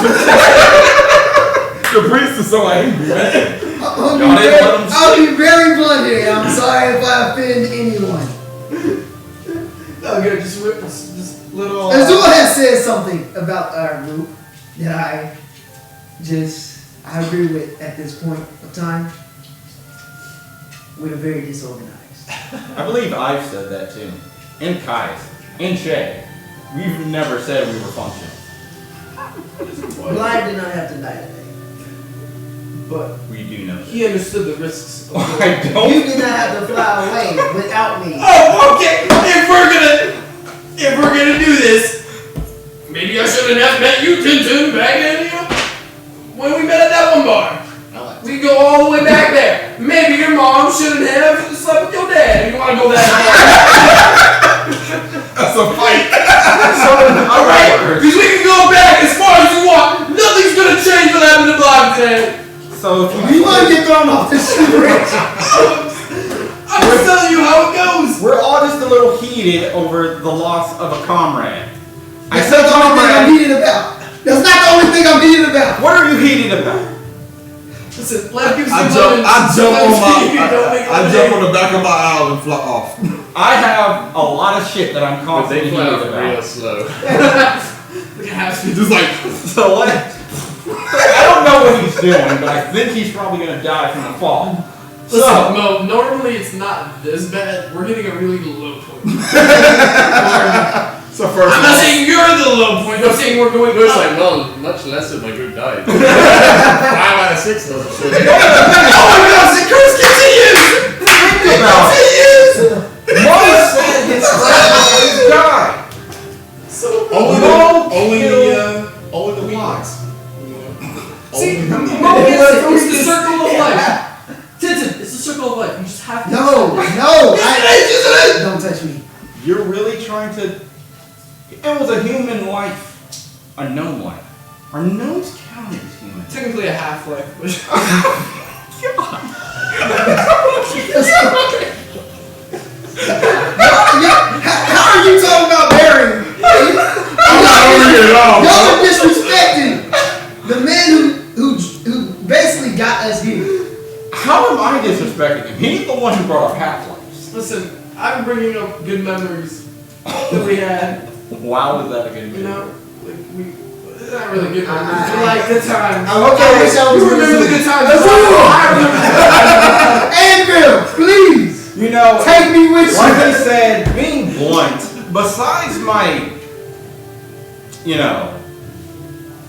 [SPEAKER 1] The priest is so angry, man.
[SPEAKER 4] I'll be very blunt here. I'm sorry if I offend anyone.
[SPEAKER 6] No, good. Just little.
[SPEAKER 4] Azul has said something about our group that I agree with at this point of time. We're very disorganized.
[SPEAKER 5] I believe I've said that too. And Kai's. And Shay. We've never said we were functional.
[SPEAKER 4] Blythe did not have to die today.
[SPEAKER 6] But
[SPEAKER 5] We do know that.
[SPEAKER 6] he understood the risks. Of
[SPEAKER 5] I don't.
[SPEAKER 4] You did not have to fly away without me.
[SPEAKER 6] Oh, okay. If we're gonna do this, maybe I shouldn't have met you, Tintin, back in, when we met at that one bar. We go all the way back there. Maybe your mom shouldn't have slept with your dad. You wanna go that far?
[SPEAKER 1] That's a fight.
[SPEAKER 6] All right, because we can go back as far as you want. Nothing's gonna change what happened to Bob today.
[SPEAKER 5] So if
[SPEAKER 4] You want to get thrown off this bridge.
[SPEAKER 6] I'm just telling you how it goes.
[SPEAKER 5] we're all just a little heated over the loss of a comrade. I
[SPEAKER 4] That's
[SPEAKER 5] said
[SPEAKER 4] not the only thing I'm
[SPEAKER 5] comrade.
[SPEAKER 4] heated about. That's not the only thing I'm heated about.
[SPEAKER 5] What are you heated about?
[SPEAKER 6] Listen, life gives you
[SPEAKER 1] I
[SPEAKER 6] lemons.
[SPEAKER 1] jump on
[SPEAKER 6] Sometimes
[SPEAKER 1] the back of my owl and fly off.
[SPEAKER 5] I have a lot of shit that I'm
[SPEAKER 2] But they
[SPEAKER 5] constantly
[SPEAKER 2] fly
[SPEAKER 5] heated
[SPEAKER 2] off real
[SPEAKER 5] about.
[SPEAKER 2] slow.
[SPEAKER 1] Just like,
[SPEAKER 5] So what? I don't know what he's doing, but I think he's probably gonna die from the fall.
[SPEAKER 6] Listen,
[SPEAKER 5] So
[SPEAKER 6] Mo, normally it's not this bad. We're hitting a really low point.
[SPEAKER 1] so first
[SPEAKER 6] I'm not saying you're the low point. I'm saying we're going
[SPEAKER 2] It's
[SPEAKER 6] up.
[SPEAKER 2] like, well, much less of my group died. 5 out of 6 doesn't show.
[SPEAKER 6] Oh my gosh, the curse continues!
[SPEAKER 5] think about it. Mo said his friend died.
[SPEAKER 6] So
[SPEAKER 3] Only the wise.
[SPEAKER 6] See, Mo gets it. It's the circle of life. Tintin, it's the circle of life. You just have to.
[SPEAKER 4] No. Don't touch me.
[SPEAKER 5] You're really trying to. It was a human life, a gnome life. Are gnomes counted as human?
[SPEAKER 6] Technically a half life, but.
[SPEAKER 4] How are you talking about burying?
[SPEAKER 1] I'm not over here at all.
[SPEAKER 4] Y'all are disrespecting the man who basically got us here.
[SPEAKER 5] How am I disrespecting him? He's the one who brought up half-lives.
[SPEAKER 6] Listen, I'm bringing up good memories that we had.
[SPEAKER 5] Wow, was that a good
[SPEAKER 6] You
[SPEAKER 5] video?
[SPEAKER 6] know, like we. Not really good memories, but like good times.
[SPEAKER 4] I wish I was
[SPEAKER 6] You remember the good times?
[SPEAKER 4] Let's
[SPEAKER 6] I remember.
[SPEAKER 4] Anvil, please
[SPEAKER 5] You know,
[SPEAKER 4] take me with
[SPEAKER 5] like
[SPEAKER 4] you.
[SPEAKER 5] I said, being blunt, besides my,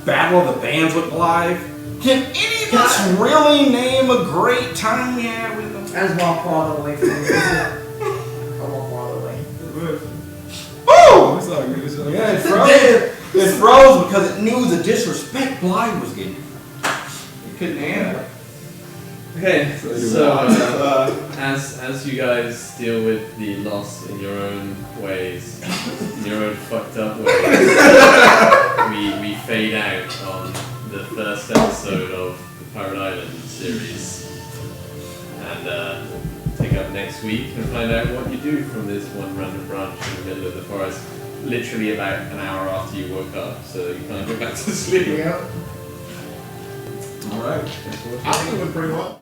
[SPEAKER 5] Battle of the Bands with Blythe, can any of us really name a great time we had with them?
[SPEAKER 8] I just walk farther away from you. I walk farther away.
[SPEAKER 5] Boom!
[SPEAKER 1] It's all good. It's all good.
[SPEAKER 5] Yeah, it froze. It froze because it knew the disrespect Blythe was getting. It couldn't handle it.
[SPEAKER 2] Okay, so as you guys deal with the loss in your own ways, in your own fucked up ways, we fade out on the first episode of the Pirate Island series, and pick up next week and find out what you do from this one random branch in the middle of the forest, literally about an hour after you woke up, so you can't go back to sleep.
[SPEAKER 4] Yeah.
[SPEAKER 1] All right.
[SPEAKER 3] I think it went pretty well.